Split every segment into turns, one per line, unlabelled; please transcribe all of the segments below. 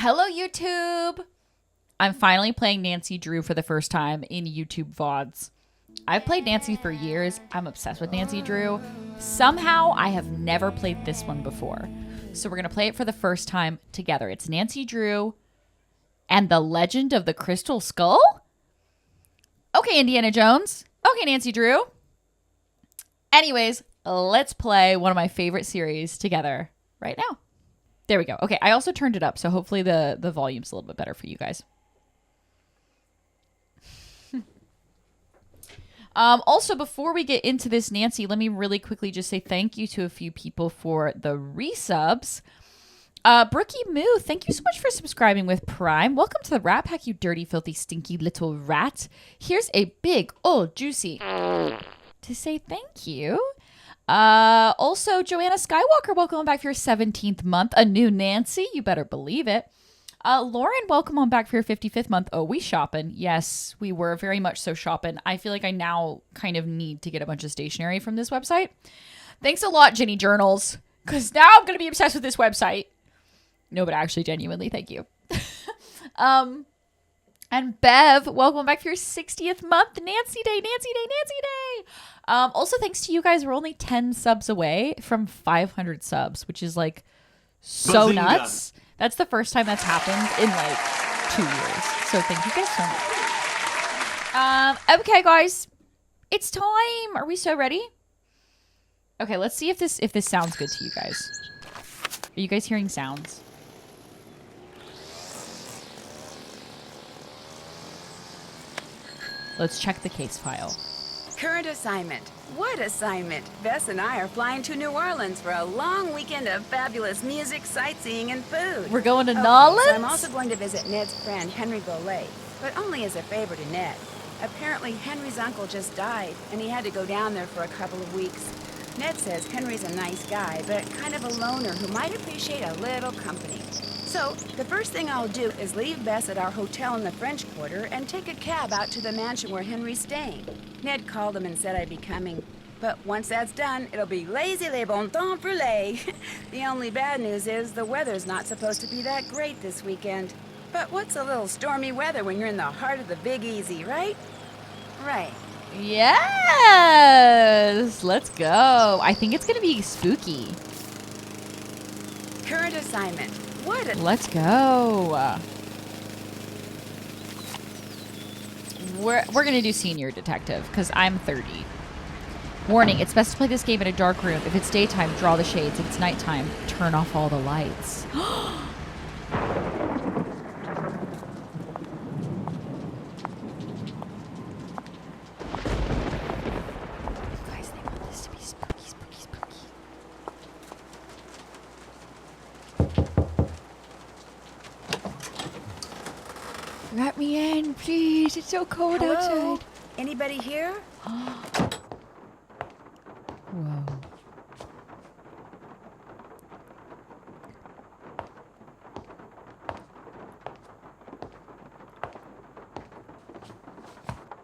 Hello, YouTube. I'm finally playing Nancy Drew for the first time in YouTube VODs. I've played Nancy for years. I'm obsessed with Nancy Drew. Somehow, I have never played this one before. So we're going to play it for the first time together. It's Nancy Drew and the Legend of the Crystal Skull? Okay, Indiana Jones. Okay, Nancy Drew. Anyways, let's play one of my favorite series together right now. There we go. Okay, I also turned it up, so hopefully the volume's a little bit better for you guys. Also, before we get into this, Nancy, let me really quickly just say thank you to a few people for the resubs. Brookie Moo, thank you so much for subscribing with Prime. Welcome to the Ratpack, you dirty, filthy, stinky little rat. Here's a big, old, juicy to say thank you. Also, Joanna Skywalker, welcome on back for your 17th month. A new Nancy, you better believe it. Lauren, welcome on back for your 55th month. Oh, we shopping. Yes, we were very much so shopping. I feel like I now kind of need to get a bunch of stationery from this website. Thanks a lot, Jenny Journals, because now I'm going to be obsessed with this website. No, but actually, genuinely, thank you. And Bev, welcome back for your 60th month. Nancy Day, Nancy Day, Nancy Day. Also, thanks to you guys, we're only 10 subs away from 500 subs, which is like so
Bazinga.
nuts. That's the first time that's happened in like 2 years. So thank you guys so much. Okay, guys, it's time. Are we so ready? Okay, let's see if this sounds good to you guys. Are you guys hearing sounds? Let's check the case file.
Current assignment. What assignment? Bess and I are flying to New Orleans for a long weekend of fabulous music, sightseeing, and food.
We're going to New
So
Orleans?
I'm also going to visit Ned's friend, Henry Golay, but only as a favor to Ned. Apparently, Henry's uncle just died, and he had to go down there for a couple of weeks. Ned says Henry's a nice guy, but kind of a loner who might appreciate a little company. So, the first thing I'll do is leave Bess at our hotel in the French Quarter and take a cab out to the mansion where Henry's staying. Ned called him and said I'd be coming. But once that's done, it'll be lazy les bon temps brûlés. The only bad news is the weather's not supposed to be that great this weekend. But what's a little stormy weather when you're in the heart of the Big Easy, right? Right.
Yes! Let's go. I think it's going to be spooky.
Current assignment. What a...
Let's go. We're going to do senior detective because I'm 30. Warning, it's best to play this game in a dark room. If it's daytime, draw the shades. If it's nighttime, turn off all the lights. Guys, they want this to be spooky, spooky, spooky. Let me in, please. It's so cold
Hello?
outside.
Anybody here?
Whoa.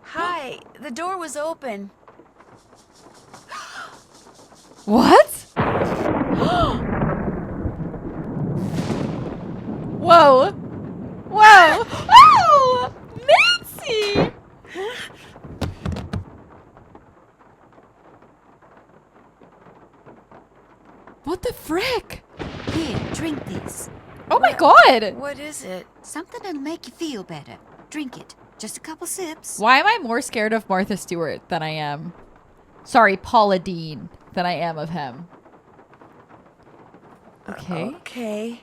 Hi. The door was open.
What? Whoa. Whoa. Oh! Nancy! What the frick?
Here, drink this.
Oh my god!
What is it?
Something that'll make you feel better. Drink it. Just a couple sips.
Why am I more scared of Martha Stewart than I am... Sorry, Paula Dean, than I am of him? Okay.
Okay.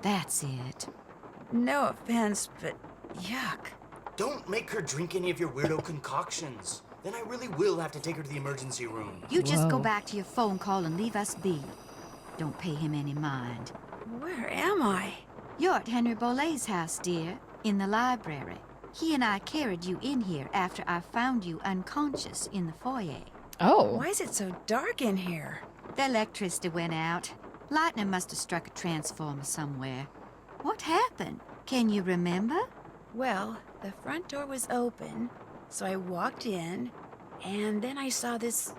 That's it.
No offense, but yuck.
Don't make her drink any of your weirdo concoctions. Then I really will have to take her to the emergency room.
You just go
Whoa.
back to your phone call and leave us be. Don't pay him any mind.
Where am I?
You're at Henry Bolay's house, dear, in the library. He and I carried you in here after I found you unconscious in the foyer.
Oh.
Why is it so dark in here?
The electricity went out. Lightning must have struck a transformer somewhere. What happened? Can you remember?
Well, the front door was open, so I walked in, and then I saw this...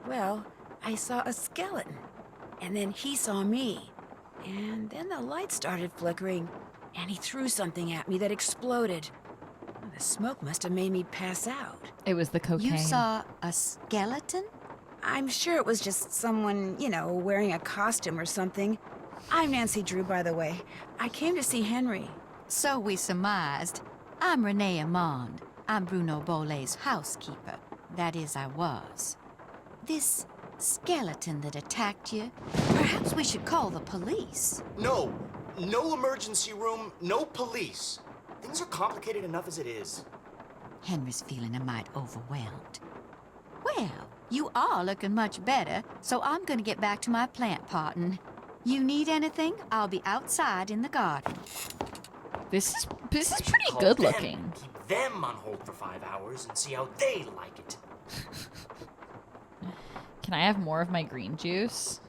Well, I saw a skeleton. And then he saw me. And then the light started flickering, and he threw something at me that exploded. The smoke must have made me pass out.
It was the cocaine.
You saw a skeleton?
I'm sure it was just someone, wearing a costume or something. I'm Nancy Drew, by the way. I came to see Henry.
So we surmised. I'm Renee Amand. I'm Bruno Bolet's housekeeper. That is, I was. This skeleton that attacked you, perhaps we should call the police.
No emergency room, no police. Things are complicated enough as it is.
Henry's feeling a mite overwhelmed. Well, you are looking much better, so I'm gonna get back to my plant potting. You need anything? I'll be outside in the garden.
This is pretty
Call
good
them,
looking.
Keep them on hold for 5 hours and see how they like it.
Can I have more of my green juice?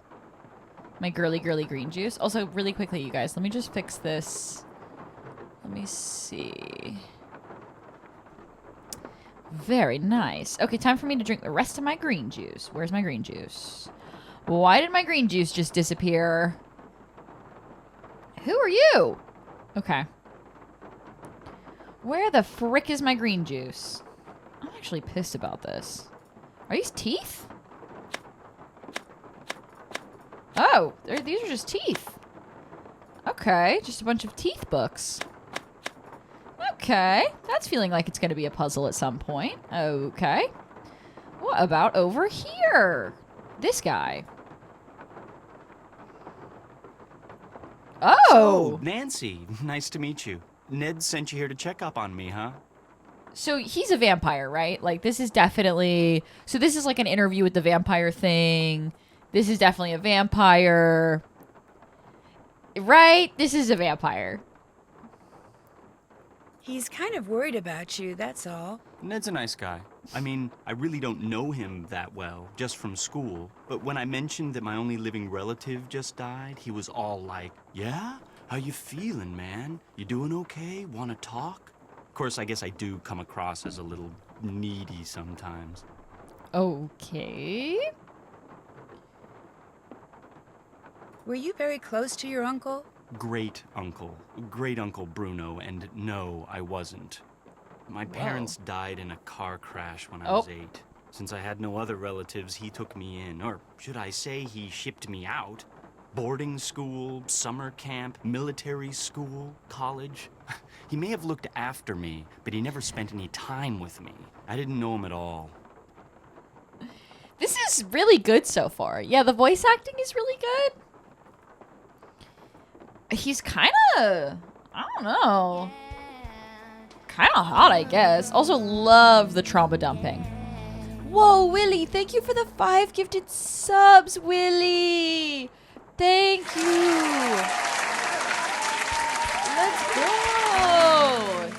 My girly green juice. Also, really quickly, you guys, let me just fix this. Let me see. Very nice. Okay, time for me to drink the rest of my green juice. Where's my green juice? Why did my green juice just disappear? Who are you? Okay. Where the frick is my green juice? I'm actually pissed about this. Are these teeth? Oh, these are just teeth. Okay, just a bunch of teeth books. Okay, that's feeling like it's going to be a puzzle at some point. Okay. What about over here? This guy. Oh!
So, Nancy, nice to meet you. Ned sent you here to check up on me, huh?
So he's a vampire, right? Like, this is definitely... So this is like an interview with the vampire thing. This is definitely a vampire. Right? This is a vampire.
He's kind of worried about you, that's all.
Ned's a nice guy. I mean, I really don't know him that well, just from school. But when I mentioned that my only living relative just died, he was all like, yeah? How you feeling, man? You doing okay? Wanna talk? Of course, I guess I do come across as a little needy sometimes.
Okay.
Were you very close to your uncle?
Great uncle Bruno, and no, I wasn't. My parents died in a car crash when I was 8. Since I had no other relatives, he took me in, or should I say he shipped me out. Boarding school, summer camp, military school, college. He may have looked after me, but he never spent any time with me. I didn't know him at all.
This is really good so far. Yeah, the voice acting is really good. He's kind of, I don't know, kind of hot, I guess. Also love the trauma dumping. Whoa, Willie, thank you for the 5 gifted subs, Willie. Thank you. Let's go.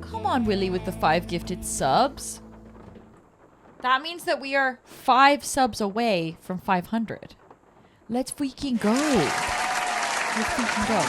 Come on, Willie, with the 5 gifted subs. That means that we are 5 subs away from 500. Let's freaking go. Let's freaking go.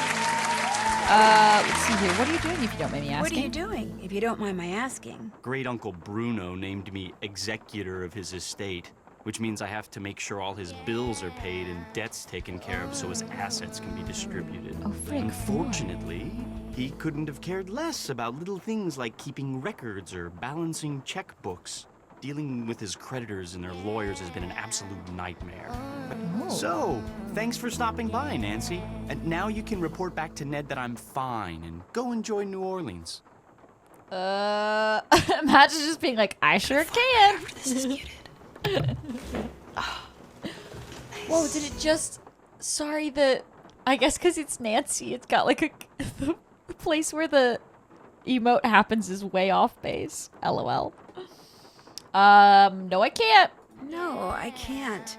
Let's see here. What are you doing, if you don't mind me asking?
What are you doing, if you don't mind my asking?
Great Uncle Bruno named me executor of his estate, which means I have to make sure all his bills are paid and debts taken care of so his assets can be distributed.
Oh, frick.
Unfortunately, he couldn't have cared less about little things like keeping records or balancing checkbooks. Dealing with his creditors and their lawyers has been an absolute nightmare. So, thanks for stopping by, Nancy. And now you can report back to Ned that I'm fine and go enjoy New Orleans.
Imagine just being like, I sure can.
This is muted.
Whoa, did it just... Sorry, I guess because it's Nancy, it's got like the place where the emote happens is way off base. LOL. No, I can't.
No, I can't.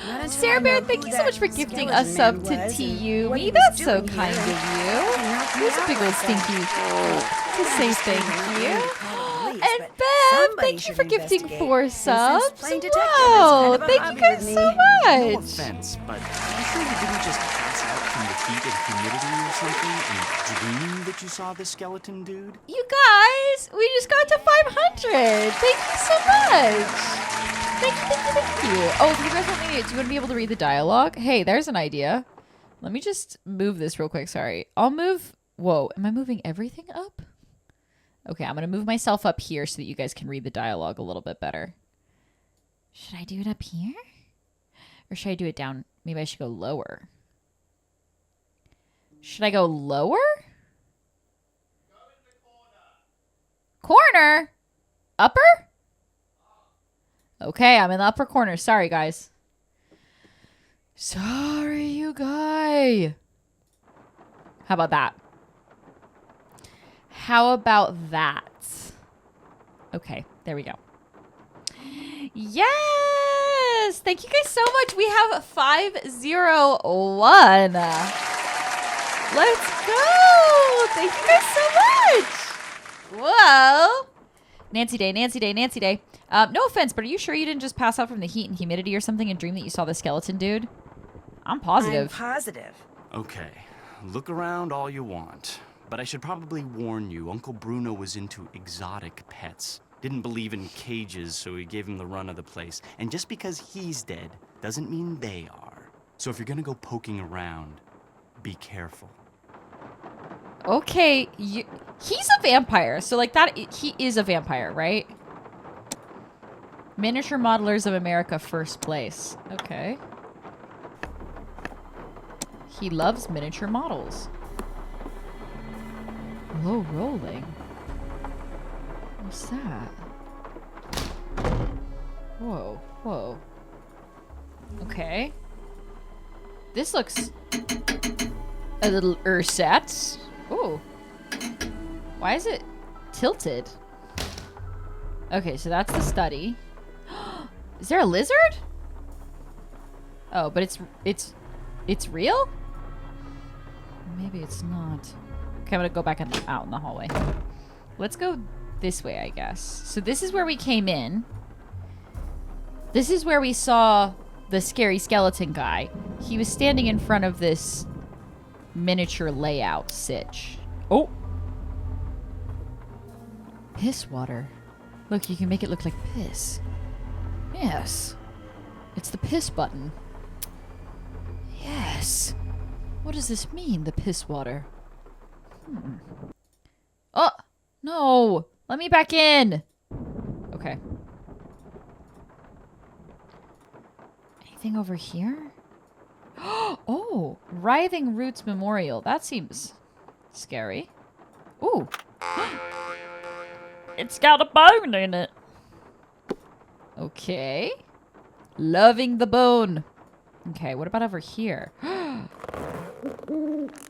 Not until
Sarah
I
Bear,
know
thank
who
you so
that
much for gifting
skeleton
a sub
man
to
was and
TU.
what
Me,
he was
that's so
doing
kind
here.
of you.
Help me
Here's a
out
big old
like
stinky
that.
to say thank
Honestly,
you.
I wouldn't call the police,
And
but
Bev,
somebody
thank you
should
for gifting
investigate.
4
And since
subs.
playing detective is
Wow,
kind of a
thank you
hobby
guys
with
so
me.
No
much.
offense, but you sure you didn't just pass out from the heat and humidity or something and dream that you saw the skeleton dude?
You guys, we just got to 500. Thank you so much. Thank you. Oh, if you guys want me to, do you want to be able to read the dialogue? Hey, there's an idea. Let me just move this real quick. Sorry. I'll move. Whoa. Am I moving everything up? Okay, I'm going to move myself up here so that you guys can read the dialogue a little bit better. Should I do it up here? Or should I do it down? Maybe I should go lower. Should I go lower? Corner? Upper? Okay, I'm in the upper corner. Sorry, guys. Sorry, you guy. How about that? How about that? Okay, there we go. Yes! Thank you guys so much. We have 501. Let's go! Thank you guys so much. Whoa. Nancy Day, Nancy Day, Nancy Day. No offense, but are you sure you didn't just pass out from the heat and humidity or something and dream that you saw the skeleton dude? I'm positive.
I'm positive.
Okay, look around all you want. But I should probably warn you, Uncle Bruno was into exotic pets. Didn't believe in cages, so he gave him the run of the place. And just because he's dead doesn't mean they are. So if you're gonna go poking around, be careful.
Okay, he's a vampire. So like that, he is a vampire, right? Miniature Modelers of America, first place. Okay. He loves miniature models. Low rolling. What's that? Whoa, whoa. Okay. This looks a little ersatz. Ooh. Why is it tilted? Okay, so that's the study. Is there a lizard? Oh, but it's real? Maybe it's not. Okay, I'm gonna go back out in the hallway. Let's go this way, I guess. So this is where we came in. This is where we saw the scary skeleton guy. He was standing in front of this miniature layout sitch. Oh! Piss water. Look, you can make it look like piss. Yes. It's the piss button. Yes. What does this mean, the piss water? Oh! No! Let me back in! Okay. Anything over here? Oh! Writhing Roots Memorial. That seems scary. Ooh! It's got a bone in it. Okay. Loving the bone. Okay, what about over here?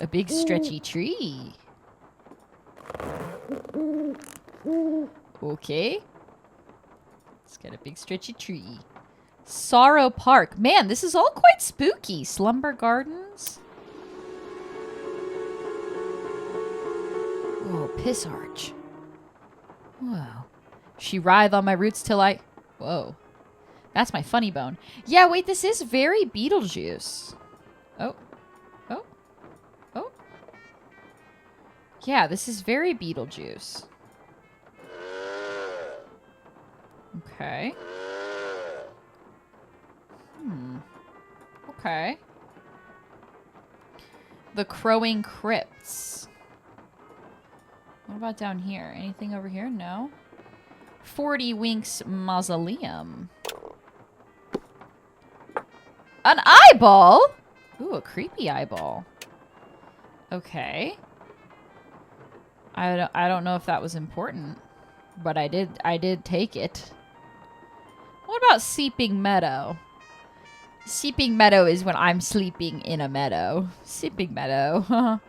A big stretchy tree. Okay. Let's get a big stretchy tree. Sorrow Park. Man, this is all quite spooky. Slumber Gardens. Whoa, Piss Arch. Whoa. She writhe on my roots till I... Whoa. That's my funny bone. Yeah, wait, this is very Beetlejuice. Oh. Oh. Oh. Yeah, this is very Beetlejuice. Okay. Okay. The Crowing Crypts. What about down here? Anything over here? No. 40 Winks Mausoleum. An eyeball? Ooh, a creepy eyeball. Okay. I don't know if that was important, but I did take it. What about Seeping Meadow? Seeping Meadow is when I'm sleeping in a meadow. Seeping Meadow. Oh,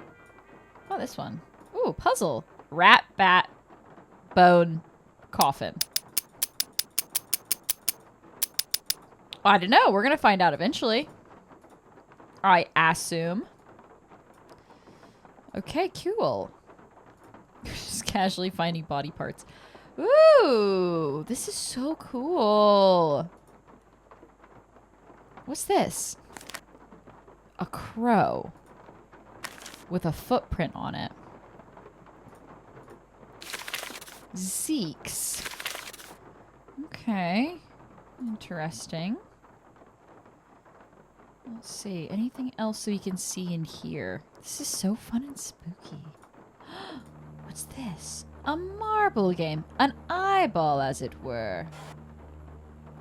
this one. Ooh, puzzle. Rat, bat, bone, coffin. I don't know. We're going to find out eventually. I assume. Okay, cool. Just casually finding body parts. Ooh, this is so cool. What's this? A crow with a footprint on it. Zeke's. Okay. Interesting. Let's see. Anything else we can see in here? This is so fun and spooky. What's this? A marble game. An eyeball, as it were.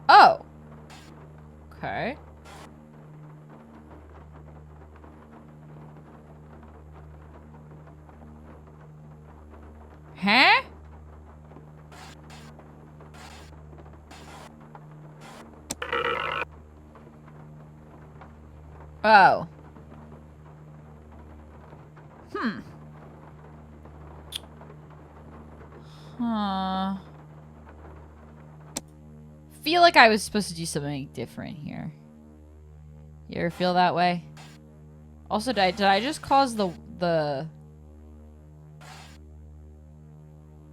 Oh. Okay. Huh? Oh. Huh. Feel like I was supposed to do something different here. You ever feel that way? Also, did I just cause the...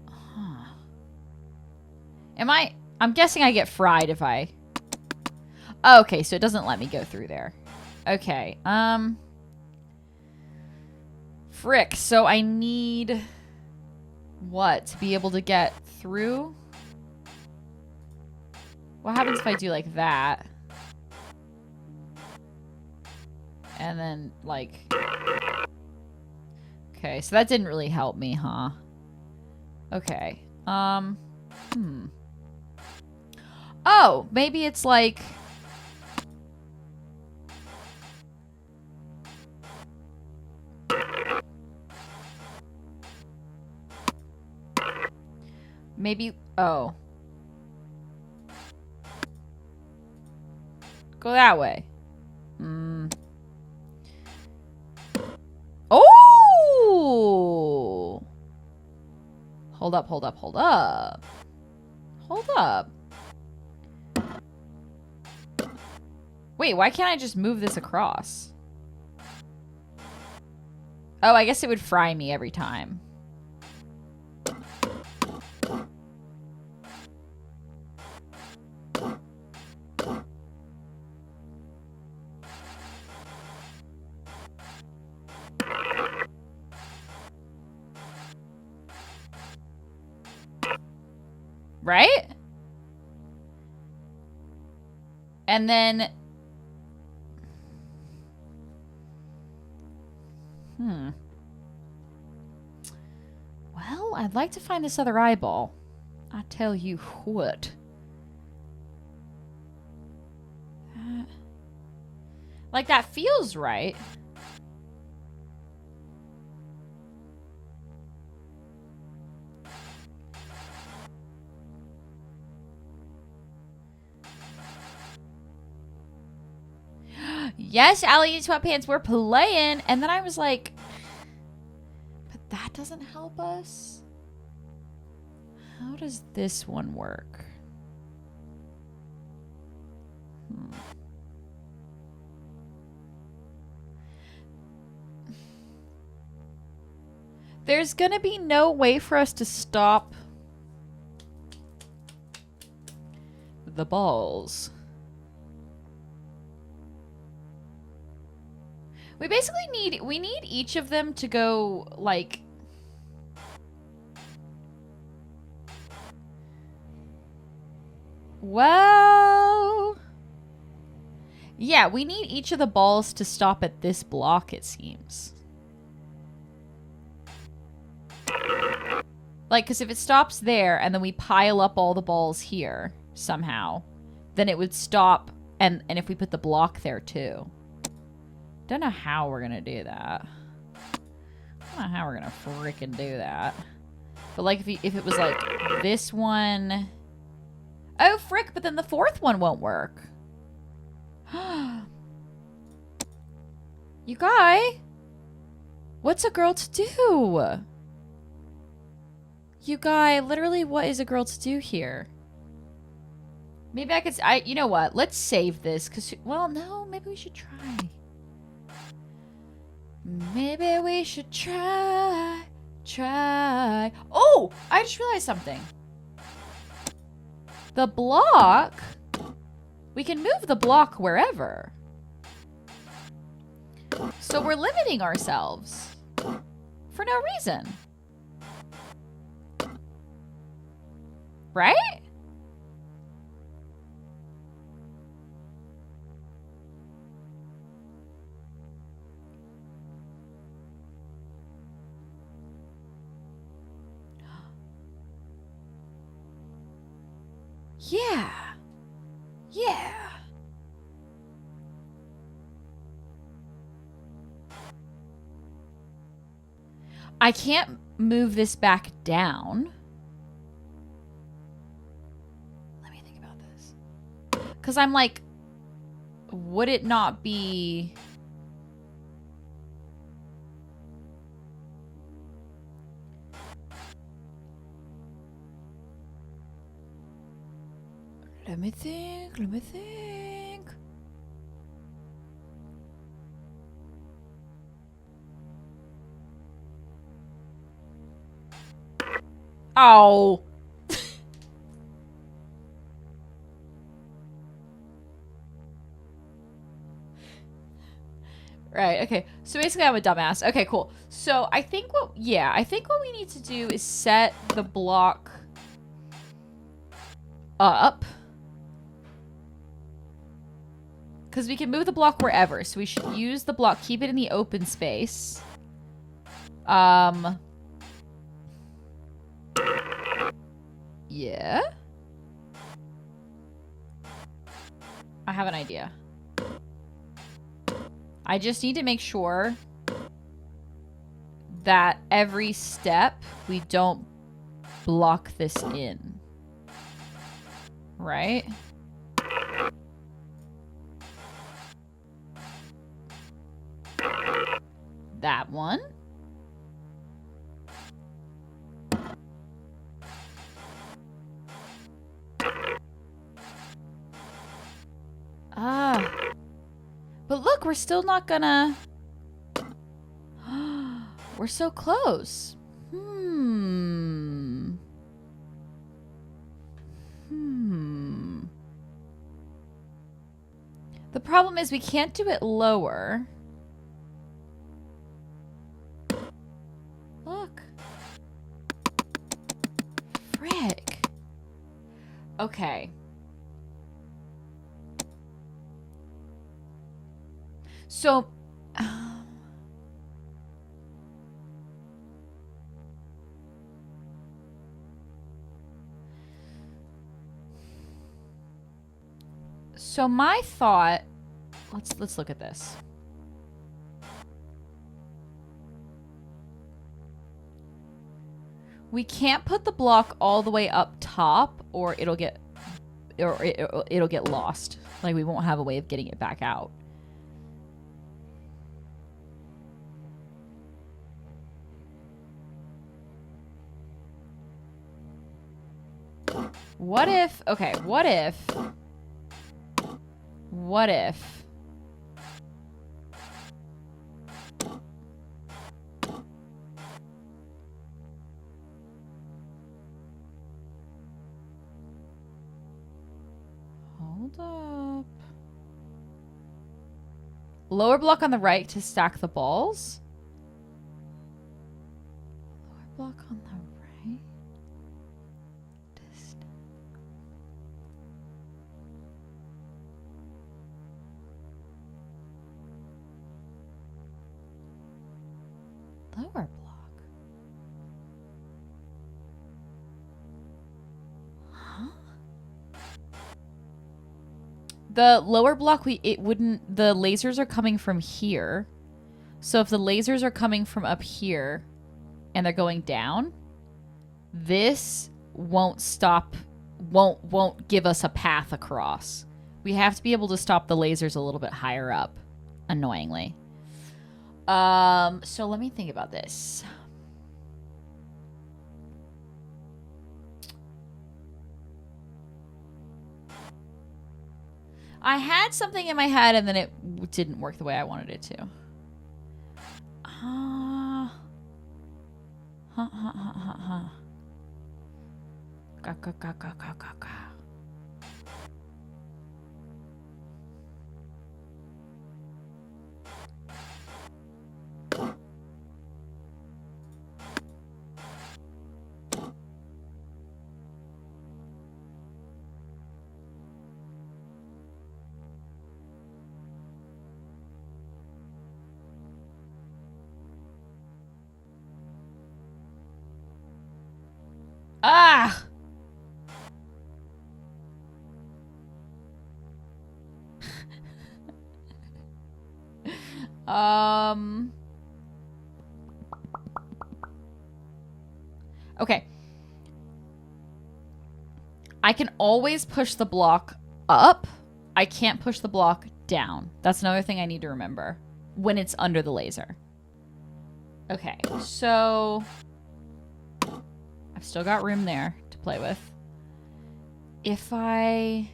Huh. I'm guessing I get fried if I... Oh, okay, so it doesn't let me go through there. Okay, frick, so I need... What? To be able to get through? What happens if I do like that? And then, like... Okay, so that didn't really help me, huh? Okay. Oh, maybe it's like... Maybe... Oh. Go that way. Oh! Hold up, hold up, hold up. Hold up. Wait, why can't I just move this across? Oh, I guess it would fry me every time. Right? And then... Well, I'd like to find this other eyeball. I tell you what. Like, that feels right. Yes, Allie in sweatpants, we're playing. And then I was like, but that doesn't help us. How does this one work? There's gonna be no way for us to stop the balls. We basically need each of them to go, like... Well... Yeah, we need each of the balls to stop at this block, it seems. Like, because if it stops there, and then we pile up all the balls here, somehow, then it would stop, and if we put the block there, too. Don't know how we're gonna do that. I don't know how we're gonna freaking do that. But like if it was like this one. Oh frick, but then the fourth one won't work. You guy, what's a girl to do? You guy, literally what is a girl to do here? Maybe I could, you know what? Let's save this cuz well, no, maybe we should try. Maybe we should try. Oh, I just realized something. The block, we can move the block wherever. So we're limiting ourselves for no reason. Right? Yeah. Yeah. I can't move this back down. Let me think about this. Because I'm like, would it not be... Let me think. Let me think. Oh. Right, okay. So basically I'm a dumbass. Okay, cool. So I think what we need to do is set the block up. Because we can move the block wherever. So we should use the block, keep it in the open space. Yeah. I have an idea. I just need to make sure that every step we don't block this in. Right? That one. Ah. But look, we're still not gonna... We're so close. The problem is we can't do it lower. Look. Frick. Okay. So... So my thought, let's look at this. We can't put the block all the way up top, or it'll get lost. Like we won't have a way of getting it back out. What if? Okay, what if? What if? Hold up. Lower block on the right to stack the balls. Lower block on the right. Lower block. Huh? The lower block, the lasers are coming from here. So if the lasers are coming from up here and they're going down, this won't stop, won't give us a path across. We have to be able to stop the lasers a little bit higher up, annoyingly. So let me think about this. I had something in my head and then it didn't work the way I wanted it to. Ah! Okay. I can always push the block up. I can't push the block down. That's another thing I need to remember when it's under the laser. Okay, so I've still got room there to play with. If I...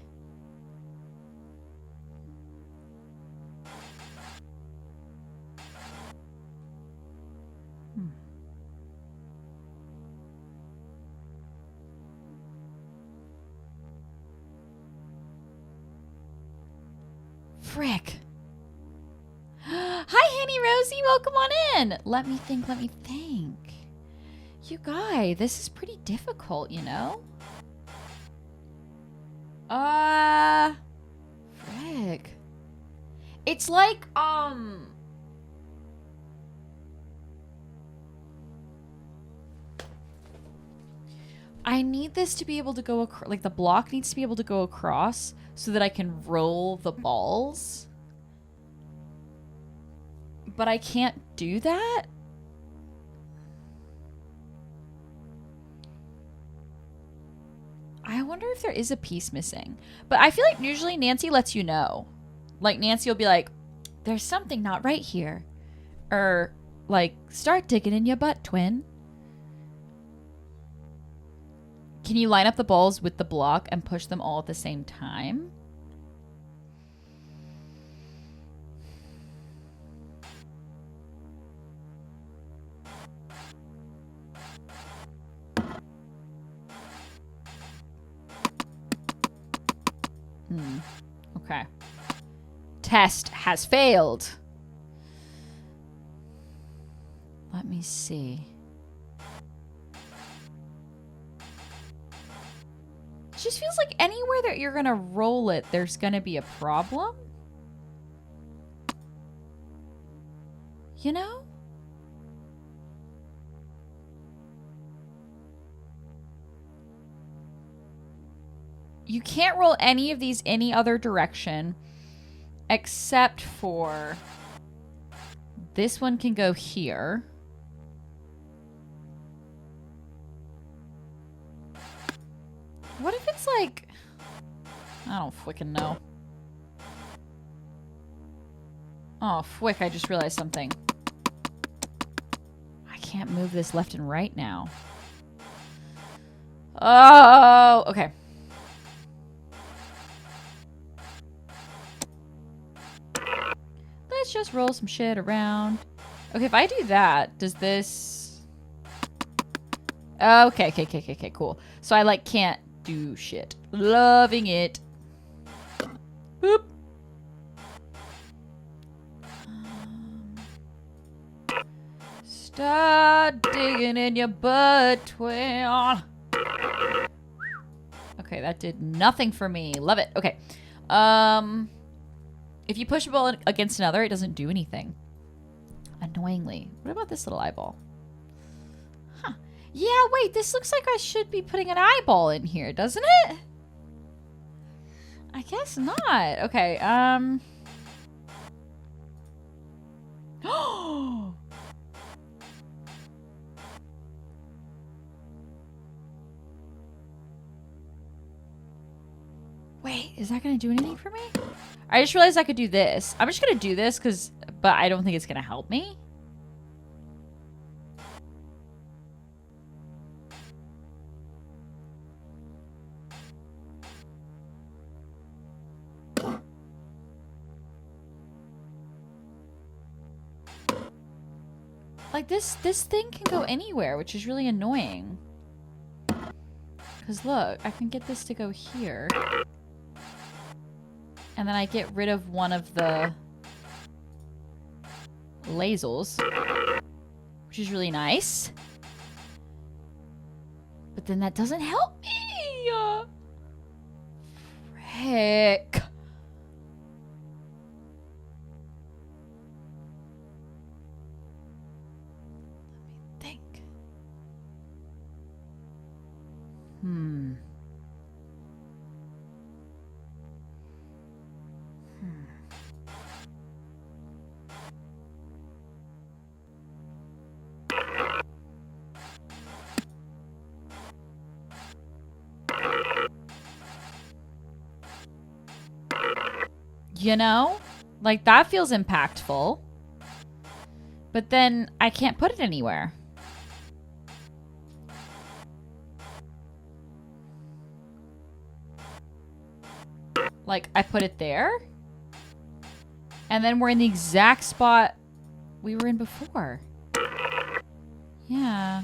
Frick. Hi, Henny Rosie. Welcome on in. Let me think. You guys, this is pretty difficult, you know? Frick. It's like, I need this to be able to go like the block needs to be able to go across so that I can roll the balls. But I can't do that? I wonder if there is a piece missing. But I feel like usually Nancy lets you know. Like Nancy will be like, there's something not right here. Or like, start digging in your butt, twin. Can you line up the balls with the block and push them all at the same time? Okay. Test has failed. Let me see. It just feels like anywhere that you're gonna roll it, there's gonna be a problem. You know? You can't roll any of these any other direction except for this one can go here. What if it's like... I don't freaking know. Oh, fwick, I just realized something. I can't move this left and right now. Oh, okay. Let's just roll some shit around. Okay, if I do that, does this... Okay, cool. So I, like, can't do shit. Loving it. Boop. Start digging in your butt, twin. Okay, that did nothing for me. Love it. Okay. If you push a ball against another, it doesn't do anything. Annoyingly. What about this little eyeball? Huh. Yeah, wait, this looks like I should be putting an eyeball in here, doesn't it? I guess not. Okay, Wait, is that gonna do anything for me? I just realized I could do this. I'm just gonna do this but I don't think it's gonna help me. Like this thing can go anywhere, which is really annoying. Because look, I can get this to go here. And then I get rid of one of the lasers, which is really nice. But then that doesn't help me. Frick. Let me think. You know? Like, that feels impactful. But then I can't put it anywhere. Like, I put it there. And then we're in the exact spot we were in before. Yeah.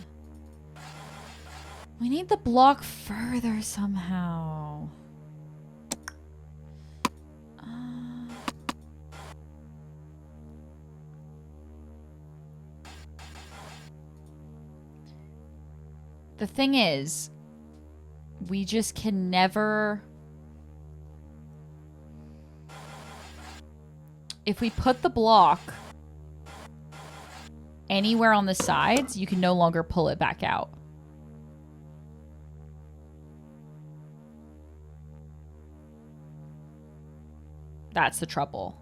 We need the block further somehow. The thing is, we just can never... If we put the block anywhere on the sides, you can no longer pull it back out. That's the trouble.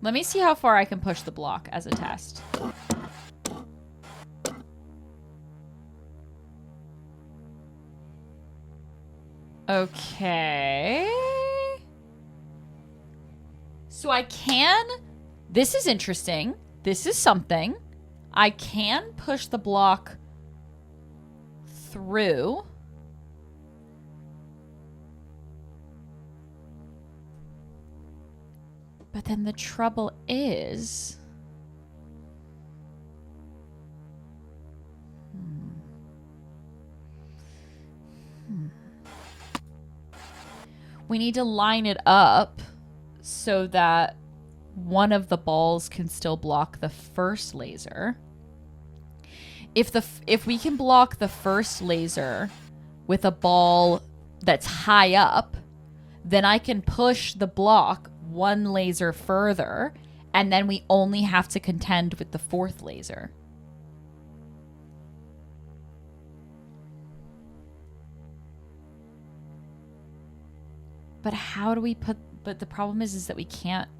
Let me see how far I can push the block as a test. Okay. So I can... This is interesting. This is something. I can push the block through. But then the trouble is... We need to line it up so that one of the balls can still block the first laser. If we can block the first laser with a ball that's high up, then I can push the block one laser further, and then we only have to contend with the fourth laser. But how do we put... But the problem is that we can't...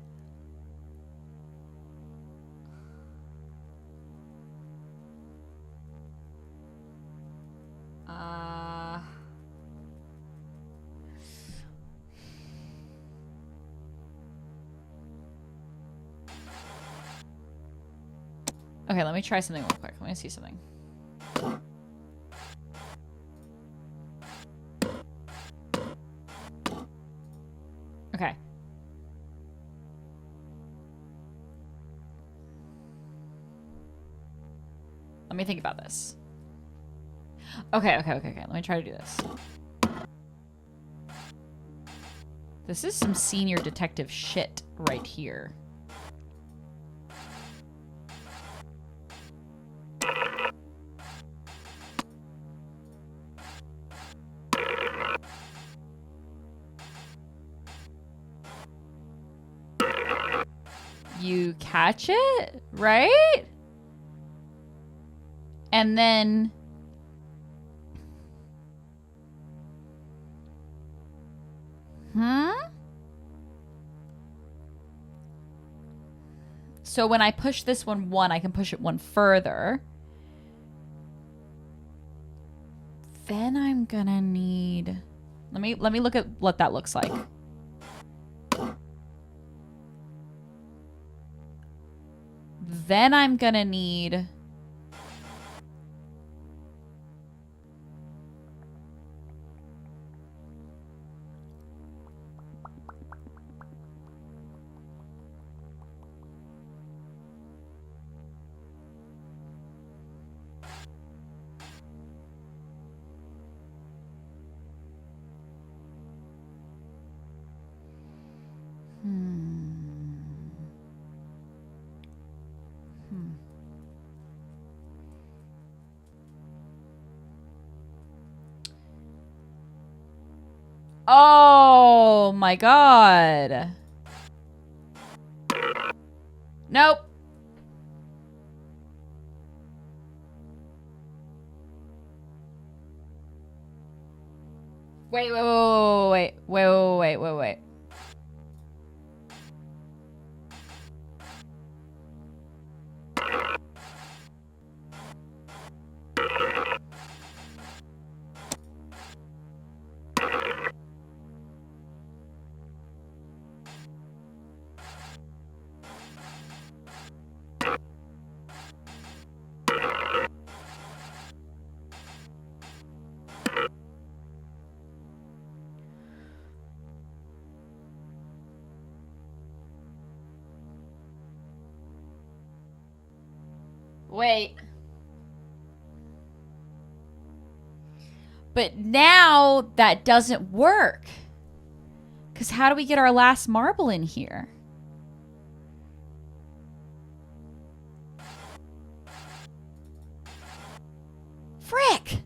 Okay, let me try something real quick. Let me see something. Okay. Let me think about this. Okay. Let me try to do this. This is some senior detective shit right here. You catch it, right? And then... So when I push this one, I can push it one further. Then I'm gonna need... Let me look at what that looks like. Then I'm gonna need... Oh my god. Nope. Wait. Wait. But now that doesn't work. Because how do we get our last marble in here? Frick!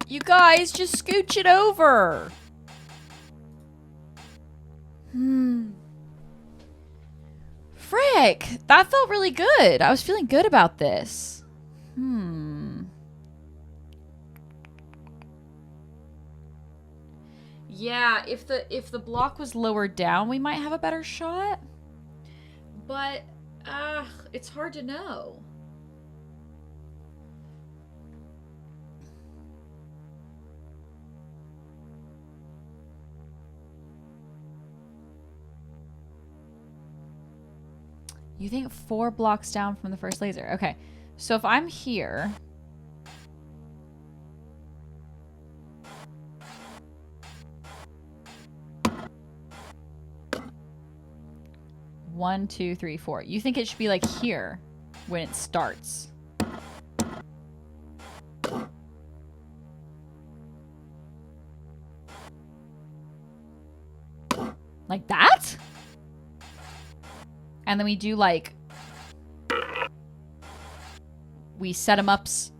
You guys, just scooch it over. Frick! That felt really good. I was feeling good about this. Yeah, if the block was lower down, we might have a better shot. But it's hard to know. You think 4 blocks down from the first laser. Okay. So if I'm here... One, two, three, four. You think it should be like here when it starts. Like that? And then we do like we set them ups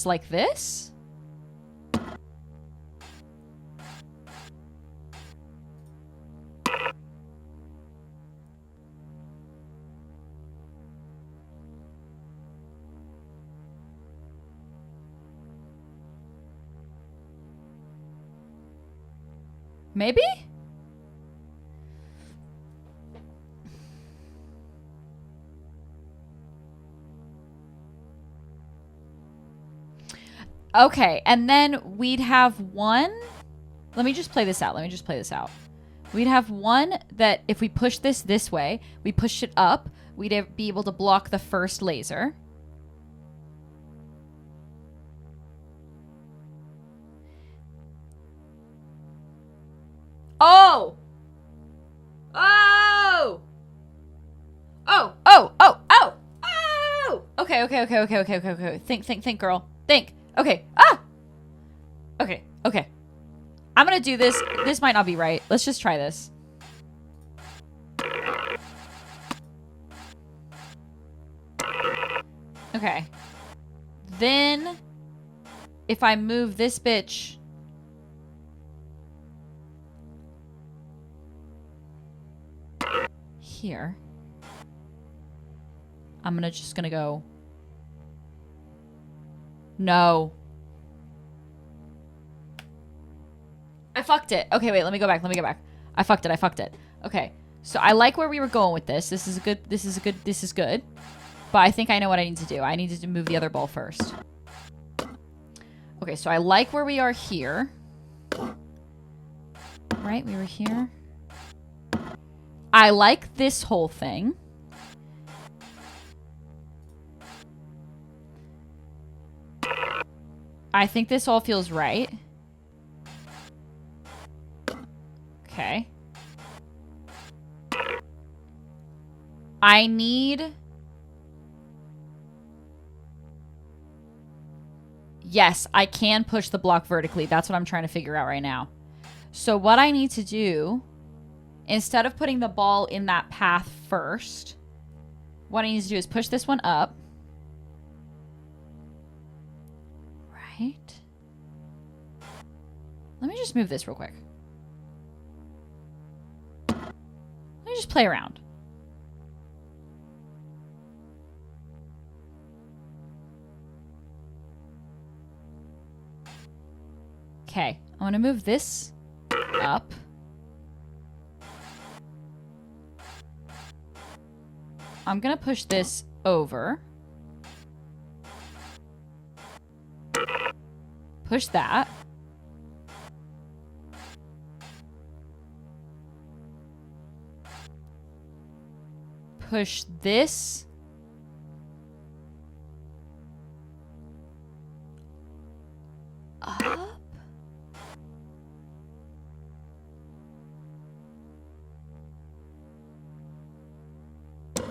like this. Maybe? Okay, and then we'd have one. Let me just play this out. We'd have one that if we push this way, we push it up, we'd be able to block the first laser. Oh! Oh! Oh! Oh! Oh! Oh! Oh! Okay. Think, girl. Think. Okay. Ah! Okay. I'm gonna do this. This might not be right. Let's just try this. Okay. Then, if I move this bitch... here. I'm just gonna go... No. I fucked it. Okay, wait, let me go back. I fucked it. Okay. So I like where we were going with this. This is good. But I think I know what I need to do. I need to move the other ball first. Okay, so I like where we are here. Right? We were here. I like this whole thing. I think this all feels right. Okay. I need... Yes, I can push the block vertically. That's what I'm trying to figure out right now. So what I need to do, instead of putting the ball in that path first, what I need to do is push this one up. Right? Let me just move this real quick. Let me just play around. Okay, I want to move this up. I'm going to push this over. Push that. Push this. Up.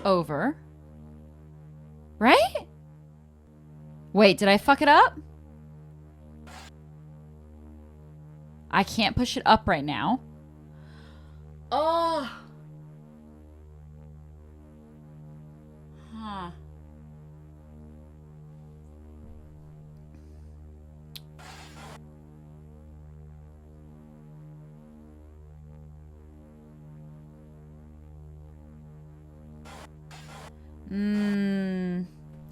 Over. Right? Wait, did I fuck it up? I can't push it up right now. Oh. Huh.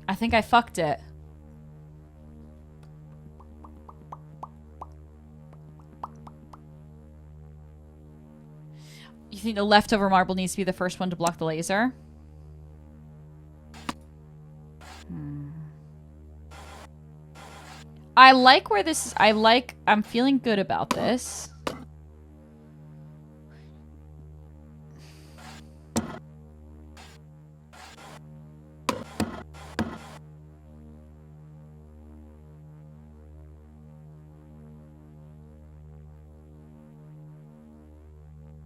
I think I fucked it. You think the leftover marble needs to be the first one to block the laser? I like where this is. I'm feeling good about this.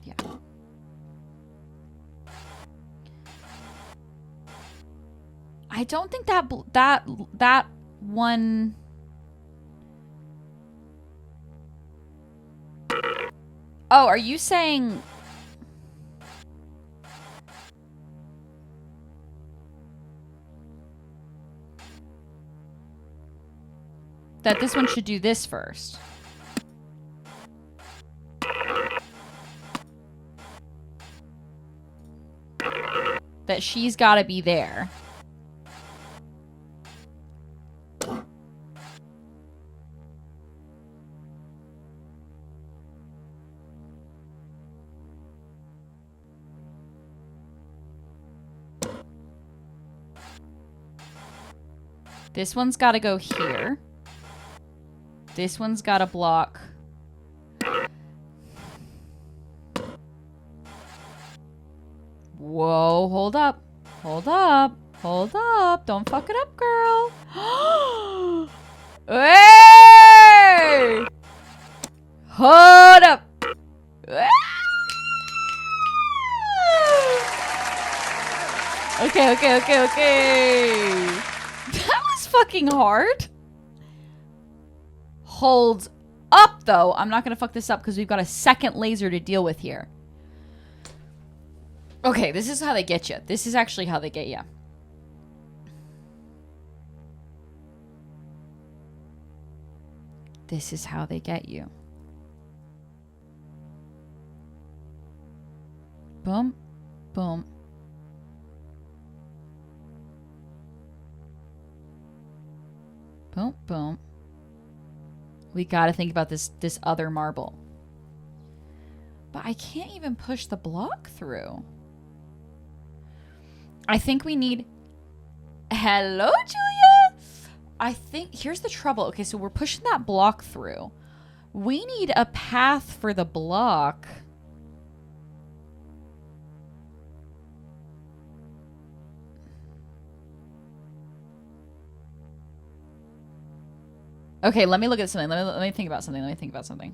Yeah. I don't think that one. Oh, are you saying that this one should do this first? That she's got to be there. This one's got to go here. This one's got to block. Whoa, hold up. Hold up. Hold up. Don't fuck it up, girl. Hey! Hold up. Okay. That was fucking hard. Hold up, though. I'm not going to fuck this up because we've got a second laser to deal with here. Okay, this is how they get you. This is actually how they get you. This is how they get you. Boom. Boom. Boom, boom. We gotta think about this other marble. But I can't even push the block through. I think we need... Hello, Julia? I think... Here's the trouble. Okay, so we're pushing that block through. We need a path for the block. Okay, let me look at something. Let me think about something.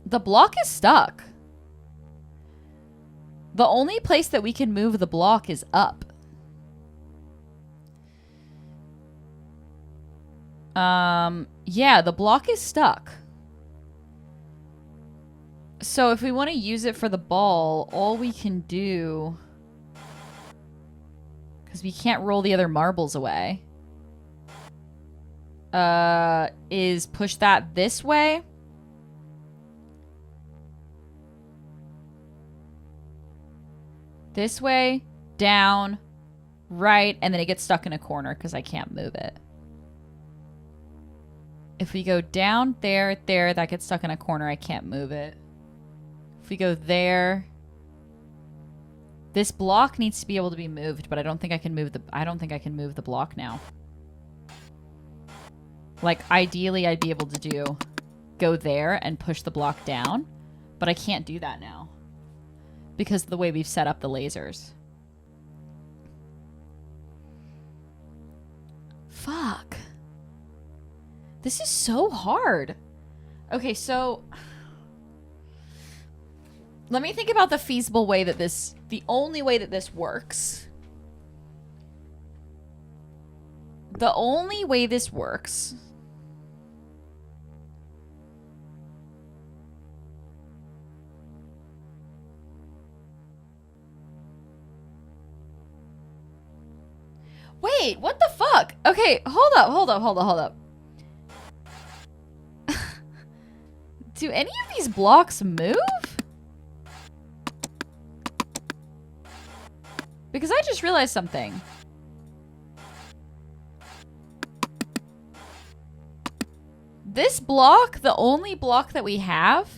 The block is stuck. The only place that we can move the block is up. Yeah, the block is stuck. So if we want to use it for the ball, all we can do... Because we can't roll the other marbles away. Is push that this way. This way, down, right, and then it gets stuck in a corner because I can't move it. If we go down there, that gets stuck in a corner. I can't move it. If we go there, this block needs to be able to be moved, but I don't think I can move the block now. Like, ideally, I'd be able to go there and push the block down, but I can't do that now because of the way we've set up the lasers. Fuck. This is so hard. Okay, so let me think about the feasible way that the only way that this works. The only way this works Wait, what the fuck? Okay, hold up. Do any of these blocks move? Because I just realized something. This block, the only block that we have,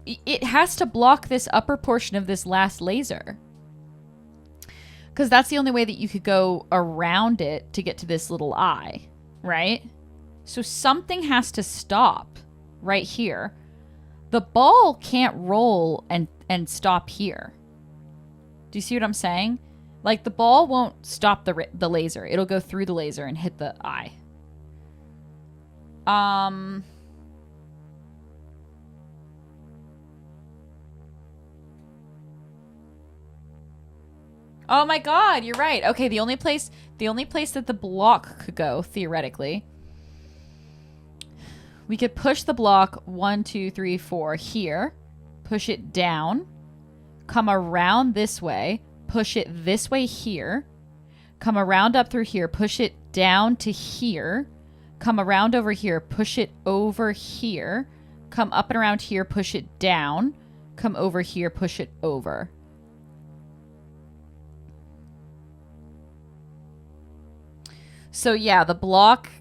it has to block this upper portion of this last laser. Because that's the only way that you could go around it to get to this little eye, right? So something has to stop right here. The ball can't roll and stop here. Do you see what I'm saying? Like, the ball won't stop the laser. It'll go through the laser and hit the eye. Oh my god, you're right. Okay, the only place that the block could go, theoretically, we could push the block 1, 2, 3, 4 here, push it down, come around this way, push it this way here, come around up through here, push it down to here, come around over here, push it over here, come up and around here, push it down, come over here, push it over. So yeah, the block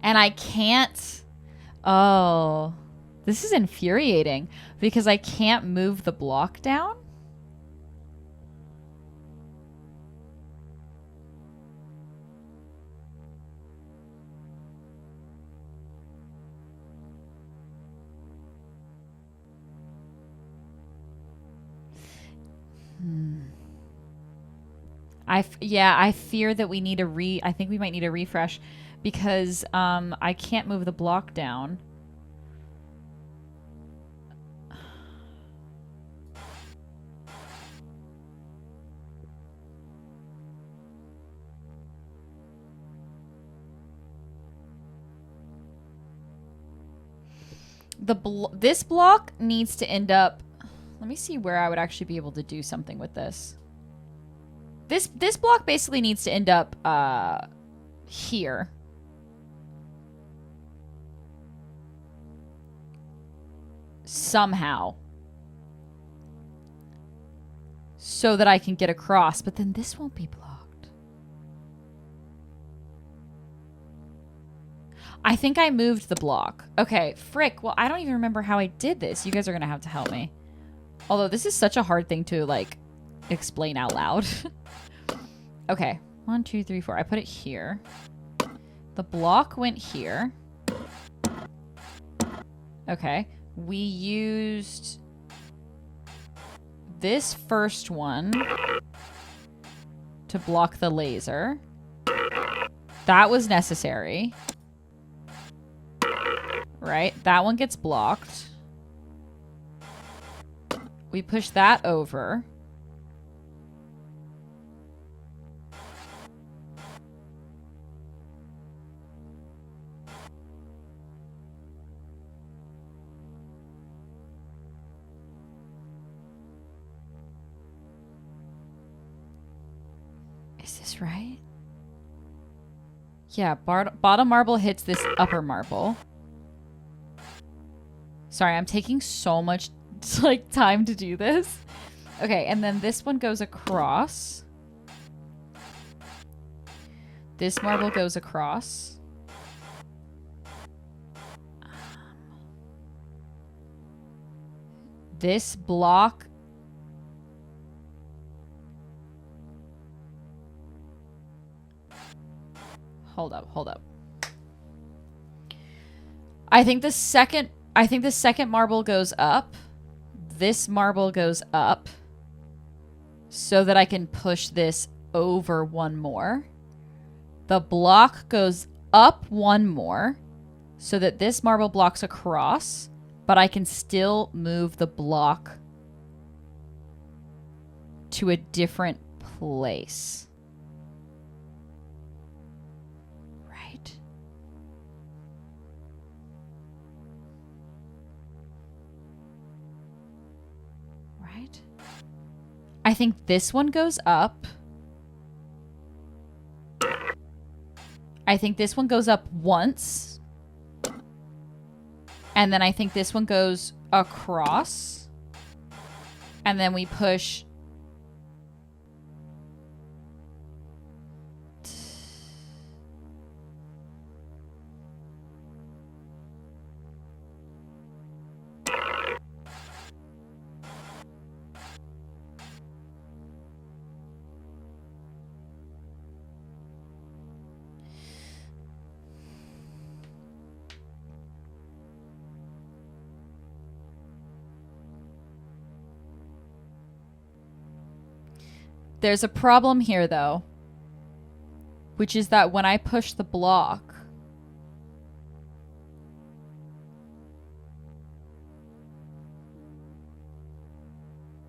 and I can't. Oh, this is infuriating because I can't move the block down. I fear that we need I think we might need a refresh because I can't move the block down. This block needs to end up. Let me see where I would actually be able to do something with this. This block basically needs to end up here. Somehow. So that I can get across, but then this won't be blocked. I think I moved the block. Okay, frick. Well, I don't even remember how I did this. You guys are going to have to help me. Although this is such a hard thing to, like, explain out loud. Okay. 1, 2, 3, 4. I put it here. The block went here. Okay. We used this first one to block the laser. That was necessary. Right? That one gets blocked. We push that over. Is this right? Yeah, bottom marble hits this upper marble. Sorry, I'm taking so much like time to do this. Okay, and then this one goes across. This marble goes across. This block. Hold up. I think the second marble goes up. This marble goes up so that I can push this over one more. The block goes up one more so that this marble blocks across, but I can still move the block to a different place. Right? Right? I think this one goes up. I think this one goes up once. And then I think this one goes across. And then we push. There's a problem here, though, which is that when I push the block,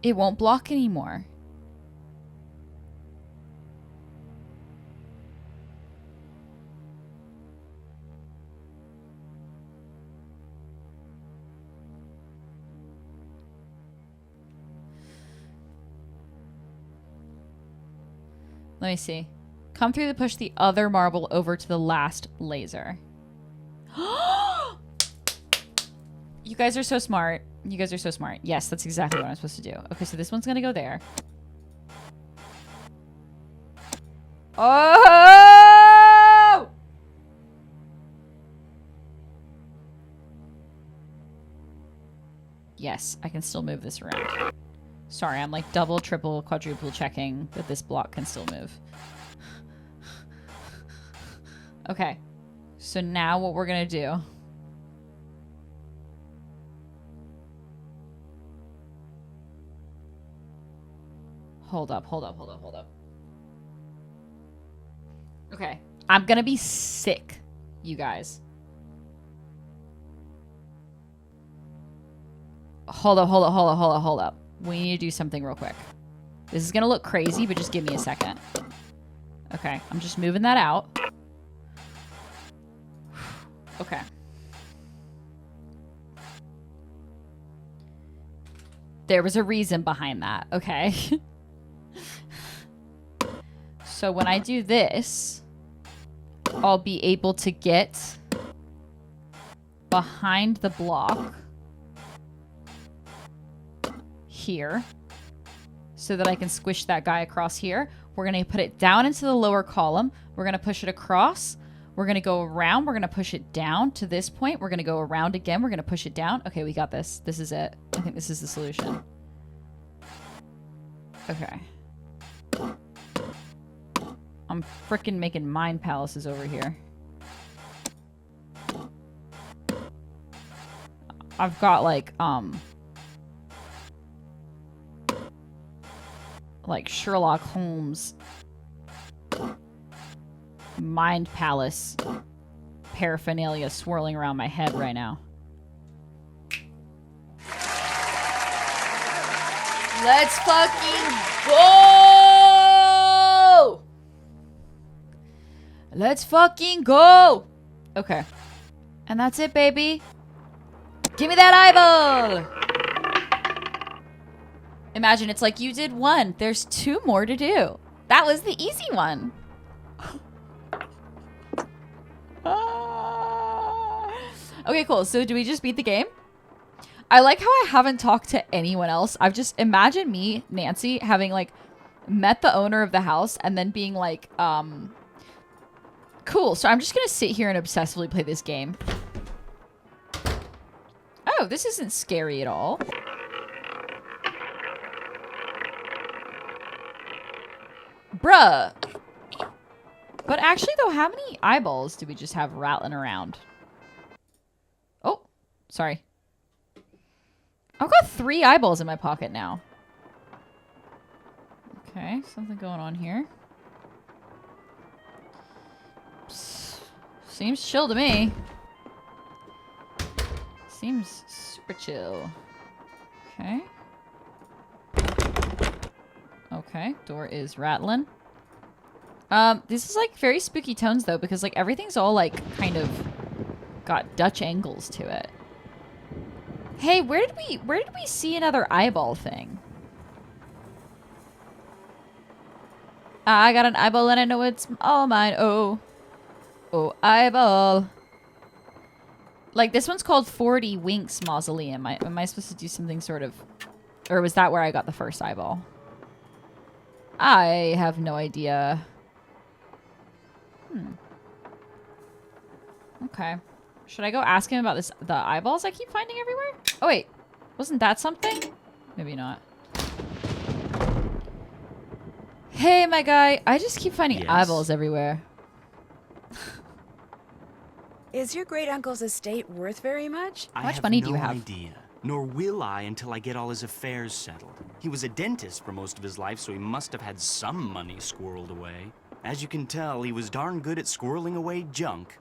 it won't block anymore. Let me see. Come through to push the other marble over to the last laser. You guys are so smart. You guys are so smart. Yes, that's exactly what I'm supposed to do. Okay, so this one's going to go there. Oh! Yes, I can still move this around. Sorry, I'm like double, triple, quadruple checking that this block can still move. Okay. So now what we're going to do. Hold up. Okay. I'm going to be sick, you guys. Hold up. We need to do something real quick. This is going to look crazy, but just give me a second. Okay, I'm just moving that out. Okay. There was a reason behind that, okay? So when I do this, I'll be able to get behind the block here so that I can squish that guy across here. We're going to put it down into the lower column. We're going to push it across. We're going to go around. We're going to push it down to this point. We're going to go around again. We're going to push it down. Okay, we got this. This is it. I think this is the solution. Okay. I'm freaking making mind palaces over here. I've got like Sherlock Holmes mind palace paraphernalia swirling around my head right now. Let's fucking go! Let's fucking go! Okay. And that's it, baby. Give me that eyeball! Imagine it's like you did one. There's 2 more to do. That was the easy one. Okay, cool. So do we just beat the game? I like how I haven't talked to anyone else. I've just imagine me, Nancy, having like met the owner of the house and then being like, cool. So I'm just going to sit here and obsessively play this game. Oh, this isn't scary at all. Bruh. But actually, though, how many eyeballs do we just have rattling around? Oh, sorry. I've got 3 eyeballs in my pocket now. Okay, something going on here. Seems chill to me. Seems super chill. Okay. Okay, door is rattling. This is like very spooky tones though, because like everything's all like kind of got Dutch angles to it. Hey, where did we see another eyeball thing? I got an eyeball and I know it's all mine. Oh, eyeball. Like this one's called 40 Winks Mausoleum. Am I supposed to do something sort of, or was that where I got the first eyeball? I have no idea. Okay. Should I go ask him about the eyeballs I keep finding everywhere? Oh wait, wasn't that something? Maybe not. Hey, my guy, I just keep finding eyeballs everywhere.
Is your great-uncle's estate worth very much?
How much money do you have?
I have no idea. Nor will I until I get all his affairs settled. He was a dentist for most of his life, so he must have had some money squirreled away. As you can tell, he was darn good at squirreling away junk.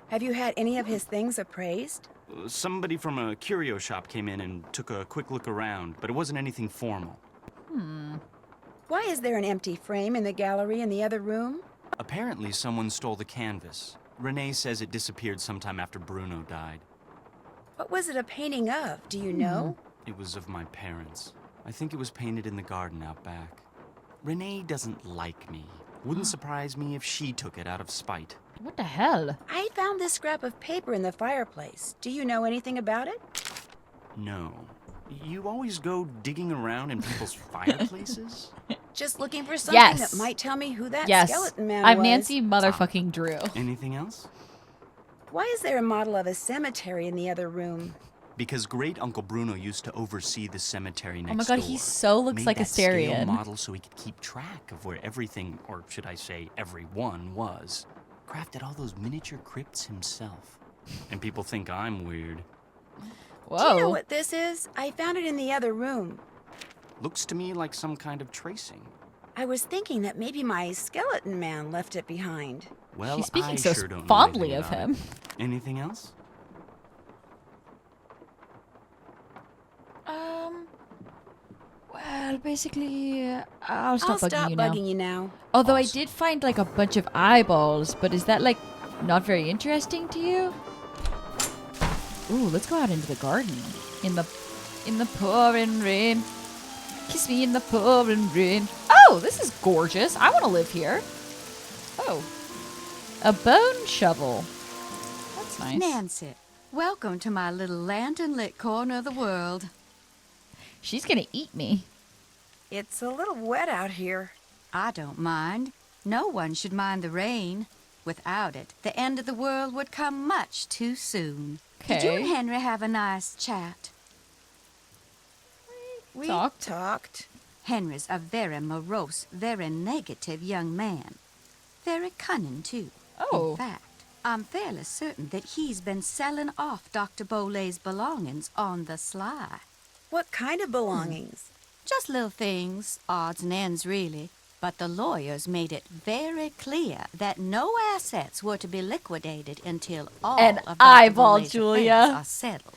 Have you had any of his things appraised?
Somebody from a curio shop came in and took a quick look around, but it wasn't anything formal.
Why is there an empty frame in the gallery in the other room?
Apparently, someone stole the canvas. Renee says it disappeared sometime after Bruno died.
What was it a painting of? Do you know?
It was of my parents. I think it was painted in the garden out back. Renee doesn't like me. Wouldn't surprise me if she took it out of spite.
What the hell?
I found this scrap of paper in the fireplace. Do you know anything about it?
No. You always go digging around in people's fireplaces?
Just looking for something
Yes.
that might tell me who that
Yes.
skeleton man
I'm
was.
Nancy motherfucking Drew.
Anything else?
Why is there a model of a cemetery in the other room?
Because great Uncle Bruno used to oversee the cemetery next
Oh my god,
door.
he so looks
Made
like a
that scale
Asterian.
model so he could keep track of where everything, or should I say everyone, was. Crafted all those miniature crypts himself. And people think I'm weird.
Whoa.
Do you know what this is? I found it in the other room.
Looks to me like some kind of tracing.
I was thinking that maybe my skeleton man left it behind.
Well,
She's speaking
I
so
sure don't know
fondly
anything
of
about
him.
it. Anything else?
Well, basically, I'll stop bugging you now.
bugging you now.
Although I
Awesome.
did find like a bunch of eyeballs, but is that like not very interesting to you? Ooh, let's go out into the garden. In the pouring rain. Kiss me in the pouring rain. Oh, this is gorgeous. I want to live here. Oh. A bone shovel. That's nice.
Nancy, welcome to my little lantern-lit corner of the world.
She's gonna eat me.
It's a little wet out here.
I don't mind. No one should mind the rain. Without it, the end of the world would come much too soon. Did you and
Okay.
Henry have a nice chat?
We
Talked.
talked.
Henry's a very morose, very negative young man. Very cunning, too.
Oh.
In fact, I'm fairly certain that he's been selling off Dr. Bolay's belongings on the sly.
What kind of belongings?
Just little things, odds and ends, really. But the lawyers made it very clear that no assets were to be liquidated until all
An
of Dr.
eyeball,
Bolay's
Julia.
affairs are settled.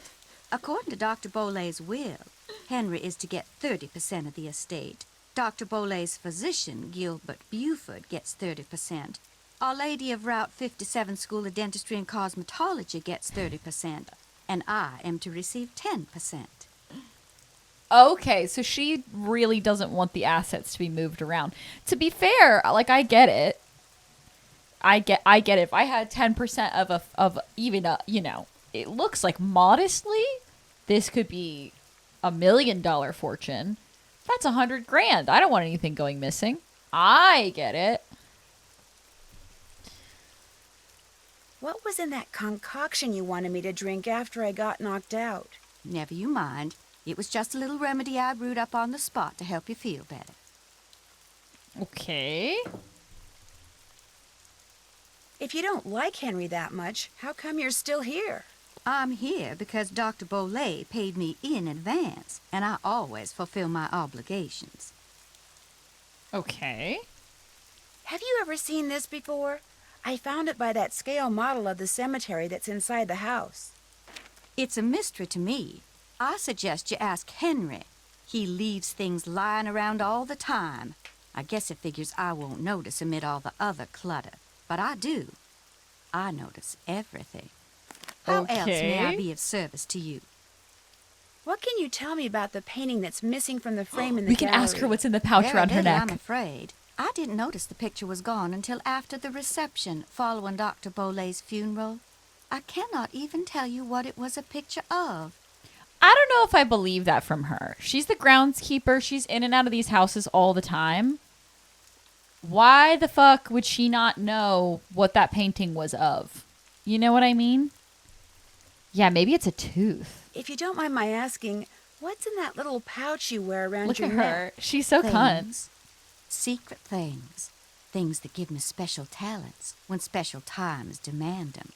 According to Dr. Bolay's will, Henry is to get 30% of the estate. Dr. Bolay's physician, Gilbert Buford, gets 30%. Our Lady of Route 57 School of Dentistry and Cosmetology gets 30%. And I am to receive 10%.
Okay, so she really doesn't want the assets to be moved around. To be fair, like, I get it. I get it. If I had 10% of even a, you know, it looks like modestly, this could be $1 million fortune. That's $100,000. I don't want anything going missing. I get it.
What was in that concoction you wanted me to drink after I got knocked out?
Never you mind. It was just a little remedy I brewed up on the spot to help you feel better.
Okay.
If you don't like Henry that much, how come you're still here?
I'm here because Dr. Bolay paid me in advance, and I always fulfill my obligations.
Okay.
Have you ever seen this before? I found it by that scale model of the cemetery that's inside the house.
It's a mystery to me. I suggest you ask Henry. He leaves things lying around all the time. I guess it figures I won't notice amid all the other clutter. But I do. I notice everything. How else may I be of service to you?
What can you tell me about the painting that's missing from the frame in the
We can
gallery?
ask her what's in the pouch
Very
around her
little,
neck.
I'm afraid. I didn't notice the picture was gone until after the reception following Dr. Bolay's funeral. I cannot even tell you what it was a picture of.
I don't know if I believe that from her. She's the groundskeeper. She's in and out of these houses all the time. Why the fuck would she not know what that painting was of? You know what I mean? Yeah, maybe it's a tooth.
If you don't mind my asking, what's in that little pouch you wear around
Look
your
at
neck?
her. She's so cunt.
Things. Secret things. Things that give me special talents when special times demand them.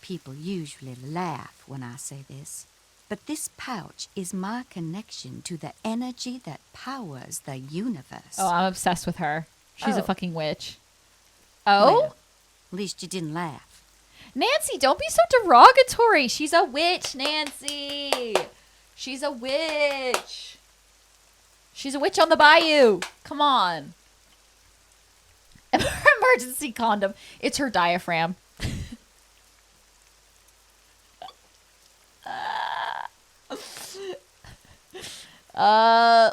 People usually laugh when I say this, but this pouch is my connection to the energy that powers the universe.
Oh, I'm obsessed with her. She's a
Oh.
fucking witch. Oh?
Well, at least you didn't laugh.
Nancy, don't be so derogatory. She's a witch, Nancy. She's a witch. She's a witch on the bayou. Come on. Emergency condom. It's her diaphragm.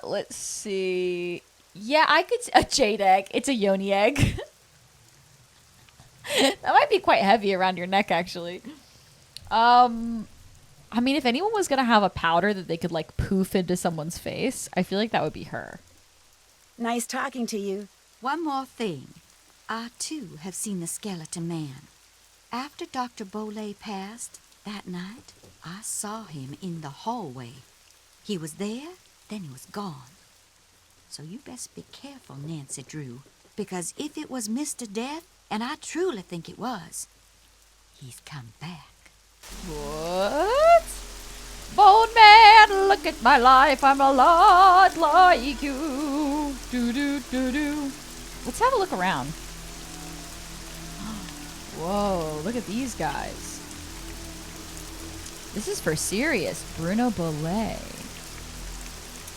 Let's see. Yeah, I could a jade egg. It's a yoni egg. That might be quite heavy around your neck, actually. I mean, if anyone was gonna have a powder that they could like poof into someone's face, I feel like that would be her.
Nice talking to you.
One more thing. I, too, have seen the skeleton man. After Dr. Bolay passed, that night, I saw him in the hallway. He was there, then he was gone. So you best be careful, Nancy Drew, because if it was Mr. Death, and I truly think it was, he's come back.
What? Bone man, look at my life. I'm a lot like you. Do do do do. Let's have a look around. Whoa, look at these guys. This is for serious. Bruno Bolay.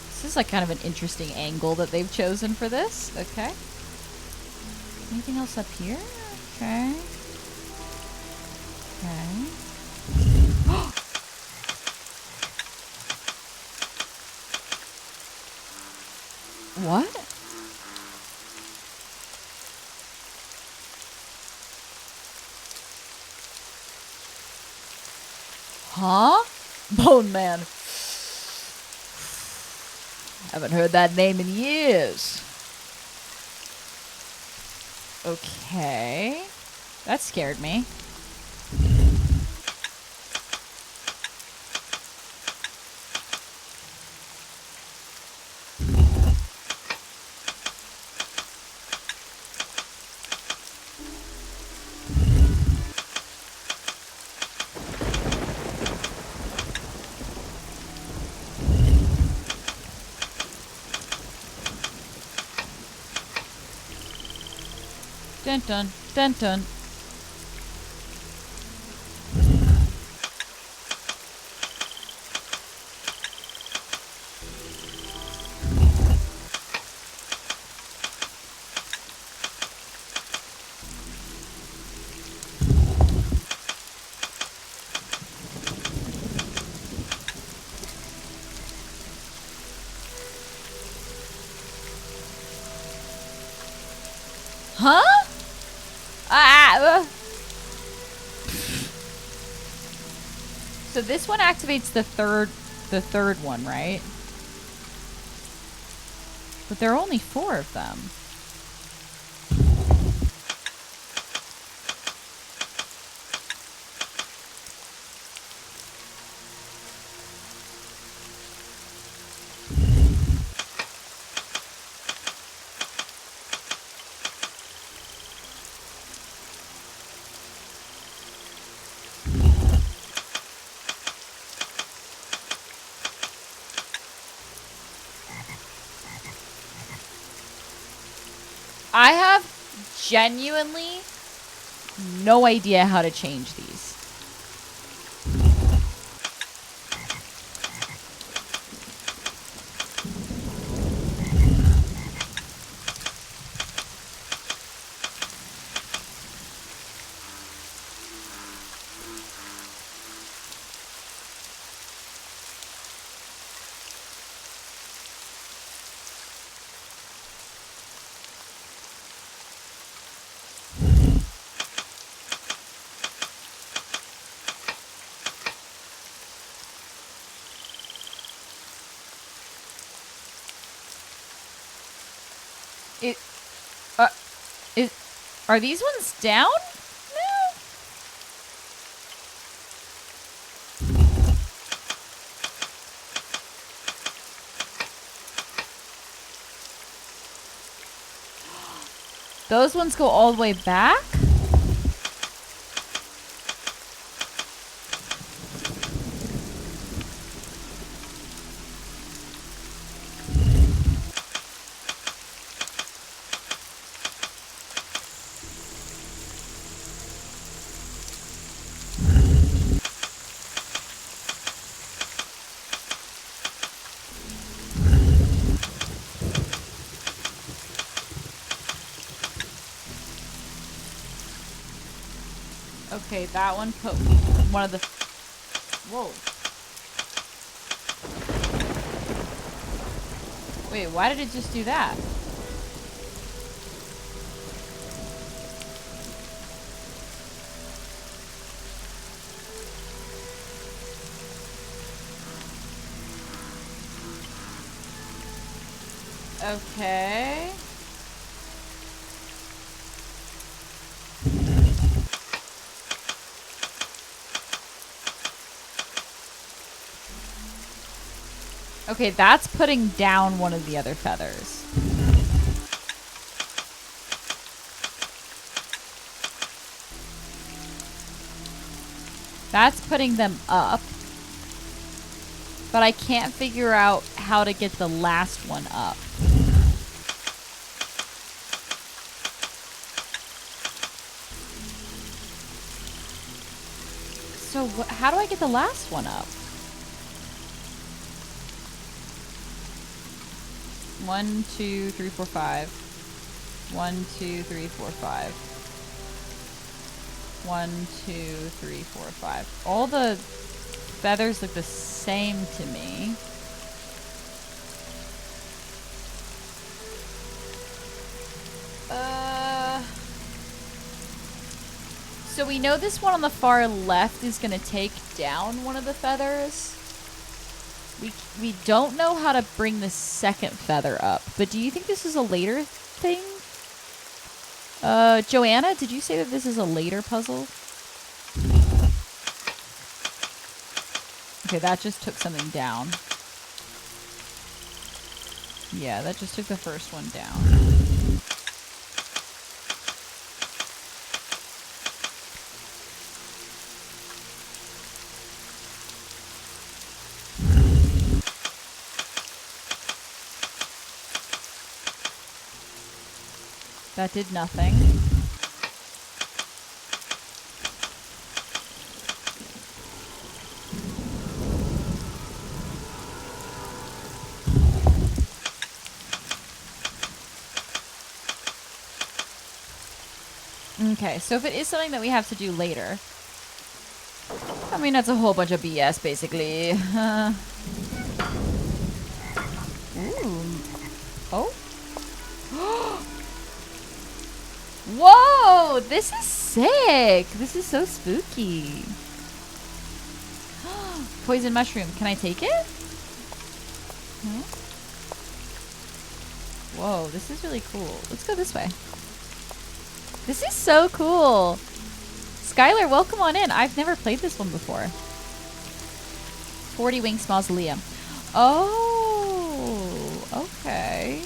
This is like kind of an interesting angle that they've chosen for this. Okay. Anything else up here? Okay. Okay. What? Huh? Bone Man. Haven't heard that name in years. Okay. That scared me. Dun dun dun dun. Huh? So this one activates the third one, right? But there are only 4 of them. I have genuinely no idea how to change these. Are these ones down now? Those ones go all the way back? Okay, that one put one of the... Whoa. Wait, why did it just do that? Okay. Okay, that's putting down one of the other feathers. That's putting them up. But I can't figure out how to get the last one up. So how do I get the last one up? 1, 2, 3, 4, 5. 1, 2, 3, 4, 5. 1, 2, 3, 4, 5. All the feathers look the same to me. So we know this one on the far left is going to take down one of the feathers. We don't know how to bring the second feather up, but do you think this is a later thing? Joanna, did you say that this is a later puzzle? Okay, that just took something down. Yeah, that just took the first one down. That did nothing. Okay, so if it is something that we have to do later, I mean, that's a whole bunch of BS, basically. Ooh. Oh? Whoa, this is sick. This is so spooky. Poison mushroom. Can I take it? Hmm? Whoa, this is really cool. Let's go this way. This is so cool. Skylar, welcome on in. I've never played this one before. 40 Winks Mausoleum. Oh, okay.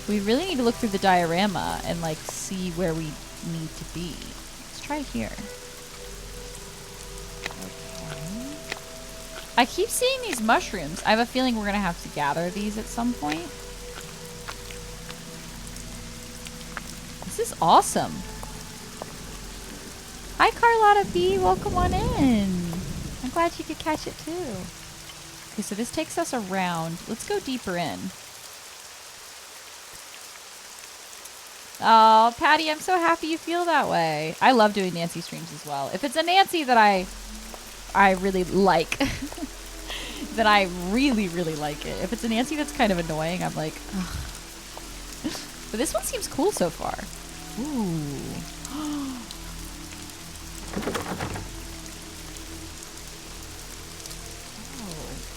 We really need to look through the diorama and like see where we need to be. Let's try here. Okay. I keep seeing these mushrooms. I have a feeling we're gonna have to gather these at some point. This is awesome. Hi Carlotta B, welcome on in. I'm glad you could catch it too. Okay, so this takes us around. Let's go deeper in. Oh, Patty, I'm so happy you feel that way. I love doing Nancy streams as well. If it's a Nancy that I really like, then I really, really like it. If it's a Nancy that's kind of annoying, I'm like, ugh. But this one seems cool so far. Ooh. Oh.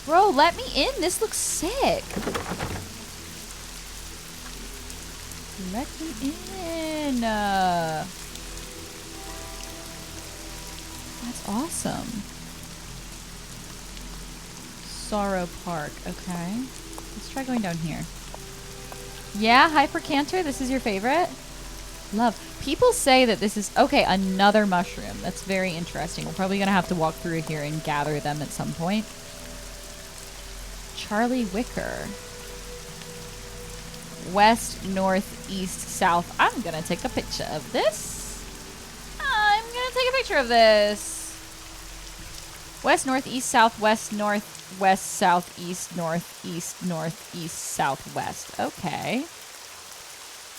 Bro, let me in. This looks sick. Let me in. That's awesome. Sorrow Park. Okay. Let's try going down here. Yeah, Hypercantor, this is your favorite? Love. People say that this is... Okay, another mushroom. That's very interesting. We're probably going to have to walk through here and gather them at some point. Charlie Wicker. West, north, east, south. I'm going to take a picture of this. I'm going to take a picture of this. West, north, east, south, west, north, west, south, east, north, east, south, west. Okay.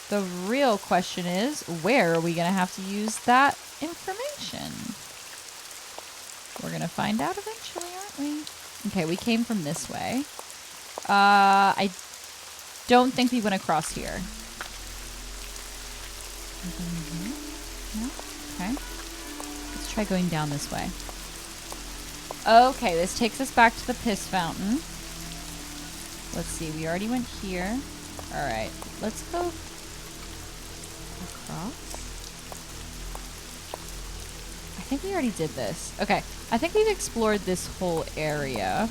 The real question is, where are we going to have to use that information? We're going to find out eventually, aren't we? Okay, we came from this way. I don't think we went across here. No? Okay. Let's try going down this way. Okay, this takes us back to the piss fountain. Let's see, we already went here. Alright, let's go across. I think we already did this. Okay, I think we've explored this whole area.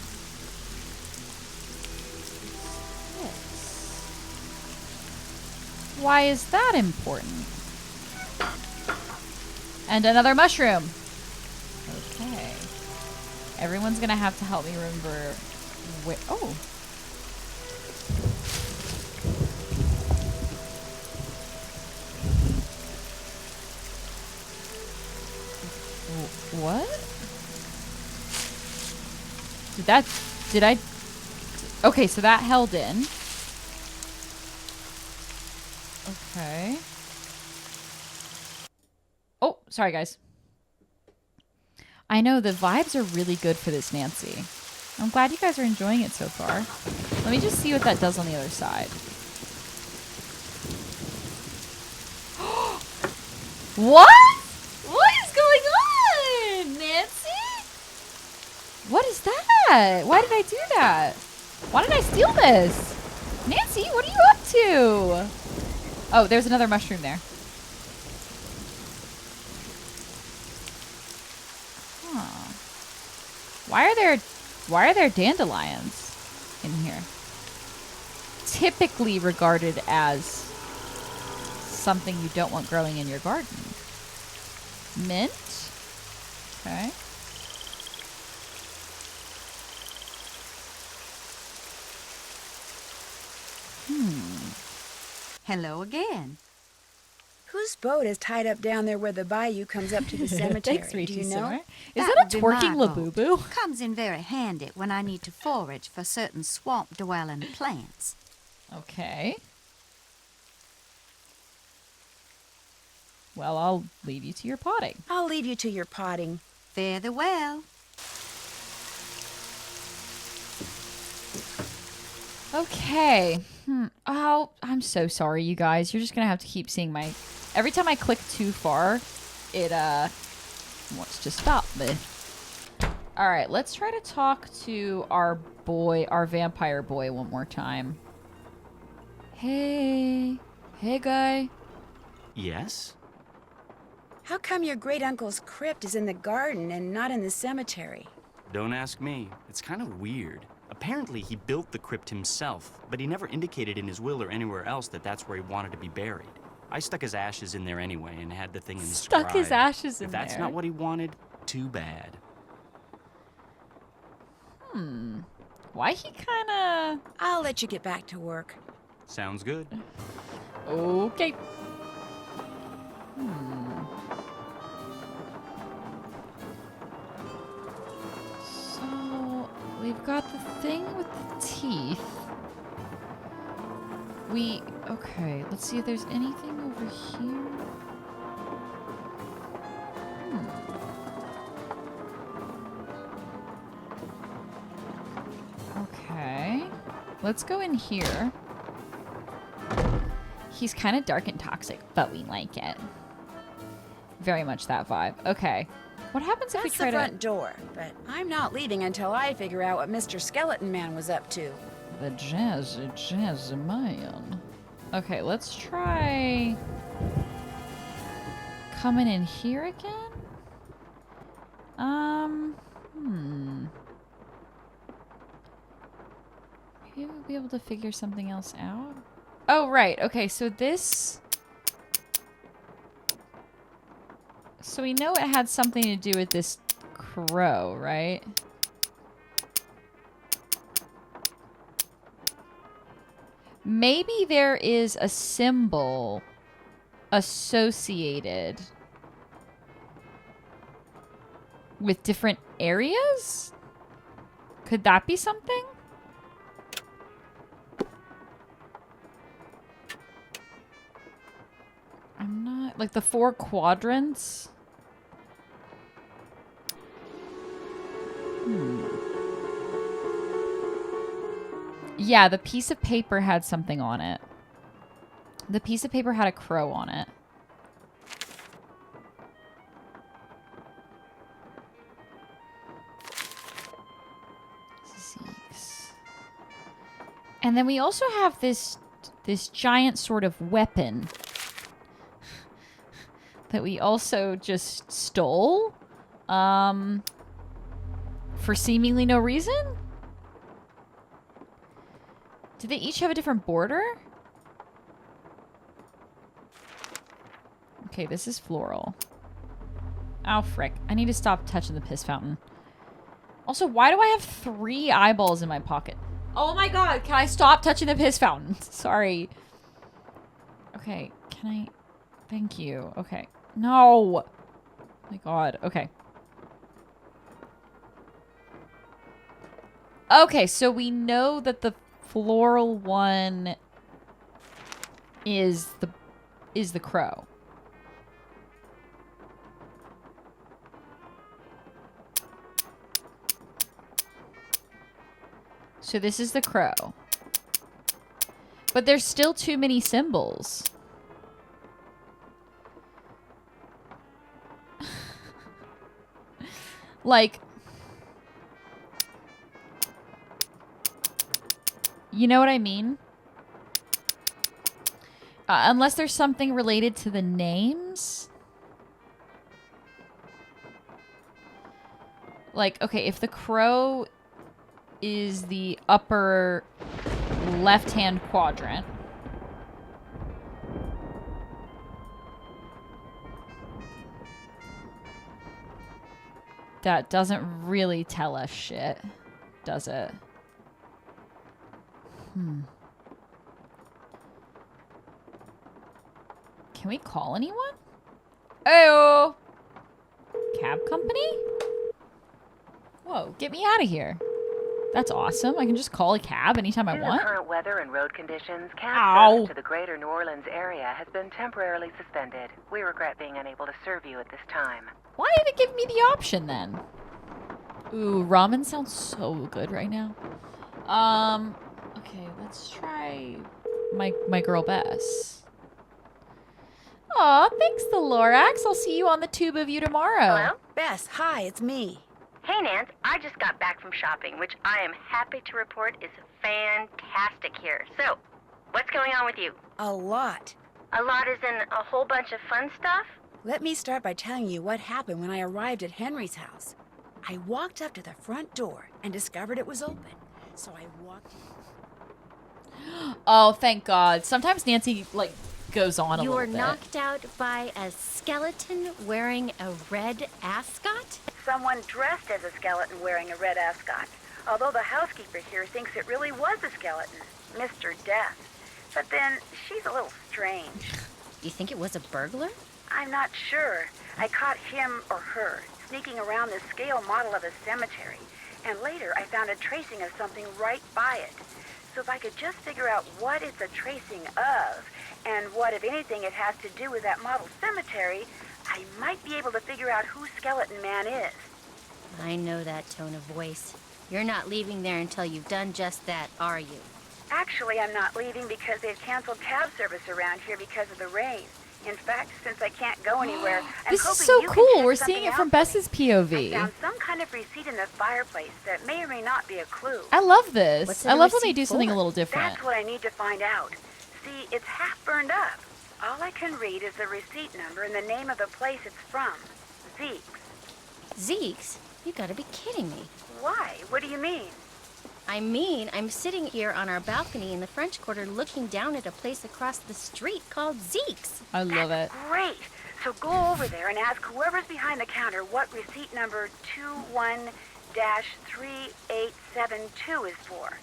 Why is that important? And another mushroom. Okay. Everyone's gonna have to help me remember where... Oh. What? Did I... Okay, so that held in. Okay. Oh, sorry guys. I know the vibes are really good for this Nancy. I'm glad you guys are enjoying it so far. Let me just see what that does on the other side. What? What is going on, Nancy? What is that? Why did I do that? Why did I steal this? Nancy, what are you up to? Oh, there's another mushroom there. Huh. Why are there dandelions in here? Typically regarded as something you don't want growing in your garden. Mint. Okay.
Hello again.
Whose boat is tied up down there where the bayou comes up to the cemetery?
Thanks,
Do
Richie
you know?
Summer. Is that a
would be my
twerking
boat.
Labubu?
Comes in very handy when I need to forage for certain swamp-dwelling plants.
Okay. Well, I'll leave you to your potting.
I'll leave you to your potting.
Fare thee well.
Okay. Oh, I'm so sorry, you guys. You're just gonna have to keep seeing my... Every time I click too far, it, wants to stop me. Alright, let's try to talk to our boy, our vampire boy one more time. Hey. Hey, guy.
Yes?
How come your great-uncle's crypt is in the garden and not in the cemetery?
Don't ask me. It's kind of weird. Apparently, he built the crypt himself, but he never indicated in his will or anywhere else that that's where he wanted to be buried. I stuck his ashes in there anyway and had the thing inscribed.
Stuck his ashes in
If
there?
that's not what he wanted, too bad.
Why he kinda...
I'll let you get back to work.
Sounds good.
Okay. So, we've got the thing with the teeth. Okay, let's see if there's anything over here. Okay. Let's go in here. He's kind of dark and toxic, but we like it. Very much that vibe. Okay. What happens if we
That's
try
the
to...
front door, but I'm not leaving until I figure out what Mr. Skeleton Man was up to.
The jazzy man. Okay, let's try... coming in here again? Maybe we'll be able to figure something else out. Oh, right. Okay, so this... So we know it had something to do with this crow, right? Maybe there is a symbol associated with different areas? Could that be something? I'm not... Like the 4 quadrants? Yeah, the piece of paper had something on it. The piece of paper had a crow on it. Zeke's. And then we also have this giant sort of weapon that we also just stole for seemingly no reason. Do they each have a different border? Okay, this is floral. Oh, frick. I need to stop touching the piss fountain. Also, why do I have 3 eyeballs in my pocket? Oh my god, can I stop touching the piss fountain? Sorry. Okay, can I... Thank you. Okay. No! Oh my god, okay. Okay, so we know that the floral one is the crow. So this is the crow. But there's still too many symbols. Like, you know what I mean? Unless there's something related to the names. Like, okay, if the crow is the upper left-hand quadrant. That doesn't really tell us shit, does it? Can we call anyone? Ayo! Cab company? Whoa, get me out of here. That's awesome. I can just call a cab anytime I want.
Due to current weather and road conditions, cab
Ow.
service to the greater New Orleans area has been temporarily suspended. We regret being unable to serve you at this time.
Why did it give me the option then? Ooh, ramen sounds so good right now. Okay, let's try my girl Bess. Aw, thanks, the Lorax. I'll see you on the tube of you tomorrow.
Hello?
Bess, hi, it's me.
Hey, Nance. I just got back from shopping, which I am happy to report is fantastic here. So, what's going on with you?
A lot.
A lot is in a whole bunch of fun stuff?
Let me start by telling you what happened when I arrived at Henry's house. I walked up to the front door and discovered it was open. So I walked...
Oh, thank God. Sometimes Nancy, goes on a
You
little
were
bit.
knocked out by a skeleton wearing a red ascot?
Someone dressed as a skeleton wearing a red ascot. Although the housekeeper here thinks it really was a skeleton, Mr. Death. But then, she's a little strange.
You think it was a burglar?
I'm not sure. I caught him or her sneaking around the scale model of a cemetery. And later, I found a tracing of something right by it. So if I could just figure out what it's a tracing of, and what, if anything, it has to do with that model cemetery, I might be able to figure out who Skeleton Man is.
I know that tone of voice. You're not leaving there until you've done just that, are you?
Actually, I'm not leaving because they've canceled cab service around here because of the rain. In fact, since I can't go anywhere, I'm
This is
hoping
so
you can
cool.
check
We're
something
seeing it
out
from
for me.
Bess's
I
POV.
found some kind of receipt in the fireplace that may or may not be a clue.
I love this.
What's it
I
a
love when they
receipt
do something
for?
a little different.
That's what I need to find out. See, it's half burned up. All I can read is the receipt number and the name of the place it's from. Zeke's.
Zeke's? You gotta be kidding me.
Why? What do you mean?
I mean, I'm sitting here on our balcony in the French Quarter looking down at a place across the street called Zeke's.
I love it.
Great. So go over there and ask whoever's behind the counter what receipt number 21-3872 is for.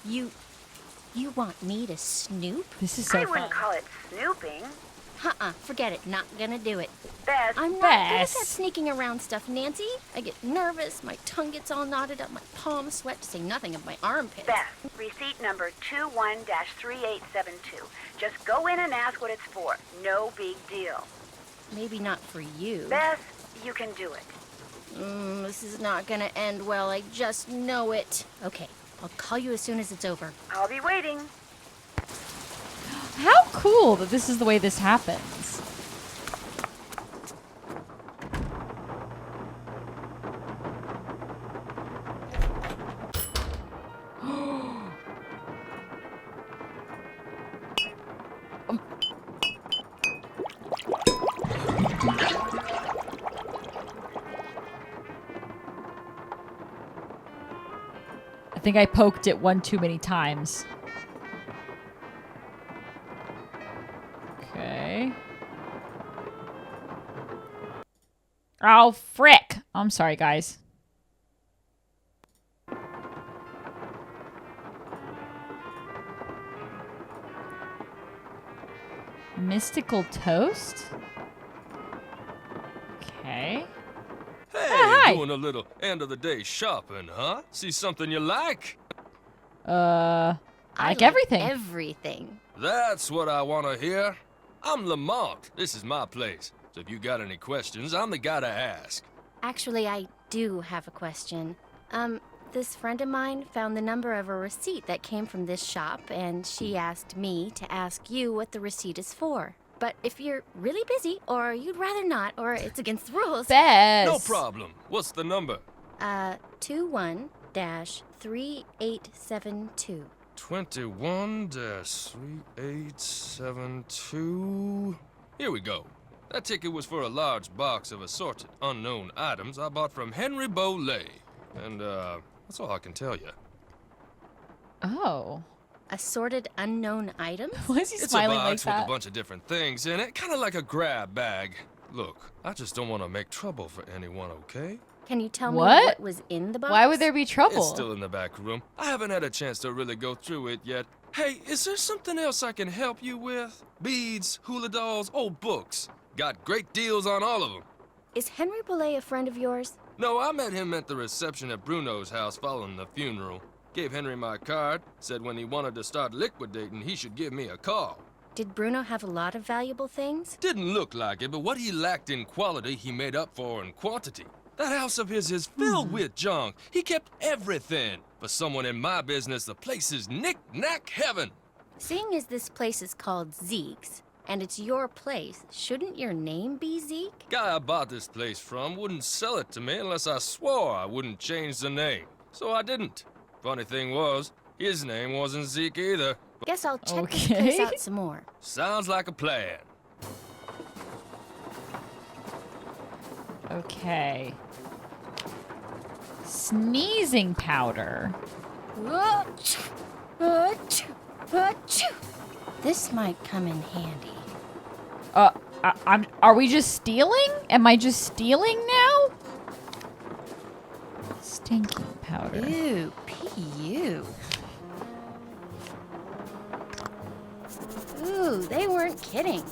You want me to snoop?
This is so
I
fun.
wouldn't call it snooping.
Forget it. Not gonna do it.
Bess,
I'm not good at that
Bess.
sneaking around stuff, Nancy. I get nervous, my tongue gets all knotted up, my palms sweat, to say nothing of my armpits.
Bess, receipt number 21-3872. Just go in and ask what it's for. No big deal.
Maybe not for you.
Bess, you can do it.
This is not gonna end well, I just know it. Okay, I'll call you as soon as it's over.
I'll be waiting.
How cool that this is the way this happens. I think I poked it one too many times. Okay. Oh, frick. I'm sorry, guys. Mystical toast? Okay.
Hey,
hi.
doing a little end of the day shopping, huh? See something you like?
I
I
like everything.
Everything.
That's what I want to hear. I'm Lamont. This is my place. So if you got any questions, I'm the guy to ask.
Actually, I do have a question. This friend of mine found the number of a receipt that came from this shop, and she asked me to ask you what the receipt is for. But if you're really busy, or you'd rather not, or it's against the rules,
Bess.
No problem. What's the number?
21-3872.
21-3872. Here we go. That ticket was for a large box of assorted unknown items I bought from Henry Boley. And, that's all I can tell you.
Oh.
Assorted unknown items?
Why is he
It's a
smiling like
box with
that?
a bunch of different things in it, kind of like a grab bag. Look, I just don't want to make trouble for anyone, okay?
Can you tell me
What?
what was in the box?
Why would there be trouble?
It's still in the back room. I haven't had a chance to really go through it yet. Hey, is there something else I can help you with? Beads, hula dolls, old books. Got great deals on all of them.
Is Henry Boley a friend of yours?
No, I met him at the reception at Bruno's house following the funeral. Gave Henry my card, said when he wanted to start liquidating, he should give me a call.
Did Bruno have a lot of valuable things?
Didn't look like it, but what he lacked in quality, he made up for in quantity. That house of his is filled with junk. He kept everything. For someone in my business, the place is knick-knack heaven.
Seeing as this place is called Zeke's, and it's your place, shouldn't your name be Zeke?
Guy I bought this place from wouldn't sell it to me unless I swore I wouldn't change the name. So I didn't. Funny thing was, his name wasn't Zeke either.
Guess I'll check this place out some more.
Sounds like a plan.
Okay. Sneezing powder.
This might come in handy.
Are we just stealing? Am I just stealing now? Stinking powder.
Ew, P.U. Ooh, they weren't kidding.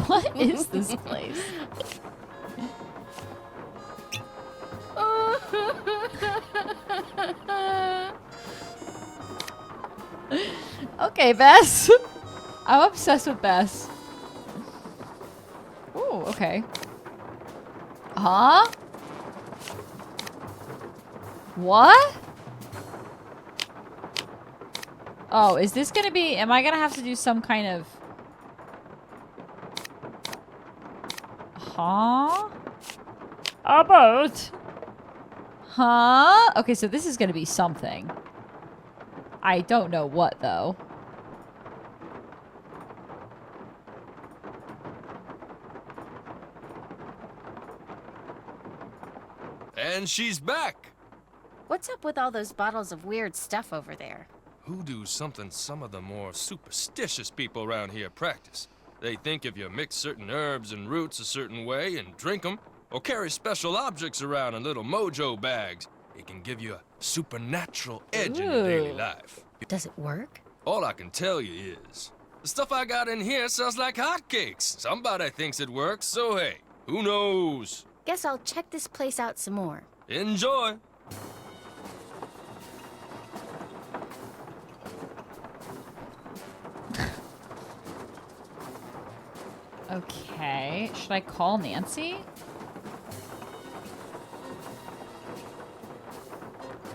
What is this place? Okay, Bess. I'm obsessed with Bess. Ooh, okay. Huh? What? Oh, is this gonna be... Am I gonna have to do some kind of... Huh? A boat? Huh? Okay, so this is gonna be something. I don't know what, though.
And she's back.
What's up with all those bottles of weird stuff over there?
Hoodoo's something some of the more superstitious people around here practice. They think if you mix certain herbs and roots a certain way and drink them, or carry special objects around in little mojo bags, it can give you a supernatural edge in your daily life.
Does it work?
All I can tell you is, the stuff I got in here sounds like hotcakes. Somebody thinks it works, so hey, who knows?
Guess I'll check this place out some more.
Enjoy.
Okay. Should I call Nancy?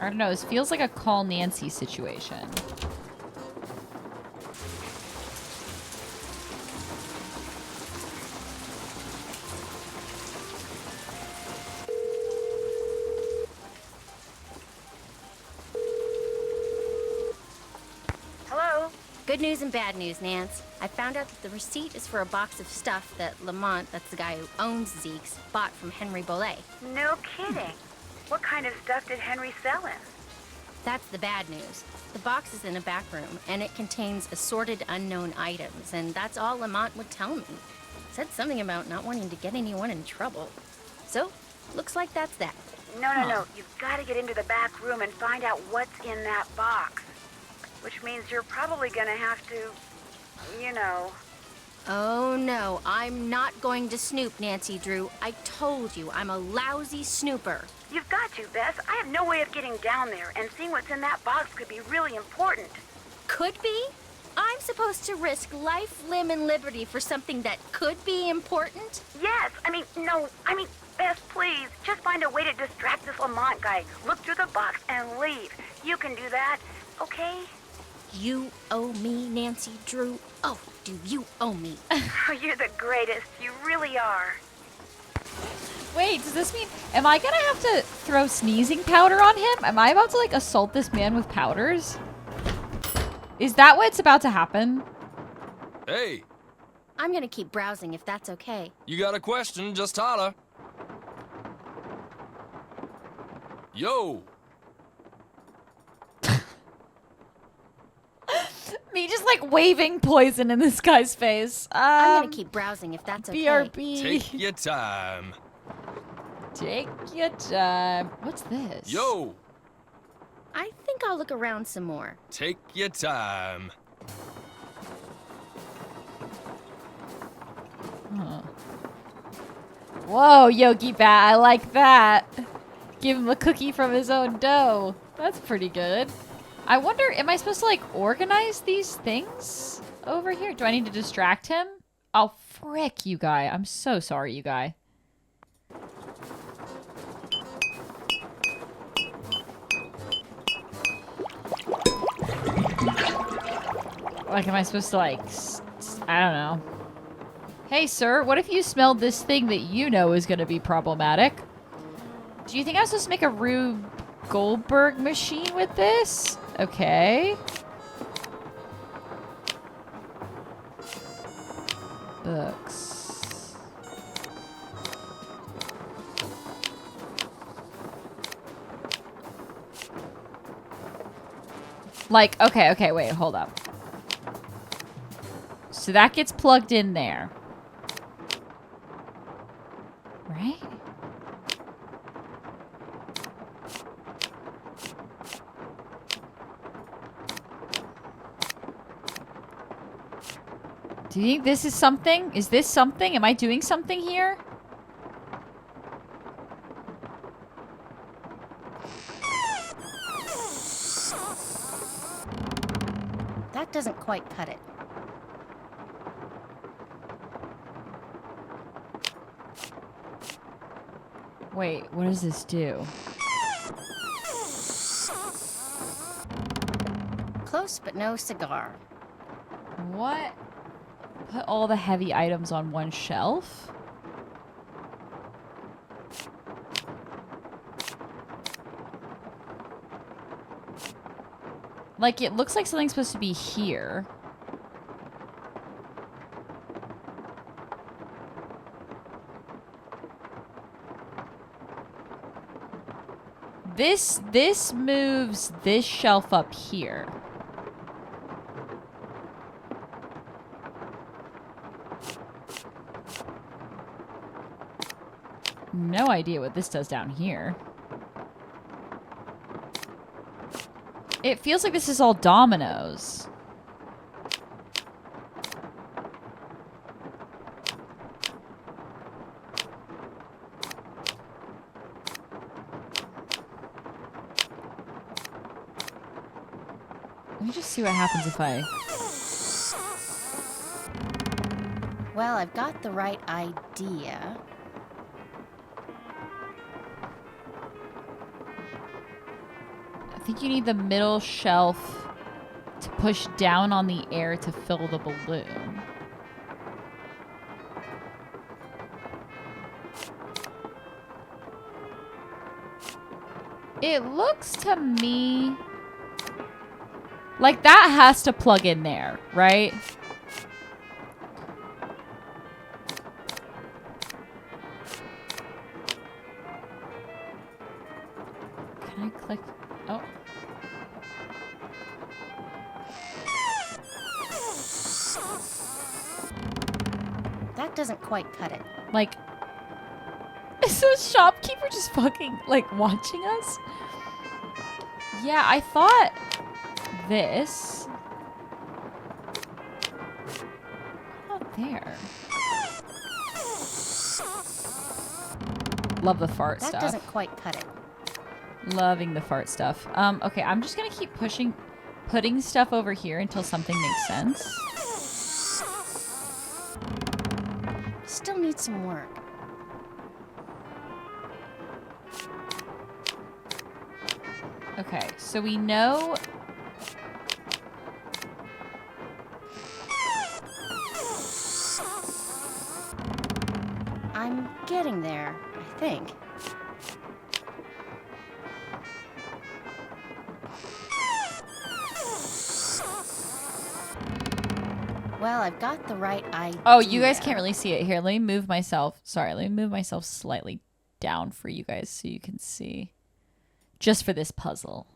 I don't know. This feels like a call Nancy situation.
Hello?
Good news and bad news, Nance. I found out that the receipt is for a box of stuff that Lamont, that's the guy who owns Zeke's, bought from Henry Bollet.
No kidding. What kind of stuff did Henry sell him?
That's the bad news. The box is in a back room, and it contains assorted unknown items, and that's all Lamont would tell me. Said something about not wanting to get anyone in trouble. So, looks like that's that.
No. You've got to get into the back room and find out what's in that box. Which means you're probably going to have to, you know...
Oh no, I'm not going to snoop, Nancy Drew. I told you, I'm a lousy snooper.
You've got to, Bess. I have no way of getting down there, and seeing what's in that box could be really important.
Could be? I'm supposed to risk life, limb, and liberty for something that could be important?
Yes, Bess, please, just find a way to distract this Lamont guy. Look through the box and leave. You can do that, okay?
You owe me, Nancy Drew. Oh, do you owe me?
Oh, you're the greatest. You really are.
Wait, does this mean... Am I gonna have to throw sneezing powder on him? Am I about to, like, assault this man with powders? Is that what's about to happen?
Hey,
I'm gonna keep browsing if that's okay.
you got a question, just holler. Yo.
Me just, like, waving poison in this guy's face.
I'm gonna keep browsing if that's okay.
BRB.
Take your time.
Take your time. What's this?
Yo.
I think I'll look around some more.
Take your time.
Huh. Whoa, Yogi Bat, I like that. Give him a cookie from his own dough. That's pretty good. I wonder, am I supposed to, like, organize these things over here? Do I need to distract him? Oh, frick, you guy. I'm so sorry, you guy. Like, am I supposed to, like, I don't know. Hey, sir, what if you smelled this thing that you know is going to be problematic? Do you think I was supposed to make a Rube Goldberg machine with this? Okay. Books. Like, okay, wait, hold up. So that gets plugged in there. Right? Do you think this is something? Is this something? Am I doing something here?
That doesn't quite cut it.
Wait, what does this do?
Close but no cigar.
What? Put all the heavy items on one shelf? Like, it looks like something's supposed to be here. This moves this shelf up here. No idea what this does down here. It feels like this is all dominoes. Let me just see what happens if I...
Well, I've got the right idea.
I think you need the middle shelf to push down on the air to fill the balloon. It looks to me like that has to plug in there, right? Can I click? Oh.
That doesn't quite cut it.
Like, is the shopkeeper just fucking, like, watching us? Yeah, I thought this. Not there. Love the fart stuff.
That doesn't quite cut it.
Loving the fart stuff. Okay, I'm just gonna keep putting stuff over here until something makes sense.
Still needs some work.
Okay, so we know...
I'm getting there, I think. Well, I've got the right idea.
Oh, you guys can't really see it. Here, let me move myself. Sorry, let me move myself slightly down for you guys so you can see. Just for this puzzle.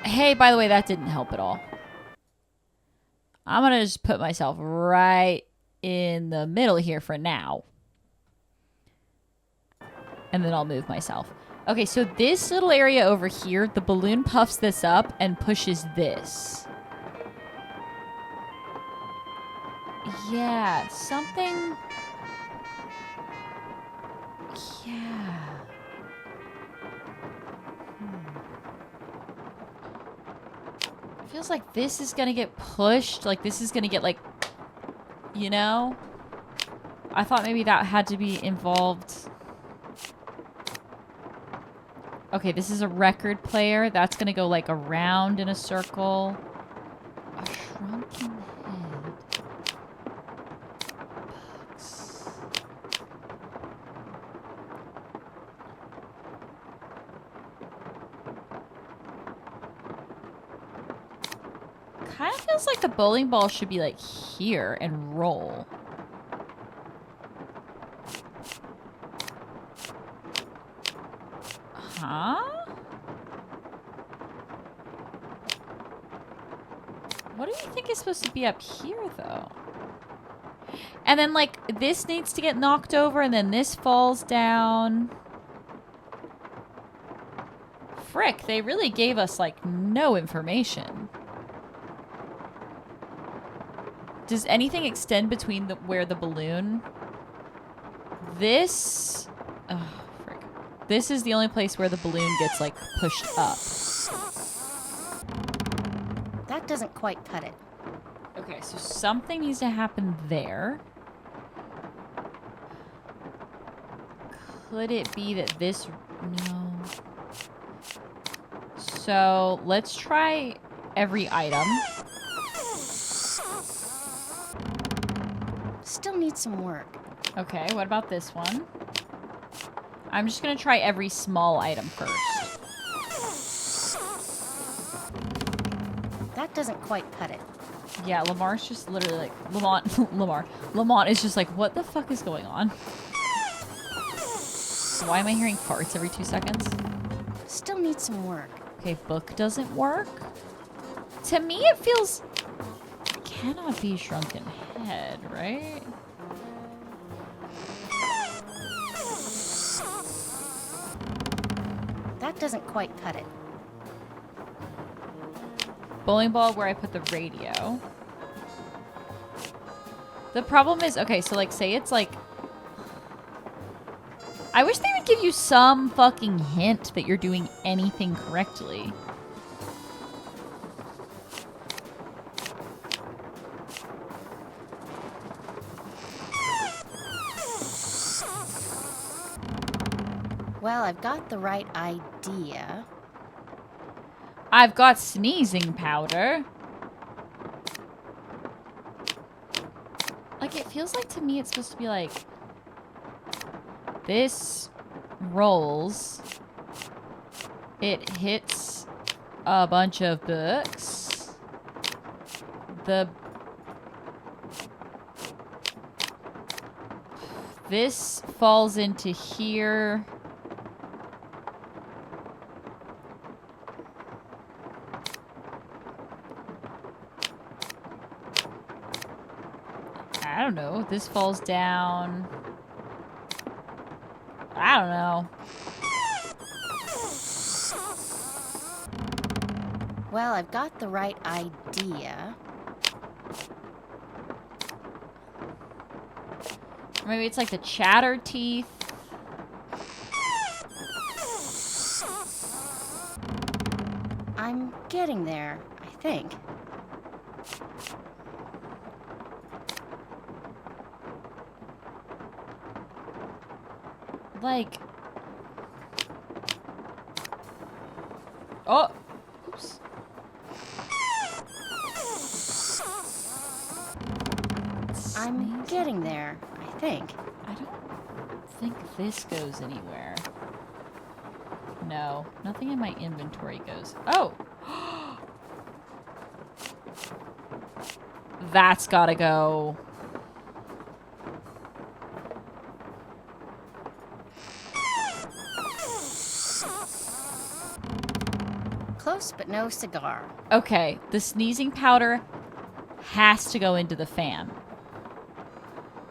Hey, by the way, that didn't help at all. I'm gonna just put myself right in the middle here for now. And then I'll move myself. Okay, so this little area over here, the balloon puffs this up and pushes this. Yeah, something... Yeah. Feels like this is gonna get pushed. Like this is gonna get like, you know? I thought maybe that had to be involved. Okay, this is a record player. That's gonna go like around in a circle. A shrunken head. Books. Kind of feels like the bowling ball should be like here and roll. Huh? What do you think is supposed to be up here, though? And then, like, this needs to get knocked over, and then this falls down. Frick, they really gave us, like, no information. Does anything extend between where the balloon... This... Oh, frick. This is the only place where the balloon gets, like, pushed up.
That doesn't quite cut it.
Okay, so something needs to happen there. Could it be that this... No. So, let's try every item.
Still needs some work.
Okay, what about this one? I'm just gonna try every small item first.
That doesn't quite cut it.
Yeah, Lamar's just literally like... Lamont is just like, what the fuck is going on? Why am I hearing farts every 2 seconds?
Still needs some work.
Okay, book doesn't work. To me, it feels... It cannot be shrunken head, right?
That doesn't quite cut it.
Bowling ball where I put the radio. The problem is, okay, so like say it's like... I wish they would give you some fucking hint that you're doing anything correctly.
Well, I've got the right idea.
I've got sneezing powder. Like, it feels like to me it's supposed to be like... This rolls. It hits a bunch of books. This falls into here. I don't know. This falls down. I don't know.
Well, I've got the right idea.
Or maybe it's like the chatter teeth.
I'm getting there, I think.
Like... Oh! Oops.
I'm getting there, I think.
I don't think this goes anywhere. No, nothing in my inventory goes. Oh! That's gotta go.
Close, but no cigar.
Okay, the sneezing powder has to go into the fan.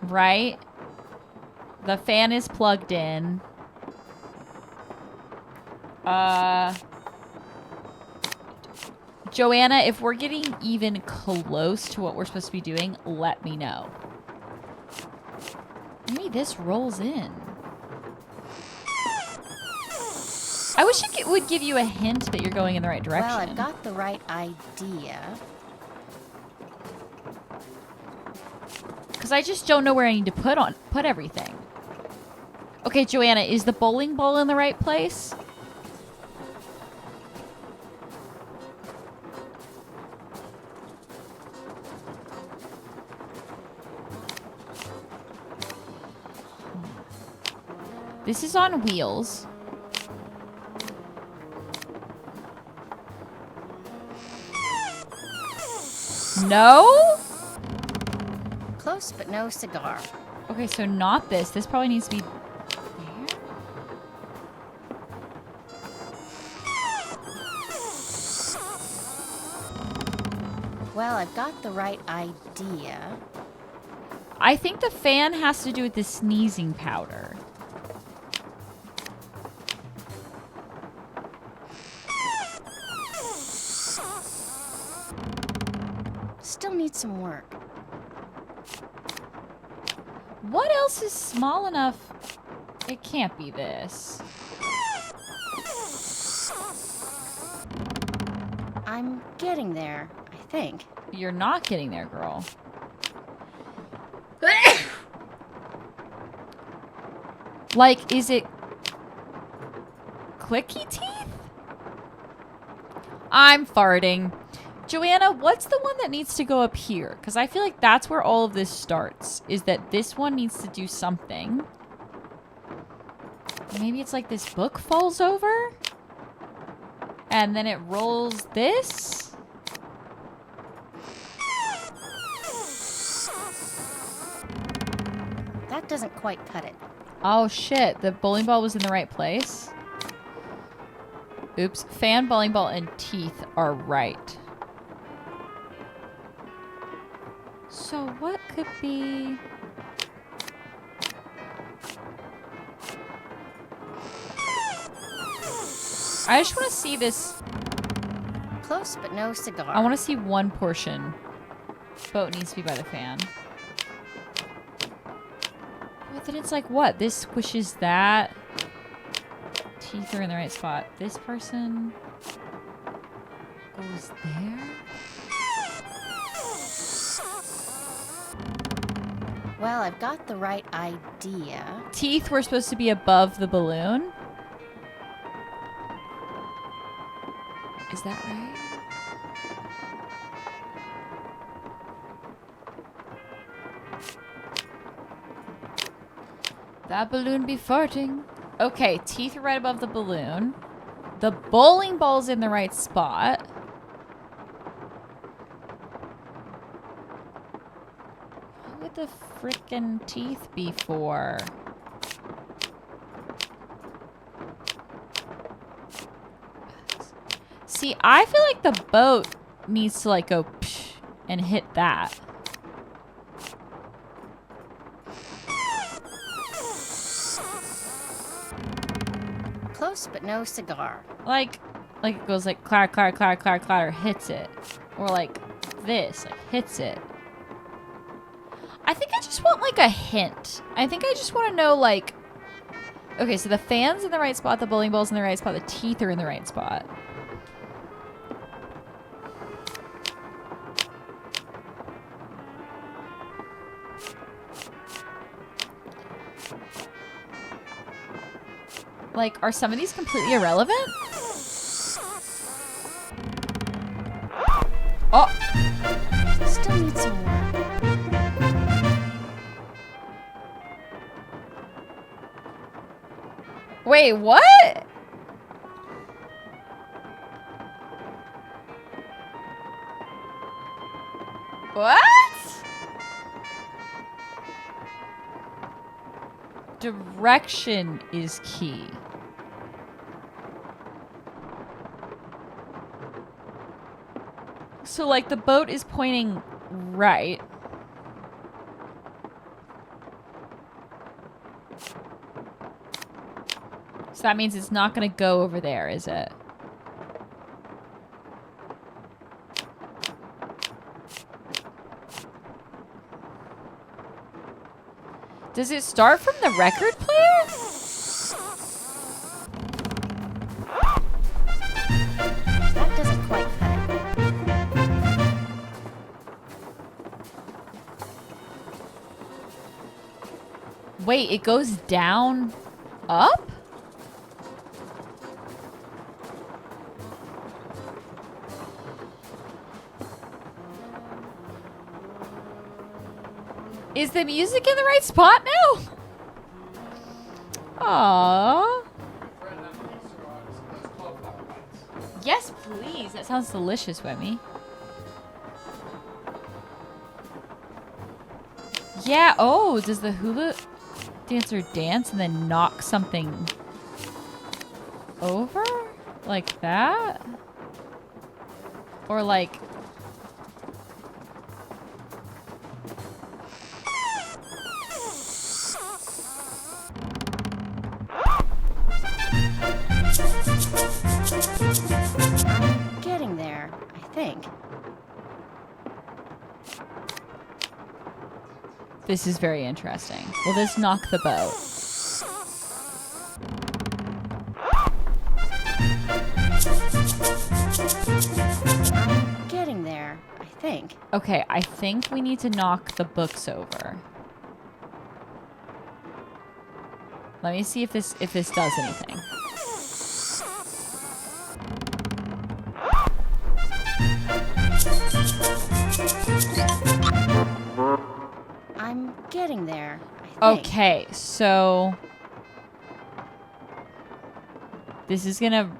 Right? The fan is plugged in. Joanna, if we're getting even close to what we're supposed to be doing, let me know. Maybe this rolls in. I wish it would give you a hint that you're going in the right direction.
Well, I've got the right idea.
Because I just don't know where I need to put everything. Okay, Joanna, is the bowling ball in the right place? This is on wheels. No?
Close, but no cigar.
Okay, so not this. This probably needs to be there.
Well, I've got the right idea.
I think the fan has to do with the sneezing powder.
Still needs some work.
What else is small enough? It can't be this.
I'm getting there, I think.
You're not getting there, girl. Like, is it clicky teeth? I'm farting. Joanna, what's the one that needs to go up here? Because I feel like that's where all of this starts, is that this one needs to do something. Maybe it's like this book falls over? And then it rolls this?
That doesn't quite cut it.
Oh shit, the bowling ball was in the right place. Oops, fan, bowling ball, and teeth are right. So what could be... I just want to see this.
Close, but no cigar.
I want to see one portion. Boat needs to be by the fan. But then it's like, what? This squishes that. Teeth are in the right spot. This person goes there.
Well, I've got the right idea.
Teeth were supposed to be above the balloon. Is that right? That balloon be farting. Okay, teeth are right above the balloon. The bowling ball's in the right spot. What would the frickin' teeth be for? See, I feel like the boat needs to like go psh and hit that.
Close, but no cigar.
Like it goes like clatter, clatter, clatter, clatter, clatter, hits it. Or like this, like hits it. I think I just want like a hint. I think I just want to know like, okay, so the fan's in the right spot, the bowling ball's in the right spot, the teeth are in the right spot. Like, are some of these completely irrelevant? Oh!
Still need some work.
Wait, what? What? Direction is key. So, like, the boat is pointing right. So that means it's not going to go over there, is it? Does it start from the record player? Wait, it goes down, up? Is the music in the right spot now? Aww. Yes, please. That sounds delicious, Wemmy. Yeah. Oh, does the hula dancer dance and then knock something over? Like that? Or like...
I'm getting there, I think.
This is very interesting. Will this knock the boat?
I'm getting there, I think.
Okay, I think we need to knock the books over. Let me see if this does anything.
I'm getting there, I think.
Okay, so this is gonna...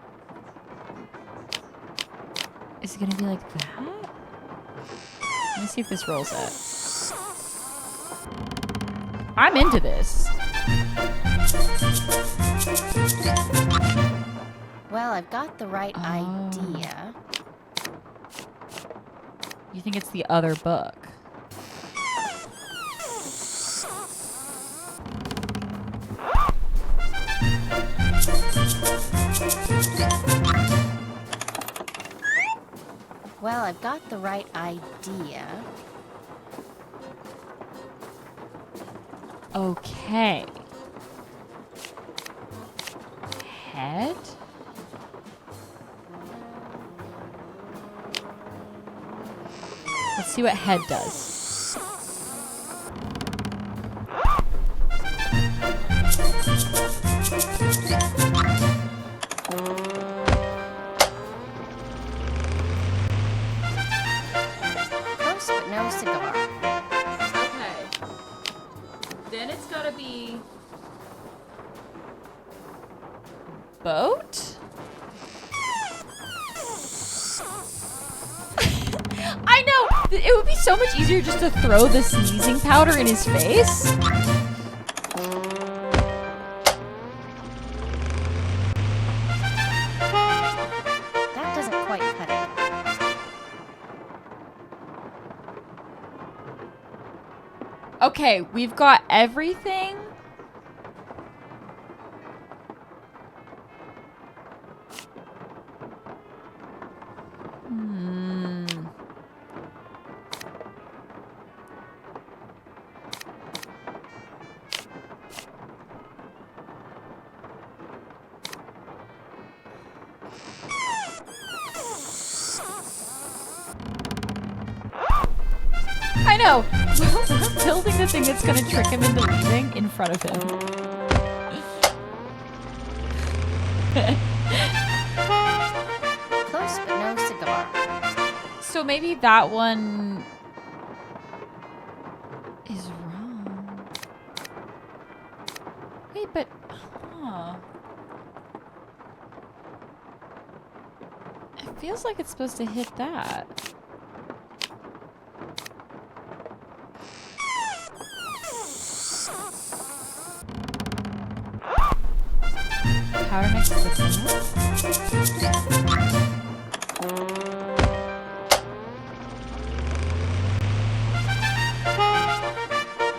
Is it gonna be like that? Let me see if this rolls it. I'm into this.
Well, I've got the right idea.
You think it's the other book?
Well, I've got the right idea.
Okay. Head? Let's see what head does.
Close, but no cigar.
Okay. Then it's gotta be... boat? I know! It would be so much easier just to throw the sneezing powder in his face.
That doesn't quite cut it.
Okay, we've got everything. I know. We're building the thing that's gonna trick him into leaving in front of him.
Close, but no cigar.
So maybe that one is wrong. Wait, but huh. It feels like it's supposed to hit that. Powder mix with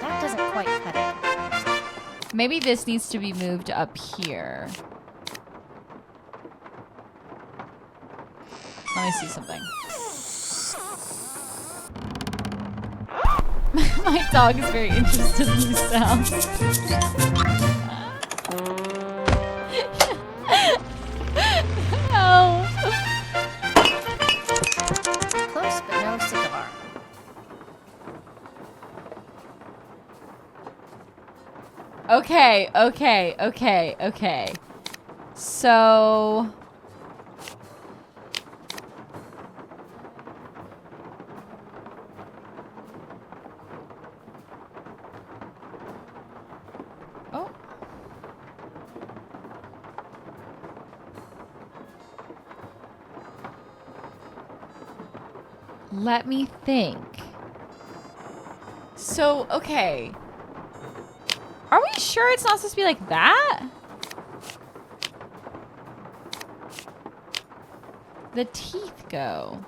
That doesn't quite cut it.
Maybe this needs to be moved up here. Let me see something. My dog is very interested in these sounds. Oh.
Close, but no cigar.
Okay. So... Oh. Let me think. So, okay. Are we sure it's not supposed to be like that? The teeth go.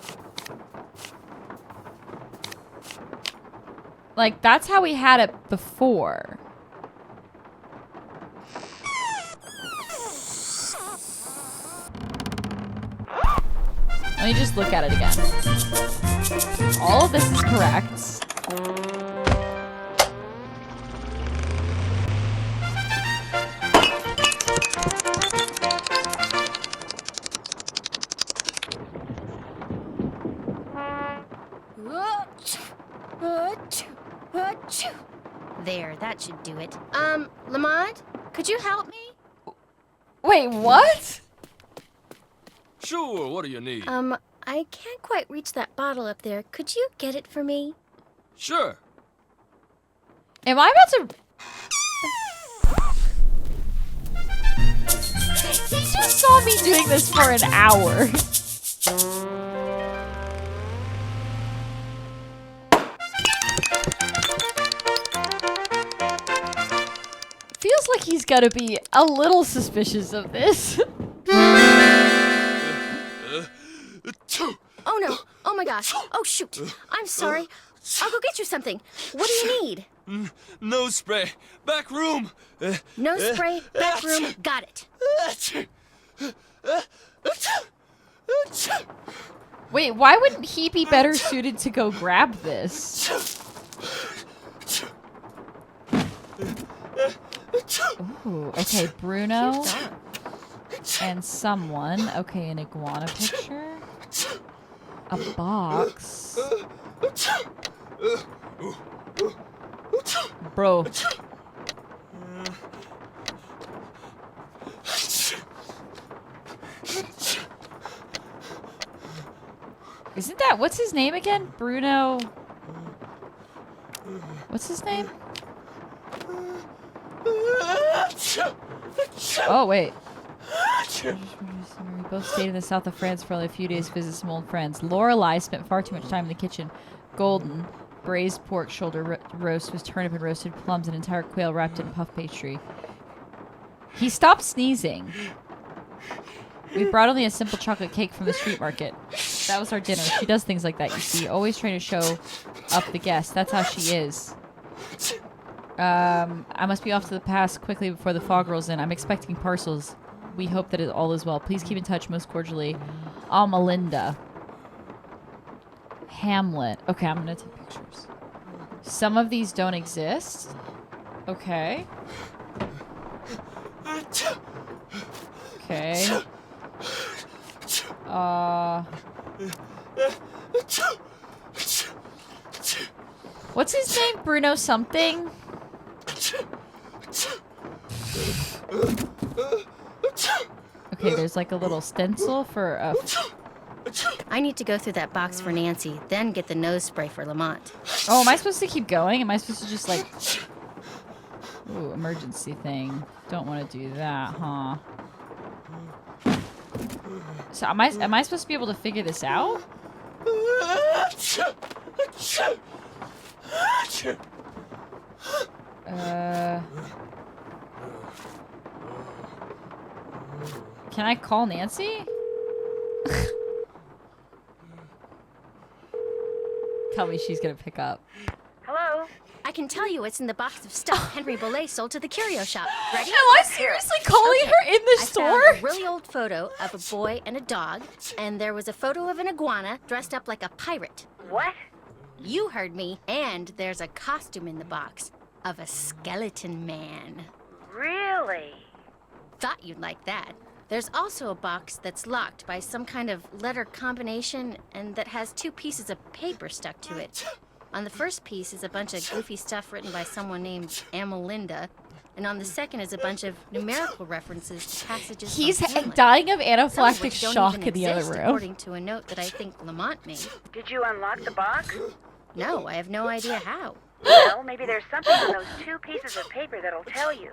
Like, that's how we had it before. Let me just look at it again. All of this is correct.
There, that should do it. Lamont, could you help me?
Wait, what?
Sure, what do you need?
I can't quite reach that bottle up there. Could you get it for me?
Sure.
Am I about to... He just saw me doing this for an hour. Feels like he's gotta be a little suspicious of this.
Oh no! Oh my gosh! Oh shoot! I'm sorry. I'll go get you something. What do you need?
Nose spray. Back room.
No spray, back room, got it.
Wait, why wouldn't he be better suited to go grab this? Ooh, okay, Bruno and someone. Okay, an iguana picture. A box. Bro. Isn't that, what's his name again? Bruno. What's his name? Oh, wait. We both stayed in the south of France for only a few days to visit some old friends. Lorelei spent far too much time in the kitchen. Golden, braised pork shoulder roast with turnip and roasted plums, and entire quail wrapped in puff pastry. He stopped sneezing. We brought only a simple chocolate cake from the street market. That was our dinner. She does things like that, you see. Always trying to show up the guests. That's how she is. I must be off to the pass quickly before the fog rolls in. I'm expecting parcels. We hope that all is well. Please keep in touch. Most cordially, Melinda. Hamlet. Okay, I'm going to take pictures. Some of these don't exist. Okay. Okay. What's his name? Bruno something? Okay, there's like a little stencil for a...
I need to go through that box for Nancy, then get the nose spray for Lamont.
Oh, am I supposed to keep going? Am I supposed to just like... Ooh, emergency thing. Don't want to do that, huh? So am I supposed to be able to figure this out? Can I call Nancy? Tell me she's gonna pick up.
Hello? I can tell you it's in the box of stuff Henry Bollet sold to the curio shop. Ready?
Am I seriously calling her in the store?
I found a really old photo of a boy and a dog, and there was a photo of an iguana dressed up like a pirate.
What?
You heard me. And there's a costume in the box of a skeleton man.
Really?
Thought you'd like that. There's also a box that's locked by some kind of letter combination and that has 2 pieces of paper stuck to it. On the first piece is a bunch of goofy stuff written by someone named Amelinda. and on the second is a bunch of numerical references to passages
He's
from Hamlet.
dying of
Some of
anaphylactic
which don't
shock
even
in the other
exist,
room.
according to a note that I think Lamont made.
Did you unlock the box?
No, I have no idea how.
Well, maybe there's something on those 2 pieces of paper that'll tell you.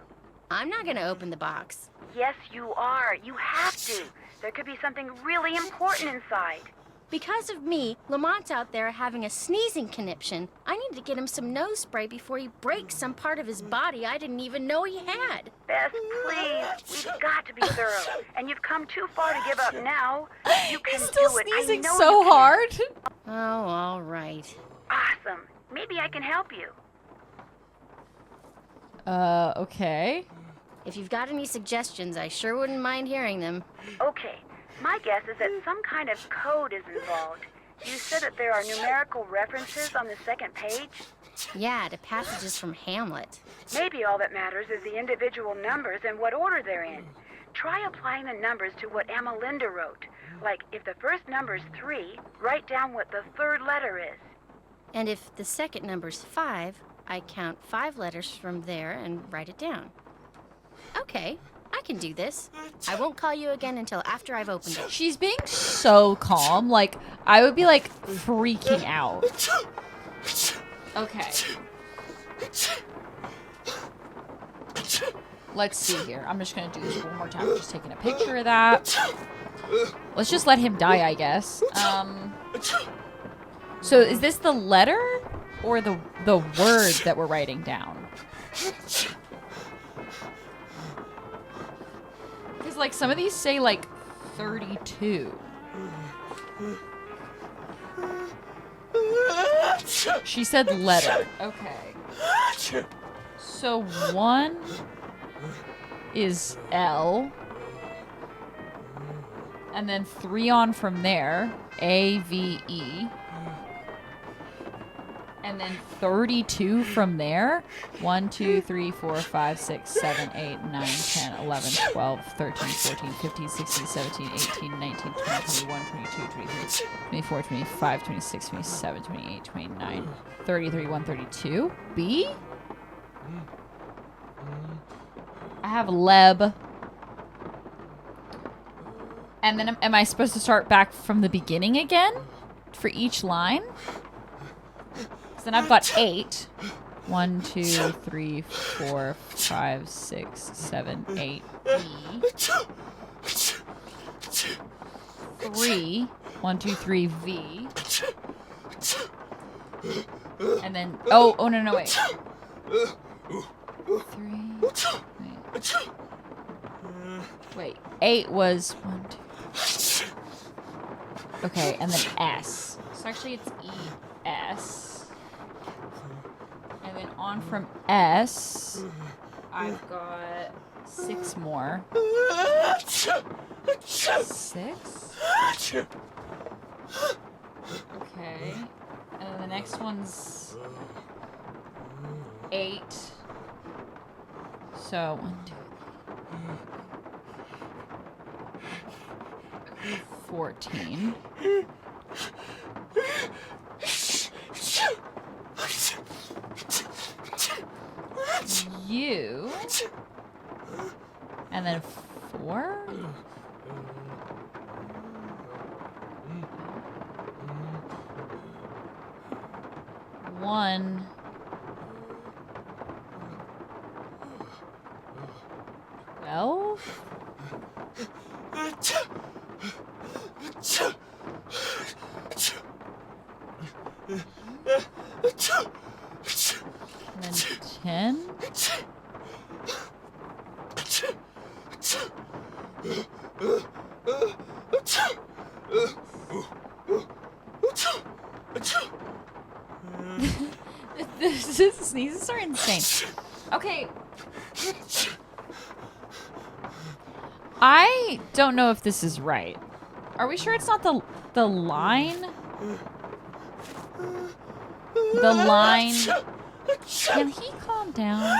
I'm not going to open the box.
Yes, you are. You have to. There could be something really important inside.
Because of me, Lamont's out there having a sneezing conniption. I need to get him some nose spray before he breaks some part of his body I didn't even know he had.
Bess, please. We've got to be thorough. And you've come too far to give up now. You can
He's still
do it.
sneezing
I know
so
you can.
hard.
Oh, all right.
Awesome. Maybe I can help you.
Okay.
If you've got any suggestions, I sure wouldn't mind hearing them.
Okay. My guess is that some kind of code is involved. You said that there are numerical references on the second page?
Yeah, to passages from Hamlet.
Maybe all that matters is the individual numbers and what order they're in. Try applying the numbers to what Amalinda wrote. Like, if the first number's 3, write down what the third letter is.
And if the second number's 5, I count 5 letters from there and write it down. Okay, I can do this. I won't call you again until after I've opened it.
She's being so calm. Like, I would be, like, freaking out. Okay. Let's see here. I'm just going to do this one more time. I'm just taking a picture of that. Let's just let him die, I guess. So is this the letter or the word that we're writing down? Because, like, some of these say, like, 32. She said letter. Okay. So 1 is L. And then 3 on from there. A, V, E. And then 32 from there. 1, 2, 3, 4, 5, 6, 7, 8, 9, 10, 11, 12, 13, 14, 15, 16, 17, 18, 19, 20, 21, 22, 23, 24, 25, 26, 27, 28, 29, 30, 31, 32. B? I have Leb. And then am I supposed to start back from the beginning again for each line? So then I've got 8. 1, 2, 3, 4, 5, 6, 7, 8. E. 3. 1, 2, 3. V. And then no, wait. 3. Wait. 8 was 1, 2. Okay, and then S. So actually it's ES. And then on from S, I've got 6 more. 6? Okay. And then the next one's 8. So 1, 2, 3. 14. U. And then 4. One. Well. And then 10. These sneezes are insane. Okay. I don't know if this is right. Are we sure it's not the line? The line. Can he calm down?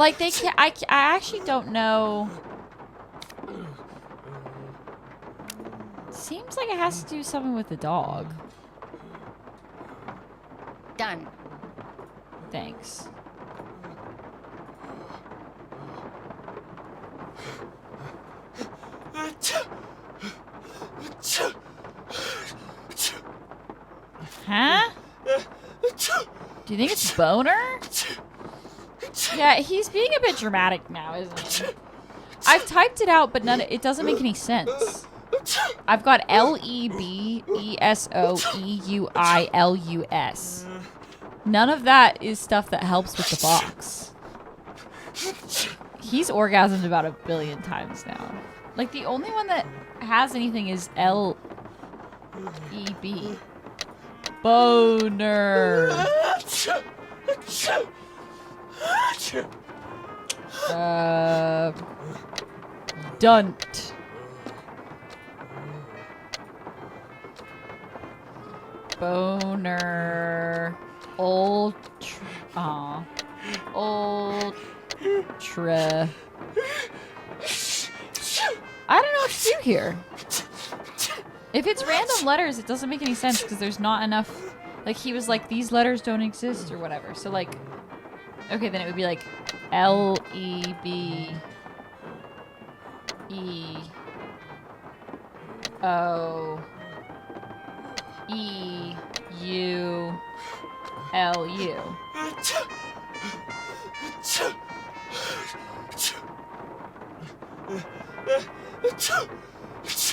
Like, they can't... I actually don't know... Seems like it has to do something with the dog.
Done.
Thanks. Huh? Do you think it's boner? Yeah, he's being a bit dramatic now, isn't he? I've typed it out, but it doesn't make any sense. I've got LEBESOEUILUS. None of that is stuff that helps with the box. He's orgasmed about 1 billion times now. Like, the only one that has anything is LEB. Boner. Dunt. Boner. Ultra. I don't know what to do here. If it's random letters, it doesn't make any sense because there's not enough. Like, he was like, these letters don't exist or whatever. So, like, okay, then it would be like LEBEOULU.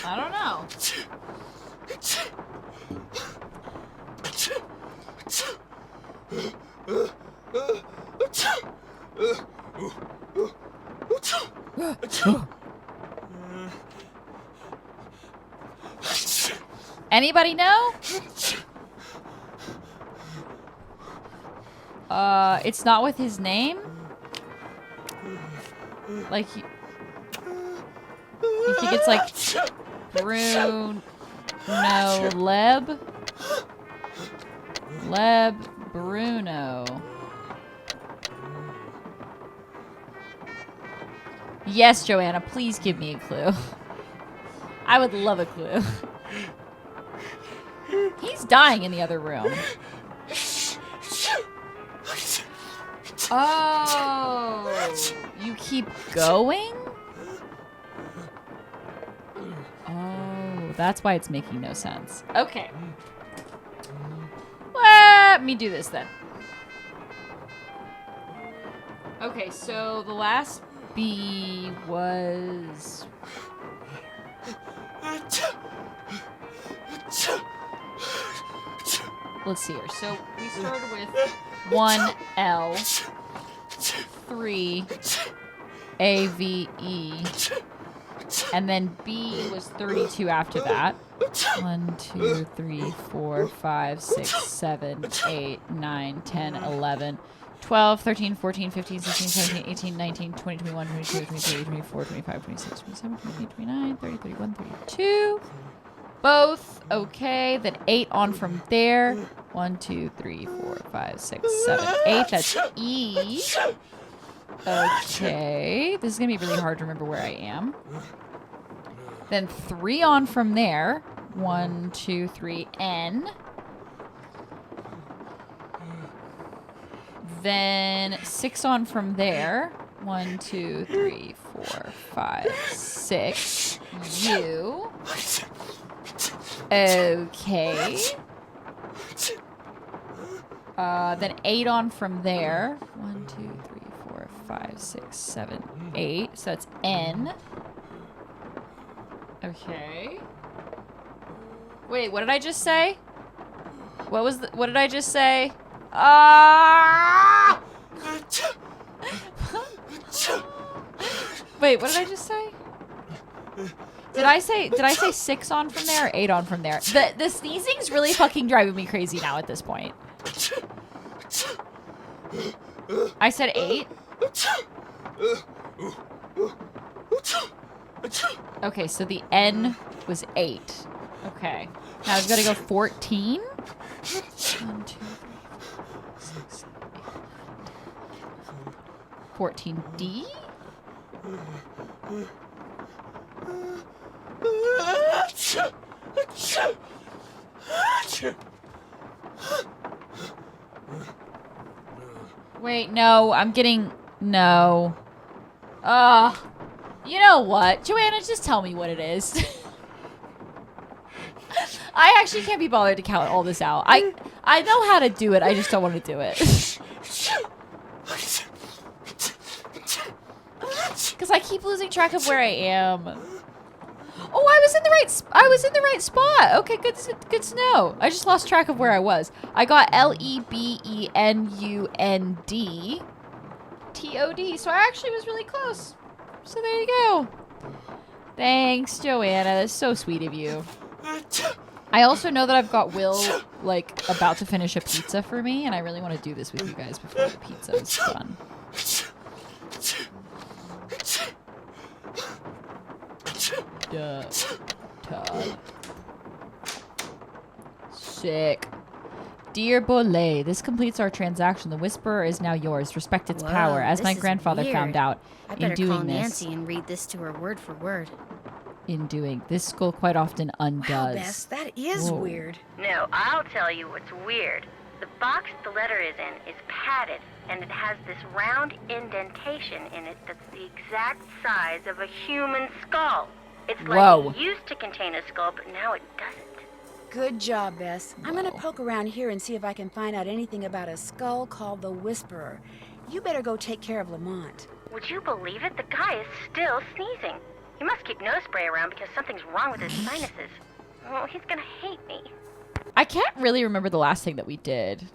I don't know. Anybody know? It's not with his name? Like, you think it's like Bruno Leb Bruno. Yes, Joanna, please give me a clue. I would love a clue. He's dying in the other room. Oh, you keep going? Oh, that's why it's making no sense. Okay. Let me do this then. Okay, so the last B was... Let's see here. So we started with 1L, 3 AVE, and then B was 32 after that. 1, 2, 3, 4, 5, 6, 7, 8, 9, 10, 11, 12, 13, 14, 15, 16, 17, 18, 19, 20, 21, 22, 23, 24, 25, 26, 27, 28, 29, 30, 31, 32. Both. Okay. Then 8 on from there. 1, 2, 3, 4, 5, 6, 7, 8. That's E. Okay. This is going to be really hard to remember where I am. Then 3 on from there. 1, 2, 3, N. Then 6 on from there. 1, 2, 3, 4, 5, 6. U. Okay. Then 8 on from there. 1, 2, 3, 4, 5, 6, 7, 8. So that's N. Okay. Wait, what did I just say? What did I just say? Wait, what did I just say? Did I say 6 on from there or 8 on from there? The sneezing's really fucking driving me crazy now at this point. I said 8. Okay, so the N was 8. Okay. Now I've got to go 14. 1, 2, 3, 4, 5, 6, 7, 8, 9, 10, 11, 12, 14D? Wait, no, I'm getting... No. You know what? Joanna, just tell me what it is. I actually can't be bothered to count all this out. I know how to do it, I just don't want to do it. Because I keep losing track of where I am. Oh, I was in the right spot. Okay, good to know. I just lost track of where I was. I got LEBENUND TOD, so I actually was really close. So there you go. Thanks, Joanna. That's so sweet of you. I also know that I've got Will, like, about to finish a pizza for me, and I really want to do this with you guys before the pizza is done. Sick. Dear Bolay, this completes our transaction. The Whisperer is now yours. Respect its power, as my grandfather found out.
I better
in doing
call
this.
Nancy and read this to her word for word.
In doing this, skull quite often undoes.
Wow, Bess, that is
Whoa.
weird.
No, I'll tell you what's weird. The box the letter is in is padded, and it has this round indentation in it that's the exact size of a human skull. It's like
Whoa.
it used to contain a skull, but now it doesn't.
Good job, Bess. I'm gonna
Whoa.
poke around here and see if I can find out anything about a skull called the Whisperer. You better go take care of Lamont.
Would you believe it? The guy is still sneezing. He must keep nose spray around because something's wrong with his sinuses. Oh, he's gonna hate me.
I can't really remember the last thing that we did.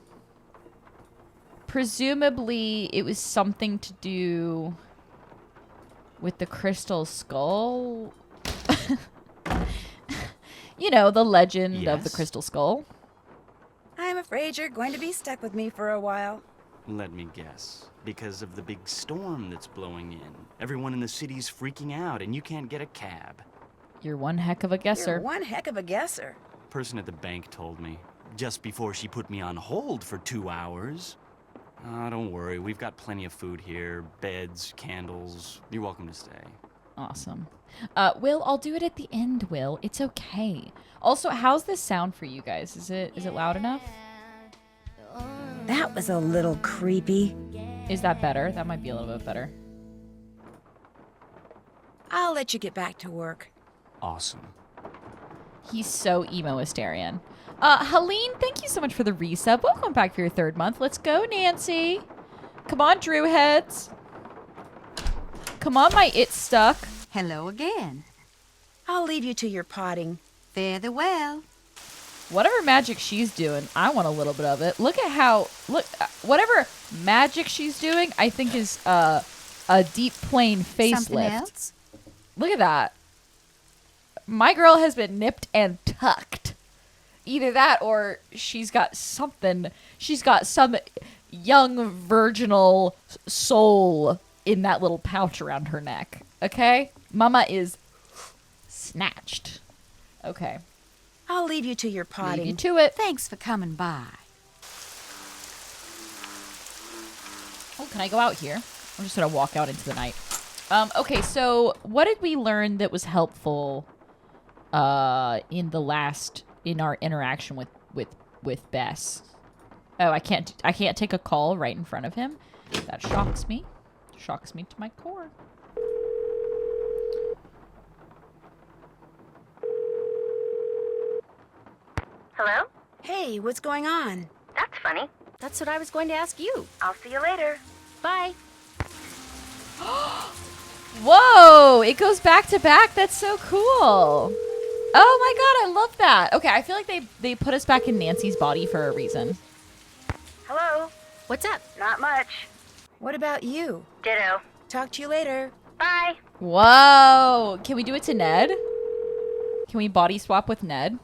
Presumably, it was something to do with the crystal skull. You know, the legend of the
Yes?
crystal skull.
I'm afraid you're going to be stuck with me for a while.
Let me guess. Because of the big storm that's blowing in. Everyone in the city's freaking out, and you can't get a cab.
You're one heck of a guesser.
You're one heck of a guesser.
Person at the bank told me. Just before she put me on hold for 2 hours. Oh, don't worry. We've got plenty of food here. Beds, candles. You're welcome to stay.
Awesome. Will, I'll do it at the end, Will. It's okay. Also, how's this sound for you guys? Is it loud enough?
That was a little creepy.
Is that better? That might be a little bit better.
I'll let you get back to work.
Awesome.
He's so emo hysterian. Helene, thank you so much for the resub. Welcome back for your 3rd month. Let's go, Nancy. Come on, Drew heads. Come on, my it stuck.
Hello again.
I'll leave you to your potting.
Fare thee well.
Whatever magic she's doing, I want a little bit of it. Look at how, whatever magic she's doing, I think is a deep plane
Something
facelift.
else?
Look at that. My girl has been nipped and tucked. Either that or she's got something. She's got some young virginal soul in that little pouch around her neck. Okay? Mama is snatched. Okay.
I'll leave you to your potting.
Leave you to it.
Thanks for coming by.
Oh, can I go out here? I'm just gonna walk out into the night. Okay, so what did we learn that was helpful in our interaction with Bess? Oh, I can't take a call right in front of him. That shocks me. Shocks me to my core.
Hello?
Hey, what's going on?
That's funny.
That's what I was going to ask you.
I'll see you later.
Bye.
Whoa! It goes back to back. That's so cool. Oh my god, I love that. Okay, I feel like they put us back in Nancy's body for a reason.
Hello?
What's up?
Not much.
What about you?
Ditto.
Talk to you later.
Bye.
Whoa! Can we do it to Ned? Can we body swap with Ned?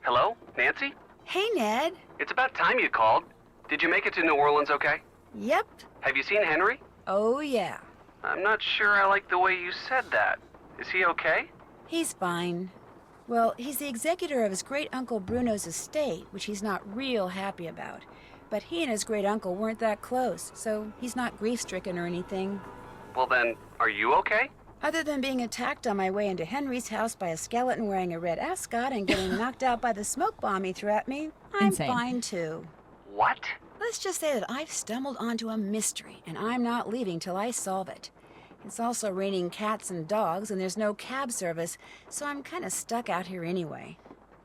Hello, Nancy?
Hey, Ned.
It's about time you called. Did you make it to New Orleans okay?
Yep.
Have you seen Henry?
Oh, yeah.
I'm not sure I like the way you said that. Is he okay?
He's fine. Well, he's the executor of his great-uncle Bruno's estate, which he's not real happy about. but he and his great-uncle weren't that close, so he's not grief-stricken or anything.
Well then, are you okay?
Other than being attacked on my way into Henry's house by a skeleton wearing a red ascot and getting knocked out by the smoke bomb he threw at me, I'm
Insane.
fine too.
What?
Let's just say that I've stumbled onto a mystery, and I'm not leaving till I solve it. It's also raining cats and dogs, and there's no cab service, so I'm kind of stuck out here anyway.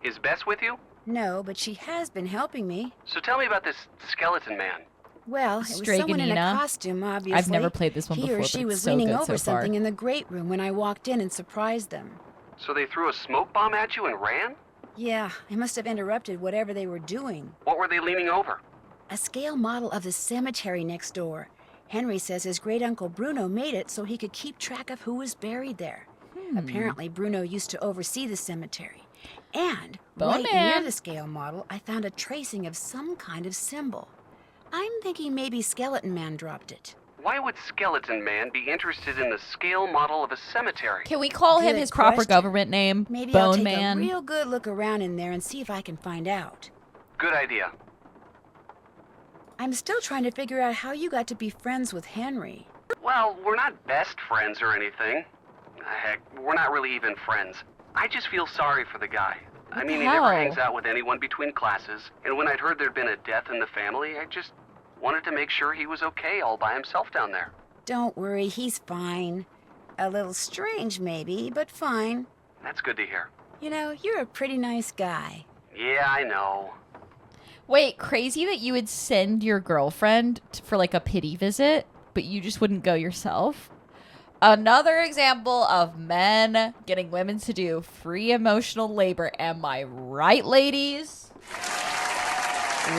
Is Bess with you?
No, but she has been helping me.
So tell me about this skeleton man.
Well, it was someone in a
Straganina.
costume, obviously.
I've never played this one
he
before,
or
but
she
it's
was
so
leaning
good
over
so far.
something in the great room when I walked in and surprised them.
So they threw a smoke bomb at you and ran?
Yeah, I must have interrupted whatever they were doing.
What were they leaning over?
A scale model of the cemetery next door. Henry says his great-uncle Bruno made it so he could keep track of who was buried there. Apparently, Bruno used to oversee the cemetery. And
Bone
right
Man.
near the scale model, I found a tracing of some kind of symbol. I'm thinking maybe Skeleton Man dropped it.
Why would Skeleton Man be interested in the scale model of a cemetery?
Can we call him
Good
his proper
question.
government name?
Maybe I'll
Bone
take
Man.
a real good look around in there and see if I can find out.
Good idea.
I'm still trying to figure out how you got to be friends with Henry.
Well, we're not best friends or anything. Heck, we're not really even friends. I just feel sorry for the guy. I mean, he never
hell?
hangs out with anyone between classes, and when I'd heard there'd been a death in the family, I just wanted to make sure he was okay all by himself down there.
Don't worry, he's fine. A little strange, maybe, but fine.
That's good to hear.
You know, you're a pretty nice guy.
Yeah, I know.
Wait, crazy that you would send your girlfriend for like a pity visit, but you just wouldn't go yourself. Another example of men getting women to do free emotional labor. Am I right, ladies?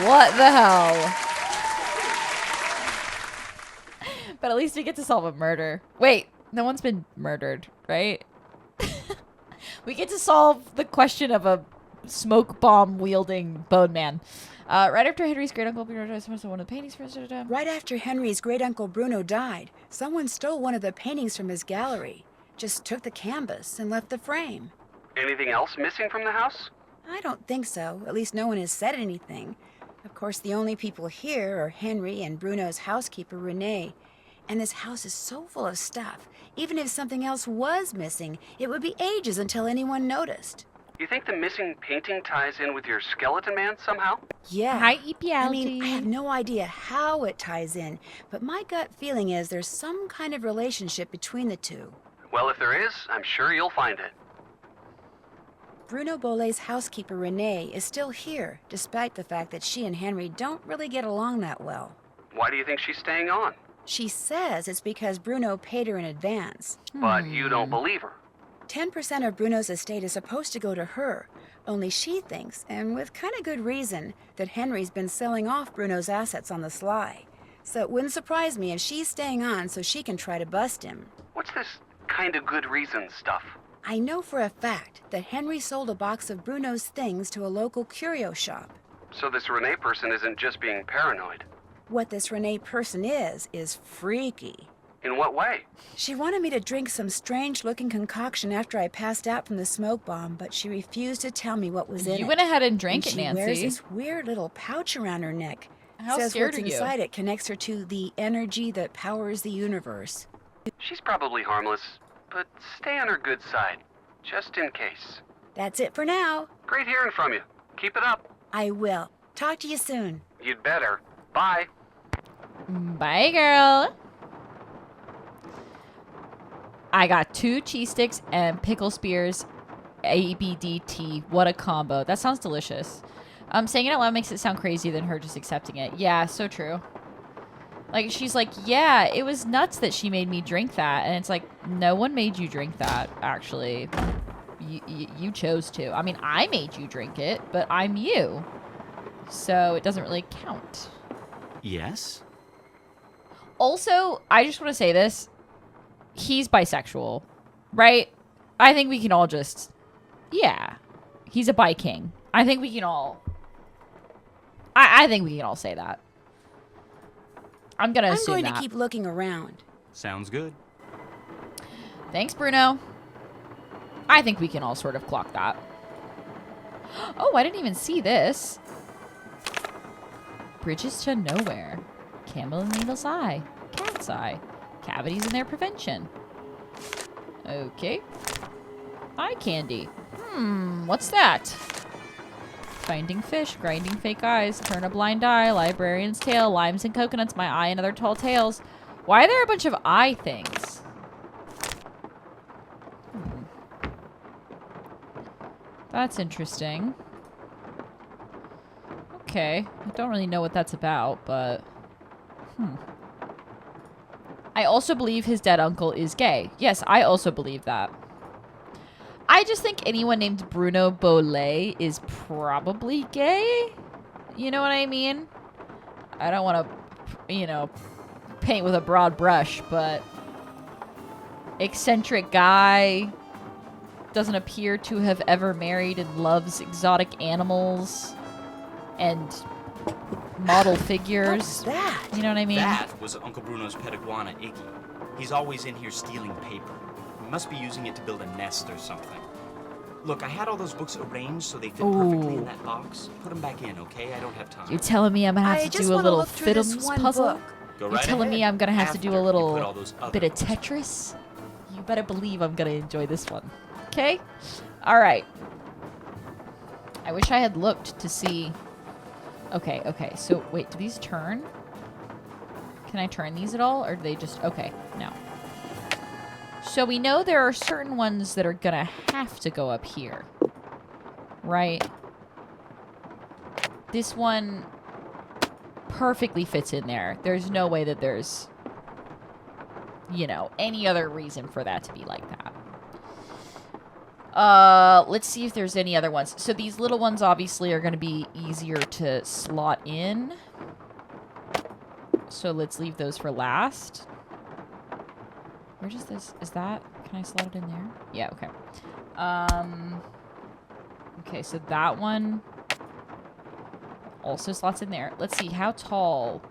What the hell? But at least we get to solve a murder. Wait, no one's been murdered, right? We get to solve the question of a smoke bomb wielding bone man. Right after Henry's great uncle Bruno died, someone stole one of the paintings for us.
Right after Henry's great-uncle Bruno died, someone stole one of the paintings from his gallery. Just took the canvas and left the frame.
Anything else missing from the house?
I don't think so. At least no one has said anything. Of course, the only people here are Henry and Bruno's housekeeper, Renee. And this house is so full of stuff. Even if something else was missing, it would be ages until anyone noticed.
You think the missing painting ties in with your skeleton man somehow?
Yeah.
Hi,
I mean, I have no idea how it ties in, but my gut feeling is there's some kind of relationship between the two.
Well, if there is, I'm sure you'll find it.
Bruno Bolet's housekeeper, Renee, is still here, despite the fact that she and Henry don't really get along that well.
Why do you think she's staying on?
She says it's because Bruno paid her in advance.
But you don't believe her.
10% of Bruno's estate is supposed to go to her. Only she thinks, and with kind of good reason, that Henry's been selling off Bruno's assets on the sly. So it wouldn't surprise me if she's staying on so she can try to bust him.
What's this kind of good reason stuff?
I know for a fact that Henry sold a box of Bruno's things to a local curio shop.
So this Renee person isn't just being paranoid.
What this Renee person is freaky.
In what way?
She wanted me to drink some strange-looking concoction after I passed out from the smoke bomb, but she refused to tell me what was in it.
You went ahead and drank
And
it, Nancy.
She wears this weird little pouch around her neck.
How
Says
scared
what's
are you?
inside it connects her to the energy that powers the universe.
She's probably harmless, but stay on her good side, just in case.
That's it for now.
Great hearing from you. Keep it up.
I will. Talk to you soon.
You'd better. Bye.
Bye, girl. I got 2 cheese sticks and pickle spears, ABDT. What a combo. That sounds delicious. Saying it out loud makes it sound crazy than her just accepting it. Yeah, so true. Like, she's like, yeah, it was nuts that she made me drink that. And it's like, no one made you drink that, actually. You chose to. I mean, I made you drink it, but I'm you. So it doesn't really count.
Yes?
Also, I just want to say this. He's bisexual, right? I think we can all just... Yeah. He's a bi king. I think we can all... I think we can all say that. I'm going to assume
I'm going
that.
to keep looking around.
Sounds good.
Thanks, Bruno. I think we can all sort of clock that. Oh, I didn't even see this. Bridges to nowhere. Camel and needle's eye. Cat's eye. Cavities in their prevention. Okay. Eye candy. What's that? Finding fish, grinding fake eyes, turn a blind eye, librarian's tale, limes and coconuts, my eye and other tall tales. Why are there a bunch of eye things? That's interesting. Okay. I don't really know what that's about, but... I also believe his dead uncle is gay. Yes, I also believe that. I just think anyone named Bruno Bolet is probably gay. You know what I mean? I don't want to, you know, paint with a broad brush, but... eccentric guy... doesn't appear to have ever married and loves exotic animals and model figures.
That?
You know what I mean?
That was Uncle Bruno's pet iguana, Iggy. He's always in here stealing paper. He must be using it to build a nest or something. Look, I had all those books arranged so they fit perfectly in that box. Put them back in, okay? I don't have time.
You're telling me I'm gonna have to do a little Fiddums puzzle?
Go
You're
right
telling
ahead.
me I'm gonna have to do a little bit of
books.
Tetris? You better believe I'm gonna enjoy this one. Okay? Alright. I wish I had looked to see... Okay, okay. So, wait, do these turn? Can I turn these at all? Or do they just... Okay, no. So we know there are certain ones that are gonna have to go up here. Right? This one perfectly fits in there. There's no way that there's, you know, any other reason for that to be like that. Let's see if there's any other ones. So these little ones obviously are going to be easier to slot in. So let's leave those for last. Where does this... Is that... Can I slot it in there? Yeah, okay. Okay, so that one also slots in there. Let's see, how tall...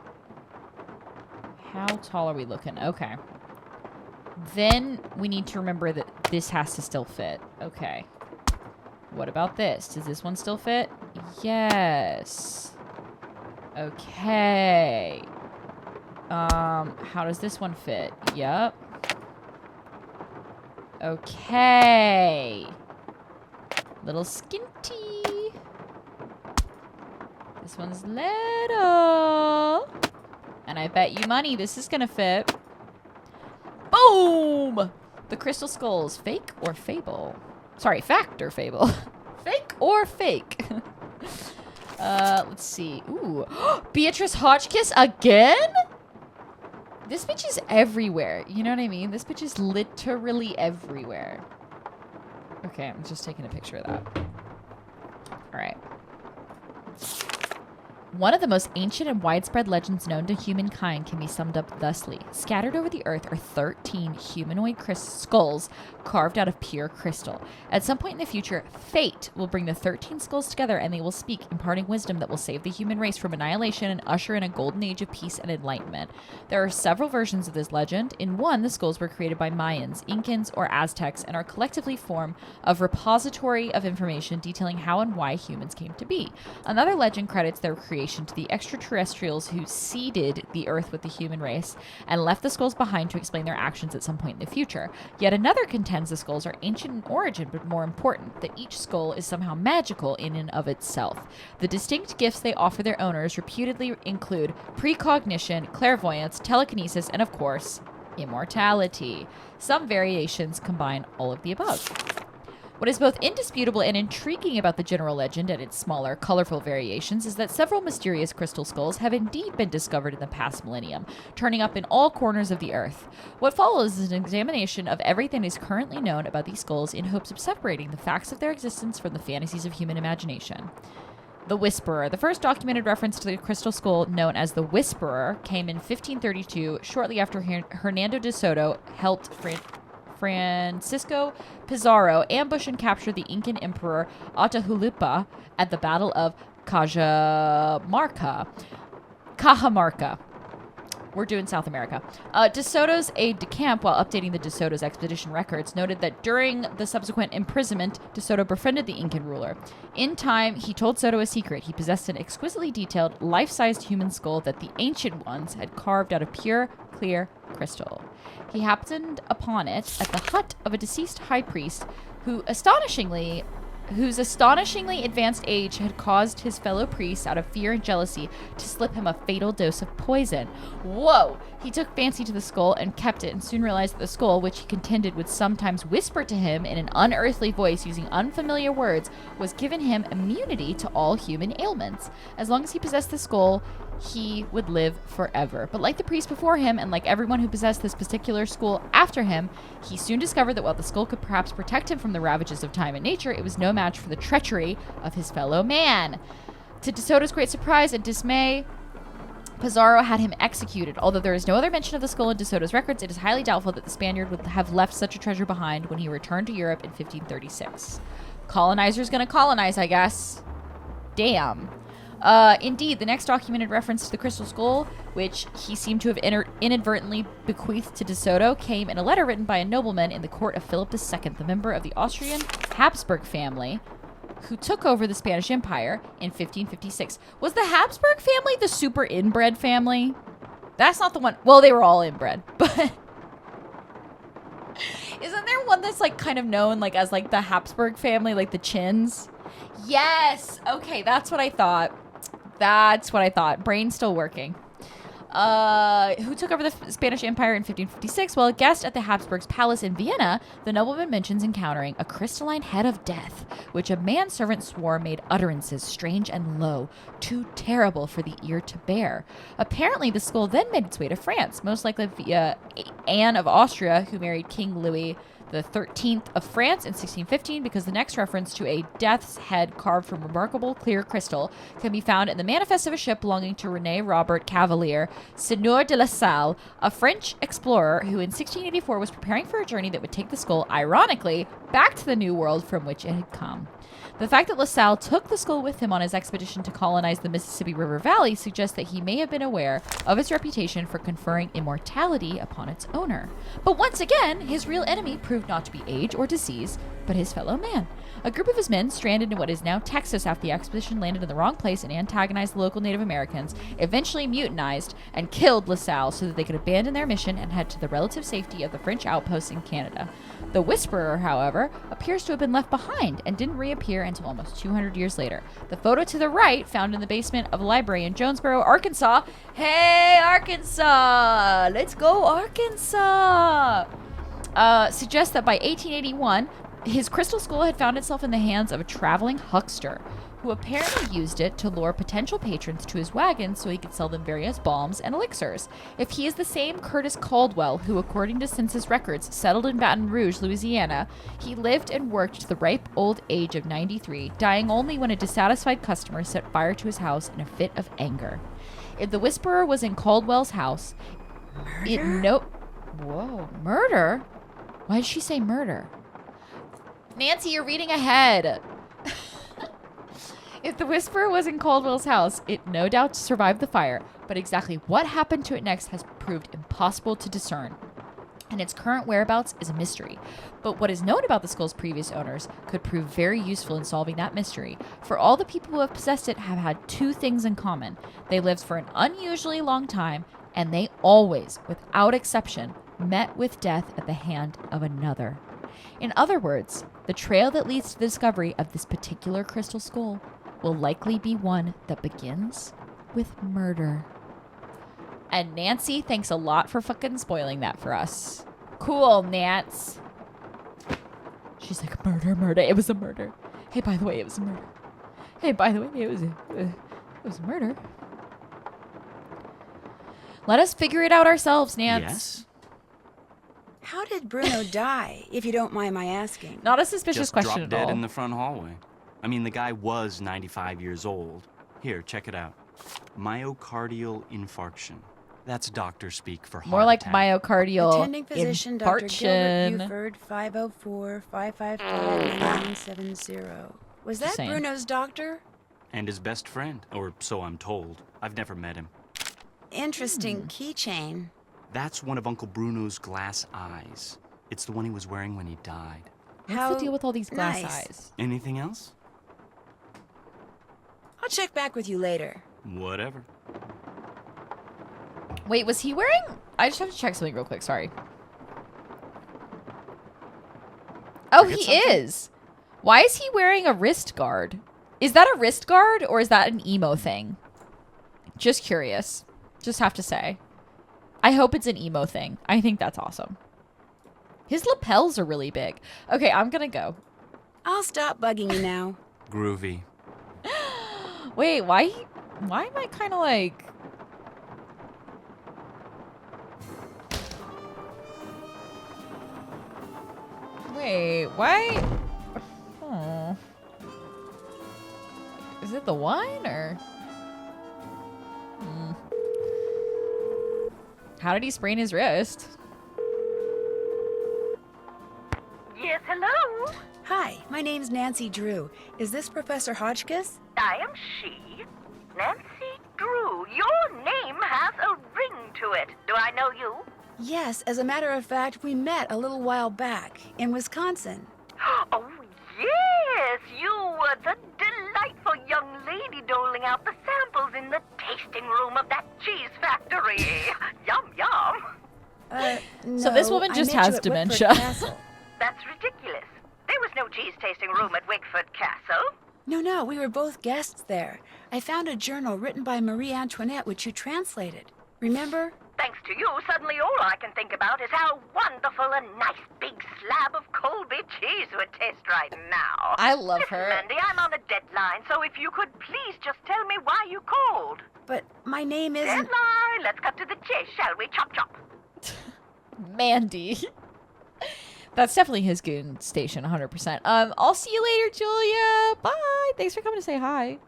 How tall are we looking? Okay. Then we need to remember that this has to still fit. Okay. What about this? Does this one still fit? Yes. Okay. How does this one fit? Yep. Okay. Little skinty. This one's little. And I bet you money this is gonna fit. Boom! The crystal skulls. Fake or fable? Sorry, fact or fable? Fake or fake? Let's see. Ooh. Beatrice Hotchkiss again? This bitch is everywhere. You know what I mean? This bitch is literally everywhere. Okay, I'm just taking a picture of that. Alright. One of the most ancient and widespread legends known to humankind can be summed up thusly. Scattered over the earth are 13 humanoid skulls carved out of pure crystal. At some point in the future, fate will bring the 13 skulls together and they will speak, imparting wisdom that will save the human race from annihilation and usher in a golden age of peace and enlightenment. There are several versions of this legend. In one, the skulls were created by Mayans, Incans, or Aztecs and are collectively form of repository of information detailing how and why humans came to be. Another legend credits their creation to the extraterrestrials who seeded the Earth with the human race and left the skulls behind to explain their actions at some point in the future. Yet another contends the skulls are ancient in origin, but more important, that each skull is somehow magical in and of itself. The distinct gifts they offer their owners reputedly include precognition, clairvoyance, telekinesis, and of course, immortality. Some variations combine all of the above. What is both indisputable and intriguing about the general legend and its smaller, colorful variations is that several mysterious crystal skulls have indeed been discovered in the past millennium, turning up in all corners of the earth. What follows is an examination of everything that is currently known about these skulls in hopes of separating the facts of their existence from the fantasies of human imagination. The Whisperer. The first documented reference to the crystal skull, known as the Whisperer, came in 1532, shortly after Hernando de Soto helped Francisco Pizarro ambush and capture the Incan emperor Atahualpa at the Battle of Cajamarca. We're doing South America. DeSoto's aide de camp, while updating the DeSoto's expedition records, noted that during the subsequent imprisonment, DeSoto befriended the Incan ruler. In time, he told Soto a secret. He possessed an exquisitely detailed, life-sized human skull that the ancient ones had carved out of pure, clear crystal. He happened upon it at the hut of a deceased high priest whose astonishingly advanced age had caused his fellow priests, out of fear and jealousy, to slip him a fatal dose of poison. Whoa! He took fancy to the skull and kept it, and soon realized that the skull, which he contended would sometimes whisper to him in an unearthly voice using unfamiliar words, was given him immunity to all human ailments. As long as he possessed the skull, he would live forever. But like the priest before him, and like everyone who possessed this particular skull after him, he soon discovered that while the skull could perhaps protect him from the ravages of time and nature, it was no match for the treachery of his fellow man. To DeSoto's great surprise and dismay, Pizarro had him executed. Although there is no other mention of the skull in DeSoto's records, it is highly doubtful that the Spaniard would have left such a treasure behind when he returned to Europe in 1536. Colonizer's gonna colonize, I guess. Damn. Indeed, the next documented reference to the crystal skull, which he seemed to have inadvertently bequeathed to DeSoto, came in a letter written by a nobleman in the court of Philip II, the member of the Austrian Habsburg family, who took over the Spanish Empire in 1556. Was the Habsburg family the super inbred family? That's not the one. Well, they were all inbred, but isn't there one that's like kind of known like as like the Habsburg family, like the Chins? Yes. Okay, that's what I thought. Brain's still working. Who took over the Spanish Empire in 1556? Well, a guest at the Habsburgs' palace in Vienna, the nobleman mentions encountering a crystalline head of death, which a manservant swore made utterances strange and low, too terrible for the ear to bear. Apparently, the skull then made its way to France, most likely via Anne of Austria, who married King Louis the 13th of France in 1615, because the next reference to a death's head carved from remarkable clear crystal can be found in the manifest of a ship belonging to René Robert Cavalier, Seigneur de la Salle, a French explorer who in 1684 was preparing for a journey that would take the skull, ironically, back to the New World from which it had come. The fact that La Salle took the skull with him on his expedition to colonize the Mississippi River Valley suggests that he may have been aware of its reputation for conferring immortality upon its owner. But once again, his real enemy proved not to be age or disease, but his fellow man. A group of his men, stranded in what is now Texas after the expedition landed in the wrong place and antagonized the local Native Americans, eventually mutinized and killed La Salle so that they could abandon their mission and head to the relative safety of the French outposts in Canada. The Whisperer, however, appears to have been left behind and didn't reappear until almost 200 years later. The photo to the right, found in the basement of a library in Jonesboro, Arkansas. Hey, Arkansas! Let's go, Arkansas! Suggests that by 1881, his crystal skull had found itself in the hands of a traveling huckster, who apparently used it to lure potential patrons to his wagon so he could sell them various balms and elixirs. If he is the same Curtis Caldwell who, according to census records, settled in Baton Rouge, Louisiana, he lived and worked to the ripe old age of 93, dying only when a dissatisfied customer set fire to his house in a fit of anger. If the Whisperer was in Caldwell's house, Whoa, murder? Why did she say murder? Nancy, you're reading ahead. If the Whisperer was in Caldwell's house, it no doubt survived the fire, but exactly what happened to it next has proved impossible to discern, and its current whereabouts is a mystery. But what is known about the skull's previous owners could prove very useful in solving that mystery, for all the people who have possessed it have had two things in common. They lived for an unusually long time, and they always, without exception, met with death at the hand of another. In other words, the trail that leads to the discovery of this particular crystal skull will likely be one that begins with murder. And Nancy, thanks a lot for fucking spoiling that for us. Cool, Nance. She's like, murder. It was a murder. Hey, by the way, it was a murder. Hey, by the way, it was a murder. Let us figure it out ourselves, Nance.
Yes?
How did Bruno die, if you don't mind my asking?
Not a suspicious
Just
question
dropped
at all.
dead in the front hallway. I mean, the guy was 95 years old. Here, check it out. Myocardial infarction. That's doctor speak for heart
More like
attack.
myocardial
Attending physician, Dr.
infarction.
Gilbert Buford, 504-555-970. Was
Just
that
saying.
Bruno's doctor?
And his best friend, or so I'm told. I've never met him.
Interesting keychain.
That's one of Uncle Bruno's glass eyes. It's the one he was wearing when he died.
What's the deal with all these glass
nice.
eyes?
Anything else?
I'll check back with you later.
Whatever.
Wait, was he wearing... I just have to check something real quick, sorry. Oh,
Forget
he
something?
is. Why is he wearing a wrist guard? Is that a wrist guard or is that an emo thing? Just curious. Just have to say. I hope it's an emo thing. I think that's awesome. His lapels are really big. Okay, I'm gonna go.
I'll stop bugging you now.
Groovy.
Wait, why am I kind of like... Wait, why? Oh. Is it the wine or? How did he sprain his wrist?
Yes, hello?
Hi, my name's Nancy Drew. Is this Professor Hotchkiss?
I am she. Nancy Drew. Your name has a ring to it. Do I know you?
Yes, as a matter of fact, we met a little while back in Wisconsin.
Oh, yes. You were the delightful young lady doling out the samples in the tasting room of that cheese factory. Yum, yum.
No,
So this woman
I
just
met you
has
at
dementia.
Wickford Castle.
That's ridiculous. There was no cheese tasting room at Wickford Castle.
No, we were both guests there. I found a journal written by Marie Antoinette, which you translated. Remember?
Thanks to you, suddenly all I can think about is how wonderful a nice big slab of Colby cheese would taste right now.
I love
Listen,
her.
Mandy, I'm on a deadline, so if you could please just tell me why you called.
But my name isn't...
Deadline! Let's cut to the chase, shall we? Chop, chop.
Mandy. That's definitely his goon station, 100%. I'll see you later, Julia. Bye. Thanks for coming to say hi.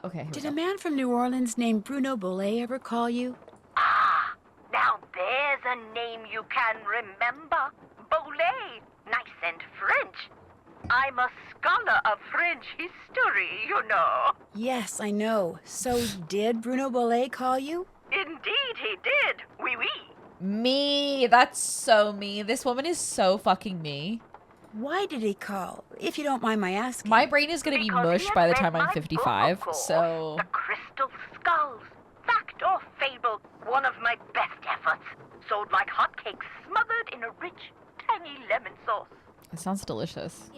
Okay. here we
Did
go.
a man from New Orleans named Bruno Bollet ever call you?
Ah, now there's a name you can remember. Bollet. Nice and French. I'm a scholar of French history, you know.
Yes, I know. So did Bruno Bollet call you?
Indeed he did. Oui, oui.
Me. That's so me. This woman is so fucking me.
Why did he call, if you don't mind my asking?
My brain is going to be
Because he
mush
had
by the
read
time I'm
my
55,
book, of course.
so...
The Crystal Skulls. Fact or fable, one of my best efforts. Sold like hotcakes, smothered in a rich, tangy lemon sauce.
It sounds delicious.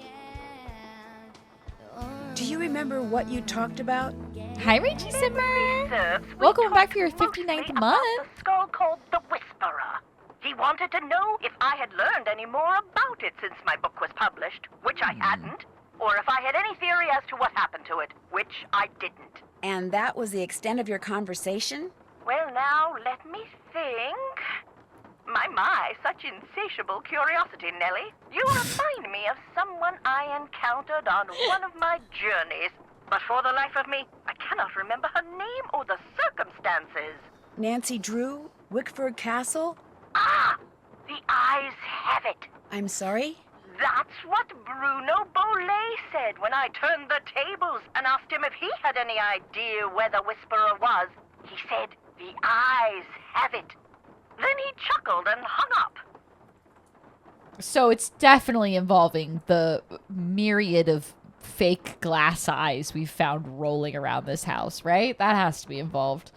Do you remember what you talked about?
Hi, Rachie Simmer.
Reserves, we
Welcome back
talked
for your
mostly
59th
about
month.
The skull called the Whisperer. He wanted to know if I had learned any more about it since my book was published, which I hadn't, or if I had any theory as to what happened to it, which I didn't.
And that was the extent of your conversation?
Well, now, let me think. My, such insatiable curiosity, Nellie. You remind me of someone I encountered on one of my journeys. But for the life of me, I cannot remember her name or the circumstances.
Nancy Drew? Wickford Castle?
Ah! The eyes have it.
I'm sorry?
That's what Bruno Bollet said when I turned the tables and asked him if he had any idea where the Whisperer was. He said, the eyes have it. Then he chuckled and hung up.
So it's definitely involving the myriad of fake glass eyes we've found rolling around this house, right? That has to be involved.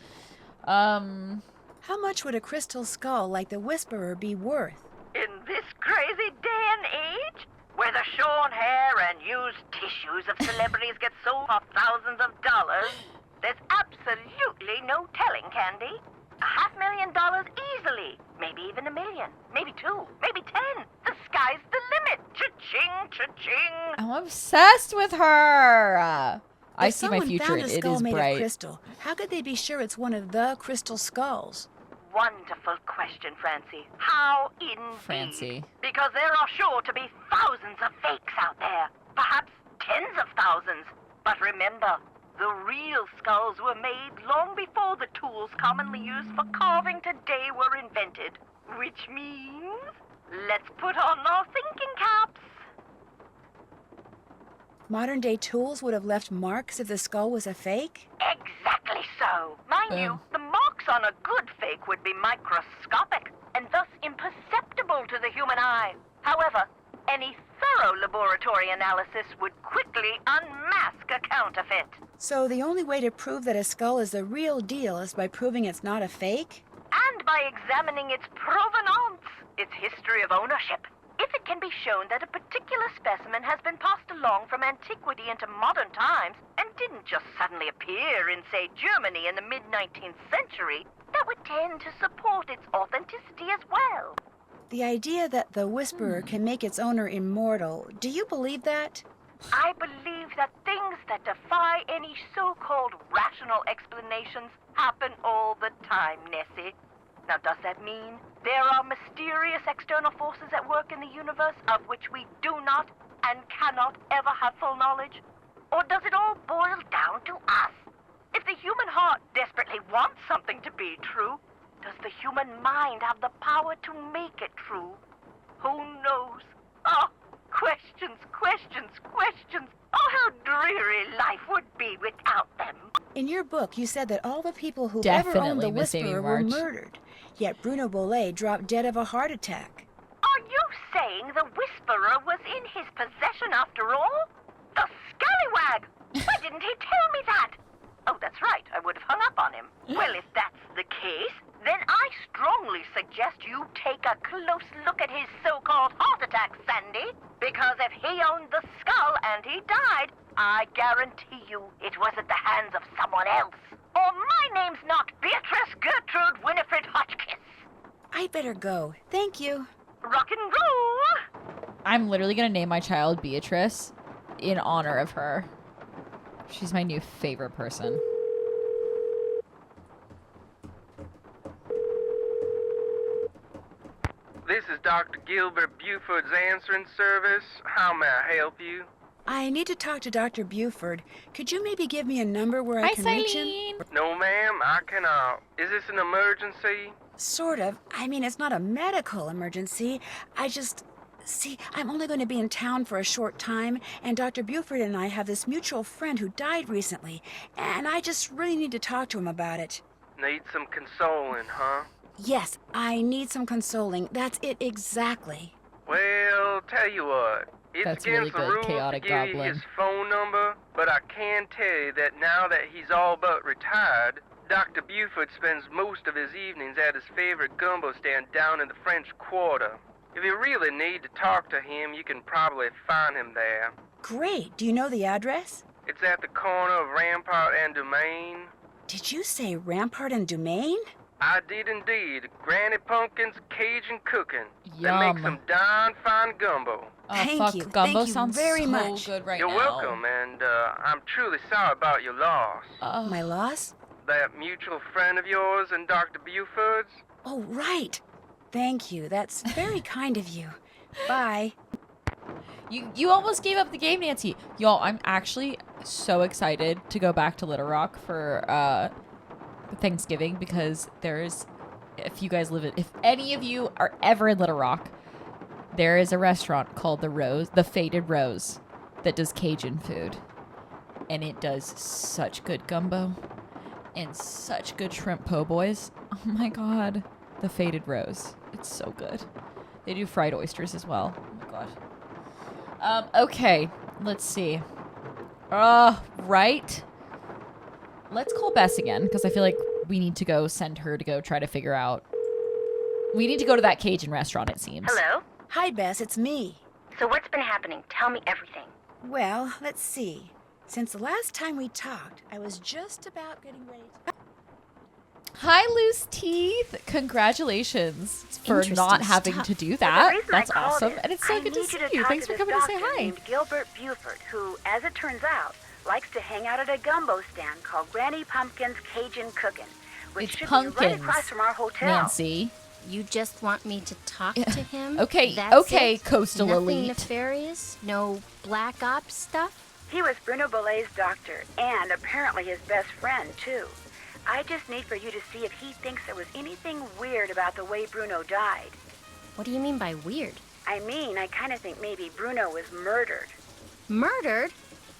How much would a crystal skull like the Whisperer be worth?
In this crazy day and age, where the shorn hair and used tissues of celebrities get sold for thousands of dollars, there's absolutely no telling, Candy. $500,000 easily. Maybe even $1 million. Maybe 2. Maybe 10. The sky's the limit. Cha-ching, cha-ching.
I'm obsessed with her. I
If
see my
someone
future.
found a
It
skull
is
made
bright.
of crystal, how could they be sure it's one of the crystal skulls?
Wonderful question, Francie. How indeed?
Francie.
Because there are sure to be thousands of fakes out there. Perhaps tens of thousands. But remember, the real skulls were made long before the tools commonly used for carving today were invented. Which means, let's put on our thinking caps.
Modern day tools would have left marks if the skull was a fake?
Exactly so. Mind you,
Boom.
the
on a good fake would be microscopic and thus imperceptible to the human eye. However, any thorough laboratory analysis would quickly unmask a counterfeit.
So the only way to prove that a skull is the real deal is by proving it's not a fake?
And by examining its provenance, its history of ownership. If it can be shown that a particular specimen has been passed along from antiquity into modern times and didn't just suddenly appear in, say, Germany in the mid-19th century, that would tend to support its authenticity as well.
The idea that the Whisperer can make its owner immortal, do you believe that?
I believe that things that defy any so-called rational explanations happen all the time, Nessie. Now, does that mean there are mysterious external forces at work in the universe of which we do not and cannot ever have full knowledge? Or does it all boil down to us? If the human heart desperately wants something to be true, does the human mind have the power to make it true? Who knows? Oh, questions, questions, questions. Oh, how dreary life would be without them.
In your book, you said that all the people who ever owned the
Definitely, Miss Amy
Whisperer were
March.
murdered. Yet Bruno Bollet dropped dead of a heart attack.
Are you saying the Whisperer was in his possession after all? The scallywag! Why didn't he tell me that? Oh, that's right. I would have hung up on him. Well, if that's the case, then I strongly suggest you take a close look at his so-called heart attack, Sandy. Because if he owned the skull and he died, I guarantee you it was at the hands of someone else. Or my name's not Beatrice Gertrude Winifred Hotchkiss.
I better go. Thank you.
Rock and roll!
I'm literally going to name my child Beatrice in honor of her. She's my new favorite person.
This is Dr. Gilbert Buford's answering service. How may I help you?
I need to talk to Dr. Buford. Could you maybe give me a number where I can reach him?
No, ma'am, I cannot. Is this an emergency?
Sort of. I mean, it's not a medical emergency. See, I'm only going to be in town for a short time, and Dr. Buford and I have this mutual friend who died recently, and I just really need to talk to him about it.
Need some consoling, huh?
Yes, I need some consoling. That's it exactly.
Well, tell you what. It's
That's
against
really
the
good,
rules
chaotic
to give you
goblin.
his phone number, but I can tell you that now that he's all but retired, Dr. Buford spends most of his evenings at his favorite gumbo stand down in the French Quarter. If you really need to talk to him, you can probably find him there.
Great. Do you know the address?
It's at the corner of Rampart and Domain.
Did you say Rampart and Domain?
I did indeed. Granny Pumpkin's Cajun cooking.
Yum.
They make some darn fine gumbo.
Oh,
Thank
fuck.
you.
Gumbo
Thank you
sounds
very
so
much.
good right
You're
now.
welcome, and I'm truly sorry about your loss.
My loss?
That mutual friend of yours and Dr. Buford's?
Oh, right. Thank you. That's very kind of you. Bye.
You almost gave up the game, Nancy. Y'all, I'm actually so excited to go back to Little Rock for Thanksgiving because if any of you are ever in Little Rock, there is a restaurant called the Faded Rose that does Cajun food. And it does such good gumbo and such good shrimp po' boys. Oh my god. The Faded Rose. It's so good. They do fried oysters as well. Oh my god. Okay. Let's see. Right. Let's call Bess again, because I feel like we need to go send her to go try to figure out. We need to go to that Cajun restaurant, it seems.
Hello?
Hi, Bess. It's me.
So what's been happening? Tell me everything.
Well, let's see. Since the last time we talked, I was just about getting ready to...
Hi, Loose Teeth. Congratulations for
Interesting
not having
stuff.
to do
Well,
that.
the reason
That's
I called
awesome.
is
And it's so
I
good to
need
see
you. To
you.
talk
Thanks
to
for
this
coming to say
doctor
hi.
named Gilbert Buford, who, as it turns out, likes to hang out at a gumbo stand called Granny Pumpkin's Cajun Cookin', which
It's
should be
pumpkins,
right across from our hotel.
Nancy.
You just want me to talk to him?
Okay,
That's
okay,
it?
coastal
Nothing
elite.
nefarious? No black ops stuff?
He was Bruno Bollet's doctor, and apparently his best friend, too. I just need for you to see if he thinks there was anything weird about the way Bruno died.
What do you mean by weird?
I mean, I kind of think maybe Bruno was murdered.
Murdered?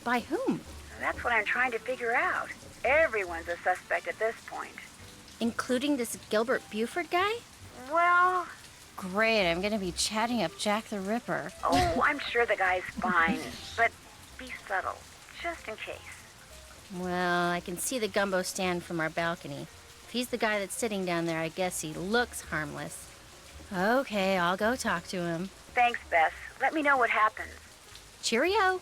By whom?
That's what I'm trying to figure out. Everyone's a suspect at this point.
Including this Gilbert Buford guy?
Well,
Great, I'm gonna be chatting up Jack the Ripper.
oh, I'm sure the guy's fine, but be subtle, just in case.
Well, I can see the gumbo stand from our balcony. If he's the guy that's sitting down there, I guess he looks harmless. Okay, I'll go talk to him.
Thanks, Bess. Let me know what happens.
Cheerio.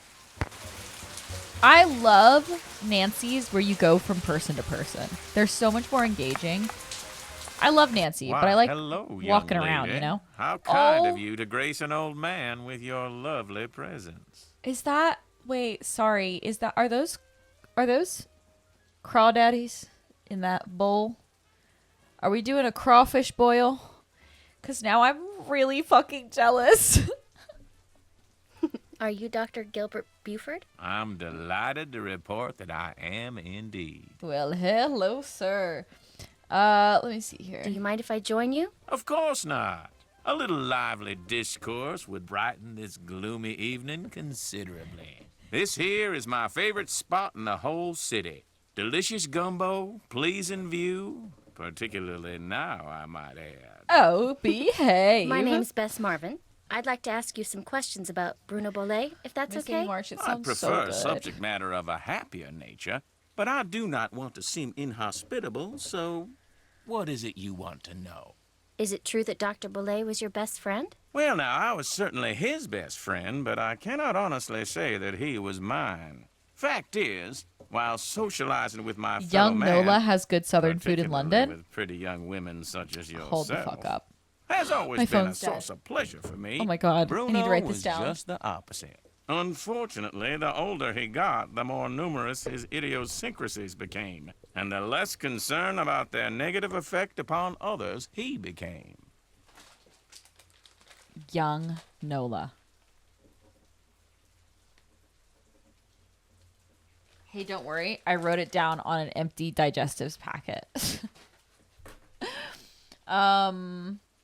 I love Nancy's where you go from person to person. They're so much more engaging. I love Nancy, but I like walking around, you know?
How kind of you to grace an old man with your lovely presence.
Is that... Wait, sorry. Is that... Are those crawdaddies in that bowl? Are we doing a crawfish boil? Because now I'm really fucking jealous.
Are you Dr. Gilbert Buford?
I'm delighted to report that I am indeed.
Well, hello, sir. Let me see here.
Do you mind if I join you?
Of course not. A little lively discourse would brighten this gloomy evening considerably. This here is my favorite spot in the whole city. Delicious gumbo, pleasing view, particularly now, I might add.
Oh, behave.
My name's Bess Marvin. I'd like to ask you some questions about Bruno Bollet, if that's okay.
Marsh, it
I
sounds
prefer
so good.
subject matter of a happier nature, but I do not want to seem inhospitable, so what is it you want to know?
Is it true that Dr. Bollet was your best friend?
Well, now, I was certainly his best friend, but I cannot honestly say that he was mine. Fact is, while socializing with my fellow
Young
man,
Nola has good southern food in
particularly
London.
with pretty young women such as yourself,
Hold the fuck up.
has always
My
been a
phone's dead.
source of pleasure for me.
Oh my God,
Bruno
I need to write this
was
down.
just the opposite. Unfortunately, the older he got, the more numerous his idiosyncrasies became, and the less concerned about their negative effect upon others he became.
Young Nola. Hey, don't worry. I wrote it down on an empty digestives packet.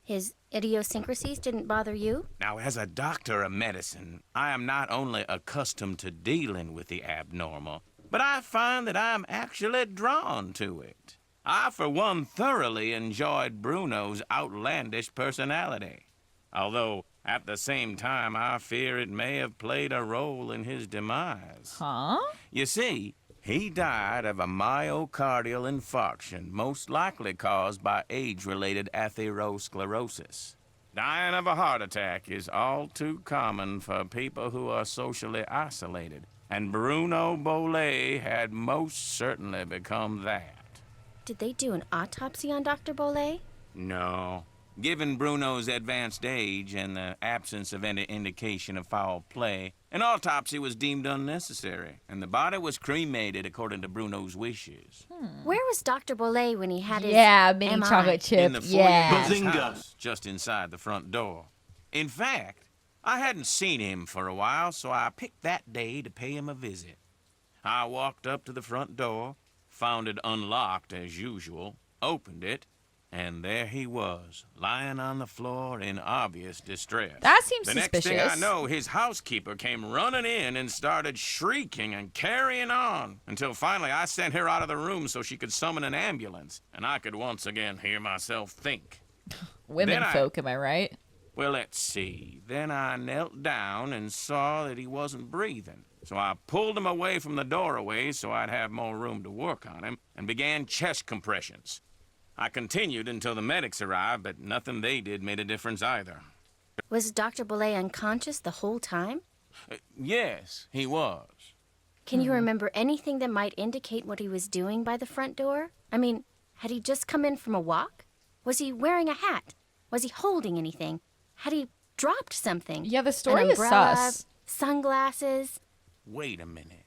His idiosyncrasies didn't bother you?
Now, as a doctor of medicine, I am not only accustomed to dealing with the abnormal, but I find that I am actually drawn to it. I, for one, thoroughly enjoyed Bruno's outlandish personality. Although, at the same time, I fear it may have played a role in his demise.
Huh?
You see, he died of a myocardial infarction, most likely caused by age-related atherosclerosis. Dying of a heart attack is all too common for people who are socially isolated, and Bruno Bollet had most certainly become that.
Did they do an autopsy on Dr. Bollet?
No. Given Bruno's advanced age and the absence of any indication of foul play, an autopsy was deemed unnecessary, and the body was cremated according to Bruno's wishes.
Where was Dr. Bollet when he had his
mini
MI?
chocolate chip.
In the foyer
Yeah.
of his house, just inside the front door. In fact, I hadn't seen him for a while, so I picked that day to pay him a visit. I walked up to the front door, found it unlocked as usual, opened it, and there he was, lying on the floor in obvious distress.
That seems
the
suspicious.
next thing I know, his housekeeper came running in and started shrieking and carrying on, until finally I sent her out of the room so she could summon an ambulance, and I could once again hear myself think.
Women
Then
folk, am I right?
Well, let's see. Then I knelt down and saw that he wasn't breathing. So I pulled him away from the doorway so I'd have more room to work on him, and began chest compressions. I continued until the medics arrived, but nothing they did made a difference either.
Was Dr. Bollet unconscious the whole time?
Yes, he was.
Can you remember anything that might indicate what he was doing by the front door? I mean, had he just come in from a walk? Was he wearing a hat? Was he holding anything? Had he dropped something?
Yeah, the story
An
is
umbrella,
sus.
Sunglasses?
Wait a minute.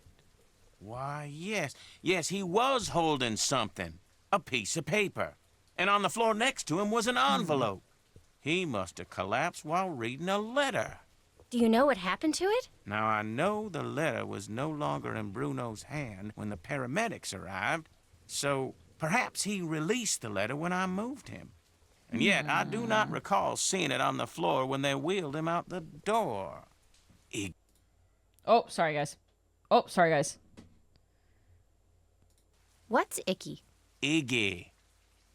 Why, yes, he was holding something. A piece of paper. And on the floor next to him was an envelope. He must have collapsed while reading a letter.
Do you know what happened to it?
Now, I know the letter was no longer in Bruno's hand when the paramedics arrived, so perhaps he released the letter when I moved him. And yet, I do not recall seeing it on the floor when they wheeled him out the door.
Oh, sorry, guys.
What's icky?
Iggy.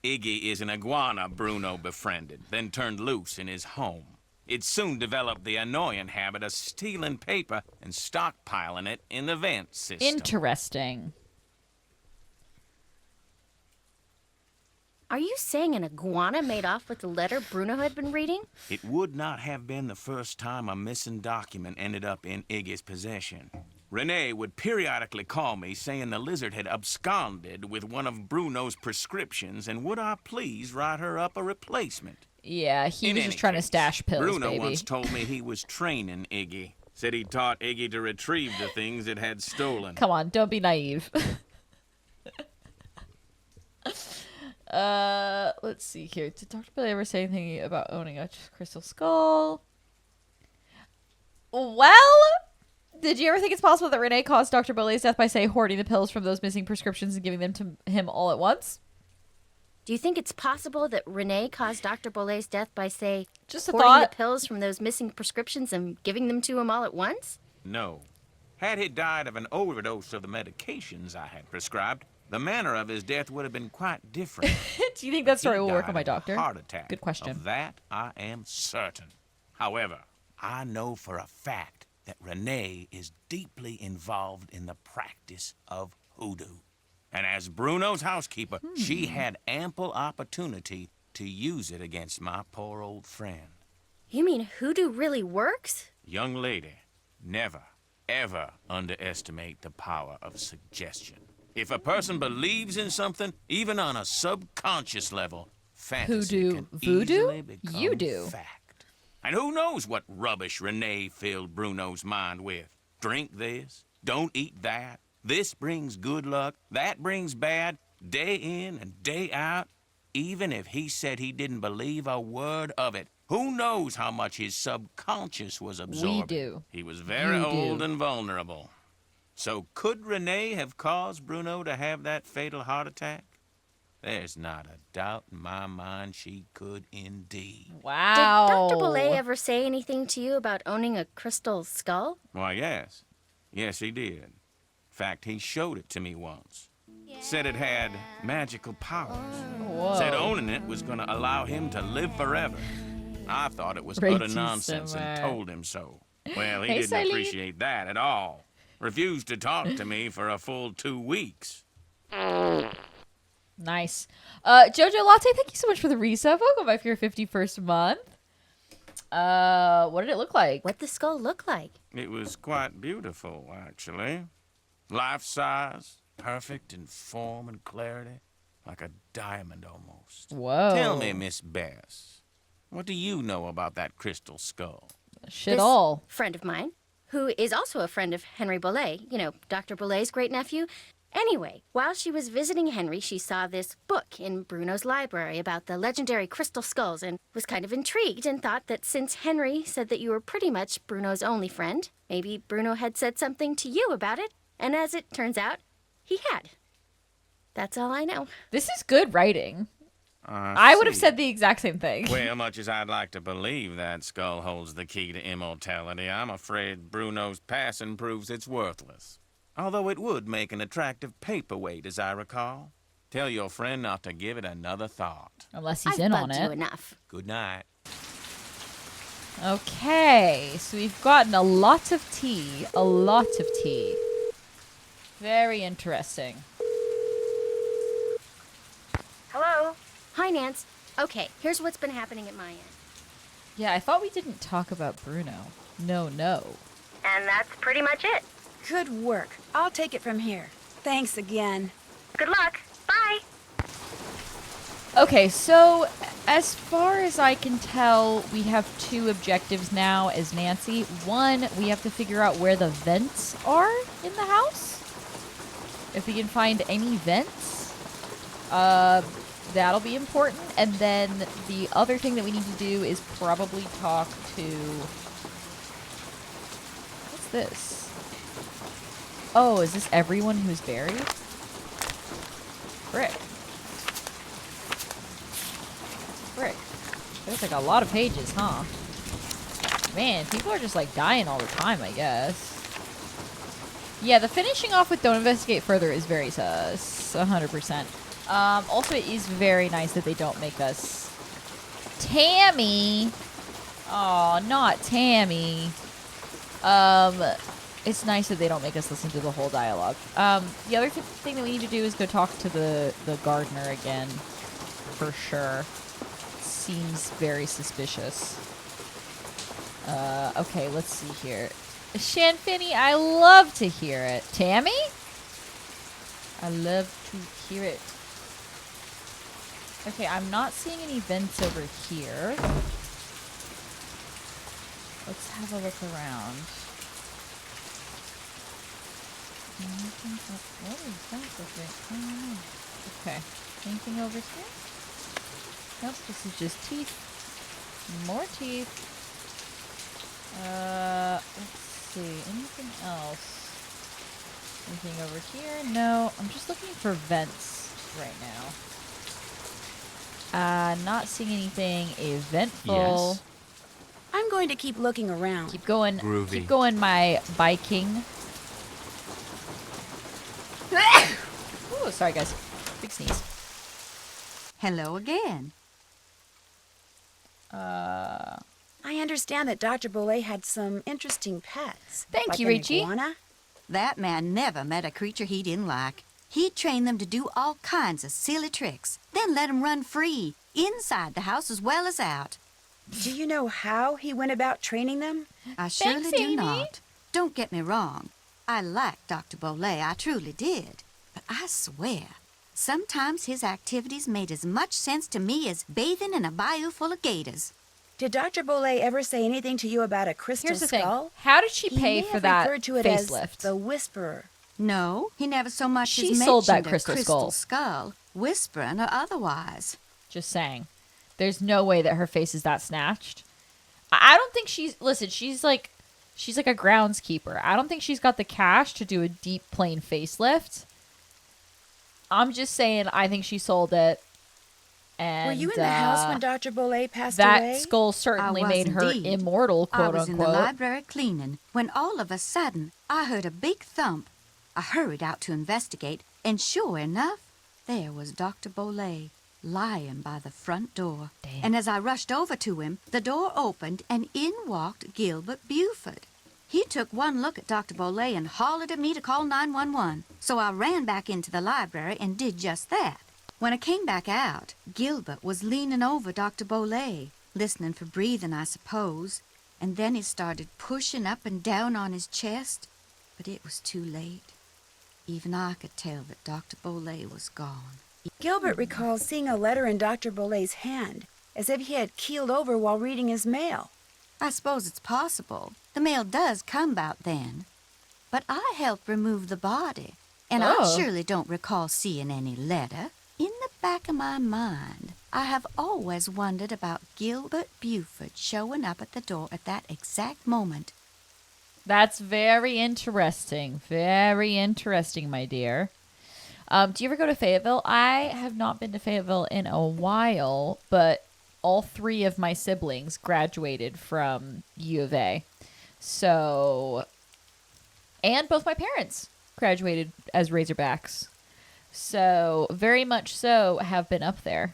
Iggy is an iguana Bruno befriended, then turned loose in his home. It soon developed the annoying habit of stealing paper and stockpiling it in the vent system.
Interesting.
Are you saying an iguana made off with the letter Bruno had been reading?
It would not have been the first time a missing document ended up in Iggy's possession. Renee would periodically call me saying the lizard had absconded with one of Bruno's prescriptions and would I please write her up a replacement.
Yeah, he was just trying to stash pills,
Bruno
baby.
once told me he was training Iggy. Said he taught Iggy to retrieve the things it had stolen.
Come on, don't be naive. Let's see here. Did Dr. Billy ever say anything about owning a crystal skull? Well, did you ever think it's possible that Renee caused Dr. Billy's death by, say, hoarding the pills from those missing prescriptions and giving them to him all at once?
Do you think it's possible that Renee caused Dr. Bolet's death by, say,
just a
hoarding
thought.
the pills from those missing prescriptions and giving them to him all at once?
No. Had he died of an overdose of the medications I had prescribed, the manner of his death would have been quite different.
Do you think that story
He
will work
died
on my
of a
doctor?
Heart attack.
Good question.
Of that I am certain. However, I know for a fact that Renee is deeply involved in the practice of hoodoo. And as Bruno's housekeeper, she had ample opportunity to use it against my poor old friend.
You mean hoodoo really works?
Young lady, never, ever underestimate the power of suggestion. If a person believes in something, even on a subconscious level, fantasy
Hoodoo,
can
voodoo?
easily become
You do.
fact. And who knows what rubbish Renee filled Bruno's mind with? Drink this, don't eat that. This brings good luck, that brings bad, day in and day out. Even if he said he didn't believe a word of it, who knows how much his subconscious was absorbing?
We do.
He was very
You
old
do.
and vulnerable. So could Renee have caused Bruno to have that fatal heart attack? There's not a doubt in my mind she could indeed.
Wow.
Did Dr. Bolet ever say anything to you about owning a crystal skull?
Why, yes. Yes, he did. In fact, he showed it to me once. Said it had magical powers.
Whoa.
Said owning it was going to allow him to live forever. I thought it was
Pretty
utter nonsense and
smart.
told him so. Well, he
Hey,
didn't
Sally.
appreciate that at all. Refused to talk to me for a full 2 weeks.
Nice. Jojo Latte, thank you so much for the resub. Welcome back for your 51st month. What did it look like?
What'd the skull look like?
It was quite beautiful, actually. Life-size, perfect in form and clarity, like a diamond almost.
Whoa.
Tell me, Miss Bess, what do you know about that crystal skull?
Shit
This
all.
friend of mine, who is also a friend of Henry Bolet, you know, Dr. Bolet's great-nephew. Anyway, while she was visiting Henry, she saw this book in Bruno's library about the legendary crystal skulls and was kind of intrigued and thought that since Henry said that you were pretty much Bruno's only friend, maybe Bruno had said something to you about it, and as it turns out, he had. That's all I know.
This is good writing. I would have said the exact same thing.
Well, much as I'd like to believe that skull holds the key to immortality, I'm afraid Bruno's passing proves it's worthless. Although it would make an attractive paperweight, as I recall. Tell your friend not to give it another thought.
Unless he's
I've
in on
bugged you
it.
enough.
Good night.
Okay, so we've gotten a lot of tea. A lot of tea. Very interesting.
Hello? Hi, Nance. Okay, here's what's been happening at my end.
Yeah, I thought we didn't talk about Bruno. No.
And that's pretty much it.
Good work. I'll take it from here. Thanks again.
Good luck. Bye.
Okay, so as far as I can tell, we have two objectives now as Nancy. One, we have to figure out where the vents are in the house. If we can find any vents, that'll be important. And then the other thing that we need to do is probably talk to... What's this? Oh, is this everyone who's buried? Frick. There's like a lot of pages, huh? Man, people are just like dying all the time, I guess. Yeah, the finishing off with don't investigate further is very sus. 100%. Also, it is very nice that they don't make us... Tammy! Oh, not Tammy. It's nice that they don't make us listen to the whole dialogue. The other thing that we need to do is go talk to the gardener again. For sure. Seems very suspicious. Okay, let's see here. Shanfinny, I love to hear it. Tammy? I love to hear it. Okay, I'm not seeing any vents over here. Let's have a look around. What is that over? I don't know. Okay. Anything over here? Nope, this is just teeth. More teeth. Let's see. Anything else? Anything over here? No. I'm just looking for vents right now. Not seeing anything eventful.
Yes.
I'm going to keep looking around.
Keep going.
Groovy.
Keep going, my biking. Ooh, sorry guys. Big sneeze.
Hello again.
I understand that Dr. Bolet had some interesting pets.
Thank
like
you,
an
Richie.
iguana.
That man never met a creature he didn't like. He'd train them to do all kinds of silly tricks, then let them run free, inside the house as well as out.
Do you know how he went about training them?
I surely
Thanks,
do
Amy.
not. Don't get me wrong. I liked Dr. Bolet, I truly did. But I swear, sometimes his activities made as much sense to me as bathing in a bayou full of gators.
Did Dr. Bolet ever say anything to you about a crystal
Here's the
skull?
thing. How did she
He
pay
may
for
have
that
referred to it
facelift?
as the Whisperer.
No, he never so much
She
as
sold that
mentioned a
crystal skull.
skull, whispering or otherwise.
Just saying. There's no way that her face is that snatched. I don't think she's... Listen, she's like a groundskeeper. I don't think she's got the cash to do a deep, plain facelift. I'm just saying I think she sold it. And,
Were you in the house when Dr. Bolet passed
that
away?
skull certainly
I was
made her
indeed.
immortal,
I
quote
was in the
unquote.
library cleaning when all of a sudden I heard a big thump. I hurried out to investigate, and sure enough, there was Dr. Bolet lying by the front door.
Damn.
And as I rushed over to him, the door opened and in walked Gilbert Buford. He took one look at Dr. Bolet and hollered at me to call 911. So I ran back into the library and did just that. When I came back out, Gilbert was leaning over Dr. Bolet, listening for breathing, I suppose. And then he started pushing up and down on his chest. But it was too late. Even I could tell that Dr. Bolet was gone.
Gilbert recalls seeing a letter in Dr. Bolet's hand, as if he had keeled over while reading his mail.
I suppose it's possible. The mail does come about then. But I helped remove the body, and I surely don't recall seeing any letter. In the back of my mind, I have always wondered about Gilbert Buford showing up at the door at that exact moment.
That's very interesting. Very interesting, my dear. Do you ever go to Fayetteville? I have not been to Fayetteville in a while, but all three of my siblings graduated from U of A. So, and both my parents graduated as Razorbacks. So, very much so, have been up there.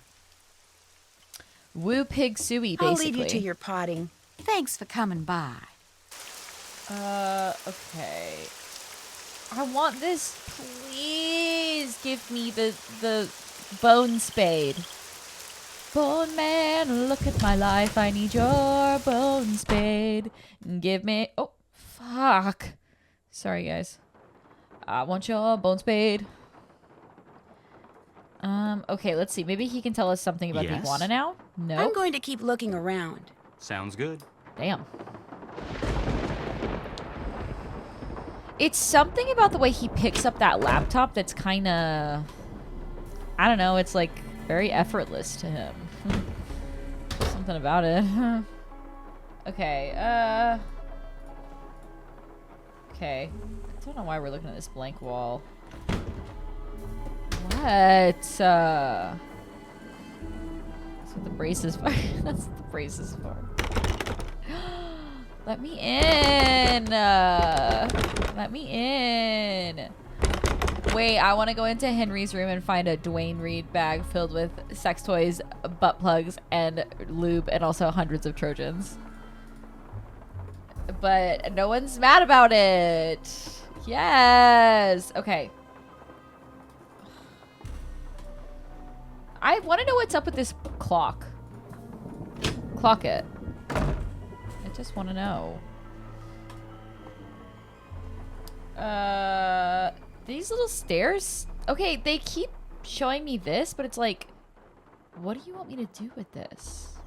Woo pig suey, basically.
I'll leave you to your potting.
Thanks for coming by.
Okay. I want this. Please give me the bone spade. Bone man, look at my life. I need your bone spade. Give me. Oh, fuck. Sorry, guys. I want your bone spade. Okay, let's see. Maybe he can tell us something about the
Yes?
iguana now? No.
I'm going to keep looking around.
Sounds good.
Damn. It's something about the way he picks up that laptop that's kind of... I don't know. It's like very effortless to him. Something about it. Okay. Okay. I don't know why we're looking at this blank wall. What? That's what the brace is for. That's what the brace is for. Let me in. Let me in. Wait, I want to go into Henry's room and find a Dwayne Reed bag filled with sex toys, butt plugs, and lube, and also hundreds of Trojans. But no one's mad about it. Yes. Okay. I want to know what's up with this clock. Clock it. I just want to know. These little stairs. Okay, they keep showing me this, but it's like, what do you want me to do with this?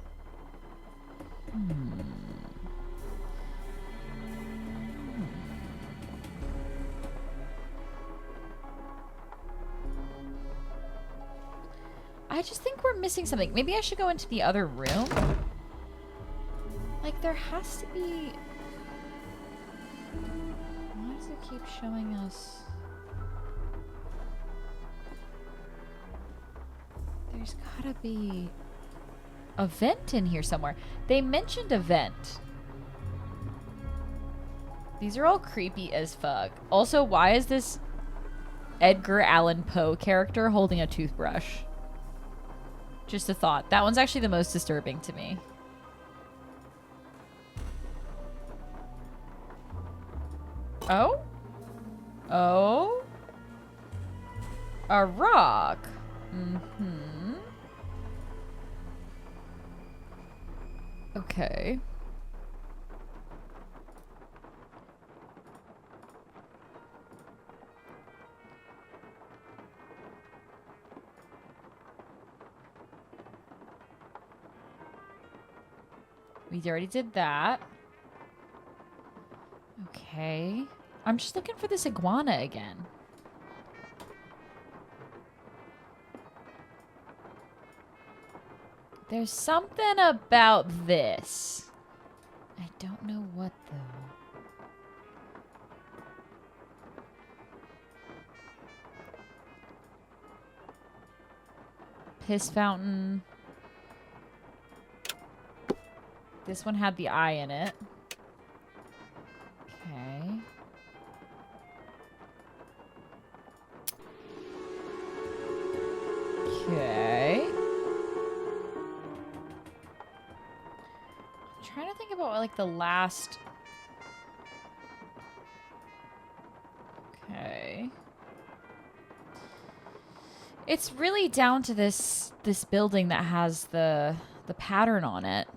I just think we're missing something. Maybe I should go into the other room. Like, there has to be... Why does it keep showing us... There's gotta be a vent in here somewhere. They mentioned a vent. These are all creepy as fuck. Also, why is this Edgar Allan Poe character holding a toothbrush? Just a thought. That one's actually the most disturbing to me. Oh? Oh? A rock. Mm-hmm. Okay. We already did that. Okay. I'm just looking for this iguana again. There's something about this. I don't know what though. Piss fountain. This one had the eye in it. Okay. Okay. I'm trying to think about like the last... Okay. It's really down to this building that has the pattern on it.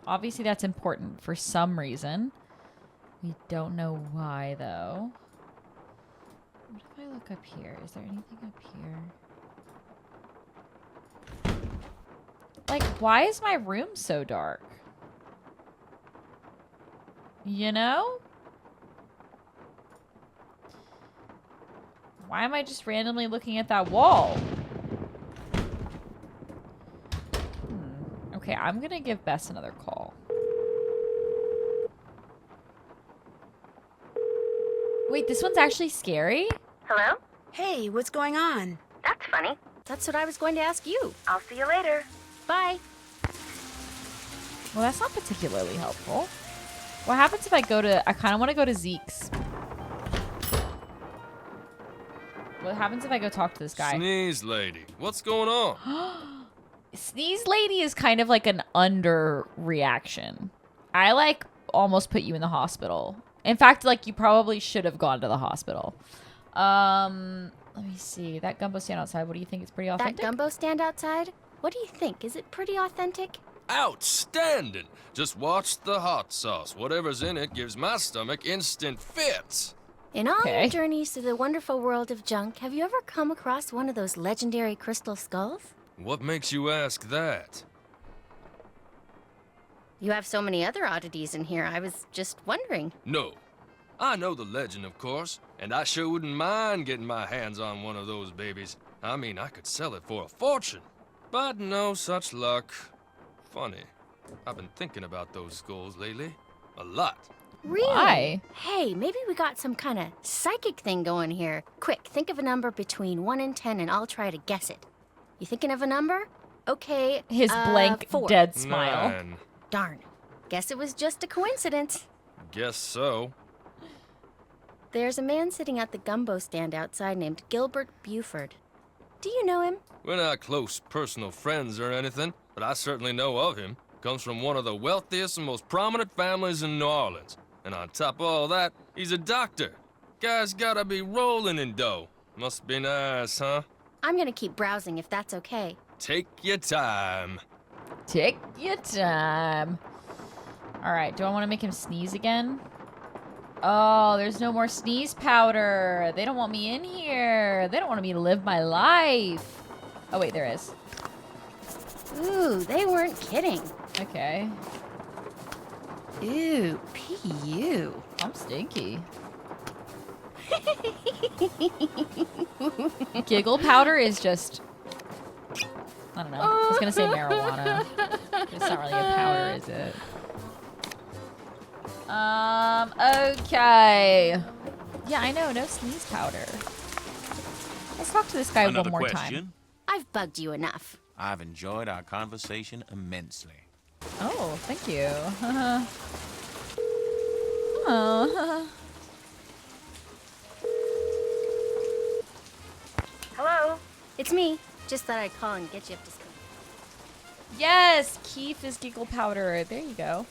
Obviously that's important for some reason. We don't know why though. What if I look up here? Is there anything up here? Like, why is my room so dark? You know? Why am I just randomly looking at that wall? Okay, I'm gonna give Bess another call. Wait, this one's actually scary?
Hello?
Hey, what's going on?
That's funny.
That's what I was going to ask you.
I'll see you later.
Bye.
Well, that's not particularly helpful. What happens if I go to... I kind of want to go to Zeke's. What happens if I go talk to this guy?
Sneeze lady, what's going on?
Sneeze lady is kind of like an underreaction. I like almost put you in the hospital. In fact, like you probably should have gone to the hospital. Let me see. That gumbo stand outside, what do you think? It's pretty authentic?
That gumbo stand outside? What do you think? Is it pretty authentic?
Outstanding! Just watch the hot sauce. Whatever's in it gives my stomach instant fits.
In all your journeys through the wonderful world of junk, have you ever come across one of those legendary crystal skulls?
What makes you ask that?
You have so many other oddities in here, I was just wondering.
No. I know the legend, of course, and I sure wouldn't mind getting my hands on one of those babies. I mean, I could sell it for a fortune. But no such luck. Funny. I've been thinking about those skulls lately. A lot.
Really?
Why?
Hey, maybe we got some kind of psychic thing going here. Quick, think of a number between 1 and 10 and I'll try to guess it. You thinking of a number? Okay,
His blank,
4.
dead smile.
9.
Darn. Guess it was just a coincidence.
Guess so.
There's a man sitting at the gumbo stand outside named Gilbert Buford. Do you know him?
We're not close personal friends or anything, but I certainly know of him. Comes from one of the wealthiest and most prominent families in New Orleans. And on top of all that, he's a doctor. Guy's gotta be rolling in dough. Must be nice, huh?
I'm gonna keep browsing if that's okay.
Take your time.
Take your time. All right, do I want to make him sneeze again? Oh, there's no more sneeze powder. They don't want me in here. They don't want me to live my life. Oh, wait, there is.
Ooh, they weren't kidding.
Okay.
Ew, P.U.
I'm stinky. Giggle powder is just... I don't know. I was going to say marijuana. It's not really a powder, is it? Okay. Yeah, I know. No sneeze powder. Let's talk to this guy
Another
one more
question?
time.
I've bugged you enough.
I've enjoyed our conversation immensely.
Oh, thank you. Oh.
Hello? It's me. Just thought I'd call and get you up to speed.
Yes, Keith is giggle powder. There you go.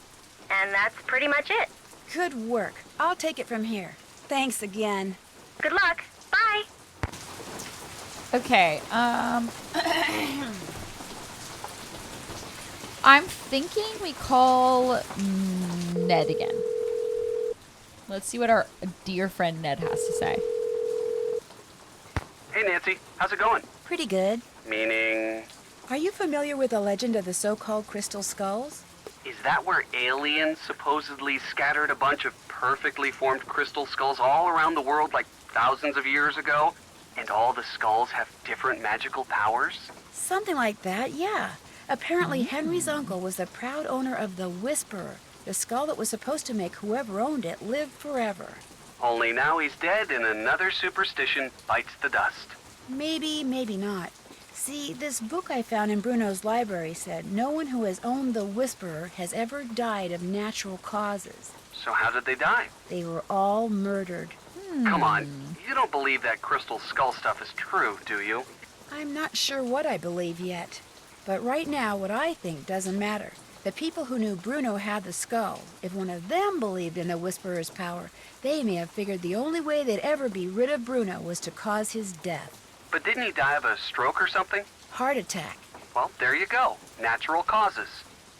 And that's pretty much it.
Good work. I'll take it from here. Thanks again.
Good luck. Bye.
Okay, I'm thinking we call Ned again. Let's see what our dear friend Ned has to say.
Hey, Nancy. How's it going?
Pretty good.
Meaning...
Are you familiar with the legend of the so-called crystal skulls?
Is that where aliens supposedly scattered a bunch of perfectly formed crystal skulls all around the world like thousands of years ago? And all the skulls have different magical powers?
Something like that, yeah. Apparently, Henry's uncle was the proud owner of the Whisperer, the skull that was supposed to make whoever owned it live forever.
Only now he's dead and another superstition bites the dust.
Maybe, maybe not. See, this book I found in Bruno's library said no one who has owned the Whisperer has ever died of natural causes.
So how did they die?
They were all murdered.
Come on, you don't believe that crystal skull stuff is true, do you?
I'm not sure what I believe yet. But right now, what I think doesn't matter. The people who knew Bruno had the skull, if one of them believed in the Whisperer's power, they may have figured the only way they'd ever be rid of Bruno was to cause his death.
But didn't he die of a stroke or something?
Heart attack.
Well, there you go. Natural causes.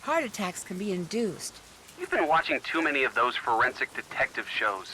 Heart attacks can be induced.
You've been watching too many of those forensic detective shows.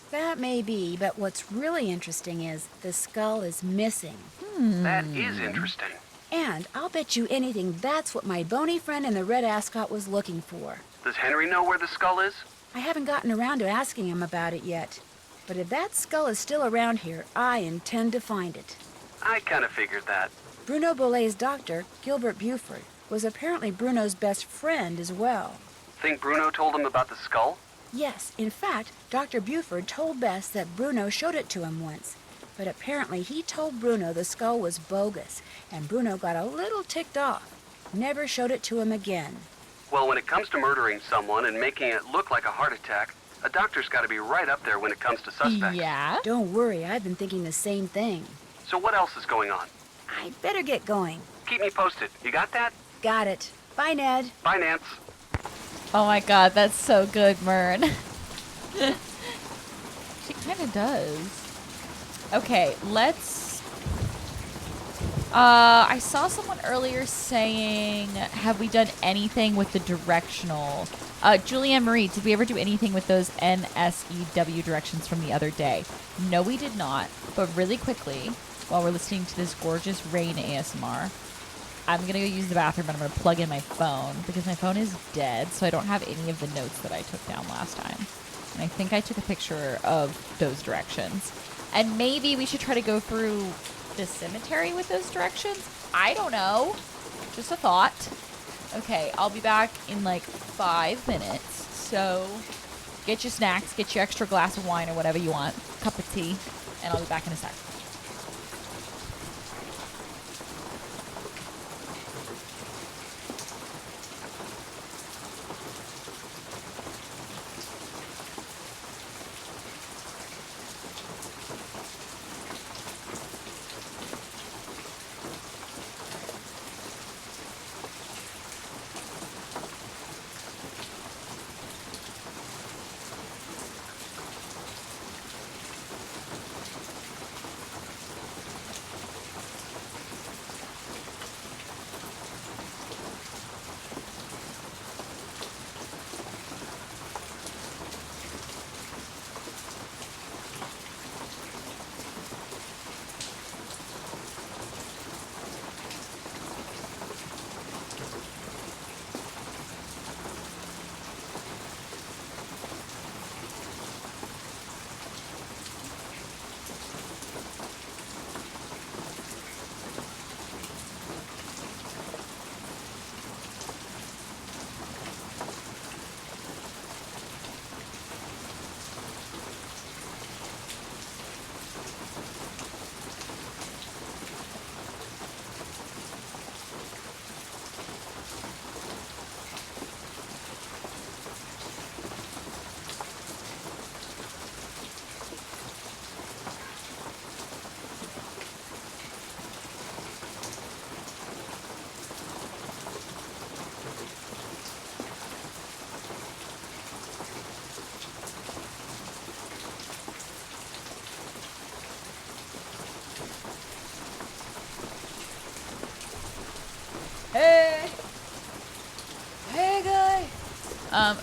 That may be, but what's really interesting is the skull is missing.
That is interesting.
And I'll bet you anything that's what my bony friend in the red ascot was looking for.
Does Henry know where the skull is?
I haven't gotten around to asking him about it yet. But if that skull is still around here, I intend to find it.
I kind of figured that.
Bruno Bolet's doctor, Gilbert Buford, was apparently Bruno's best friend as well.
Think Bruno told him about the skull?
Yes, in fact, Dr. Buford told Bess that Bruno showed it to him once. But apparently he told Bruno the skull was bogus, and Bruno got a little ticked off. Never showed it to him again.
Well, when it comes to murdering someone and making it look like a heart attack, a doctor's got to be right up there when it comes to suspects.
Yeah?
Don't worry, I've been thinking the same thing.
So what else is going on?
I'd better get going.
Keep me posted. You got that?
Got it. Bye, Ned.
Bye, Nance.
Oh my god, that's so good, Mern. She kind of does. Okay, let's... I saw someone earlier saying, have we done anything with the directional? Julianne Marie, did we ever do anything with those NSEW directions from the other day? No, we did not. But really quickly, while we're listening to this gorgeous rain ASMR, I'm going to go use the bathroom and I'm going to plug in my phone because my phone is dead, so I don't have any of the notes that I took down last time. And I think I took a picture of those directions. And maybe we should try to go through the cemetery with those directions? I don't know. Just a thought. Okay, I'll be back in like 5 minutes. So get your snacks, get your extra glass of wine or whatever you want, cup of tea, and I'll be back in a sec.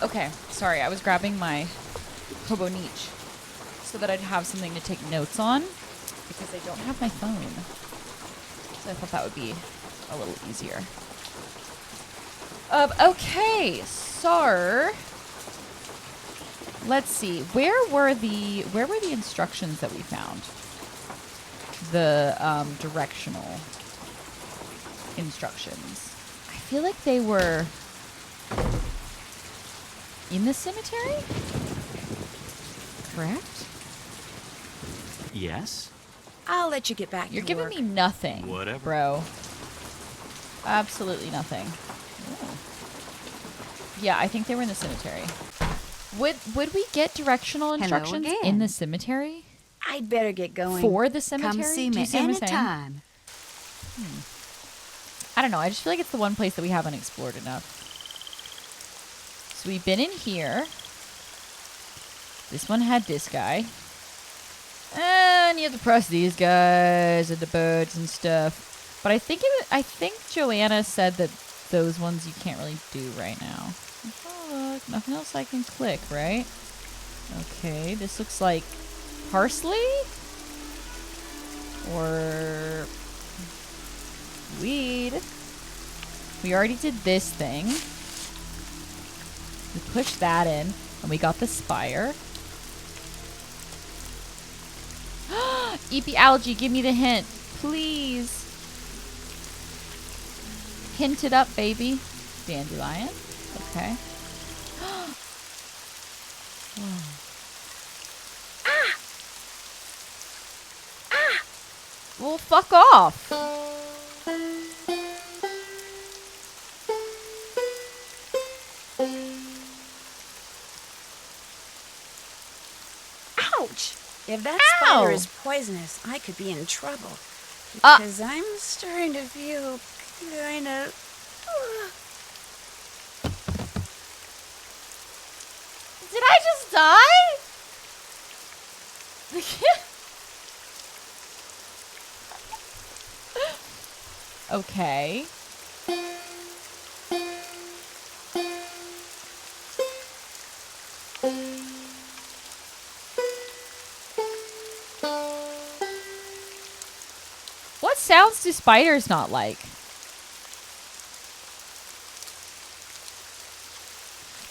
Okay. Sorry, I was grabbing my hobo niche so that I'd have something to take notes on because I don't have my phone. So I thought that would be a little easier. Okay, so let's see. Where were the instructions that we found? The directional instructions. I feel like they were in the cemetery? Correct?
Yes?
I'll let you get back
You're
to
giving
work.
me nothing.
Whatever.
Bro. Absolutely nothing. Ooh. Yeah, I think they were in the cemetery. Would we get directional instructions in the cemetery?
I'd better get going.
For the cemetery?
Come see
Do you
me
see what I'm saying?
anytime.
I don't know. I just feel like it's the one place that we haven't explored enough. So we've been in here. This one had this guy. And you have to press these guys and the birds and stuff. But I think Joanna said that those ones you can't really do right now. Oh, look, nothing else I can click, right? Okay, this looks like parsley? Or weed. We already did this thing. We pushed that in, and we got the spire. Eepy algae, give me the hint. Please. Hint it up, baby. Dandelion. Okay. Well, fuck off.
Ouch! If that
Ow!
spider is poisonous, I could be in trouble. Because I'm starting to feel kind of...
Did I just die? Okay. What sounds do spiders not like?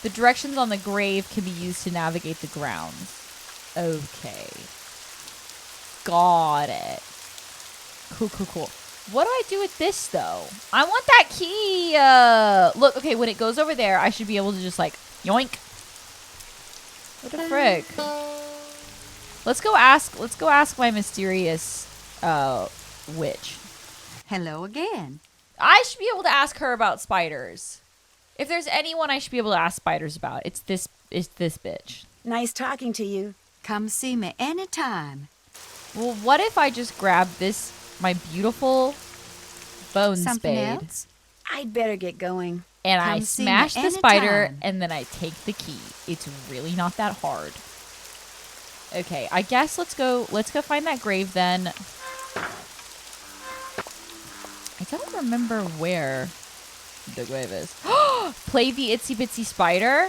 The directions on the grave can be used to navigate the grounds. Okay. Got it. Cool, cool, cool. What do I do with this, though? I want that key. Look, okay, when it goes over there, I should be able to just, like, yoink. What the frick? Let's go ask my mysterious, witch.
Hello again.
I should be able to ask her about spiders. If there's anyone I should be able to ask spiders about, it's this bitch.
Nice talking to you.
Come see me anytime.
Well, what if I just grab this, my beautiful bone
Something
spade,
else?
I'd better get going.
and
Come
I
see me
smash the spider,
anytime.
and then I take the key. It's really not that hard. Okay, I guess let's go find that grave then. I don't remember where the grave is. Play the itsy bitsy spider?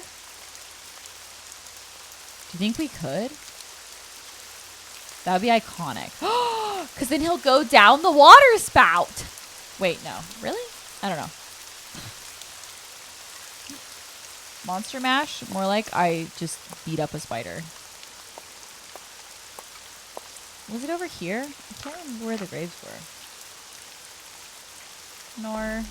Do you think we could? That would be iconic. Because then he'll go down the water spout. Wait, no. Really? I don't know. Monster Mash? More like I just beat up a spider. Was it over here? I can't remember where the graves were. Nor.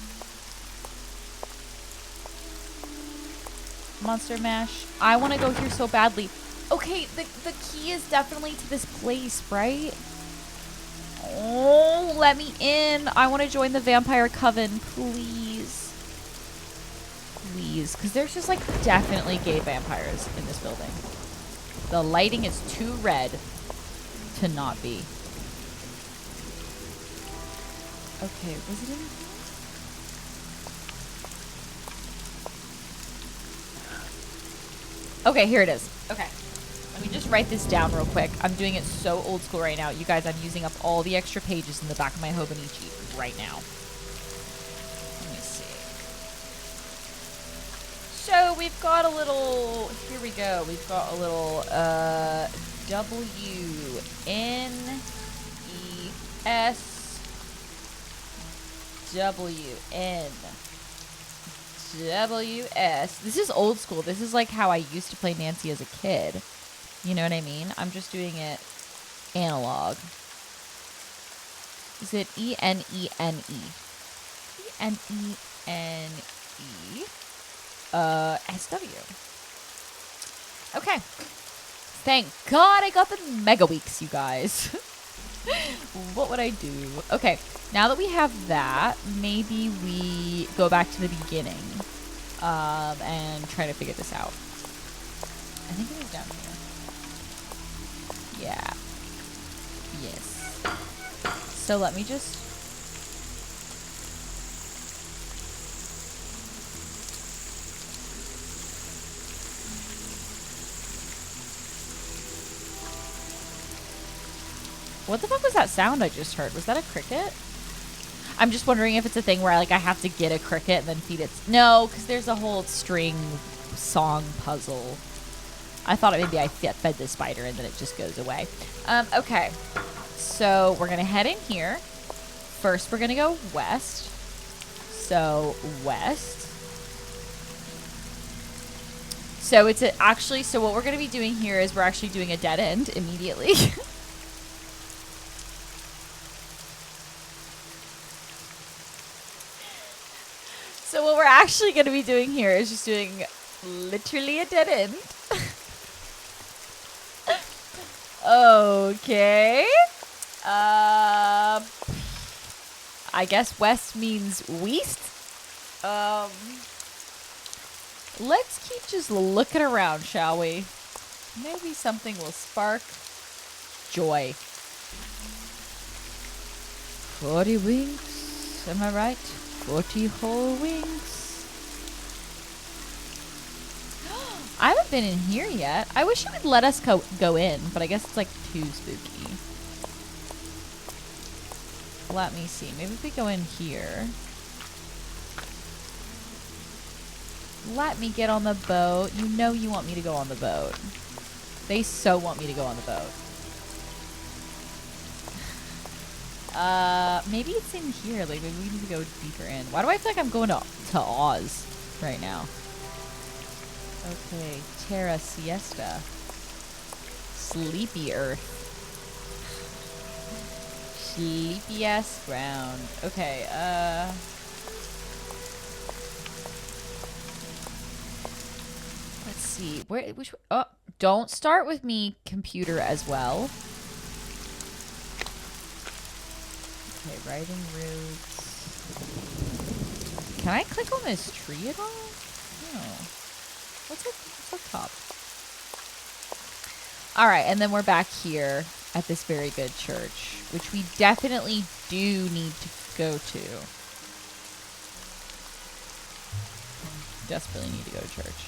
Monster Mash. I want to go here so badly. Okay, the key is definitely to this place, right? Oh, let me in. I want to join the vampire coven, please. Please. Because there's just, like, definitely gay vampires in this building. The lighting is too red to not be. Okay, was it in here? Okay, here it is. Okay. Let me just write this down real quick. I'm doing it so old school right now. You guys, I'm using up all the extra pages in the back of my Hobonichi right now. Let me see. So we've got a little, here we go. We've got a little WNESWS. This is old school. This is like how I used to play Nancy as a kid. You know what I mean? I'm just doing it analog. Is it ENENE? ENENE. SW. Okay. Thank God I got the Mega Weeks, you guys. What would I do? Okay, now that we have that, maybe we go back to the beginning and try to figure this out. I think it was down here. Yeah. Yes. So let me just... What the fuck was that sound I just heard? Was that a cricket? I'm just wondering if it's a thing where I have to get a cricket and then feed it. No, because there's a whole string song puzzle. I thought maybe I fed the spider and then it just goes away. Okay. So we're going to head in here. First, we're going to go west. So, west. So it's actually, so what we're going to be doing here is we're actually doing a dead end immediately. So what we're actually going to be doing here is just doing literally a dead end. Okay. I guess west means west. Let's keep just looking around, shall we? Maybe something will spark joy. 40 winks, am I right? 40 whole wings. I haven't been in here yet. I wish it would let us go in, but I guess it's like too spooky. Let me see. Maybe if we go in here. Let me get on the boat. You know you want me to go on the boat. They so want me to go on the boat. Maybe it's in here. Like, maybe we need to go deeper in. Why do I feel like I'm going to Oz right now? Okay, Terra Siesta. Sleepy Earth. Sleepy ass ground. Okay, let's see. Which, oh, don't start with me, computer, as well. Okay, writing routes. Can I click on this tree at all? No. What's up top? Alright, and then we're back here at this very good church, which we definitely do need to go to. Desperately need to go to church.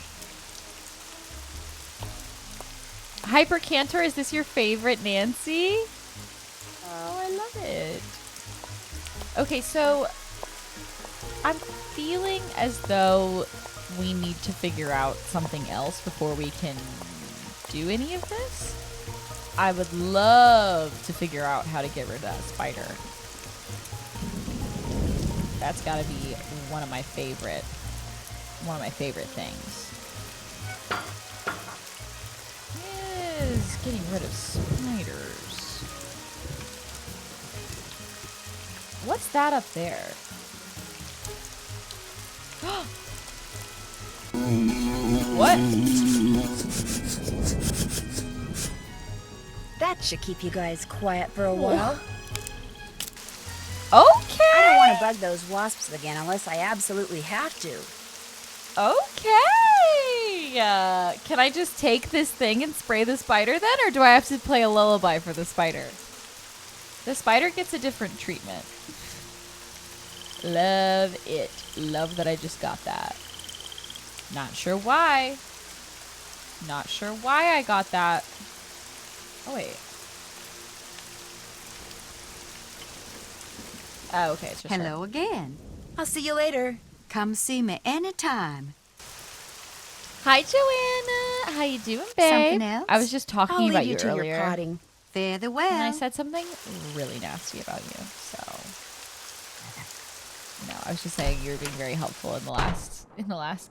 Hyper Cantor, is this your favorite Nancy? Oh, I love it. Okay, so I'm feeling as though we need to figure out something else before we can do any of this. I would love to figure out how to get rid of that spider. That's gotta be one of my favorite things. Is getting rid of spiders. What's that up there? What?
That should keep you guys quiet for a while.
Okay.
I don't want to bug those wasps again unless I absolutely have to.
Okay. Can I just take this thing and spray the spider then, or do I have to play a lullaby for the spider? The spider gets a different treatment. Love it. Love that I just got that. Not sure why. Not sure why I got that. Oh, wait. Oh, okay. It's just
Hello again.
I'll see you later.
Come see me anytime.
Hi, Joanna. How you doing, babe?
Something else?
I was just talking
I'll
about
leave you to
earlier.
your potting.
Fare thee well.
And I said something really nasty about you. So, no, I was just saying you were being very helpful in the last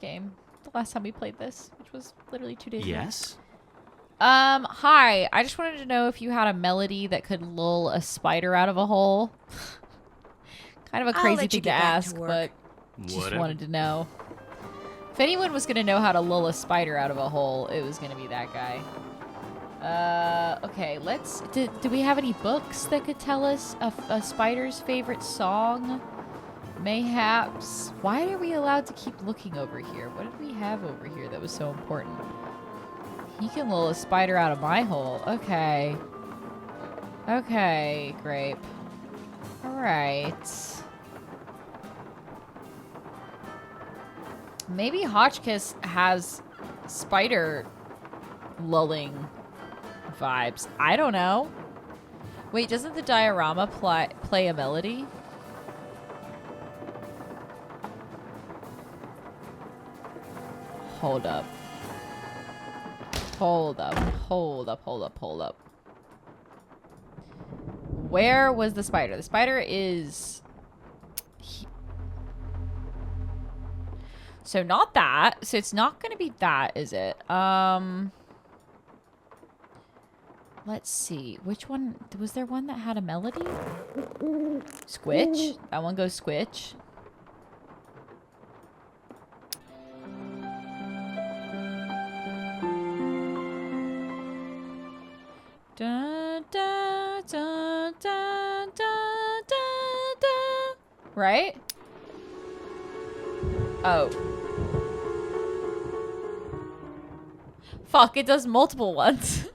game, the last time we played this, which was literally 2 days ago.
Yes?
Hi. I just wanted to know if you had a melody that could lull a spider out of a hole. Kind of a
I'll
crazy
let you
thing to
get back to
ask,
work.
but just
Whatever.
wanted to know. If anyone was going to know how to lull a spider out of a hole, it was going to be that guy. Okay, let's... Do we have any books that could tell us a spider's favorite song? Mayhaps. Why are we allowed to keep looking over here? What did we have over here that was so important? He can lull a spider out of my hole. Okay. Okay, Grape. Alright. Maybe Hotchkiss has spider lulling vibes. I don't know. Wait, doesn't the diorama play a melody? Hold up. Hold up. Hold up. Hold up. Hold up. Where was the spider? The spider is... So not that. So it's not going to be that, is it? Let's see. Which one? Was there one that had a melody? Squitch. That one goes Squitch. Da, da, da, da, da, da, da. Right? Oh. Fuck, it does multiple ones.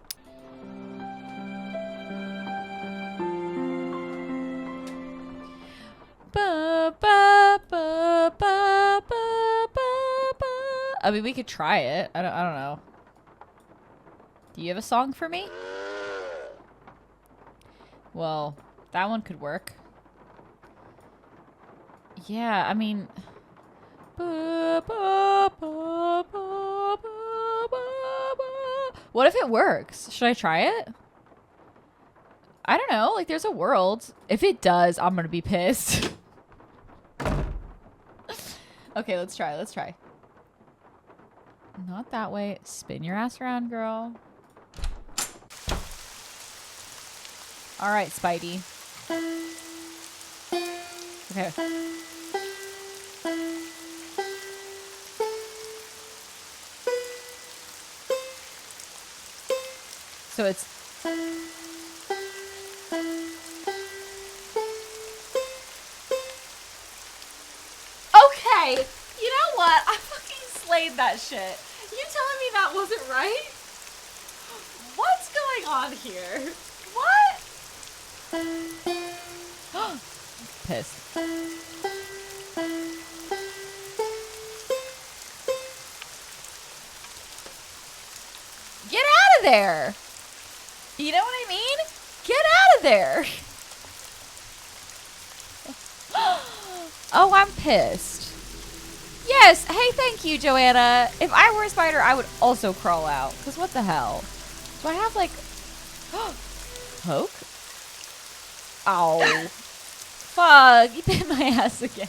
Ba, ba, ba, ba, ba, ba, ba. I mean, we could try it. I don't know. Do you have a song for me? Well, that one could work. Yeah, I mean... What if it works? Should I try it? I don't know. Like, there's a world. If it does, I'm gonna be pissed. Okay, let's try. Let's try. Not that way. Spin your ass around, girl. All right, Spidey. Okay. So it's... Okay, you know what? I fucking slayed that shit. You telling me that wasn't right? What's going on here? What? Pissed. Get out of there! You know what I mean? Get out of there! Oh, I'm pissed. Yes, hey, thank you, Joanna. If I were a spider, I would also crawl out. Because what the hell? Do I have, like... Poke? Ow. Fuck, you bit my ass again.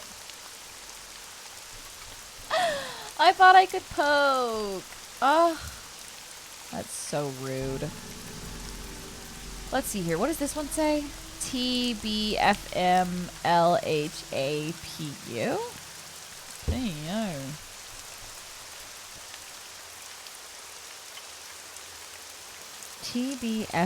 I thought I could poke. Ugh. That's so rude. Let's see here. What does this one say? TBFMLHAPU? P-O. TBFMLHAPAD?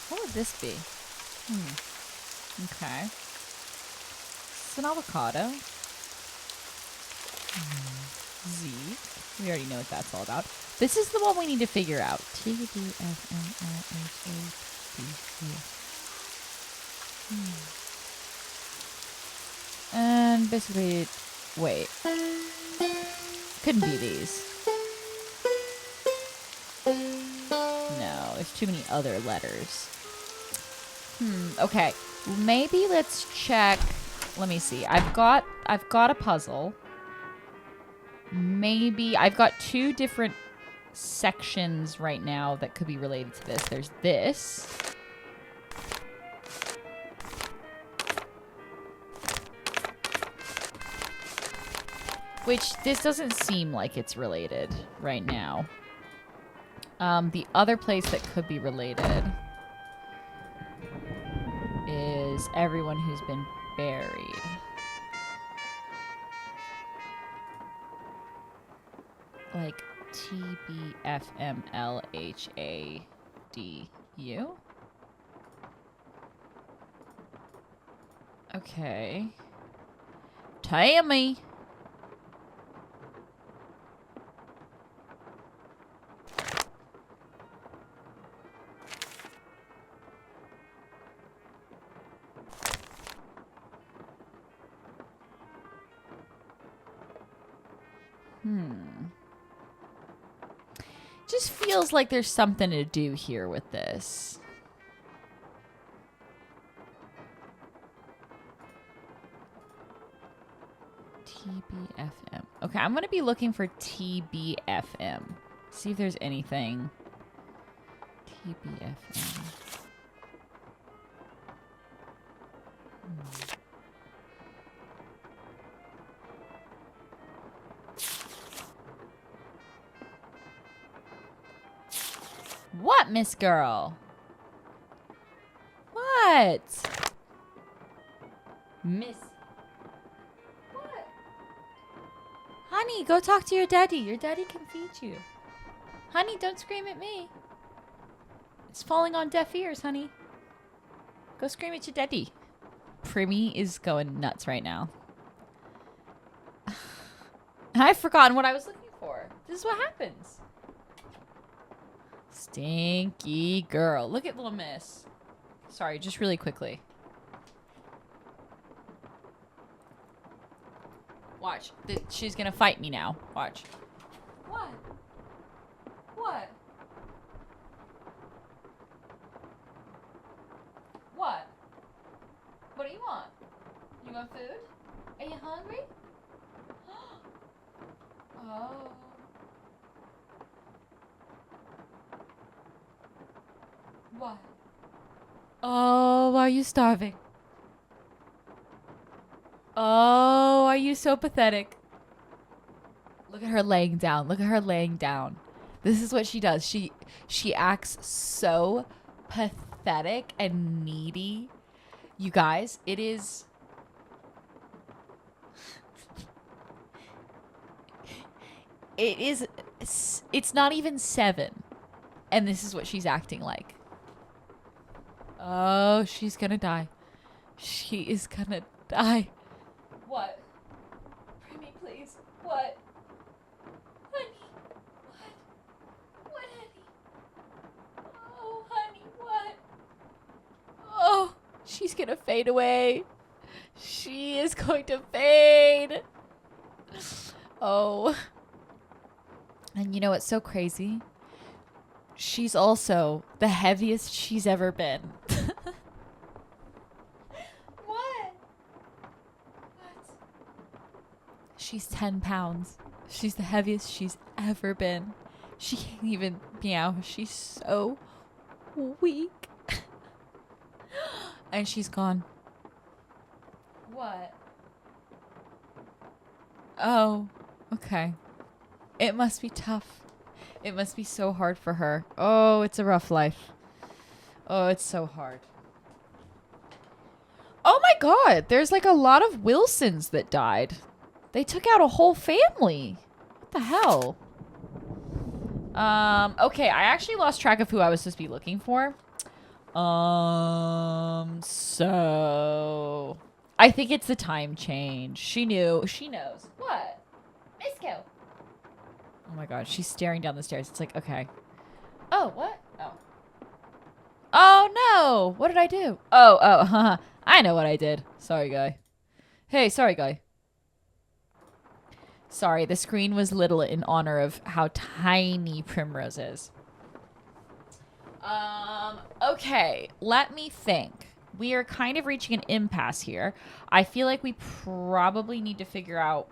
What would this be? Okay. It's an avocado. Zeke. We already know what that's all about. This is the one we need to figure out. And basically, wait. Couldn't be these. No, there's too many other letters. Okay. Maybe let's check. Let me see. I've got a puzzle. Maybe I've got 2 different sections right now that could be related to this. There's this. Which this doesn't seem like it's related right now. The other place that could be related is everyone who's been buried. Like TBFMLHADU. Okay. Tammy. Just feels like there's something to do here with this. TBFM. Okay, I'm going to be looking for TBFM. See if there's anything. TBFM. What, Miss Girl? What? Miss. What? Honey, go talk to your daddy. Your daddy can feed you. Honey, don't scream at me. It's falling on deaf ears, honey. Go scream at your daddy. Primmy is going nuts right now. I've forgotten what I was looking for. This is what happens. Stinky girl. Look at little miss. Sorry, just really quickly. Watch. She's gonna fight me now. Watch. What? What? What? What do you want? You want food? Are you hungry? Oh. What? Oh, are you starving? Oh, are you so pathetic? Look at her laying down. Look at her laying down. This is what she does. She acts so pathetic and needy. You guys, it is... It's not even 7. And this is what she's acting like. Oh, she's gonna die. She is gonna die. What? Primmy, please. What? Honey. What? What, honey? Oh, honey, what? Oh, she's gonna fade away. She is going to fade. Oh. And you know what's so crazy? She's also the heaviest she's ever been. What? She's 10 pounds. She's the heaviest she's ever been. She can't even meow. She's so weak. And she's gone. What? Oh, okay. It must be tough. It must be so hard for her. Oh, it's a rough life. Oh, it's so hard. Oh my god, there's like a lot of Wilsons that died. They took out a whole family. What the hell? Okay, I actually lost track of who I was supposed to be looking for. So... I think it's the time change. She knew. She knows. What? Misco. Oh my god, she's staring down the stairs. It's like, okay. Oh, what? Oh. Oh no! What did I do? Oh, haha. I know what I did. Sorry, guy. Hey, sorry, guy. Sorry, the screen was little in honor of how tiny Primrose is. Okay, let me think. We are kind of reaching an impasse here. I feel like we probably need to figure out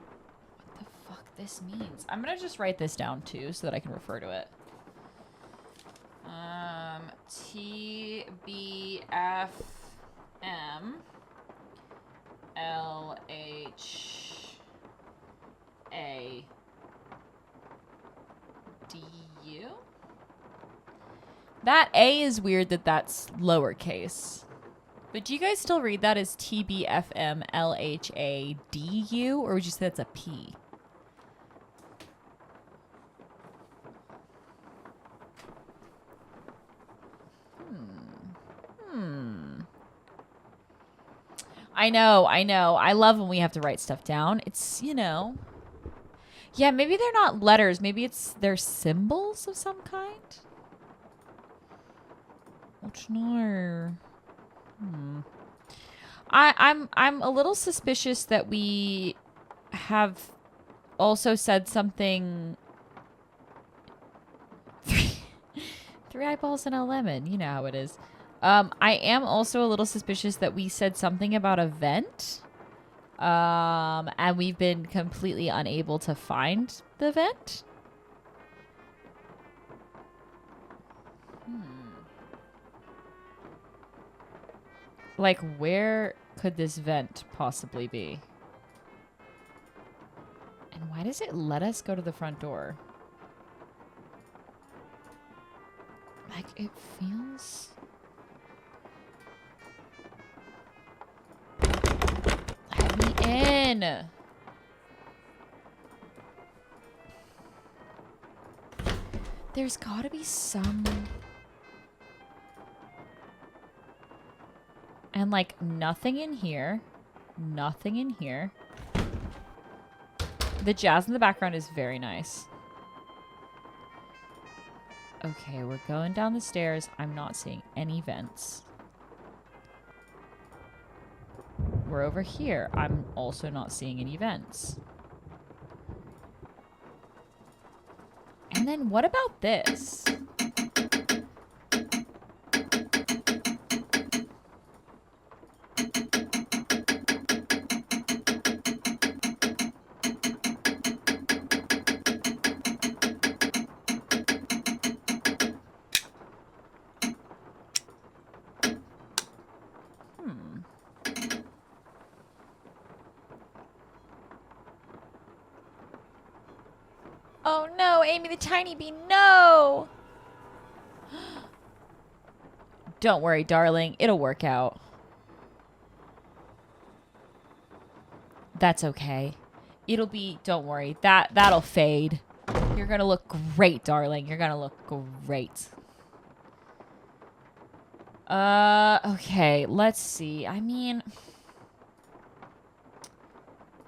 what the fuck this means. I'm gonna just write this down too so that I can refer to it. TBFM LHA DU? That A is weird that that's lowercase. But do you guys still read that as TBFMLHADU? Or would you say that's a P? I know. I love when we have to write stuff down. It's, you know. Yeah, maybe they're not letters. Maybe they're symbols of some kind. Which no. I'm a little suspicious that we have also said something. Three eyeballs and a lemon. You know how it is. I am also a little suspicious that we said something about a vent. And we've been completely unable to find the vent. Like, where could this vent possibly be? And why does it let us go to the front door? Like, it feels... Let me in! There's gotta be some... And, like, nothing in here. Nothing in here. The jazz in the background is very nice. Okay, we're going down the stairs. I'm not seeing any vents. We're over here. I'm also not seeing any vents. And then what about this? Oh no, Amy the Tiny Bee, no! Don't worry, darling. It'll work out. That's okay. It'll be, don't worry. That'll fade. You're gonna look great, darling. You're gonna look great. Okay, let's see. I mean...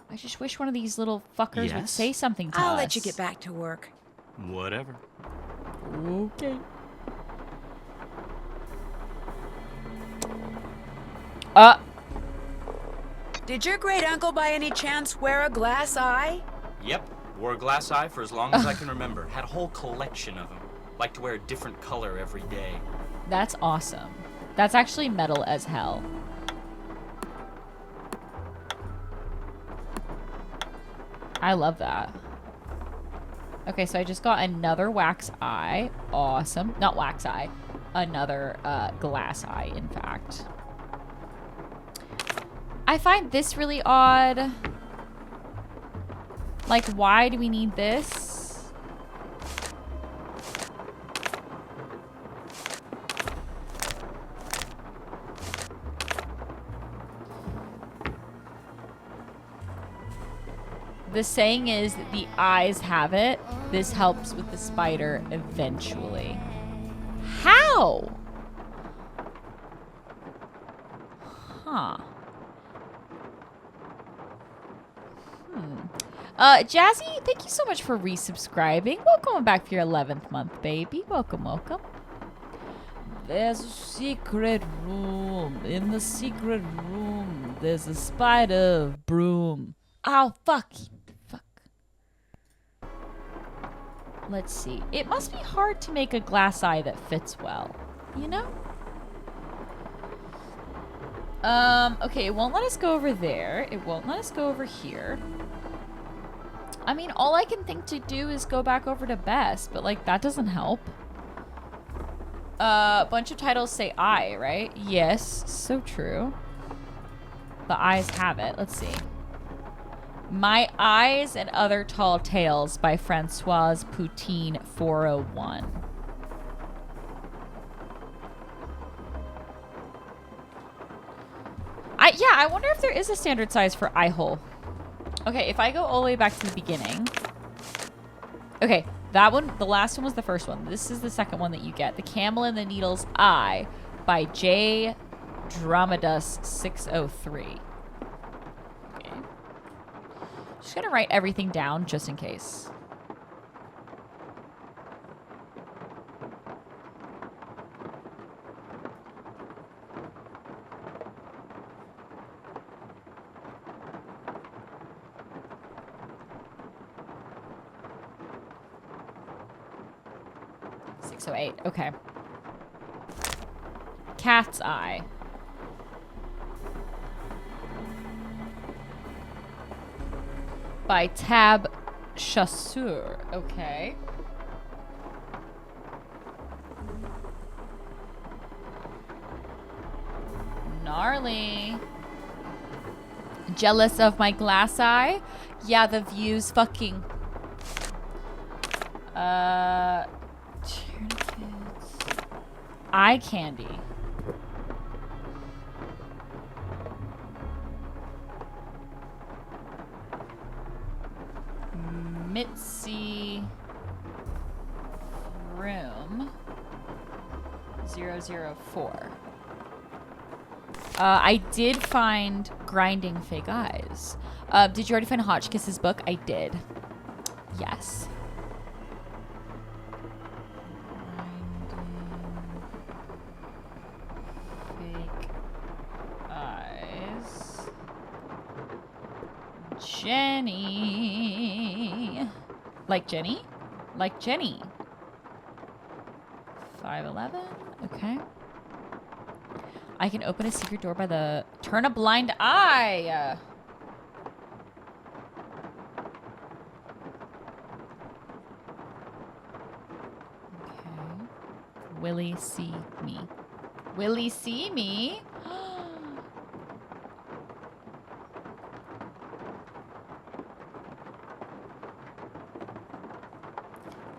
I just wish one of these little fuckers would say something to us.
I'll let you get back to work.
Whatever.
Okay.
Did your great uncle by any chance wear a glass eye?
Yep. Wore a glass eye for as long as I can remember. Had a whole collection of them. Liked to wear a different color every day.
That's awesome. That's actually metal as hell. I love that. Okay, so I just got another wax eye. Awesome. Not wax eye. Another glass eye, in fact. I find this really odd. Like, why do we need this? The saying is that the eyes have it. This helps with the spider eventually. How? Huh. Jazzy, thank you so much for resubscribing. Welcome back for your 11th month, baby. Welcome, welcome. There's a secret room. In the secret room, there's a spider broom. Oh, fuck. Fuck. Let's see. It must be hard to make a glass eye that fits well. You know? Okay, it won't let us go over there. It won't let us go over here. I mean, all I can think to do is go back over to Bess, but like that doesn't help. A bunch of titles say I, right? Yes, so true. The eyes have it. Let's see. My Eyes and Other Tall Tales by Francoise Poutine 401. Yeah, I wonder if there is a standard size for eye hole. Okay, if I go all the way back to the beginning. Okay, that one, the last one was the first one. This is the second one that you get. The Camel and the Needle's Eye by J. Dromedas 603. Okay. Just gonna write everything down just in case. Okay. Cat's Eye. By Tab Chasseur. Okay. Gnarly. Jealous of my glass eye? Yeah, the view's fucking... Eye candy. Mitzi Room 004. I did find Grinding Fake Eyes. Did you already find Hotchkiss's book? I did. Yes. Jenny. Like Jenny? Like Jenny. 511. Okay. I can open a secret door by the... Turn a blind eye. Okay. Will he see me? Will he see me?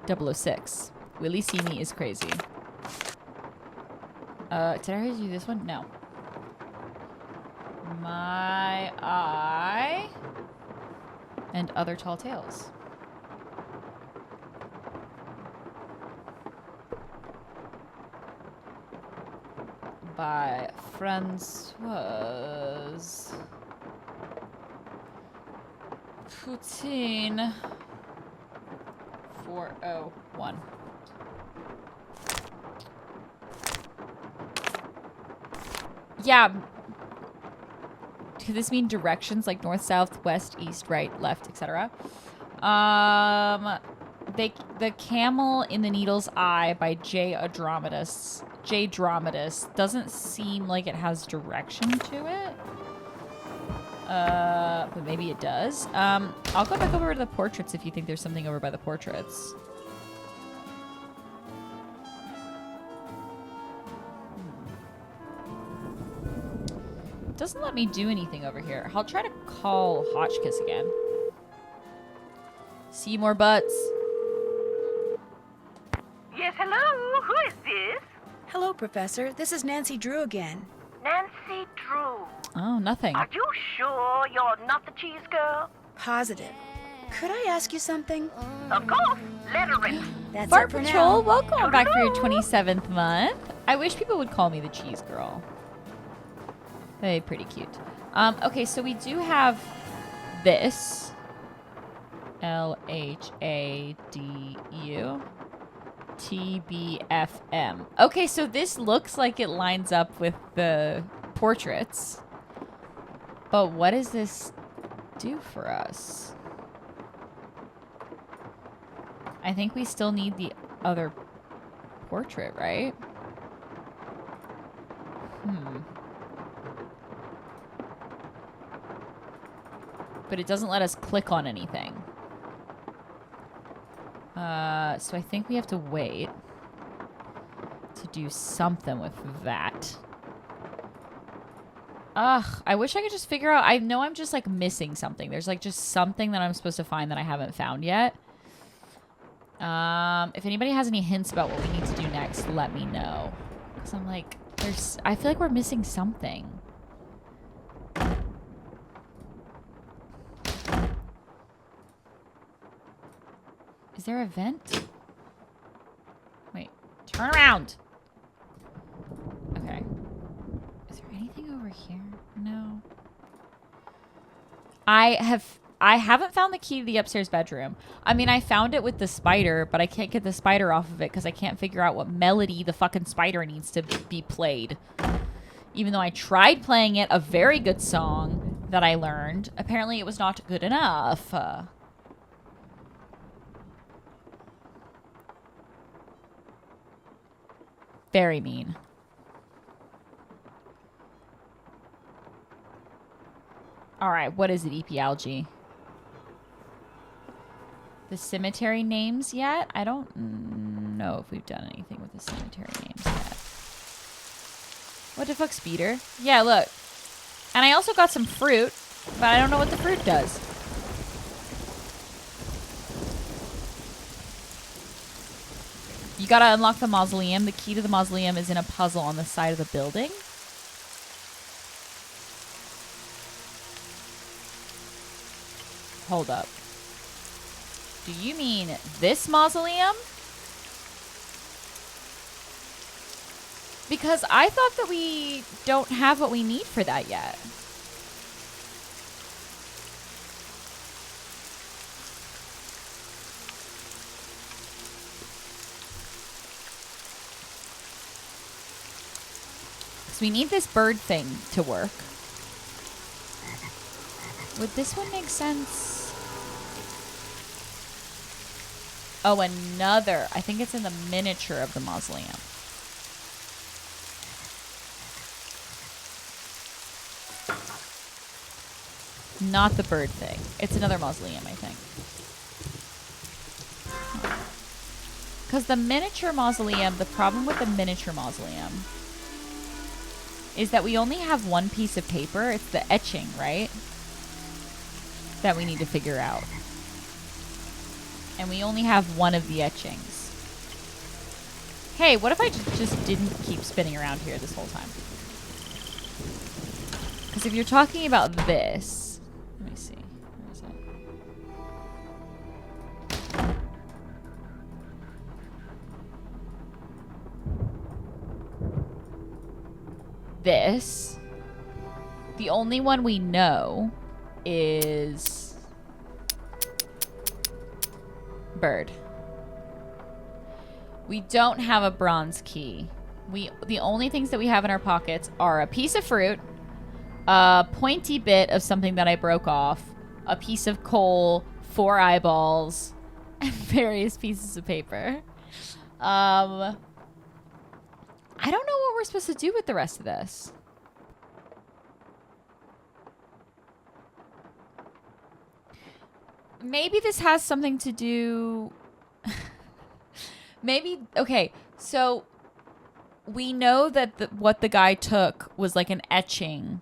006. Will he see me is crazy. Did I already do this one? No. My Eye and Other Tall Tales. By Francoise Poutine 401. Yeah. Could this mean directions like north, south, west, east, right, left, etc.? The Camel in the Needle's Eye by J. Dromedas doesn't seem like it has direction to it. But maybe it does. I'll go back over to the portraits if you think there's something over by the portraits. Doesn't let me do anything over here. I'll try to call Hotchkiss again. See more butts.
Yes, hello? Who is this?
Hello, Professor. This is Nancy Drew again.
Nancy Drew.
Oh, nothing.
Are you sure you're not the cheese girl?
Positive. Could I ask you something?
Of course. Let her rip.
That's
Fart
it for
Patrol,
now.
welcome back for your 27th month. I wish people would call me the cheese girl. They're pretty cute. Okay, so we do have this. LHADU. TBFM. Okay, so this looks like it lines up with the portraits. But what does this do for us? I think we still need the other portrait, right? But it doesn't let us click on anything. So I think we have to wait to do something with that. Ugh, I wish I could just figure out. I know I'm just like missing something. There's like just something that I'm supposed to find that I haven't found yet. If anybody has any hints about what we need to do next, let me know. Because I'm like, I feel like we're missing something. Is there a vent? Wait, turn around. Okay. Is there anything over here? No. I haven't found the key to the upstairs bedroom. I mean, I found it with the spider, but I can't get the spider off of it because I can't figure out what melody the fucking spider needs to be played. Even though I tried playing it, a very good song that I learned. Apparently it was not good enough. Very mean. Alright, what is it, EP Algae? The cemetery names yet? I don't know if we've done anything with the cemetery names yet. What the fuck, speeder? Yeah, look. And I also got some fruit, but I don't know what the fruit does. You gotta unlock the mausoleum. The key to the mausoleum is in a puzzle on the side of the building. Hold up. Do you mean this mausoleum? Because I thought that we don't have what we need for that yet. So we need this bird thing to work. Would this one make sense? Oh, another. I think it's in the miniature of the mausoleum. Not the bird thing. It's another mausoleum, I think. Because the miniature mausoleum, the problem with the miniature mausoleum is that we only have one piece of paper. It's the etching, right? That we need to figure out. And we only have one of the etchings. Hey, what if I just didn't keep spinning around here this whole time? Because if you're talking about this... Let me see. Where is it? This. The only one we know is bird. We don't have a bronze key. The only things that we have in our pockets are a piece of fruit, a pointy bit of something that I broke off, a piece of coal, 4 eyeballs, and various pieces of paper. I don't know what we're supposed to do with the rest of this. Maybe this has something to do... Maybe... Okay, so we know that what the guy took was like an etching.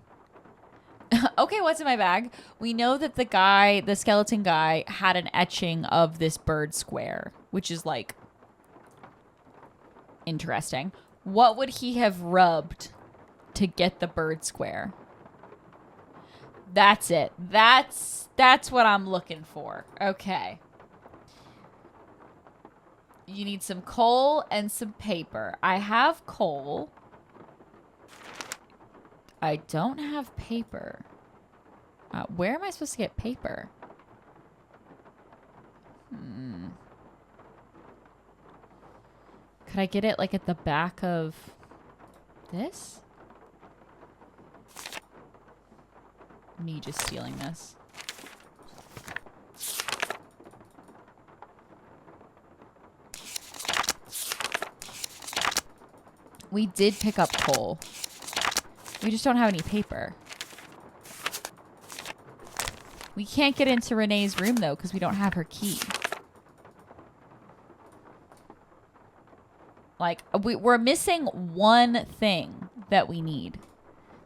Okay, what's in my bag? We know that the skeleton guy, had an etching of this bird square, which is like interesting. What would he have rubbed to get the bird square? That's it. That's what I'm looking for. Okay. You need some coal and some paper. I have coal. I don't have paper. Where am I supposed to get paper? Could I get it like at the back of this? Me just stealing this. We did pick up coal. We just don't have any paper. We can't get into Renee's room, though, because we don't have her key. Like, we're missing one thing that we need.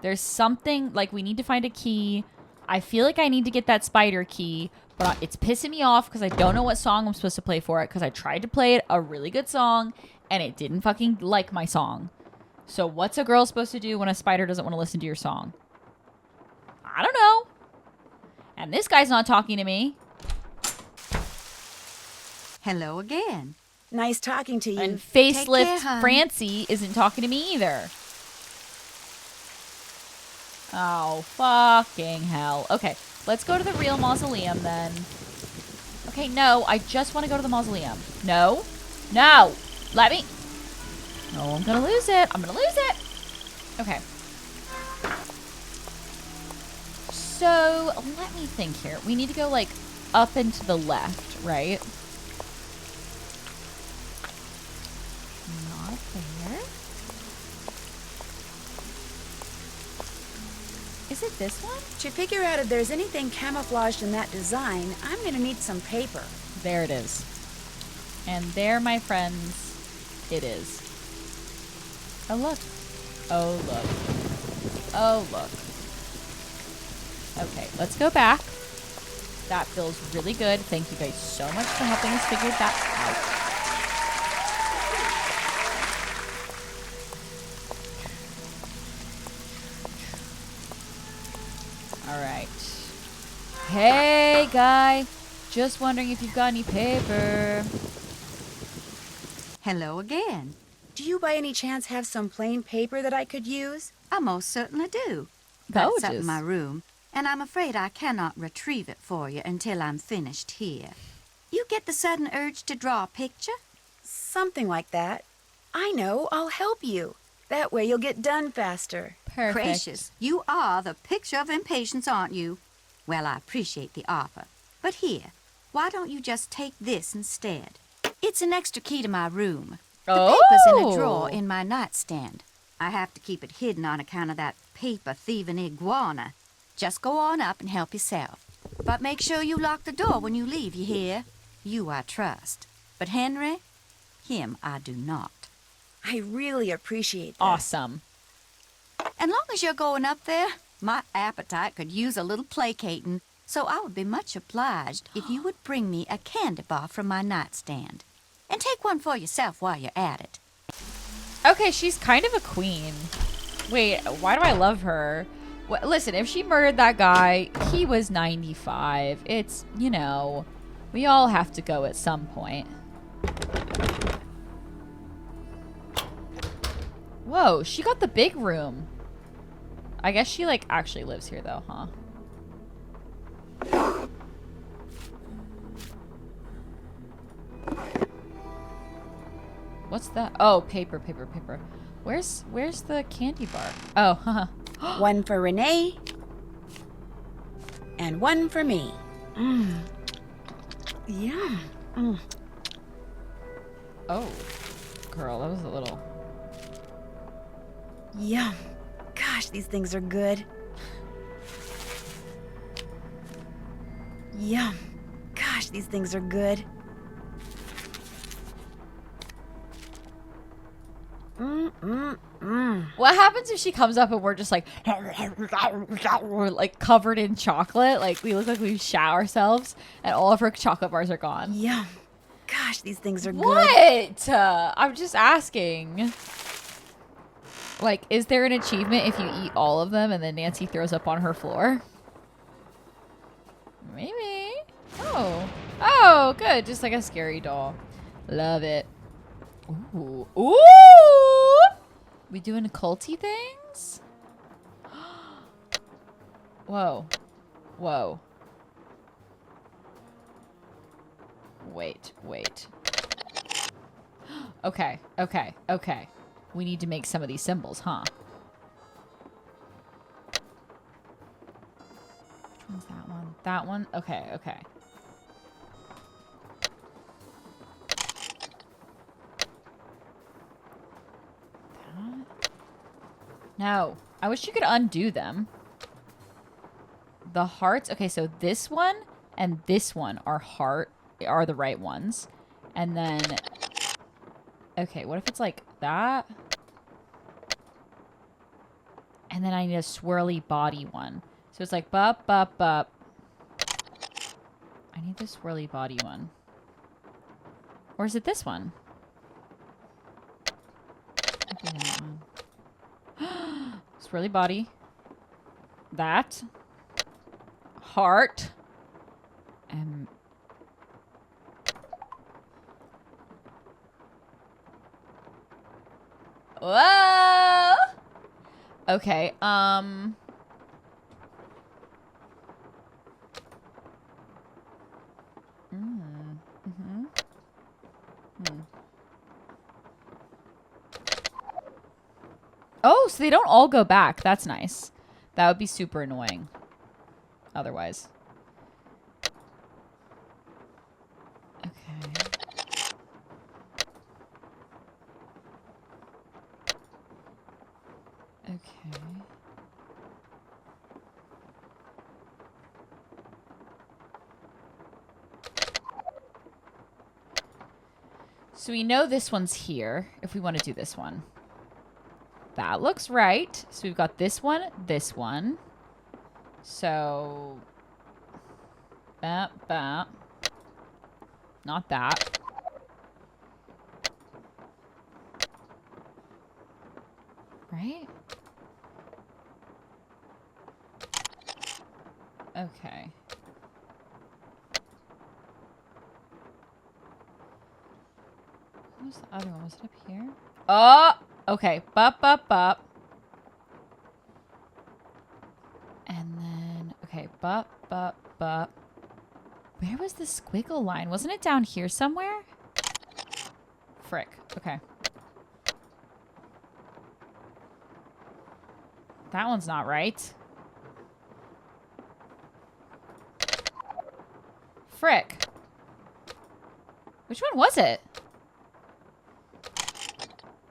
There's something, like, we need to find a key. I feel like I need to get that spider key, but it's pissing me off because I don't know what song I'm supposed to play for it because I tried to play it, a really good song, and it didn't fucking like my song. So what's a girl supposed to do when a spider doesn't want to listen to your song? I don't know. And this guy's not talking to me.
Hello again.
Nice talking to you.
And facelift
Take care, hon.
Francie isn't talking to me either. Oh, fucking hell. Okay, let's go to the real mausoleum then. Okay, no, I just want to go to the mausoleum. No. No. Let me. No, I'm going to lose it. I'm going to lose it. Okay. So, let me think here. We need to go, like, up and to the left, right? Not there. Is it this one?
To figure out if there's anything camouflaged in that design, I'm going to need some paper.
There it is. And there, my friends, it is. Oh, look. Oh, look. Oh, look. Okay, let's go back. That feels really good. Thank you guys so much for helping us figure that out. All right. Hey, guy. Just wondering if you've got any paper.
Hello again.
Do you by any chance have some plain paper that I could use?
I most certainly do. That's up
Gorgeous.
in my room, and I'm afraid I cannot retrieve it for you until I'm finished here. You get the sudden urge to draw a picture?
Something like that. I know, I'll help you. That way you'll get done faster.
Perfect.
Gracious, you are the picture of impatience, aren't you? Well, I appreciate the offer. But here, why don't you just take this instead? It's an extra key to my room. The paper's in a drawer in my nightstand. I have to keep it hidden on account of that paper-thieving iguana. Just go on up and help yourself. But make sure you lock the door when you leave, you hear? You I trust. But Henry, him I do not.
I really appreciate that.
Awesome.
And long as you're going up there, my appetite could use a little placating, so I would be much obliged if you would bring me a candy bar from my nightstand. And take one for yourself while you're at it.
Okay, she's kind of a queen. Wait, why do I love her? Listen, if she murdered that guy, he was 95. It's, you know, we all have to go at some point. Whoa, she got the big room. I guess she, like, actually lives here, though, huh? What's that? Oh, paper. Where's the candy bar? Oh, haha.
One for Renee. And one for me. Yum.
Oh, girl, that was a little...
Yum. Gosh, these things are good. Yum. Gosh, these things are good.
What happens if she comes up and we're just like covered in chocolate? Like we look like we shat ourselves and all of her chocolate bars are gone.
Yum. Gosh, these things are good.
What? I'm just asking. Like, is there an achievement if you eat all of them and then Nancy throws up on her floor? Maybe. Oh. Oh, good. Just like a scary doll. Love it. Ooh. Ooh! We doing occulty things? Whoa. Whoa. Wait. Okay. We need to make some of these symbols, huh? Which one's that one? That one? Okay. That? No. I wish you could undo them. The hearts. Okay, so this one and this one are the right ones. And then... Okay, what if it's like that? And then I need a swirly body one. So it's like bup, bup, bup. I need the swirly body one. Or is it this one? Maybe that one. Swirly body. That. Heart. And... Whoa! Okay, Mm-hmm. Oh, so they don't all go back. That's nice. That would be super annoying. Otherwise. Okay. Okay. So we know this one's here, if we want to do this one. That looks right. So we've got this one, this one. So... Not that. Right? Okay. What was the other one? Was it up here? Oh! Okay. Bup, bup, bup. And then... Okay. Bup, bup, bup. Where was the squiggle line? Wasn't it down here somewhere? Frick. Okay. That one's not right. Frick. Which one was it?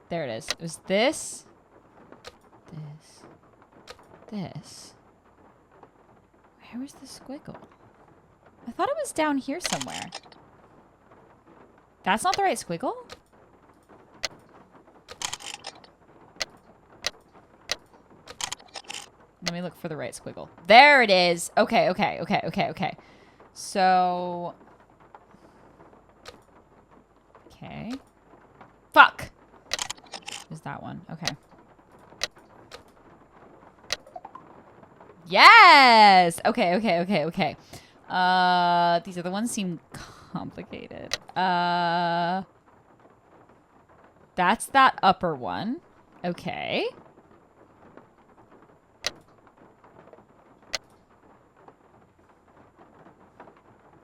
There it is. It was this. This. Where was the squiggle? I thought it was down here somewhere. That's not the right squiggle? Let me look for the right squiggle. There it is. Okay, okay, okay, okay, okay. So... Okay. Fuck! Is that one. Okay. Yes! Okay, okay, okay, okay. These other ones seem complicated. That's that upper one. Okay.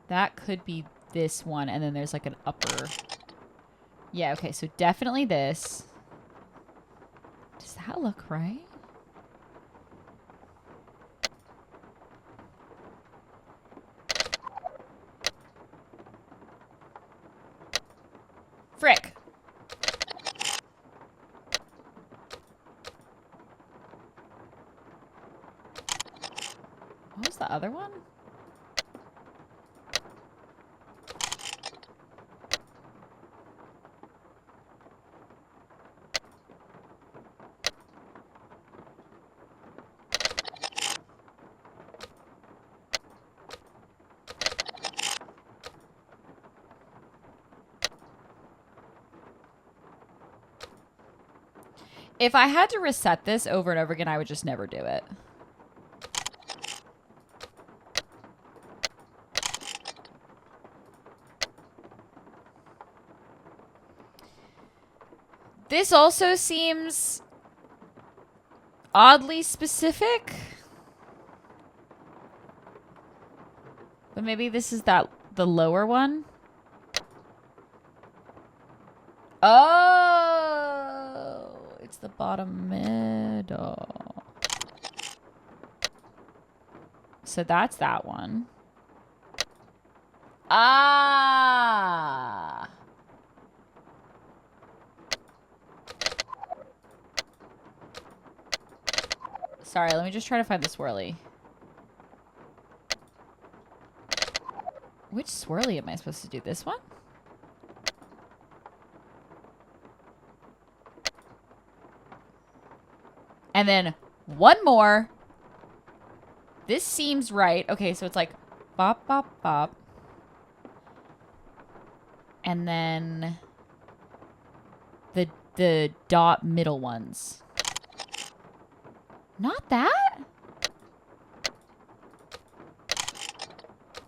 That could be this one, and then there's like an upper. Yeah, okay, so definitely this. Does that look right? Frick. What was the other one? If I had to reset this over and over again, I would just never do it. This also seems oddly specific. But maybe this is the lower one. Oh, it's the bottom middle. So that's that one. Ah. Sorry, let me just try to find the swirly. Which swirly am I supposed to do? This one? And then one more. This seems right. Okay, so it's like bop, bop, bop. And then the dot middle ones. Not that?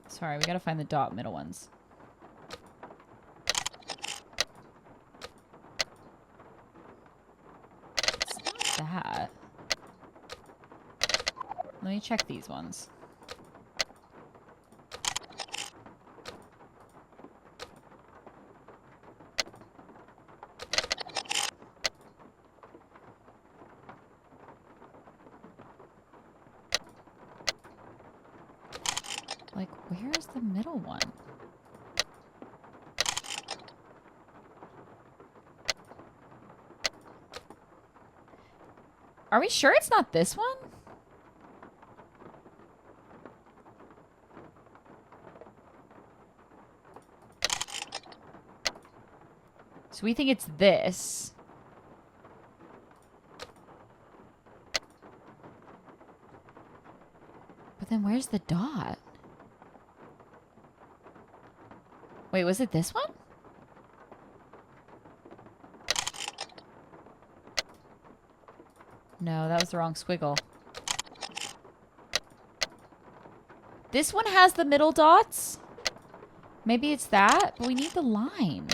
Sorry, we gotta find the dot middle ones. It's not that. Let me check these ones. Like, where's the middle one? Are we sure it's not this one? So we think it's this. But then where's the dot? Wait, was it this one? No, that was the wrong squiggle. This one has the middle dots? Maybe it's that, but we need the line.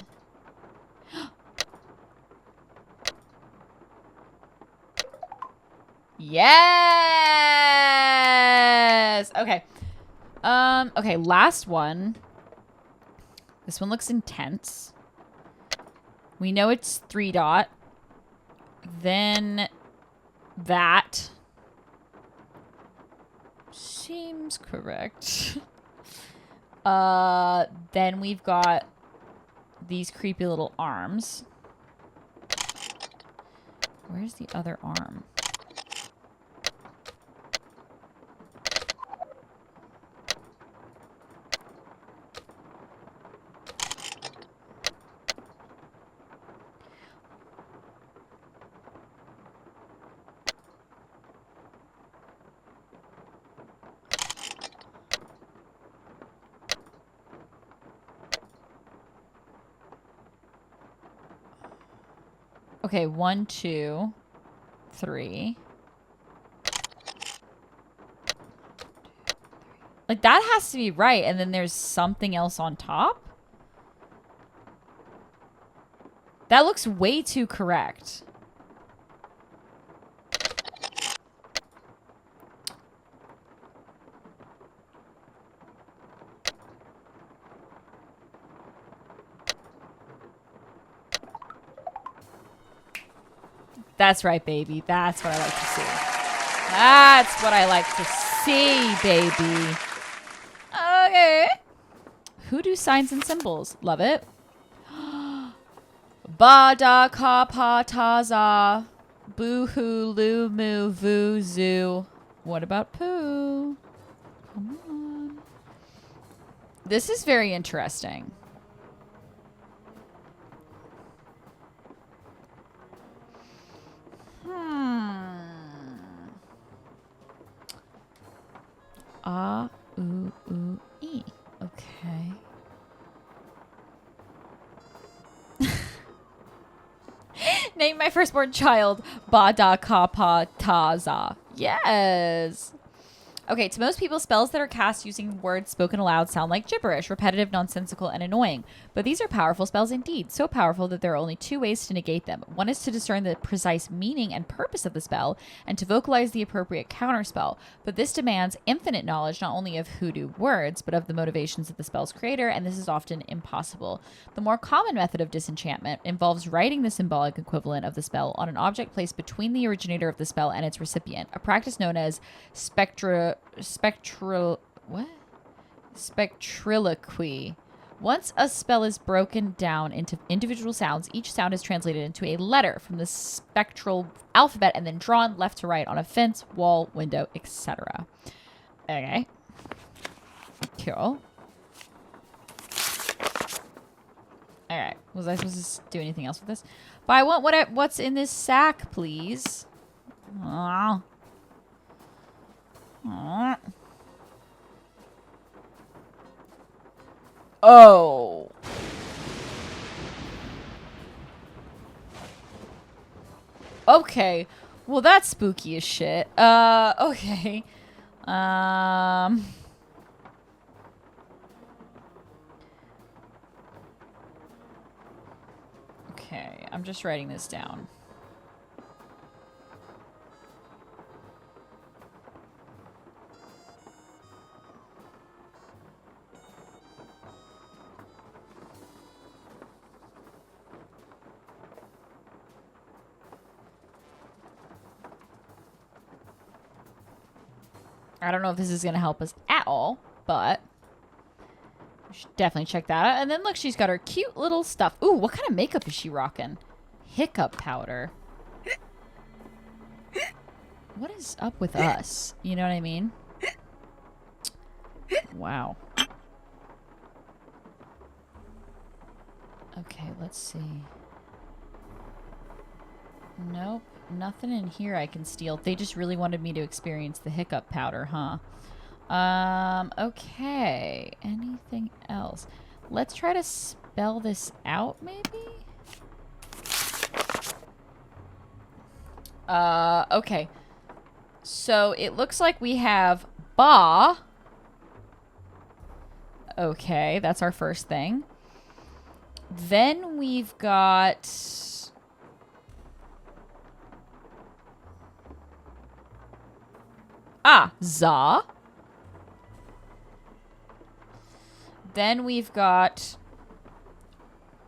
Yes! Okay. Okay, last one. This one looks intense. We know it's 3 dot. Then that seems correct. Then we've got these creepy little arms. Where's the other arm? Okay, 1, 2, 3. Like, that has to be right, and then there's something else on top? That looks way too correct. That's right, baby. That's what I like to see. That's what I like to see, baby. Okay. Hoodoo signs and symbols. Love it. Ba da ka pa ta za. Boo hoo loo moo voo zoo. What about poo? Come on. This is very interesting. Ah, ooh, ooh, e. Okay. Name my firstborn child Ba Da Ka Pa Ta Za. Yes. Okay, to most people, spells that are cast using words spoken aloud sound like gibberish, repetitive, nonsensical, and annoying. But these are powerful spells indeed, so powerful that there are only 2 ways to negate them. One is to discern the precise meaning and purpose of the spell, and to vocalize the appropriate counterspell. But this demands infinite knowledge not only of hoodoo words, but of the motivations of the spell's creator, and this is often impossible. The more common method of disenchantment involves writing the symbolic equivalent of the spell on an object placed between the originator of the spell and its recipient, a practice known as spectriloquy. Once a spell is broken down into individual sounds, each sound is translated into a letter from the spectral alphabet and then drawn left to right on a fence, wall, window, etc. Okay. Cool. Alright. Was I supposed to do anything else with this? But I want what's in this sack, please. Aww. Aww. Oh. Okay. Well, that's spooky as shit. Okay. Okay, I'm just writing this down. I don't know if this is going to help us at all, but we should definitely check that out. And then look, she's got her cute little stuff. Ooh, what kind of makeup is she rocking? Hiccup powder. What is up with us? You know what I mean? Wow. Okay, let's see. Nope. Nothing in here I can steal. They just really wanted me to experience the hiccup powder, huh? Okay. Anything else? Let's try to spell this out, maybe? Okay. So it looks like we have ba. Okay, that's our first thing. Then we've got... za. Then we've got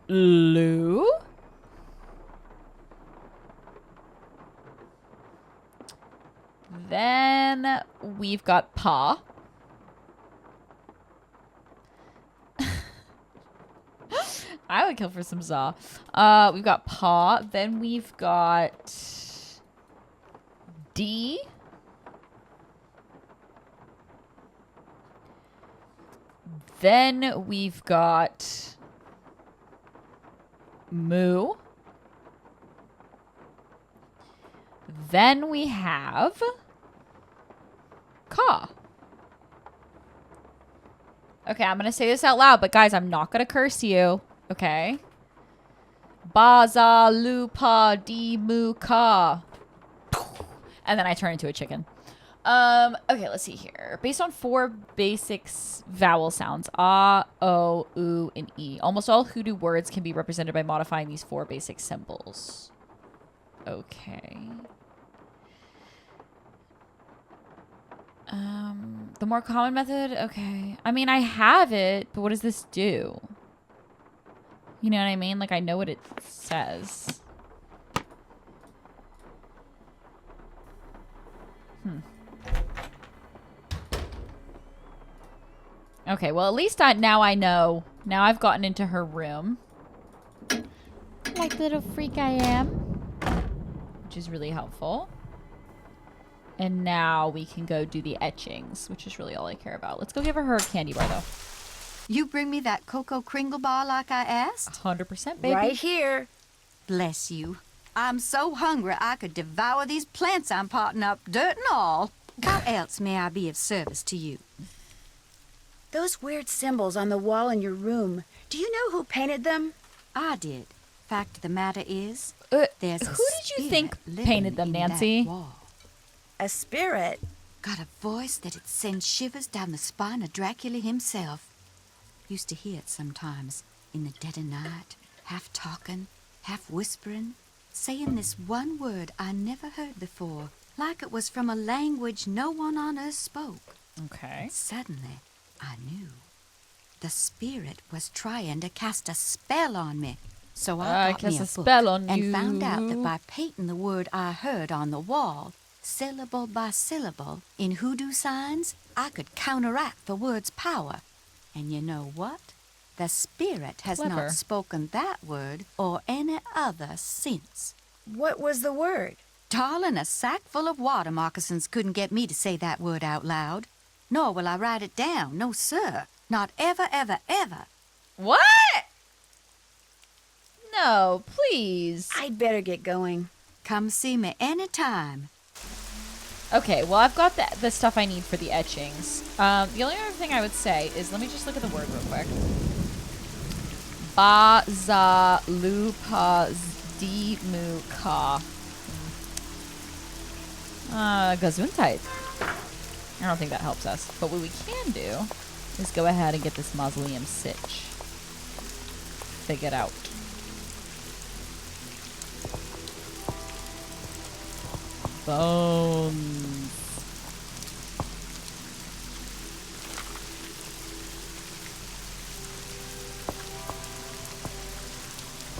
lu. Then we've got pa. I would kill for some za. We've got pa. Then we've got d. Then we've got moo. Then we have ka. Okay, I'm going to say this out loud, but guys, I'm not going to curse you. Okay? Ba, za, lu, pa, di, mu, ka. And then I turn into a chicken. Okay, let's see here. Based on 4 basic vowel sounds, ah, o, u, and e. Almost all hoodoo words can be represented by modifying these 4 basic symbols. Okay. The more common method? Okay. I mean, I have it, but what does this do? You know what I mean? Like, I know what it says. Okay, well, at least now I know. Now I've gotten into her room. Like little freak I am. Which is really helpful. And now we can go do the etchings, which is really all I care about. Let's go give her candy bar, though.
You bring me that cocoa kringle bar like I asked?
100%, baby.
Right here.
Bless you. I'm so hungry I could devour these plants I'm potting up, dirt and all. How else may I be of service to you?
Those weird symbols on the wall in your room. Do you know who painted them?
I did. Fact of the matter is, there's
who did you think painted them, Nancy?
A spirit?
Got a voice that'd send shivers down the spine of Dracula himself. Used to hear it sometimes, in the dead of night, half talking, half whispering, saying this one word I never heard before, like it was from a language no one on earth spoke.
Okay.
And suddenly, I knew. The spirit was trying to cast a spell on me. So I got me a
spell on
and
you.
found out that by painting the word I heard on the wall, syllable by syllable, in hoodoo signs, I could counteract the word's power. And you know what? The spirit has
Clever.
not spoken that word or any other since.
What was the word?
Darling, a sack full of water moccasins couldn't get me to say that word out loud. Nor will I write it down. No, sir. Not ever, ever, ever.
What? No, please.
I'd better get going.
Come see me anytime.
Okay, well, I've got the stuff I need for the etchings. The only other thing I would say is, let me just look at the word real quick. Bazalupazdimuka. Gesundheit. I don't think that helps us. But what we can do is go ahead and get this mausoleum sitch figured out. Bones.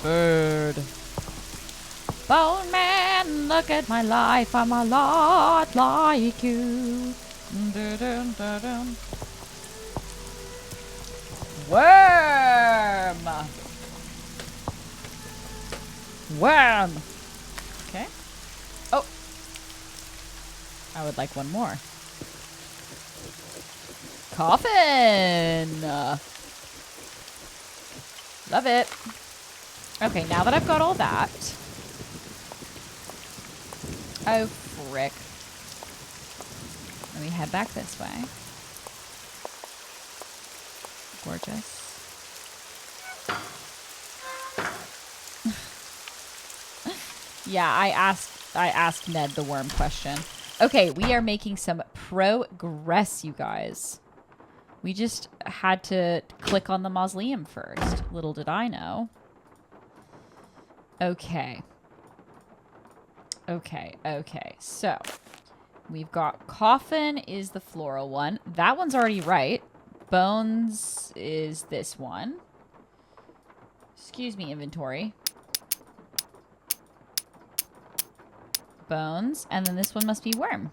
Bird. Bone man, look at my life. I'm a lot like you. Dun, dun, dun. Worm. Worm. Okay. Oh. I would like one more. Coffin. Love it. Okay, now that I've got all that. Oh, frick. Let me head back this way. Gorgeous. Yeah, I asked Ned the worm question. Okay, we are making some progress, you guys. We just had to click on the mausoleum first. Little did I know. Okay. Okay. So, we've got coffin is the floral one. That one's already right. Bones is this one. Excuse me, inventory. Bones. And then this one must be worm.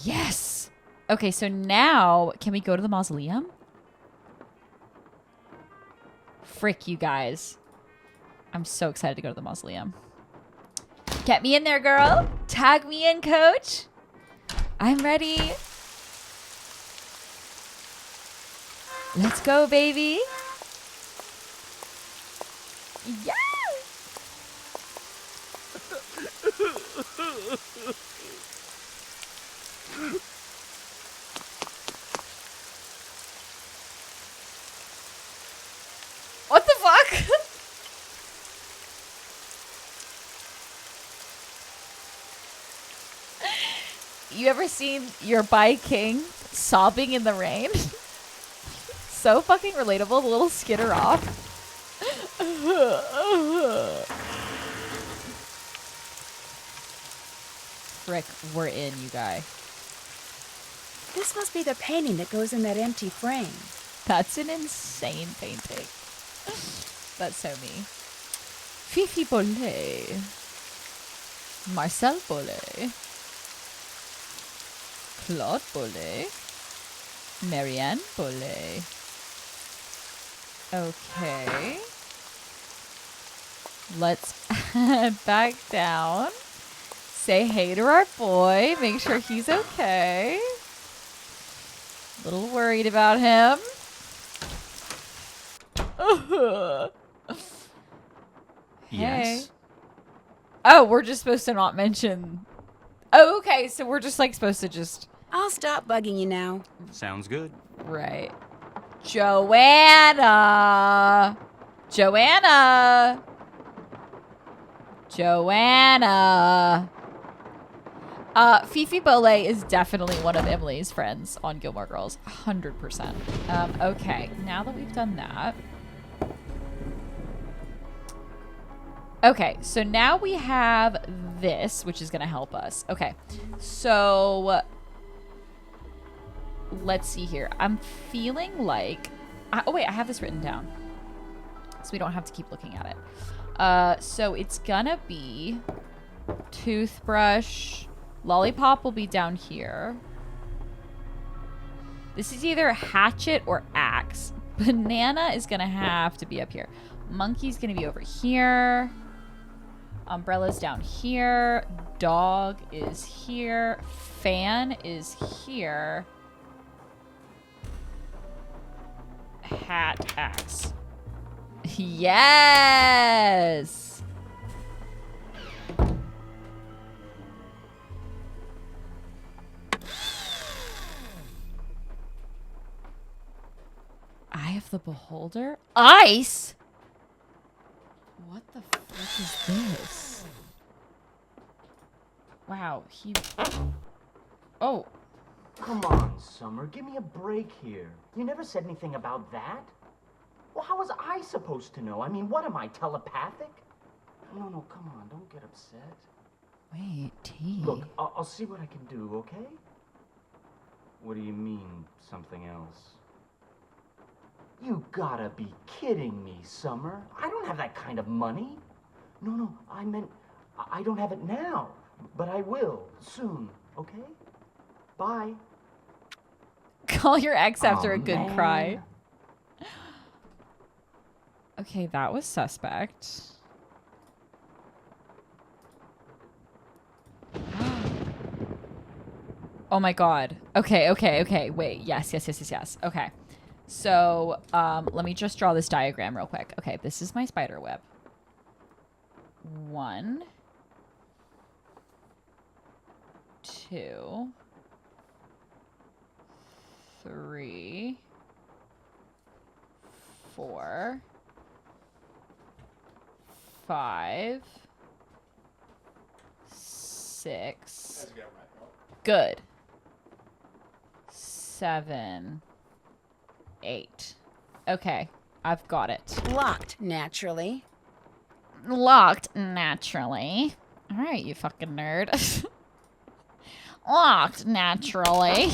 Yes! Okay, so now, can we go to the mausoleum? Frick, you guys. I'm so excited to go to the mausoleum. Get me in there, girl. Tag me in, coach. I'm ready. Let's go, baby. Yes! What the fuck? You ever seen your bi king sobbing in the rain? So fucking relatable. The little skitter off. Frick, we're in, you guy.
This must be the painting that goes in that empty frame.
That's an insane painting. That's so me. Fifi Bolet. Marcel Bolet. Claude Bolet. Marianne Bolet. Okay. Let's head back down. Say hey to our boy. Make sure he's okay. A little worried about him. Hey.
Yes.
Oh, we're just supposed to not mention. Oh, okay. So we're just like supposed to just.
I'll stop bugging you now.
Sounds good.
Right. Joanna. Joanna. Joanna. Fifi Bolet is definitely one of Emily's friends on Gilmore Girls. 100%. Okay. Now that we've done that. Okay, so now we have this, which is going to help us. Okay, so let's see here. I'm feeling like... oh, wait, I have this written down. So we don't have to keep looking at it. So it's going to be toothbrush, Lollipop will be down here. This is either hatchet or axe. Banana is gonna have to be up here. Monkey's gonna be over here. Umbrella's down here. Dog is here. Fan is here. Hat, axe. Yes! Eye of the Beholder? Ice? What the frick is this? Wow, he... Oh.
Come on, Summer. Give me a break here. You never said anything about that. Well, how was I supposed to know? I mean, what am I, telepathic? No, come on. Don't get upset.
Wait, T.
Look, I'll see what I can do, okay? What do you mean, something else? You gotta be kidding me, Summer. I don't have that kind of money. No, I meant I don't have it now, but I will soon, okay? Bye.
Call your ex after a good
man.
cry. Okay, that was suspect. Oh my god. Okay. Wait. Yes. Okay. So, let me just draw this diagram real quick. Okay, this is my spider web. 1, 2, 3, 4, 5, 6. Good. 7, 8. Okay, I've got it.
Locked, naturally.
Locked, naturally. All right, you fucking nerd. Locked, naturally.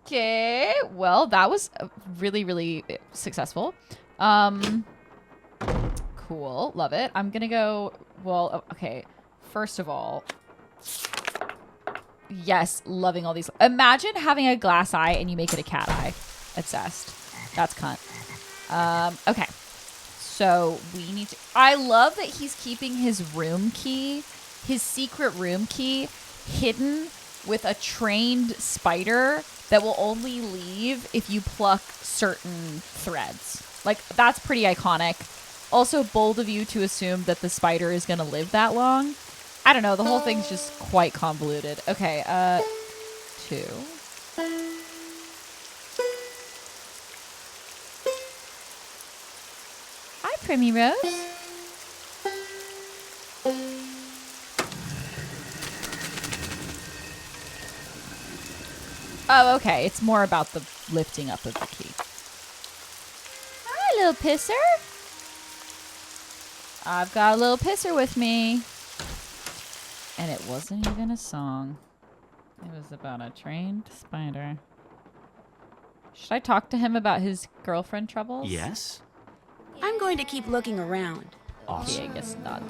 Okay, well, that was really, really successful. Cool, love it. I'm gonna go, well, okay. First of all, yes, loving all these. Imagine having a glass eye and you make it a cat eye. Obsessed. That's cunt. Okay. So we need to... I love that he's keeping his room key, his secret room key, hidden with a trained spider that will only leave if you pluck certain threads. Like, that's pretty iconic. Also, bold of you to assume that the spider is going to live that long. I don't know. The whole thing's just quite convoluted. Okay, 2. Hi, Primmy Rose. Oh, okay. It's more about the lifting up of the key. Hi, little pisser. I've got a little pisser with me. And it wasn't even a song. It was about a trained spider. Should I talk to him about his girlfriend troubles?
Yes?
I'm going to keep looking around.
Awesome. Okay, I guess not.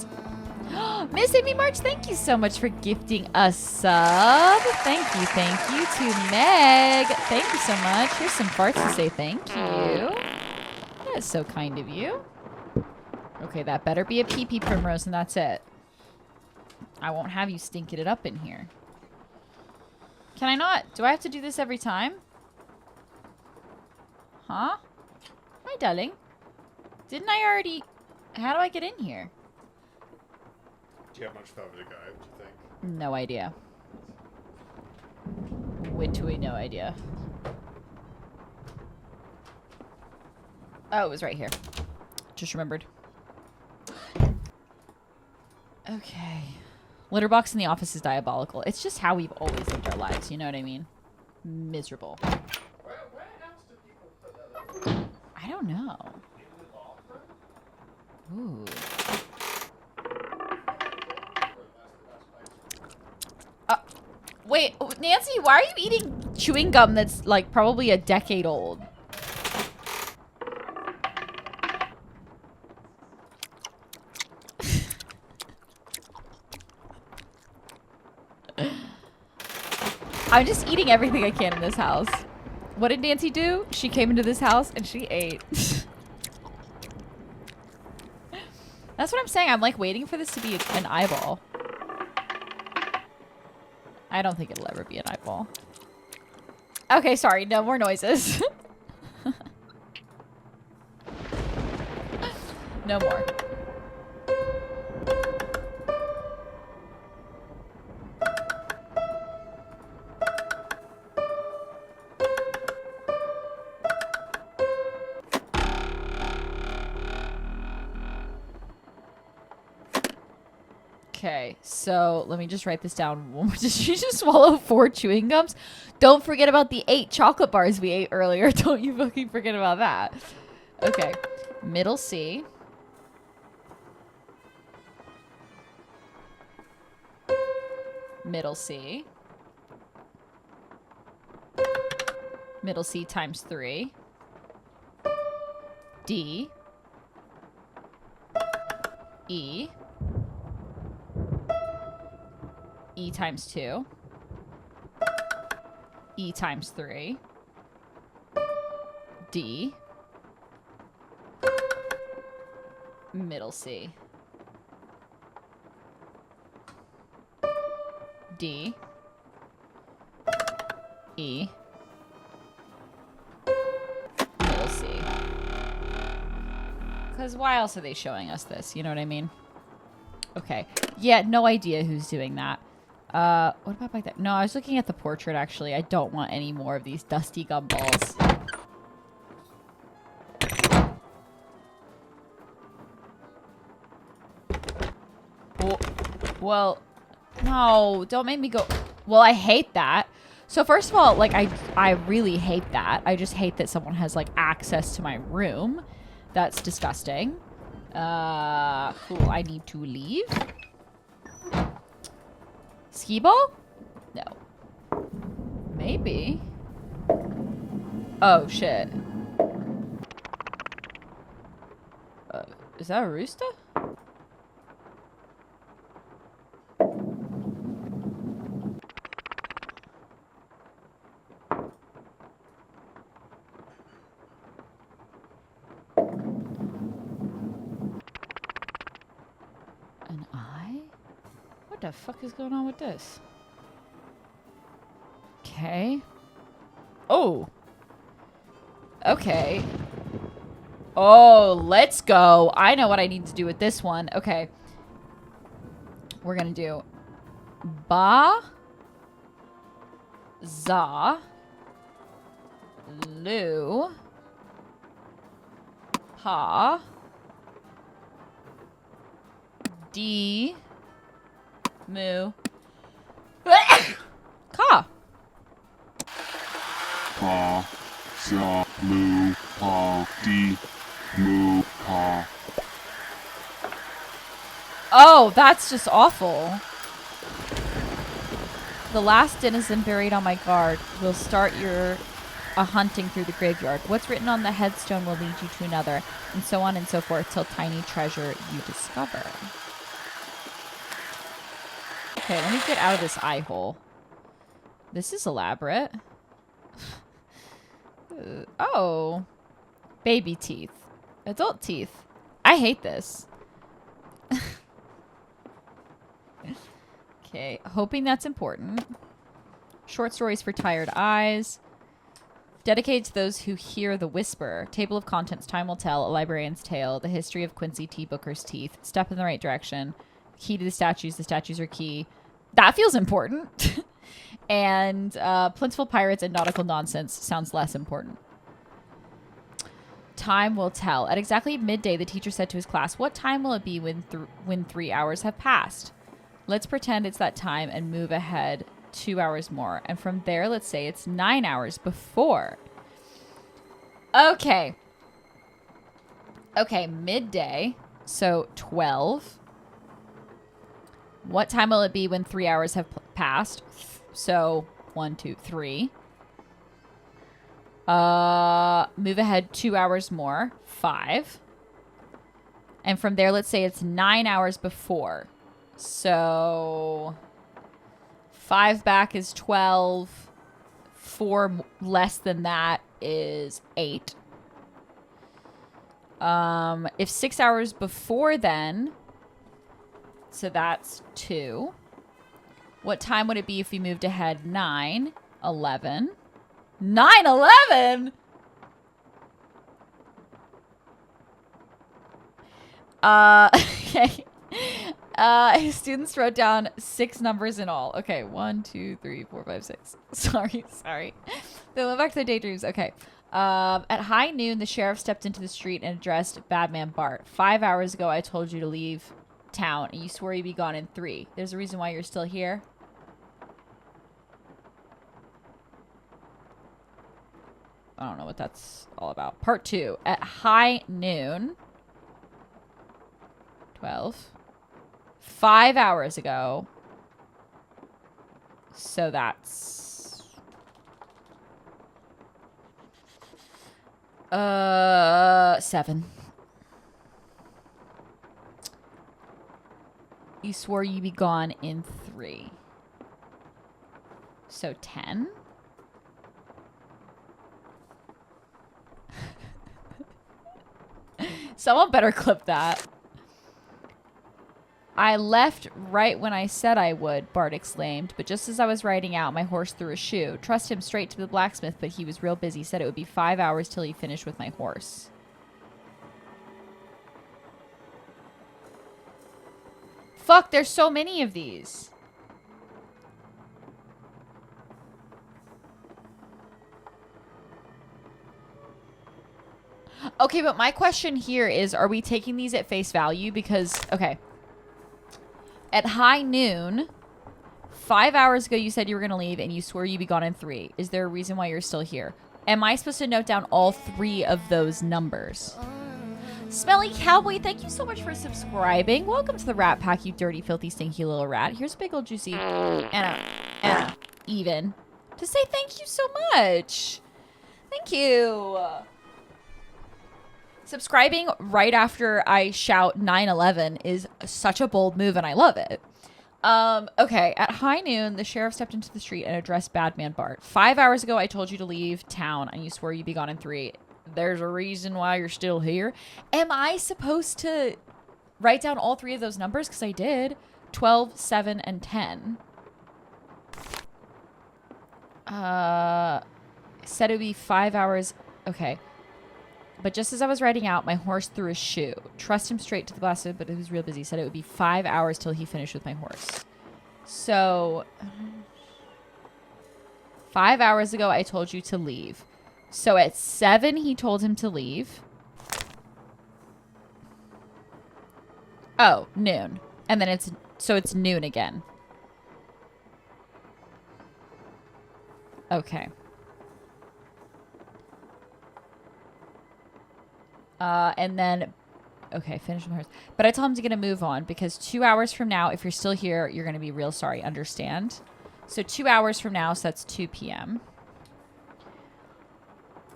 Miss Amy March, thank you so much for gifting a sub. Thank you to Meg. Thank you so much. Here's some farts to say thank you. That is so kind of you. Okay, that better be a pee-pee Primrose, and that's it. I won't have you stinking it up in here. Can I not? Do I have to do this every time? Huh? Hi, darling. Didn't I already... How do I get in here?
Do you have much fun with the guy, what do you think?
No idea. Literally no idea. Oh, it was right here. Just remembered. Okay. Litterbox in the office is diabolical. It's just how we've always lived our lives, you know what I mean? Miserable.
Where else do people put that up?
I don't know. Ooh. Wait, Nancy, why are you eating chewing gum that's like probably a decade old? I'm just eating everything I can in this house. What did Nancy do? She came into this house and she ate. That's what I'm saying. I'm like waiting for this to be an eyeball. I don't think it'll ever be an eyeball. Okay, sorry. No more noises. No more. Okay, so let me just write this down. Did you just swallow 4 chewing gums? Don't forget about the 8 chocolate bars we ate earlier. Don't you fucking forget about that. Okay, middle C. Middle C. Middle C times 3. D. E. E times 2. E times 3. D. Middle C. D. E. Middle C. Because why else are they showing us this? You know what I mean? Okay. Yeah, no idea who's doing that. What about back there? No, I was looking at the portrait, actually. I don't want any more of these dusty gumballs. Well, no, don't make me go. Well, I hate that. So first of all, like, I really hate that. I just hate that someone has, like, access to my room. That's disgusting. Cool, I need to leave. Skee ball? No. Maybe. Oh, shit. Is that a rooster? An eye? What the fuck is going on with this? Okay. Oh. Okay. Oh, let's go. I know what I need to do with this one. Okay. We're gonna do ba, za, lu, pa, d, mu, ka.
Pa, za, lu, pa, di, mu, pa.
Oh, that's just awful. The last denizen buried on my guard will start a hunting through the graveyard. What's written on the headstone will lead you to another, and so on and so forth till tiny treasure you discover. Okay, let me get out of this eye hole. This is elaborate. Oh. Baby teeth. Adult teeth. I hate this. Okay, hoping that's important. Short stories for tired eyes. Dedicated to those who hear the whisper. Table of contents, time will tell. A librarian's tale. The history of Quincy T. Booker's teeth. Step in the right direction. Key to the statues are key. That feels important. And plentiful pirates and nautical nonsense sounds less important. Time will tell. At exactly midday, the teacher said to his class, "What time will it be when 3 hours have passed? Let's pretend it's that time and move ahead 2 hours more. And from there, let's say it's 9 hours before." Okay. Okay, midday. So 12. What time will it be when 3 hours have passed? So 1, 2, 3. Move ahead 2 hours more. 5. And from there, let's say it's 9 hours before. So 5 back is 12. 4 less than that is 8. If 6 hours before then, so that's 2. What time would it be if we moved ahead? 9, 11. 9/11? Okay. Students wrote down 6 numbers in all. Okay, 1, 2, 3, 4, 5, 6. Sorry. They went back to their daydreams. Okay. At high noon, the sheriff stepped into the street and addressed Badman Bart. 5 hours ago, I told you to leave town, and you swore you'd be gone in 3. There's a reason why you're still here. I don't know what that's all about. Part 2. At high noon. 12. 5 hours ago. So that's... 7. You swore you'd be gone in 3. So 10. Someone better clip that. I left right when I said I would, Bart exclaimed, but just as I was riding out, my horse threw a shoe. Trust him straight to the blacksmith, but he was real busy. Said it would be 5 hours till he finished with my horse. Fuck, there's so many of these. Okay, but my question here is, are we taking these at face value? Because, okay. At high noon, 5 hours ago you said you were going to leave and you swore you'd be gone in 3. Is there a reason why you're still here? Am I supposed to note down all 3 of those numbers? Smelly Cowboy, thank you so much for subscribing. Welcome to the Ratpack, you dirty, filthy, stinky little rat. Here's a big old juicy and even to say thank you so much. Thank you. Subscribing right after I shout 9/11 is such a bold move, and I love it. Okay, at high noon, the sheriff stepped into the street and addressed Badman Bart. 5 hours ago, I told you to leave town, and you swore you'd be gone in 3. There's a reason why you're still here. Am I supposed to write down all 3 of those numbers? Because I did. 12, 7, and 10. Said it would be 5 hours. Okay. But just as I was riding out, my horse threw a shoe. Trust him straight to the glass, but it was real busy. Said it would be 5 hours till he finished with my horse. So, 5 hours ago, I told you to leave. So at 7, he told him to leave. Oh, noon. And then it's noon again. Okay. And then, okay, finish my horse. But I told him to get a move on because 2 hours from now, if you're still here, you're going to be real sorry. Understand? So 2 hours from now, so that's 2 p.m.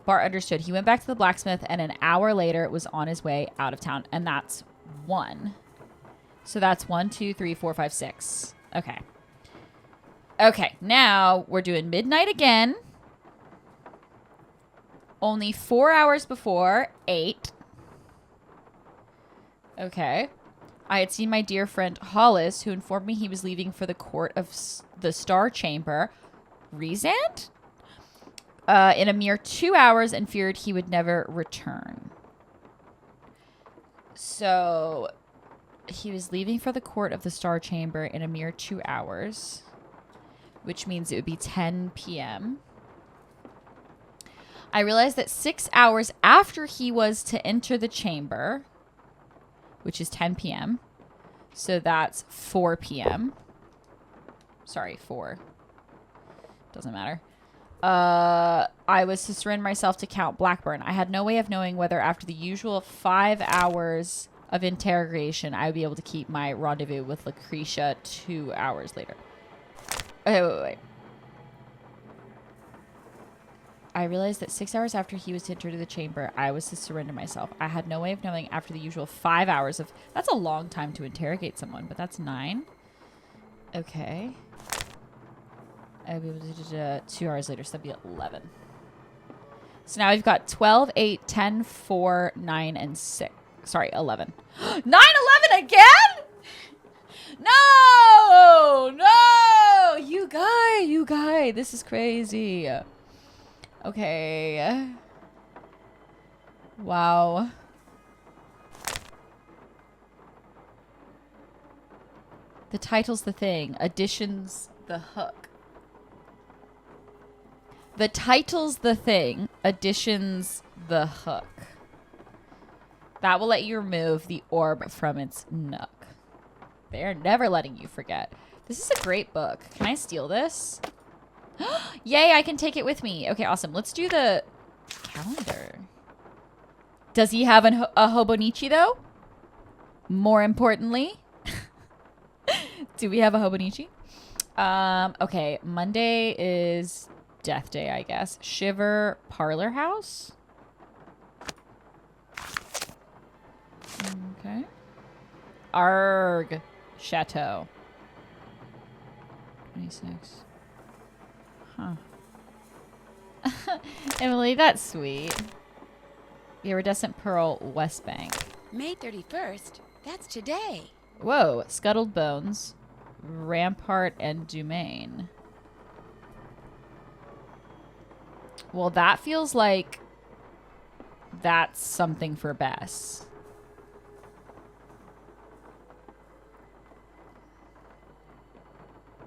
Bart understood. He went back to the blacksmith, and an hour later, it was on his way out of town. And that's 1. So that's 1, 2, 3, 4, 5, 6. Okay. Okay, now we're doing midnight again. Only 4 hours before, 8. Okay. I had seen my dear friend Hollis, who informed me he was leaving for the court of the Star Chamber. Rezant? In a mere 2 hours and feared he would never return. So, he was leaving for the court of the Star Chamber in a mere 2 hours, which means it would be 10 p.m. I realized that 6 hours after he was to enter the chamber, which is 10 p.m., so that's 4 p.m. Sorry, 4. Doesn't matter. I was to surrender myself to Count Blackburn. I had no way of knowing whether after the usual 5 hours of interrogation, I would be able to keep my rendezvous with Lucretia 2 hours later. Okay, wait. I realized that 6 hours after he was to enter the chamber, I was to surrender myself. I had no way of knowing after the usual 5 hours of... That's a long time to interrogate someone, but that's 9. Okay. I'll be able to do 2 hours later, so that'd be 11. So now we've got 12, 8, 10, 4, 9, and 6. Sorry, 11. 9, 11 again? No! No! You guy. This is crazy. Okay. Wow. The title's the thing. Addition's the hook. The title's the thing. Addition's the hook. That will let you remove the orb from its nook. They're never letting you forget. This is a great book. Can I steal this? Yay, I can take it with me. Okay, awesome. Let's do the calendar. Does he have a Hobonichi, though? More importantly, do we have a Hobonichi? Okay, Monday is Death Day, I guess. Shiver Parlor House. Okay. Arg Chateau. 26. Huh. Emily, that's sweet. Iridescent Pearl, West Bank.
May 31st? That's today.
Whoa. Scuttled Bones, Rampart, and Dumaine. Well, that feels like that's something for Bess.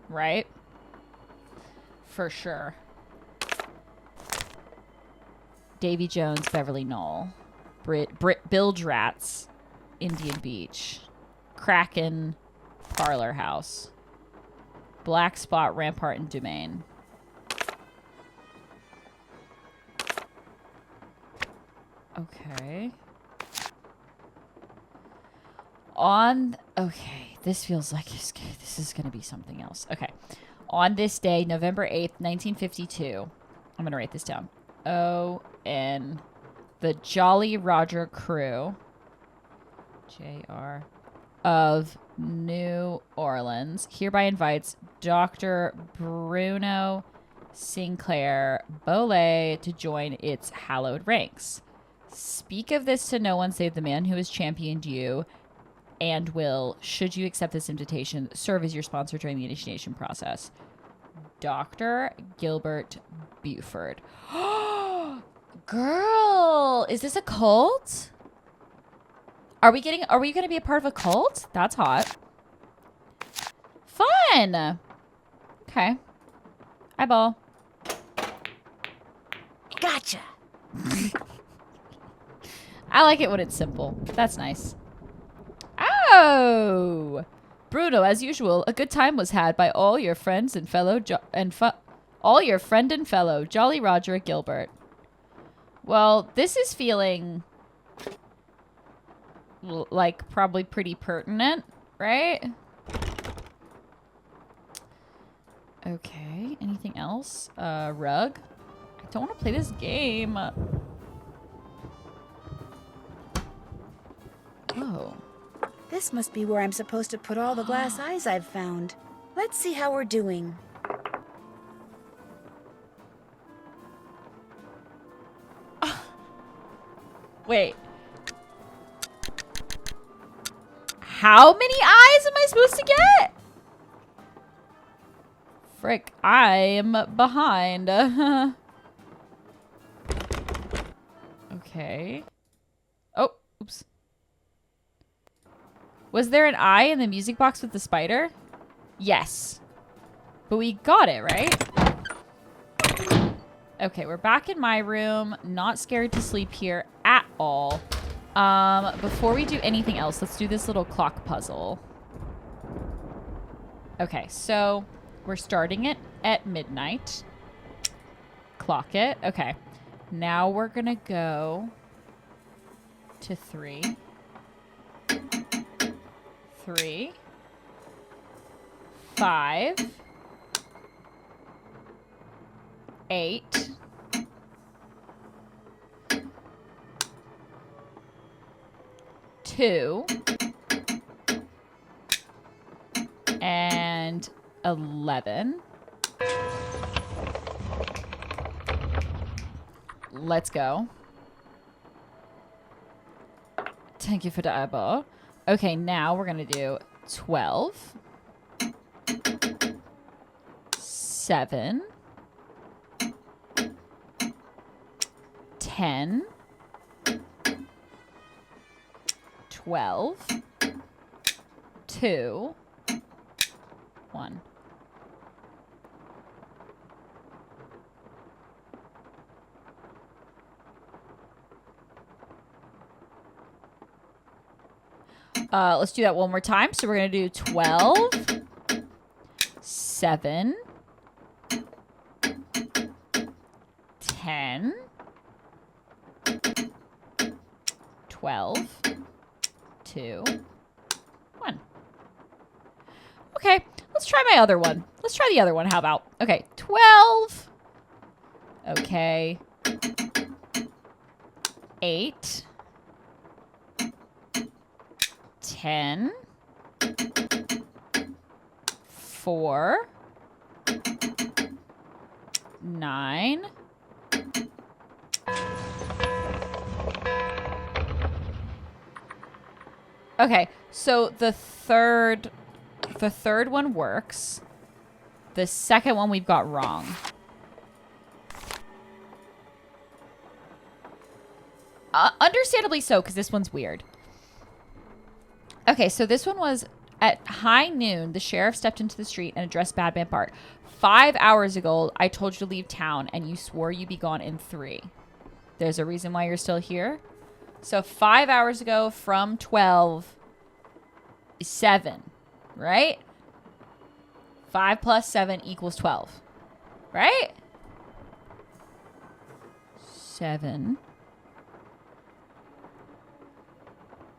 Right? For sure. Davy Jones, Beverly Knoll. Bilge Rats, Indian Beach. Kraken, Parlor House. Black Spot, Rampart, and Dumaine. Okay. Okay, this feels like this is going to be something else. Okay. On this day, November 8th, 1952, I'm going to write this down. O.N. The Jolly Roger crew, J.R., of New Orleans hereby invites Dr. Bruno Sinclair Bollet to join its hallowed ranks. Speak of this to no one save the man who has championed you and will, should you accept this invitation, serve as your sponsor during the initiation process. Dr. Gilbert Buford. Girl, is this a cult? Are we going to be a part of a cult? That's hot. Fun. Okay. Eyeball.
Gotcha.
I like it when it's simple. That's nice. Oh, Bruno, as usual, a good time was had by all your friends and fellow Jolly Roger Gilbert. Well, this is feeling like probably pretty pertinent, right? Okay. Anything else? Rug. I don't want to play this game. Oh.
This must be where I'm supposed to put all the glass eyes I've found. Let's see how we're doing.
Wait. How many eyes am I supposed to get? Frick, I am behind. Okay. Oh, oops. Was there an eye in the music box with the spider? Yes. But we got it, right? Okay, we're back in my room. Not scared to sleep here at all. Before we do anything else, let's do this little clock puzzle. Okay, so we're starting it at midnight. Clock it. Okay. Now we're going to go to 3. 3. 5. 8. 2. And 11. Let's go. Thank you for the eyeball. Okay, now we're going to do 12. 7. 10. 12. 2. 1. Let's do that one more time. So we're going to do 12, 7, 10, 12, 2, 1. Okay, let's try my other one. Let's try the other one. How about? Okay, 12. Okay. 8. 10, 4, 9, 'kay, so the third one works. The second one we've got wrong. Understandably so, because this one's weird. Okay, so this one was at high noon. The sheriff stepped into the street and addressed Badman Bart. 5 hours ago, I told you to leave town, and you swore you'd be gone in 3. There's a reason why you're still here. So 5 hours ago from 12 is 7, right? 5 plus 7 equals 12, right? 7.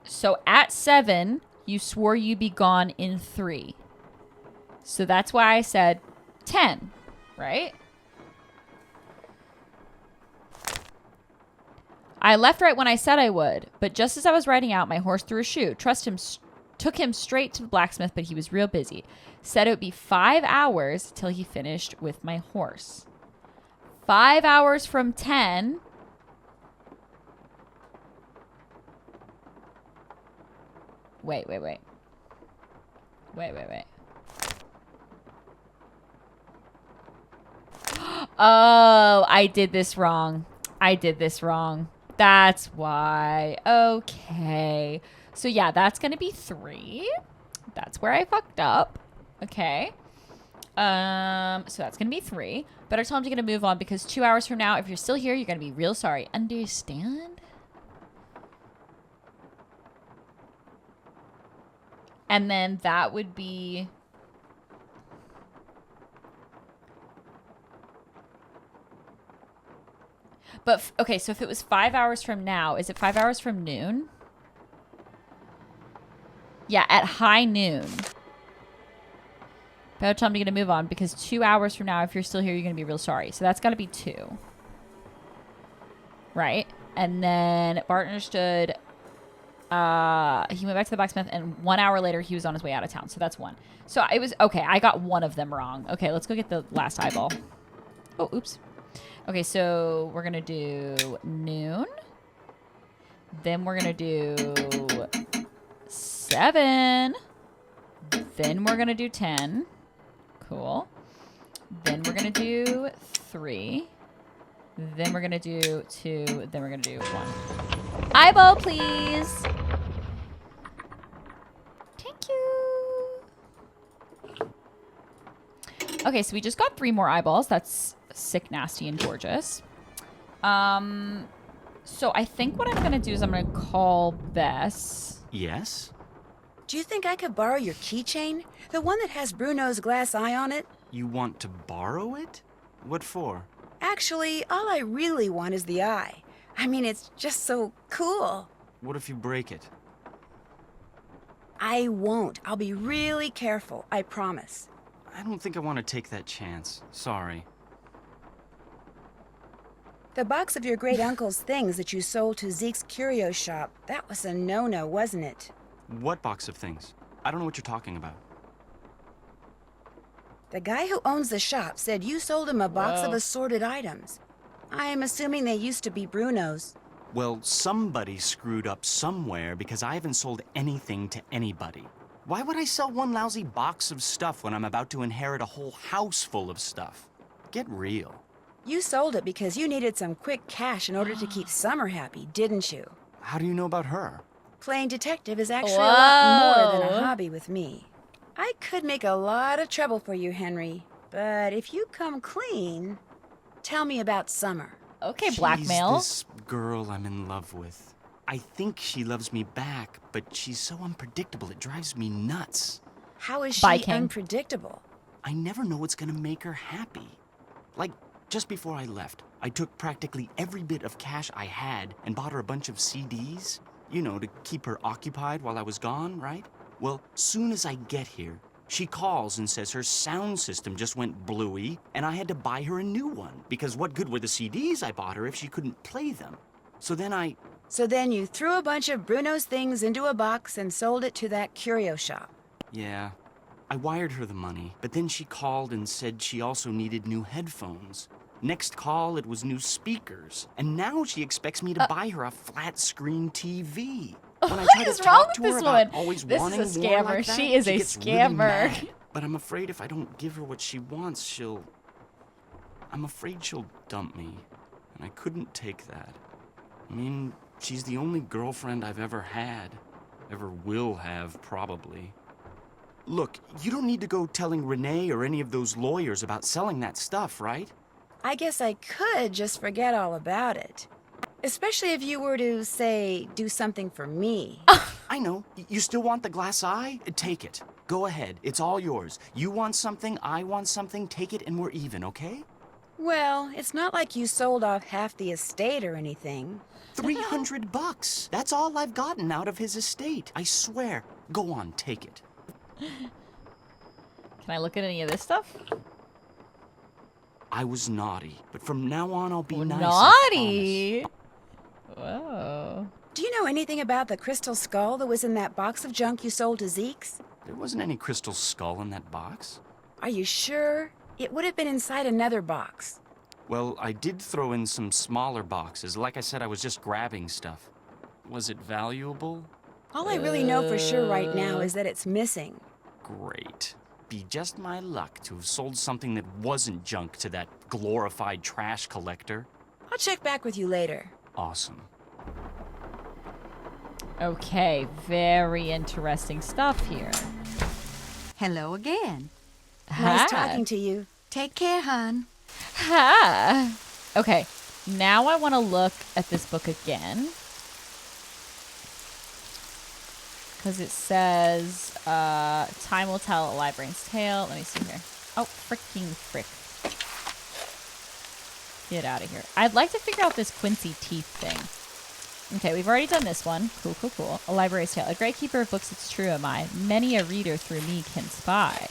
So at 7, you swore you'd be gone in 3. So that's why I said 10, right? I left right when I said I would, but just as I was riding out, my horse threw a shoe. Took him straight to the blacksmith, but he was real busy. Said it would be 5 hours till he finished with my horse. 5 hours from 10... Wait. Oh, I did this wrong. That's why. Okay. So yeah, that's going to be 3. That's where I fucked up. Okay. So that's going to be 3. But I told him to get a move on because 2 hours from now, if you're still here, you're going to be real sorry. Understand? And then that would be... But, okay, so if it was 5 hours from now, is it 5 hours from noon? Yeah, at high noon. Better tell him to get a move on because 2 hours from now, if you're still here, you're going to be real sorry. So that's got to be 2. Right? And then Bart understood... he went back to the blacksmith, and 1 hour later, he was on his way out of town. So that's 1. So it was... Okay, I got one of them wrong. Okay, let's go get the last eyeball. Oh, oops. Okay, so we're going to do noon. Then we're going to do 7. Then we're going to do 10. Cool. Then we're going to do 3. Then we're going to do 2. Then we're going to do 1. Eyeball, please. Thank you. Okay, so we just got 3 more eyeballs. That's sick, nasty, and gorgeous. So I think what I'm going to do is I'm going to call Bess.
Yes?
Do you think I could borrow your keychain? The one that has Bruno's glass eye on it?
You want to borrow it? What for?
Actually, all I really want is the eye. I mean, it's just so cool.
What if you break it?
I won't. I'll be really careful, I promise.
I don't think I want to take that chance. Sorry.
The box of your great-uncle's things that you sold to Zeke's curio shop, that was a no-no, wasn't it?
What box of things? I don't know what you're talking about.
The guy who owns the shop said you sold him a box of assorted items. I'm assuming they used to be Bruno's.
Well, somebody screwed up somewhere because I haven't sold anything to anybody. Why would I sell one lousy box of stuff when I'm about to inherit a whole house full of stuff? Get real.
You sold it because you needed some quick cash in order to keep Summer happy, didn't you?
How do you know about her?
Playing detective is actually a lot more than a
Whoa.
hobby with me. I could make a lot of trouble for you, Henry, but if you come clean, tell me about Summer.
Okay,
She's
blackmail.
this girl I'm in love with. I think she loves me back, but she's so unpredictable it drives me nuts.
How is she
Bye, King.
unpredictable?
I never know what's gonna make her happy. Like, just before I left, I took practically every bit of cash I had and bought her a bunch of CDs. You know, to keep her occupied while I was gone, right? Well, soon as I get here, she calls and says her sound system just went bluey and I had to buy her a new one because what good were the CDs I bought her if she couldn't play them? So then
you threw a bunch of Bruno's things into a box and sold it to that curio shop.
Yeah, I wired her the money, but then she called and said she also needed new headphones. Next call, it was new speakers. And now she expects me to buy her a flat-screen TV. When I try
What is
to
wrong
talk
with
to her
this
about
one?
always
This
wanting
is a
more
scammer.
like that,
She is a
gets really
scammer.
mad. But I'm afraid if I don't give her what she wants, I'm afraid she'll dump me. And I couldn't take that. I mean, she's the only girlfriend I've ever had. Ever will have, probably. Look, you don't need to go telling Renee or any of those lawyers about selling that stuff, right?
I guess I could just forget all about it. Especially if you were to, say, do something for me.
I know. You still want the glass eye? Take it. Go ahead. It's all yours. You want something, I want something. Take it and we're even, okay?
Well, it's not like you sold off half the estate or anything.
$300. That's all I've gotten out of his estate. I swear. Go on, take it.
Can I look at any of this stuff?
I was naughty, but from now on I'll be nice.
Naughty? Whoa.
Do you know anything about the crystal skull that was in that box of junk you sold to Zeke's?
There wasn't any crystal skull in that box.
Are you sure? It would have been inside another box.
Well, I did throw in some smaller boxes. Like I said, I was just grabbing stuff. Was it valuable?
All I really know for sure right now is that it's missing.
Great. Be just my luck to have sold something that wasn't junk to that glorified trash collector.
I'll check back with you later.
Awesome.
Okay, very interesting stuff here.
Hello again.
Nice talking to you.
Take care, hon.
Ha! Okay, now I want to look at this book again. Because it says, time will tell a librarian's tale. Let me see here. Oh, freaking frick. Get out of here. I'd like to figure out this Quincy teeth thing. Okay, we've already done this one. Cool, cool, cool. A librarian's tale. A great keeper of books, it's true am I. Many a reader through me can spy.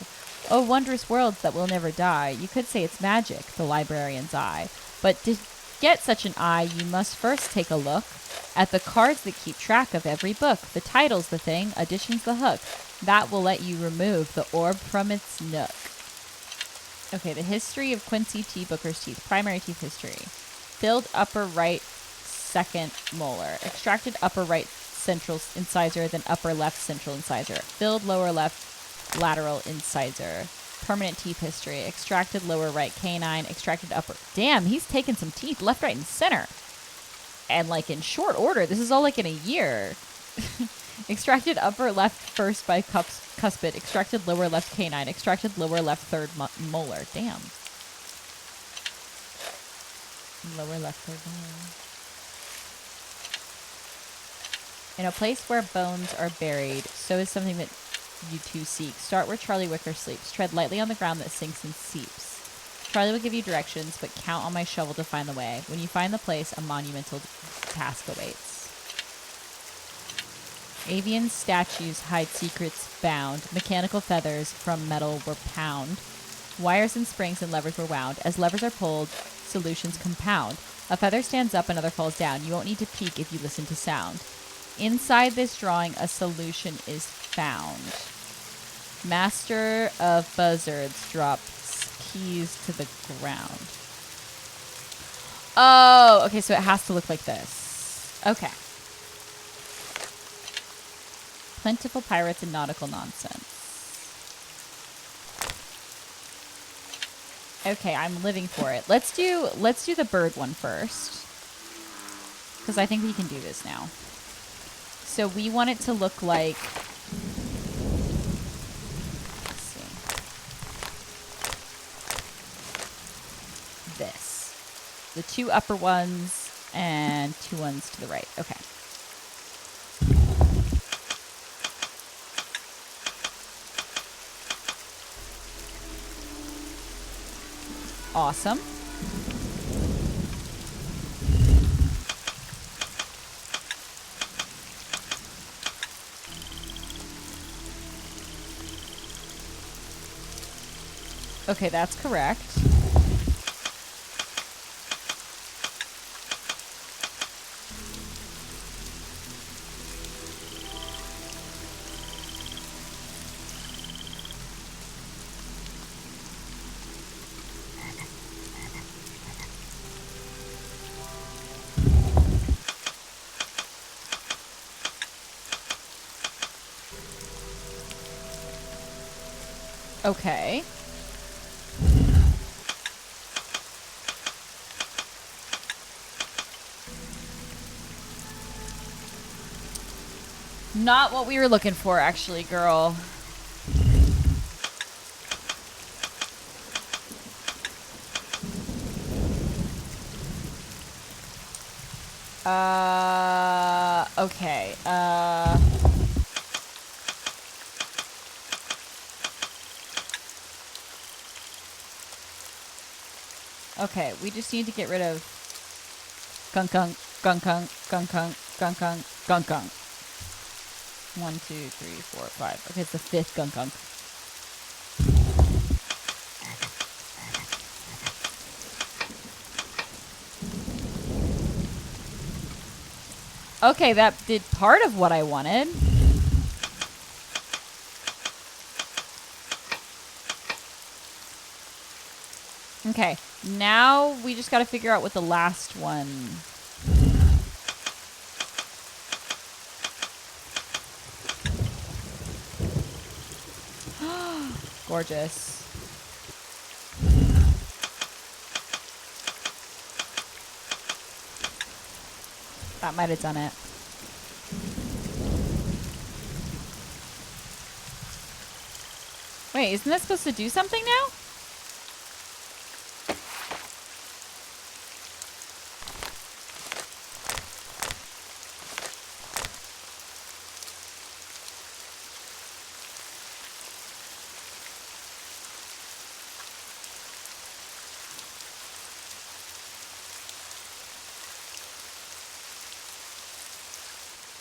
Oh, wondrous worlds that will never die. You could say it's magic, the librarian's eye. But to get such an eye, you must first take a look at the cards that keep track of every book. The title's the thing, addition's the hook. That will let you remove the orb from its nook. Okay, the history of Quincy T. Booker's teeth. Primary teeth history. Filled upper right second molar. Extracted upper right central incisor, then upper left central incisor. Filled lower left lateral incisor. Permanent teeth history. Extracted lower right canine. Extracted upper... Damn, he's taken some teeth left, right, and center. And, like, in short order. This is all, like, in a year. Extracted upper left first by cuspid. Extracted lower left canine. Extracted lower left third molar. Damn. Lower left third molar. In a place where bones are buried, so is something that you two seek. Start where Charlie Wicker sleeps. Tread lightly on the ground that sinks and seeps. Charlie will give you directions, but count on my shovel to find the way. When you find the place, a monumental task awaits. Avian statues hide secrets bound. Mechanical feathers from metal were pound. Wires and springs and levers were wound. As levers are pulled, solutions compound. A feather stands up, another falls down. You won't need to peek if you listen to sound. Inside this drawing, a solution is found. Master of Buzzards drops keys to the ground. Oh, okay, so it has to look like this. Okay. Plentiful pirates and nautical nonsense. Okay, I'm living for it. Let's do the bird one first. Because I think we can do this now. So we want it to look like... Let's see. This. The 2 upper ones and 2 ones to the right. Okay. Awesome. Okay, that's correct. Okay. Not what we were looking for, actually, girl. Okay. Okay, we just need to get rid of gunk gunk, gunk gunk, gunk gunk, gunk gunk, gunk gunk. 1, 2, 3, 4, 5. Okay, it's the 5th gunk gunk. Okay, that did part of what I wanted. Okay, now we just got to figure out what the last one... Gorgeous. That might have done it. Wait, isn't that supposed to do something now?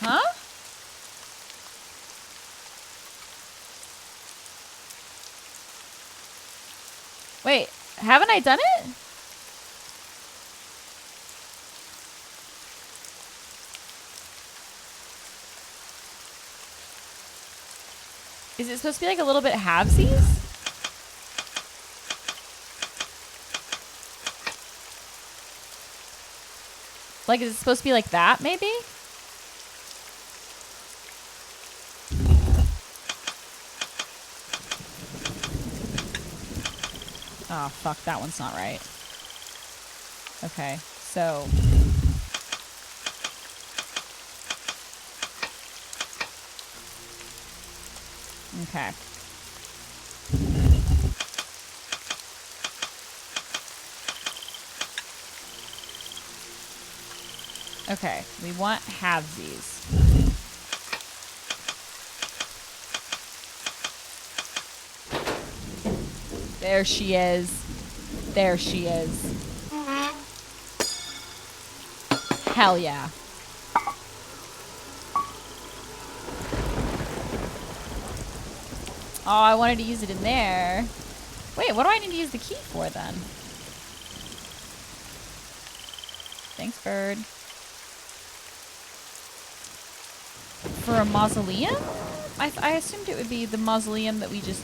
Huh? Wait, haven't I done it? Is it supposed to be like a little bit halvesies? Like, is it supposed to be like that, maybe? Oh, fuck, that one's not right. Okay, so... Okay. Okay, we want halvesies. There she is. There she is. Hell yeah. Oh, I wanted to use it in there. Wait, what do I need to use the key for then? Thanks, bird. For a mausoleum? I assumed it would be the mausoleum that we just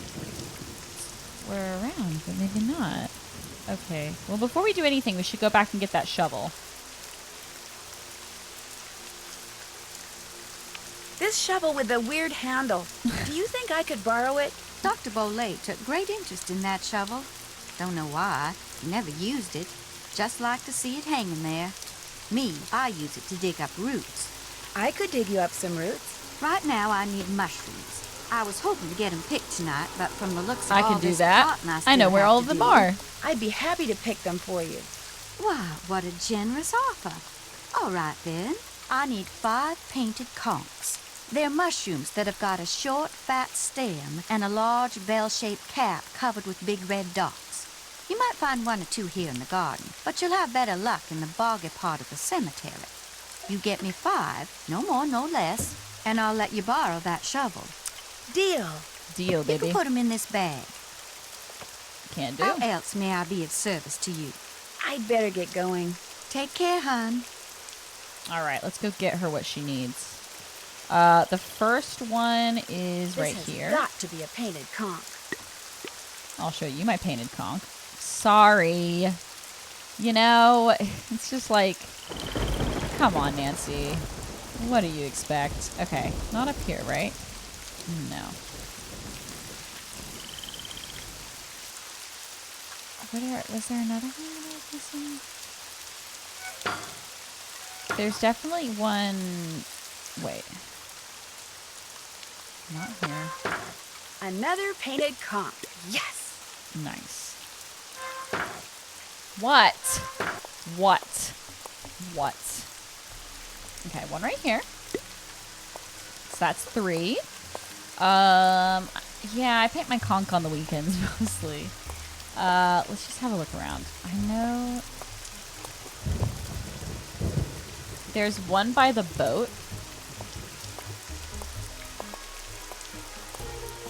were around, but maybe not. Okay. Well, before we do anything, we should go back and get that shovel.
This shovel with the weird handle. Do you think I could borrow it?
Dr. Bolay took great interest in that shovel. Don't know why. He never used it. Just like to see it hanging there. Me, I use it to dig up roots.
I could dig you up some roots.
Right now, I need mushrooms. I was hoping to get them picked tonight, but from the looks of
I
all
can do
this
that.
cotton
I
still
know where
have
all
to
of them
do,
are.
I'd be happy to pick them for you.
Why, what a generous offer. All right, then. I need 5 painted conchs. They're mushrooms that have got a short, fat stem and a large bell-shaped cap covered with big red dots. You might find 1 or 2 here in the garden, but you'll have better luck in the boggy part of the cemetery. You get me 5, no more, no less, and I'll let you borrow that shovel.
Deal.
Deal, baby.
You can put them in this bag.
Can do.
How else may I be of service to you?
I'd better get going.
Take care, hon.
All right, let's go get her what she needs. The first one is right here.
This has got to be a painted conch.
I'll show you my painted conch. Sorry. You know, it's just like, come on, Nancy. What do you expect? Okay, not up here, right? No. Was there another one that I was missing? There's definitely one. Wait. Not here.
Another painted conch. Yes.
Nice. What? What? What? Okay, one right here. So that's 3. Yeah, I paint my conch on the weekends mostly. Let's just have a look around. I know there's one by the boat,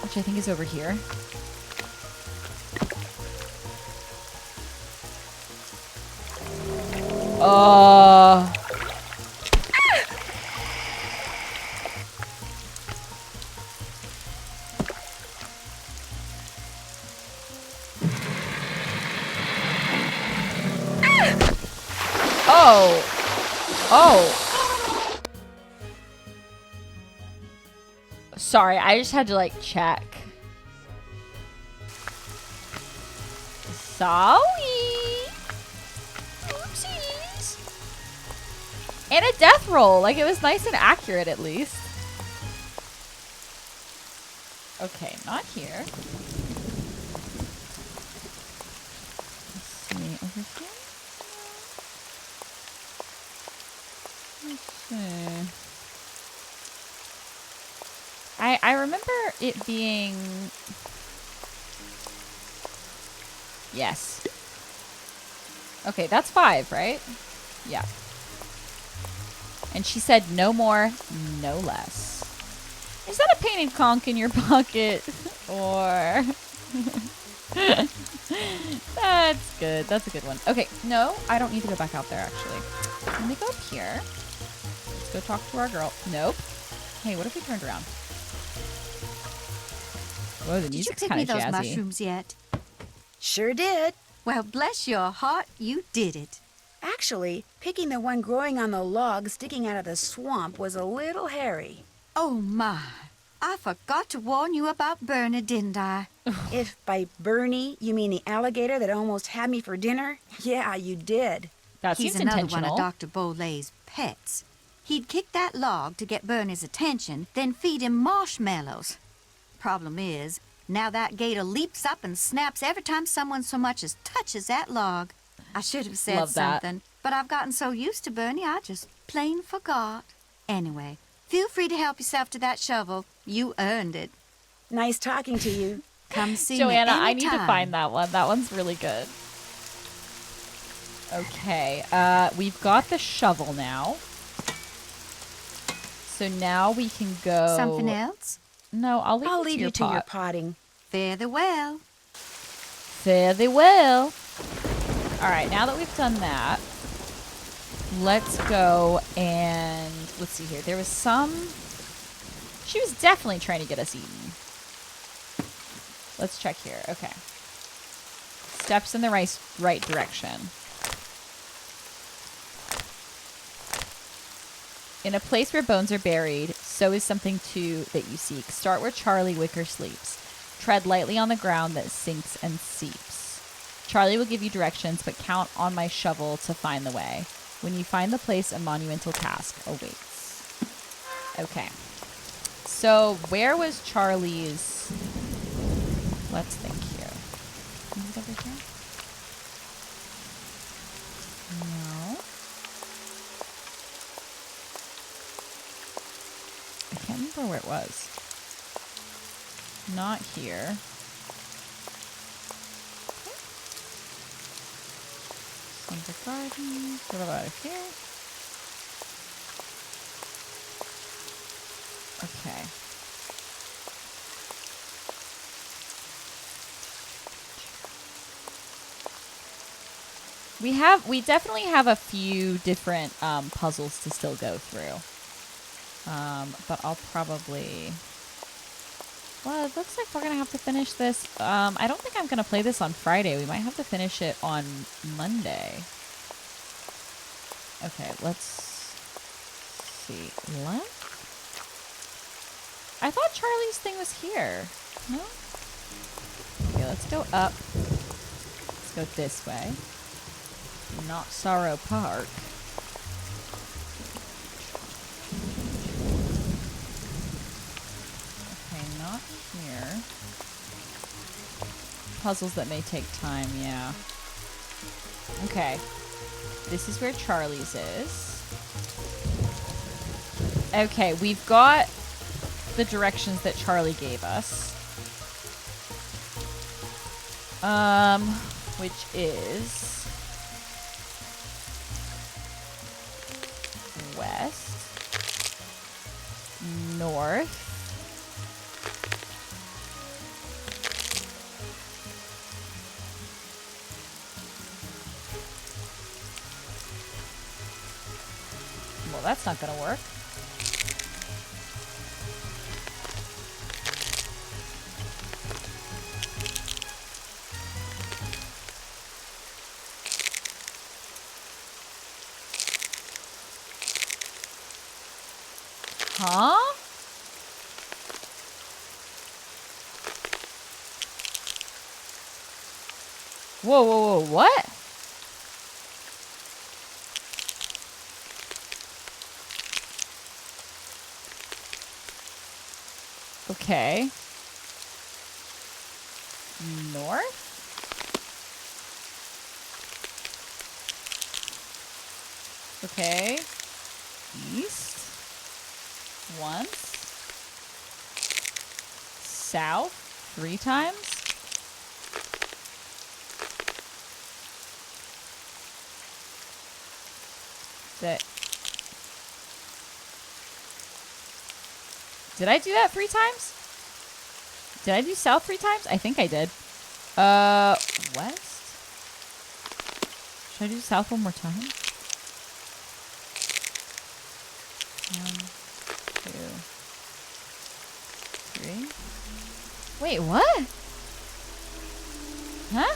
which I think is over here. Oh. Oh. Oh. Sorry, I just had to like check. Sorry. Oopsies. And a death roll. Like, it was nice and accurate at least. Okay, not here. Let's see, over here? Let's see. I remember it being... Yes. Okay, that's 5, right? Yeah. And she said no more, no less. Is that a painted conch in your pocket? Or... That's good. That's a good one. Okay, no, I don't need to go back out there, actually. Let me go up here. Let's go talk to our girl. Nope. Hey, what if we turned around? Whoa, the music's kind of jazzy.
Did you pick me those mushrooms yet?
Sure did.
Well, bless your heart, you did it.
Actually, picking the one growing on the log sticking out of the swamp was a little hairy.
Oh, my. I forgot to warn you about Bernie, didn't I?
If by Bernie you mean the alligator that almost had me for dinner, yeah, you did.
That
He's
seems
another
intentional.
one of Dr. Bolay's pets. He'd kick that log to get Bernie's attention, then feed him marshmallows. Problem is, now that gator leaps up and snaps every time someone so much as touches that log. I should have said
Love that.
something, but I've gotten so used to Bernie, I just plain forgot. Anyway, feel free to help yourself to that shovel. You earned it.
Nice talking to you.
Come see
Joanna,
me
I need to
anytime.
find that one. That one's really good. Okay, we've got the shovel now. So now we can go...
Something else?
No, I'll leave
you
to your
to your
pot.
potting.
Fare thee well.
Fare thee well. All right, now that we've done that, let's go and... Let's see here. There was some... She was definitely trying to get us eaten. Let's check here. Okay. steps in the right direction. In a place where bones are buried, so is something too that you seek. Start where Charlie Wicker sleeps. Tread lightly on the ground that sinks and seeps. Charlie will give you directions, but count on my shovel to find the way. When you find the place, a monumental task awaits. Okay. So, where was Charlie's... Let's think here. Is it over here? No. I can't remember where it was. Not here. Under garden. What about here? Okay. We definitely have a few different puzzles to still go through. But I'll probably... Well, it looks like we're going to have to finish this. I don't think I'm going to play this on Friday. We might have to finish it on Monday. Okay, let's see. Left? I thought Charlie's thing was here. No? Okay, let's go up. Let's go this way. Not Sorrow Park. Not here. Puzzles that may take time, yeah. Okay. This is where Charlie's is. Okay, we've got the directions that Charlie gave us. Which is west, north, well, that's not gonna work. Huh? Whoa, whoa, whoa, what? Okay. North? Okay. East? Once. South? 3 times? Did I do that 3 times? Did I do south 3 times? I think I did. West? Should I do south one more time? 1, 2, 3. Wait, what? Huh?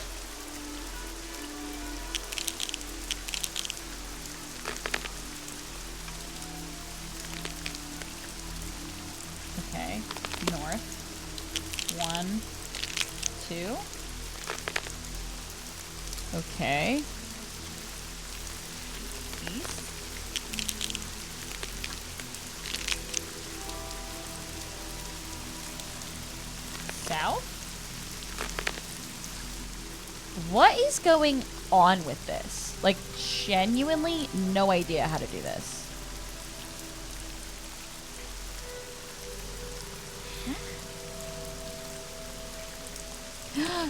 Okay. North. 1, 2. Okay. East. South? What is going on with this? Like, genuinely no idea how to do this.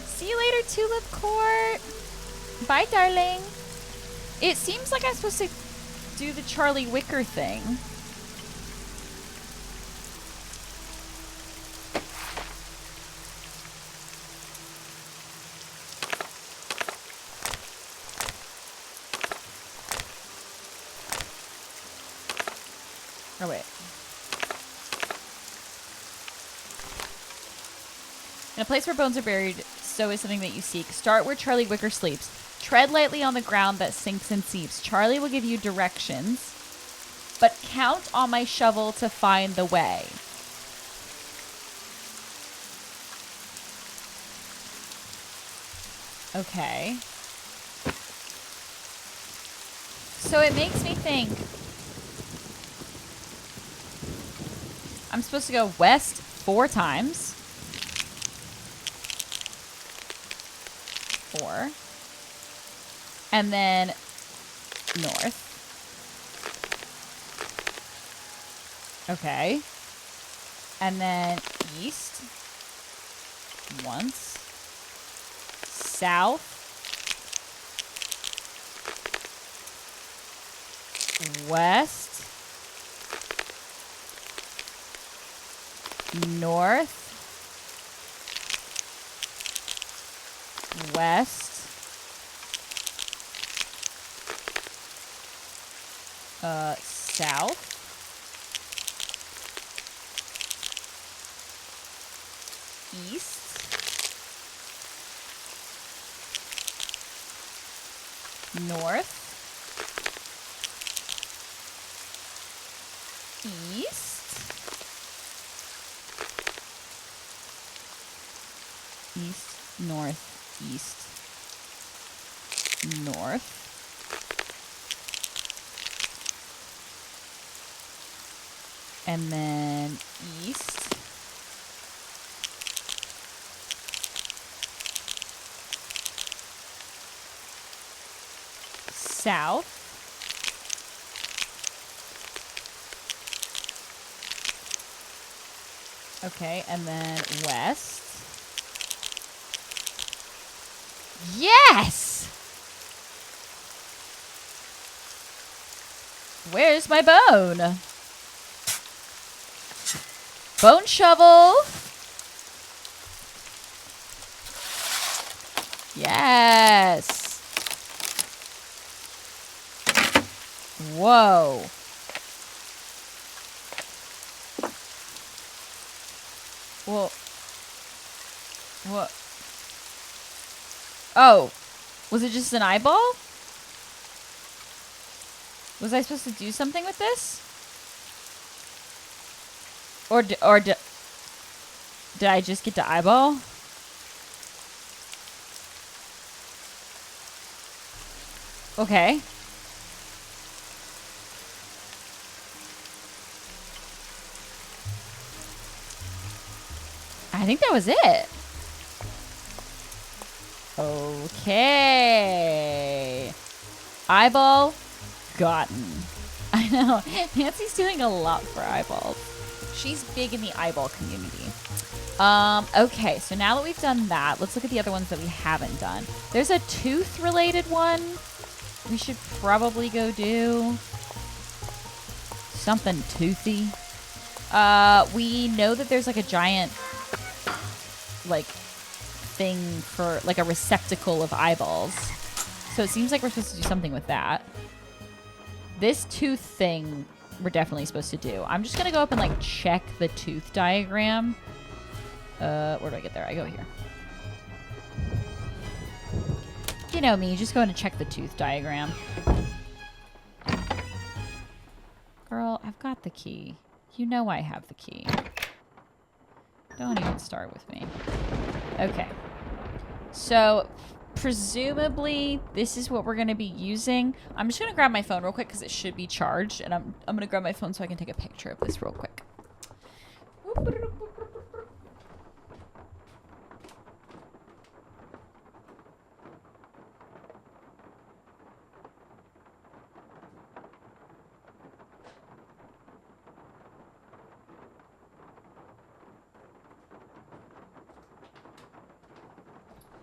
See you later, Tulip Court. Bye, darling. It seems like I'm supposed to do the Charlie Wicker thing. Oh, wait. In a place where bones are buried, so is something that you seek. Start where Charlie Wicker sleeps. Tread lightly on the ground that sinks and seeps. Charlie will give you directions, but count on my shovel to find the way. Okay. So it makes me think I'm supposed to go west 4 times. 4. And then north. Okay. And then east. Once. South. West. North. West. South. East. North. East. East, north, east, north. And then east. South. Okay, and then west. Yes! Where's my bone? Bone shovel. Yes. Whoa. Well, what? Oh, was it just an eyeball? Was I supposed to do something with this? Or did I just get to eyeball? Okay. I think that was it. Okay. Eyeball gotten. I know. Nancy's doing a lot for eyeballs. She's big in the eyeball community. Okay, so now that we've done that, let's look at the other ones that we haven't done. There's a tooth-related one. We should probably go do something toothy. We know that there's like a giant like thing for like a receptacle of eyeballs. So it seems like we're supposed to do something with that. This tooth thing we're definitely supposed to do. I'm just gonna go up and like check the tooth diagram. Where do I get there? I go here. You know me, just going to check the tooth diagram. Girl, I've got the key. You know I have the key. Don't even start with me. Okay. So, presumably, this is what we're going to be using. I'm just going to grab my phone real quick because it should be charged. And I'm going to grab my phone so I can take a picture of this real quick.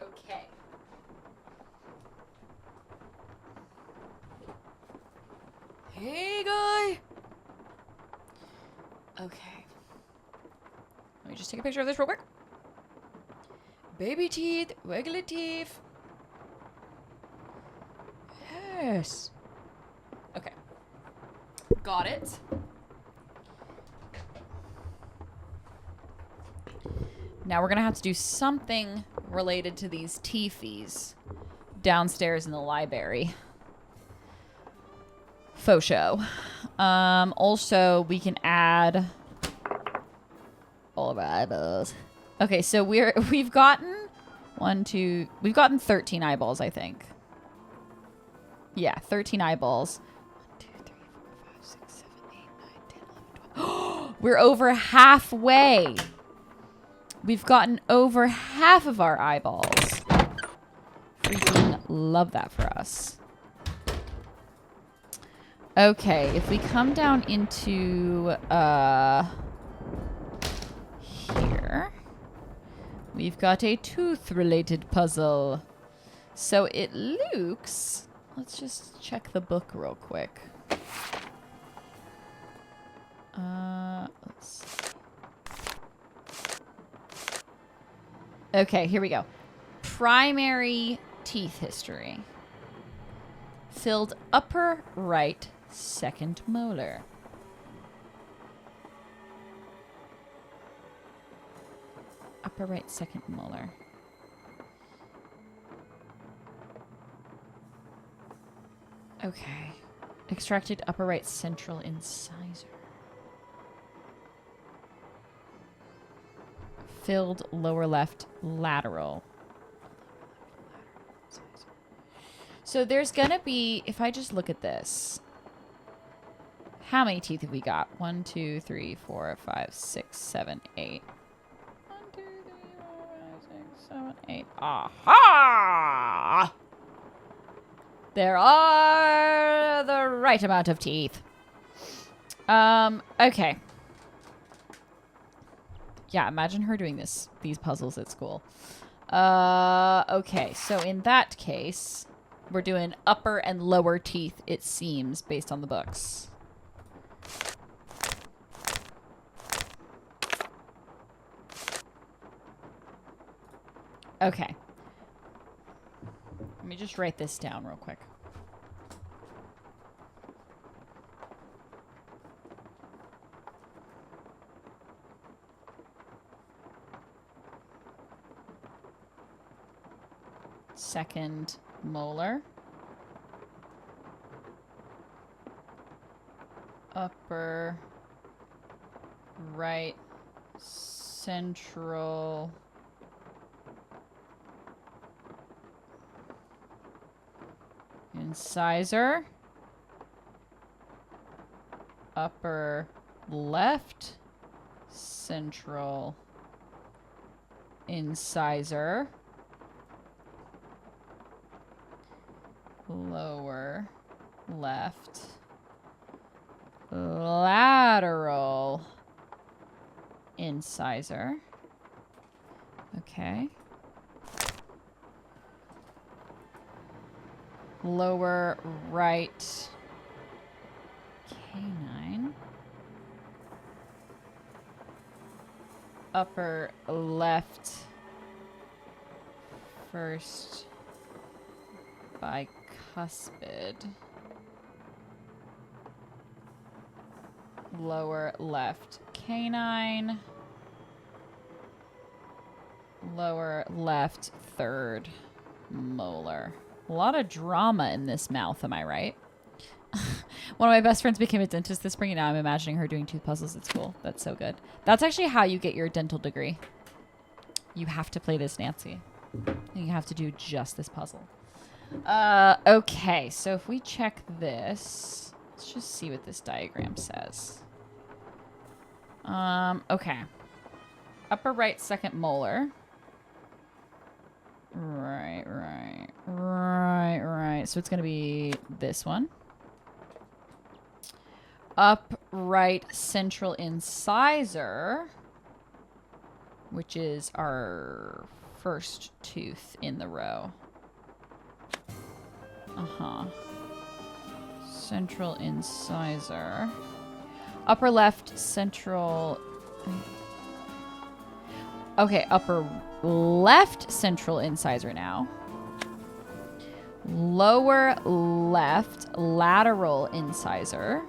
Okay. Hey, guy. Okay. Let me just take a picture of this real quick. Baby teeth, regular teeth. Yes. Okay. Got it. Now we're gonna have to do something related to these teefies downstairs in the library. Faux show. Also, we can add all of our eyeballs. Okay, so we've gotten 13 eyeballs, I think. Yeah, 13 eyeballs. 1, 2, 3, 4, 5, 6, 7, 8, 9, 10, 11, 12. We're over halfway. We've gotten over half of our eyeballs. Freaking love that for us. Okay, if we come down into here, we've got a tooth-related puzzle. So it looks... Let's just check the book real quick. Let's see. Okay, here we go. Primary teeth history. Filled upper right second molar. Upper right second molar. Okay. Extracted upper right central incisor. Filled lower left lateral. So there's gonna be, if I just look at this, how many teeth have we got? 1, 2, 3, 4, 5, 6, 7, 8. 1, 2, 3, 4, 5, 6, 7, 8. Aha! There are the right amount of teeth. Okay. Yeah, imagine her doing these puzzles at school. Okay, so in that case, we're doing upper and lower teeth, it seems, based on the books. Okay. Let me just write this down real quick. Second molar. Upper right central incisor. Upper left central incisor. Lower left lateral incisor. Okay. Lower right canine. Upper left first bicuspid. Lower left canine. Lower left third molar. A lot of drama in this mouth, am I right? One of my best friends became a dentist this spring, and now I'm imagining her doing tooth puzzles at school. That's so good. That's actually how you get your dental degree. You have to play this Nancy. And you have to do just this puzzle. Okay, so if we check this, let's just see what this diagram says. Okay. Upper right second molar. Right. So it's going to be this one. Upright central incisor, which is our first tooth in the row. Central incisor. Upper left central... Okay, upper left central incisor now. Lower left lateral incisor.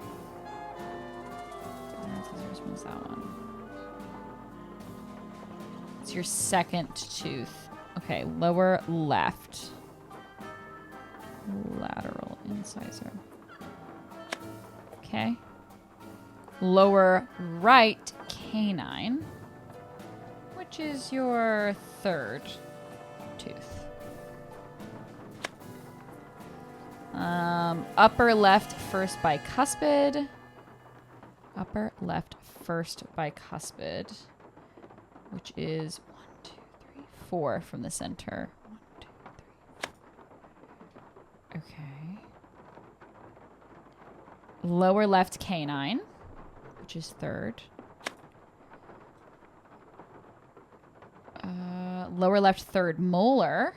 Where's that one? It's your second tooth Okay, lower left. Lateral incisor. Okay. Lower right canine, which is your third tooth. Upper left first bicuspid. Upper left first bicuspid, which is 1, 2, 3, 4 from the center. 1, 2, 3, 4. Okay. Lower left canine, which is third. Lower left third molar,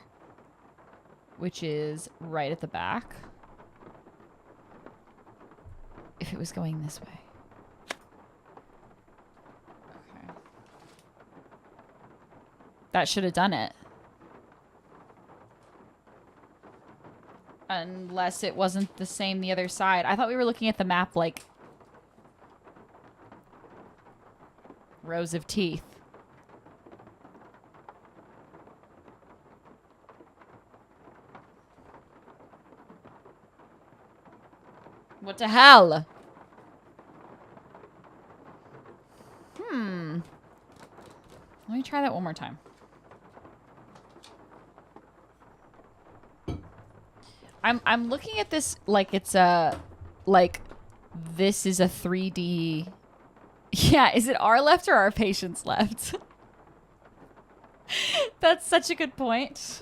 which is right at the back. If it was going this way. Okay. That should have done it. Unless it wasn't the same the other side. I thought we were looking at the map like rows of teeth. What the hell? Let me try that one more time. I'm looking at this like it's a this is a 3D. Yeah, is it our left or our patient's left? That's such a good point.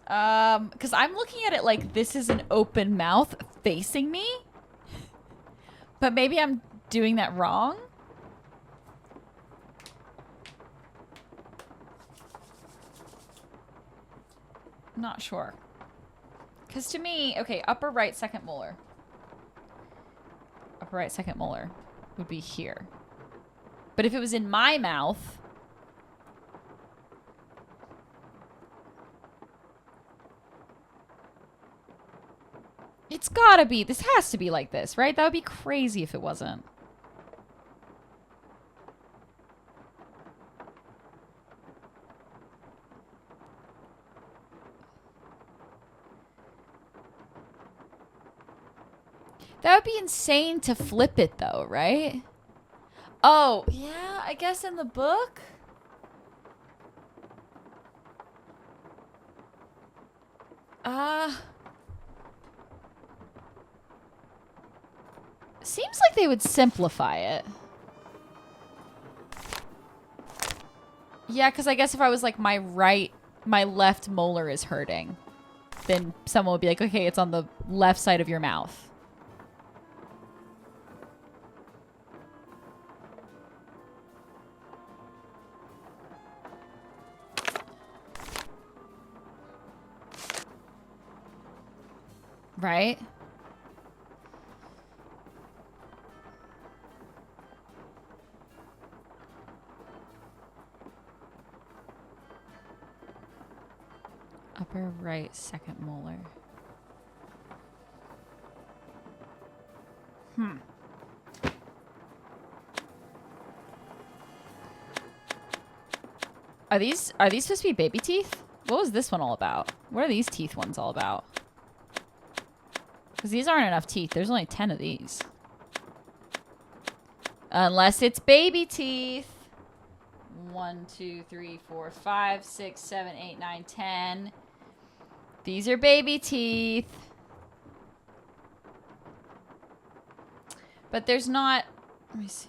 Because I'm looking at it like this is an open mouth facing me. But maybe I'm doing that wrong. Not sure. Because to me, okay, upper right second molar. Upper right second molar would be here. But if it was in my mouth... It's gotta be. This has to be like this, right? That would be crazy if it wasn't. That would be insane to flip it though, right? Oh, yeah, I guess in the book? Seems like they would simplify it. Yeah, because I guess if I was like my left molar is hurting, then someone would be like, okay, it's on the left side of your mouth. Right? Upper right second molar. Are these supposed to be baby teeth? What was this one all about? What are these teeth ones all about? Because these aren't enough teeth. There's only 10 of these. Unless it's baby teeth. 1, 2, 3, 4, 5, 6, 7, 8, 9, 10. These are baby teeth. But there's not... Let me see.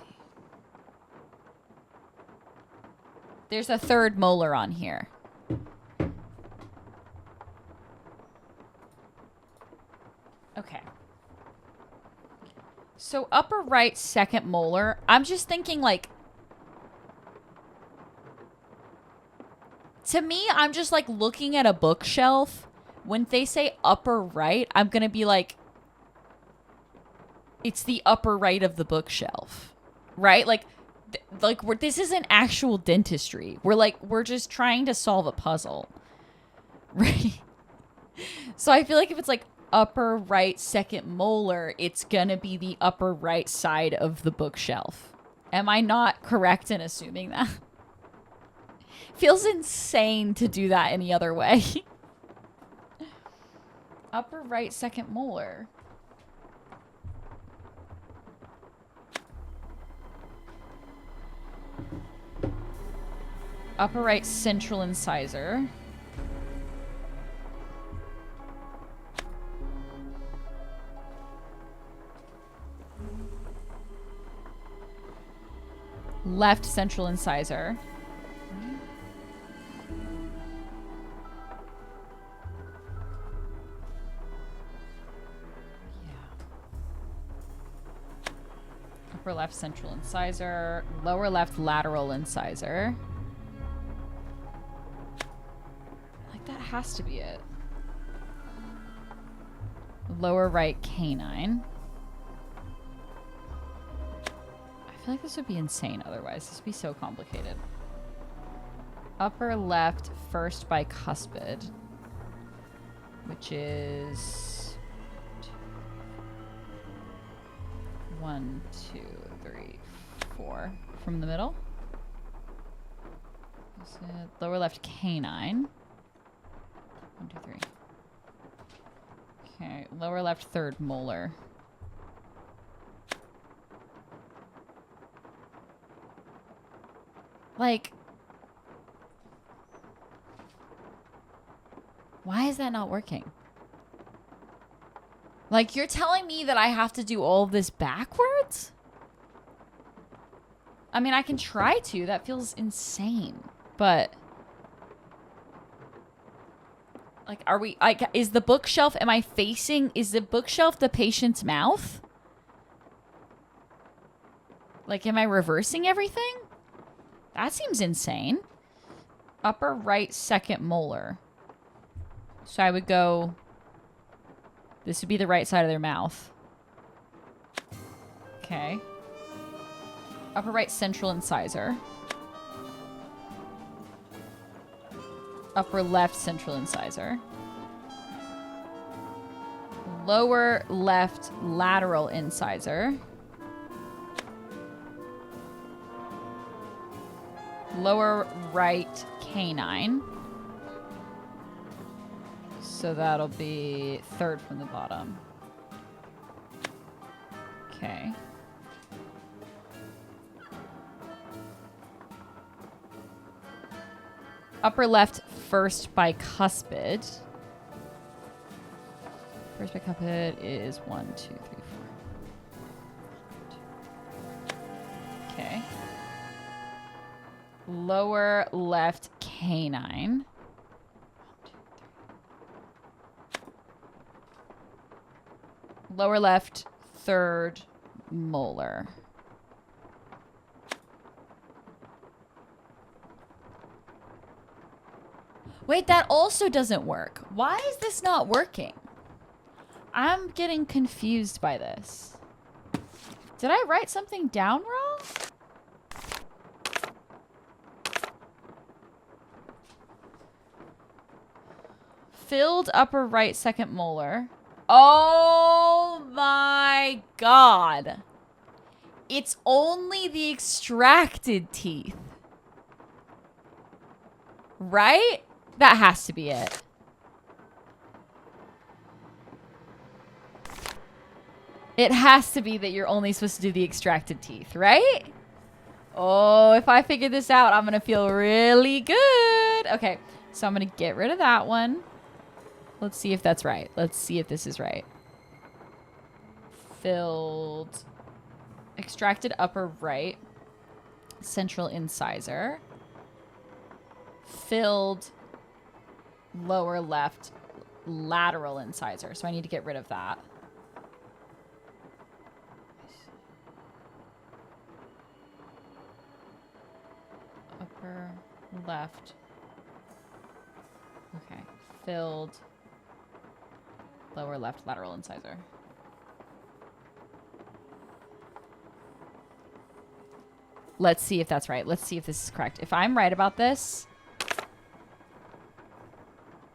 There's a third molar on here. Okay. So upper right second molar. I'm just thinking like... To me, I'm just like looking at a bookshelf. When they say upper right, I'm going to be like... It's the upper right of the bookshelf. Right? Like this isn't actual dentistry. We're just trying to solve a puzzle. Right? So I feel like if it's like upper right second molar, it's gonna be the upper right side of the bookshelf. Am I not correct in assuming that? Feels insane to do that any other way. Upper right second molar. Upper right central incisor. Left central incisor. Upper left central incisor. Lower left lateral incisor. Like, that has to be it. Lower right canine. I feel like this would be insane otherwise. This would be so complicated. Upper left first bicuspid, which is 1, 2, 3, 4 from the middle. Is it lower left canine? 1, 2, 3. Okay, lower left third molar. Like, why is that not working? Like, you're telling me that I have to do all of this backwards? I mean, I can try to. That feels insane. But, like, are we, like, is the bookshelf, am I facing, is the bookshelf the patient's mouth? Like, am I reversing everything? That seems insane. Upper right second molar. So I would go... This would be the right side of their mouth. Okay. Upper right central incisor. Upper left central incisor. Lower left lateral incisor. Lower right canine. So that'll be third from the bottom. Okay. Upper left first bicuspid. First bicuspid is 1, 2, 3, 4. Okay. Lower left canine. 1, 2, 3. Lower left third molar. Wait, that also doesn't work. Why is this not working? I'm getting confused by this. Did I write something down wrong? Filled upper right second molar. Oh my god. It's only the extracted teeth. Right? That has to be it. It has to be that you're only supposed to do the extracted teeth, right? Oh, if I figure this out, I'm going to feel really good. Okay, so I'm going to get rid of that one. Let's see if that's right. Let's see if this is right. Filled. Extracted upper right. Central incisor. Filled lower left lateral incisor. So I need to get rid of that. Upper left. Okay. Filled lower left lateral incisor. Let's see if that's right. Let's see if this is correct. If I'm right about this...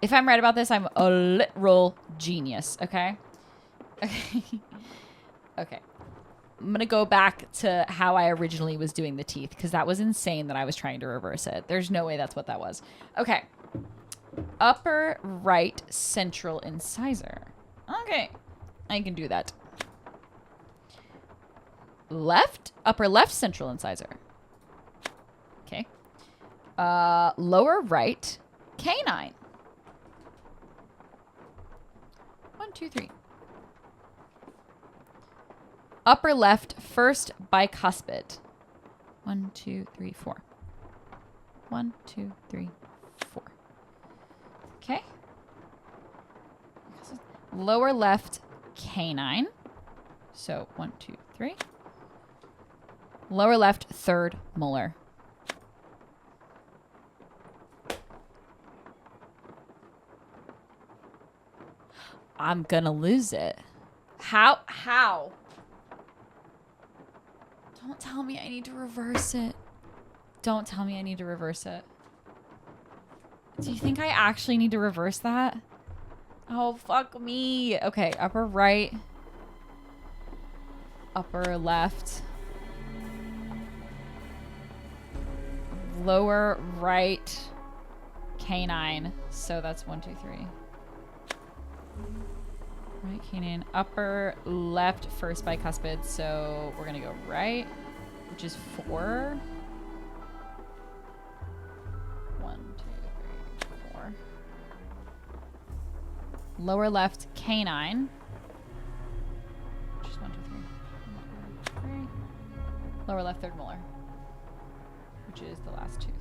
If I'm right about this, I'm a literal genius, okay? Okay. Okay. going to go back to how I originally was doing the teeth because that was insane that I was trying to reverse it. There's no way that's what that was. Okay. Upper right central incisor. Okay. I can do that. Upper left central incisor. Okay. Lower right canine. 1, 2, 3. Upper left first bicuspid. 1, 2, 3, 4. 1, 2, 3, 4. Okay. Lower left canine. So 1, 2, 3. Lower left third molar. I'm gonna lose it. How? Don't tell me I need to reverse it. Don't tell me I need to reverse it. Do you think I actually need to reverse that? Oh, fuck me. Okay, upper right. Upper left. Lower right canine. So that's 1, 2, 3. Right canine. Upper left first bicuspid. So we're going to go right, which is 4. 1, 2, 3, 4. Lower left canine. Just 1, 2, 3. 1, 2, 3. Lower left third molar, which is the last tooth.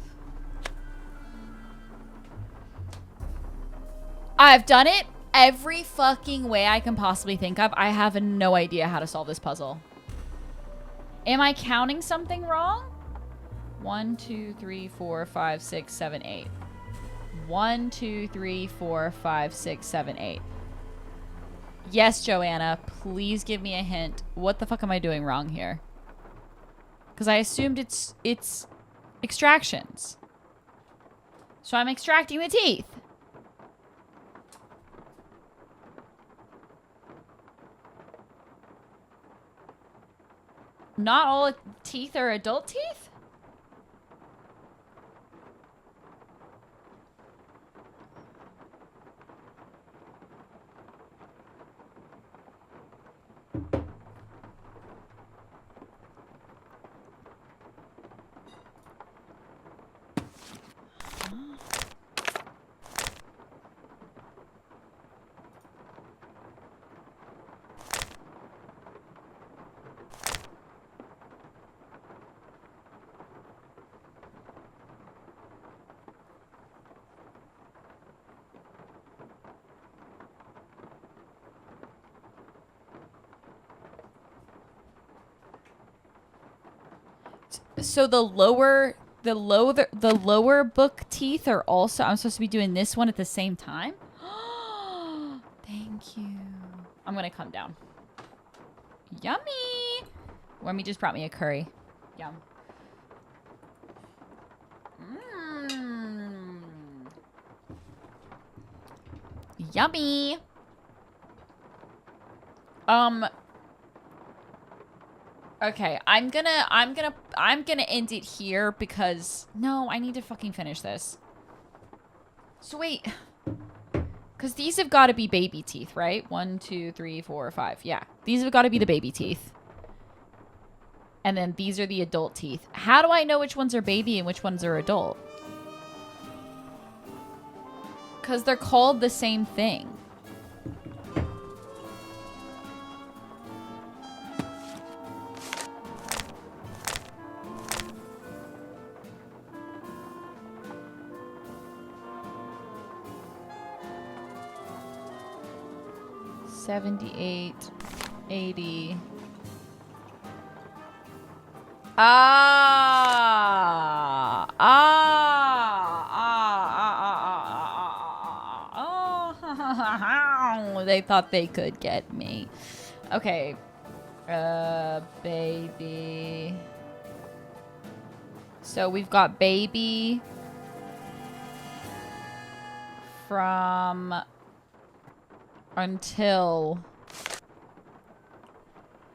I've done it every fucking way I can possibly think of. I have no idea how to solve this puzzle. Am I counting something wrong? 1, 2, 3, 4, 5, 6, 7, 8. 1, 2, 3, 4, 5, 6, 7, 8. Yes, Joanna, please give me a hint. What the fuck am I doing wrong here? Because I assumed it's extractions. So I'm extracting the teeth. Not all teeth are adult teeth? So the lower book teeth are also, I'm supposed to be doing this one at the same time? Thank you. I'm gonna come down. Yummy. Remy just brought me a curry. Yum. Yummy. Okay, I'm gonna end it here because no, I need to fucking finish this. So wait, because these have got to be baby teeth, right? 1, 2, 3, 4, 5. Yeah, these have got to be the baby teeth. And then these are the adult teeth. How do I know which ones are baby and which ones are adult? Because they're called the same thing. $78, $80. They thought they could get me. Okay. Baby. So we've got baby from until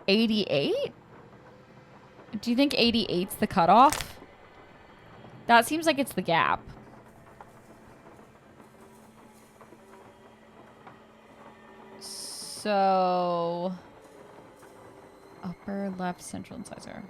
88? Do you think 88's the cutoff? That seems like it's the gap. So... upper left central incisor.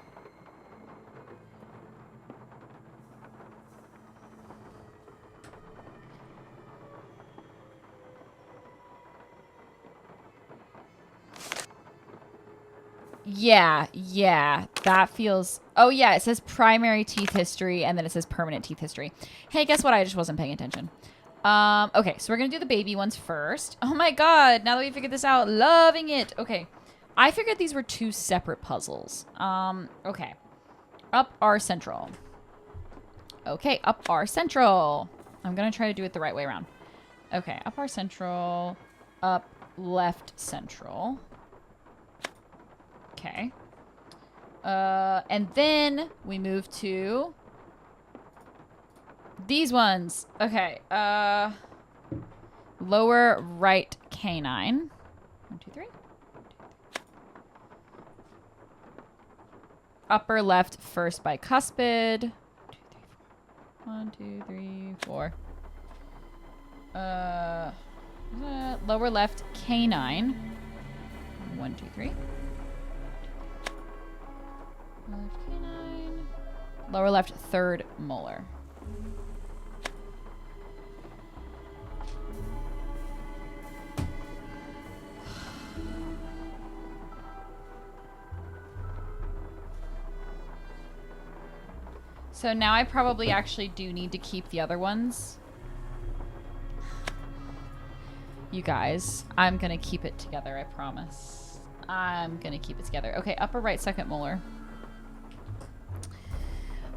Yeah, that feels... oh, yeah, it says primary teeth history, and then it says permanent teeth history. Hey, guess what? I just wasn't paying attention. Okay, so we're going to do the baby ones first. Oh, my God. Now that we figured this out, loving it. Okay. I figured these were two separate puzzles. Okay. Up R central. Okay, up R central. I'm going to try to do it the right way around. Okay, up R central. Up left central. Okay. And then we move to these ones. Okay. Lower right canine. 1, 2, 3. Upper left first bicuspid. 1, 2, 3, 4. Lower left canine. 1, 2, 3. Left canine. Lower left third molar. So now I probably actually do need to keep the other ones. You guys, I'm gonna keep it together, I promise. I'm gonna keep it together. Okay, upper right second molar.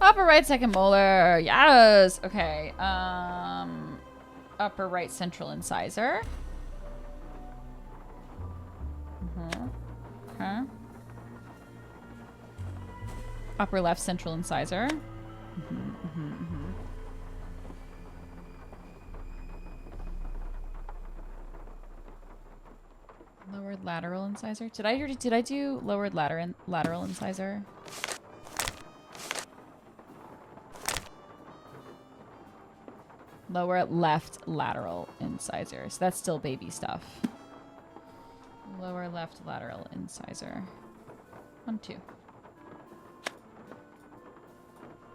Upper right second molar. Yes. Okay. Upper right central incisor. Okay. Upper left central incisor. Lowered lateral incisor. Did I do lowered lateral incisor? Lower left lateral incisor. So that's still baby stuff. Lower left lateral incisor. 1, 2.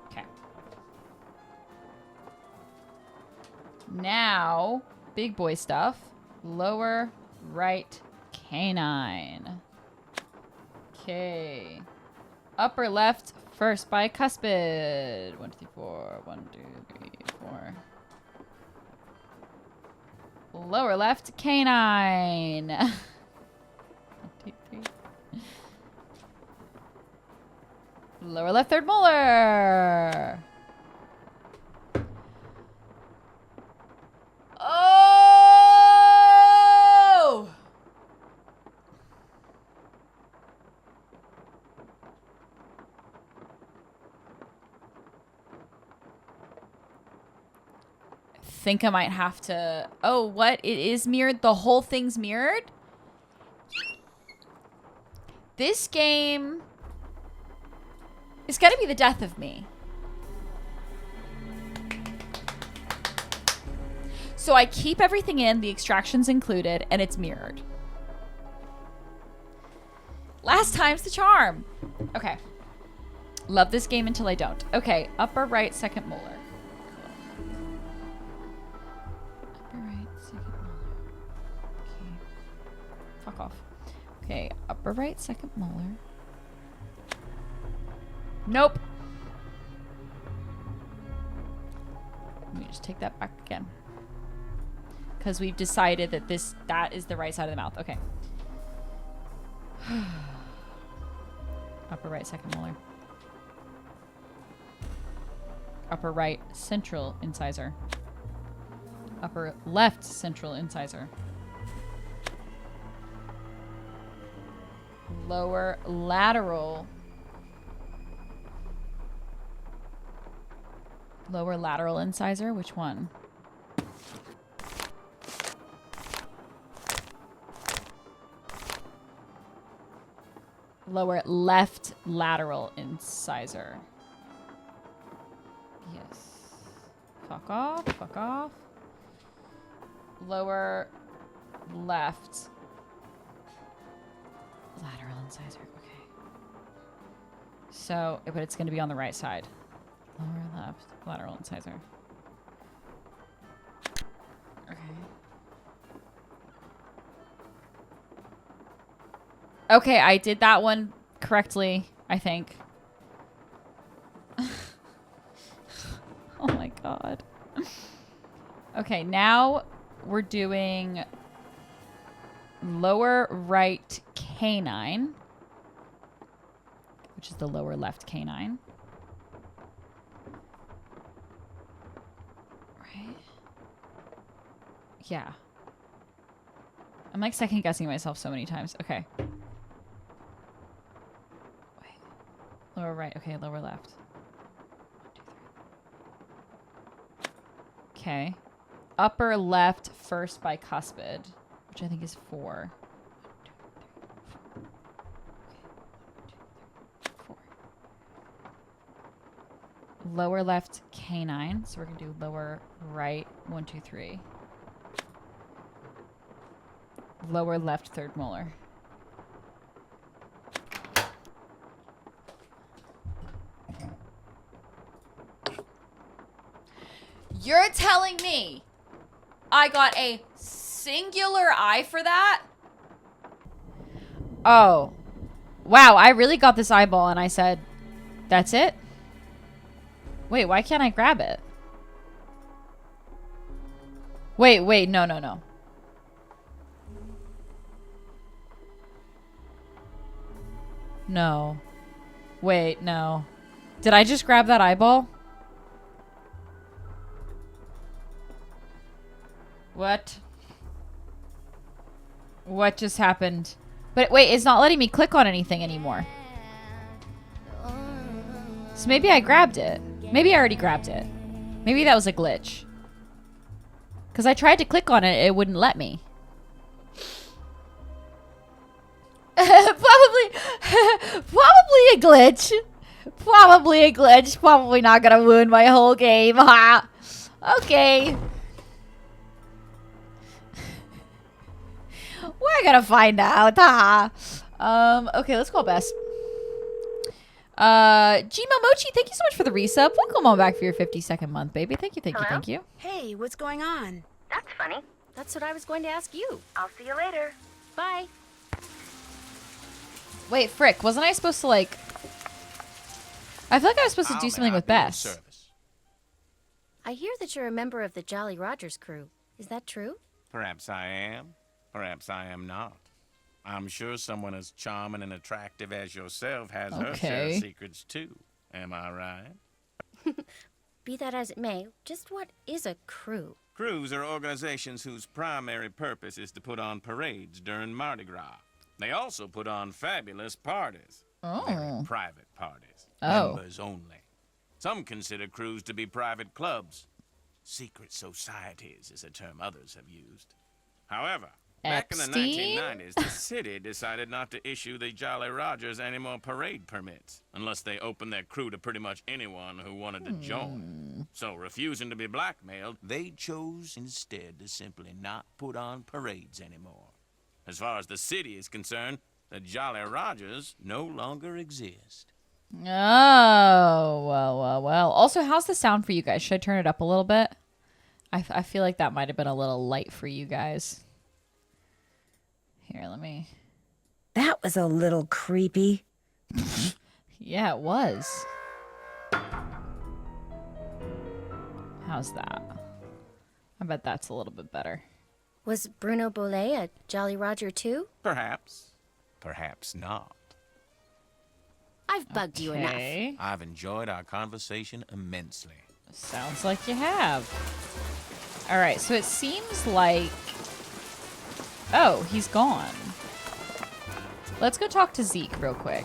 Okay. Now, big boy stuff. Lower right canine. Okay. Upper left first bicuspid. 1, 2, 3, 4. 1, 2, 3, 4. Lower left canine. 1, 2, 3. Lower left third molar. Oh! Think I might have to... oh, what? It is mirrored? The whole thing's mirrored? This game is gonna be the death of me. So I keep everything in, the extractions included, and it's mirrored. Last time's the charm. Okay. Love this game until I don't. Okay, upper right second molar. Fuck off. Okay, upper right second molar. Nope. Let me just take that back again. Because we've decided that that is the right side of the mouth. Okay. Upper right second molar. Upper right central incisor. Upper left central incisor. Lower lateral. Lower lateral incisor. Which one? Lower left lateral incisor. Yes. Fuck off. Fuck off. Lower left lateral incisor. Okay. So, but it's going to be on the right side. Lower left lateral incisor. Okay. Okay, I did that one correctly, I think. Oh my god. Okay, now we're doing lower right canine, which is the lower left canine. Right? Yeah. I'm like second guessing myself so many times. Okay. Wait. Lower right. Okay, lower left. 1, 2, 3. Okay. Upper left first bicuspid, which I think is 4. 1, 2, 3, 4. Okay. 1, 2, 3, 4. Lower left canine. So we're going to do lower right 1, 2, 3. Lower left third molar. You're telling me I got a singular eye for that? Oh. Wow, I really got this eyeball and I said, that's it? Wait, why can't I grab it? Wait, no. No. Wait, no. Did I just grab that eyeball? What? What just happened? But wait, it's not letting me click on anything anymore. So maybe I grabbed it. Maybe I already grabbed it. Maybe that was a glitch. Because I tried to click on it, it wouldn't let me. Probably a glitch. Probably a glitch. Probably not gonna ruin my whole game. Ha. Okay. We're gonna find out. Ha. Okay, let's call Bess. Gmail Mochi, thank you so much for the resub. Welcome on back for your 52nd month, baby. Thank you.
Hey, what's going on?
That's funny.
That's what I was going to ask you.
I'll see you later.
Bye.
Wait, frick, wasn't I supposed to like... I feel like I was supposed to do something with Bess.
I hear that you're a member of the Jolly Rogers crew. Is that true?
Perhaps I am. Perhaps I am not. I'm sure someone as charming and attractive as yourself has her share of secrets too. Am I right?
Be that as it may, just what is a crew?
Crews are organizations whose primary purpose is to put on parades during Mardi Gras. They also put on fabulous parties. Very private parties. Members only. Some consider crews to be private clubs. Secret societies is a term others have used. However, back in the 1990s, the city decided not to issue the Jolly Rogers any more parade permits, unless they opened their crew to pretty much anyone who wanted to join. So, refusing to be blackmailed, they chose instead to simply not put on parades anymore. As far as the city is concerned, the Jolly Rogers no longer exist.
Oh, well. Also, how's the sound for you guys? Should I turn it up a little bit? I feel like that might have been a little light for you guys. Here, let me...
That was a little creepy.
Yeah, it was. How's that? I bet that's a little bit better.
Was Bruno Bolet a Jolly Roger too?
Perhaps. Perhaps not.
I've bugged you enough.
I've enjoyed our conversation immensely.
Sounds like you have. All right, so it seems like... Oh, he's gone. Let's go talk to Zeke real quick.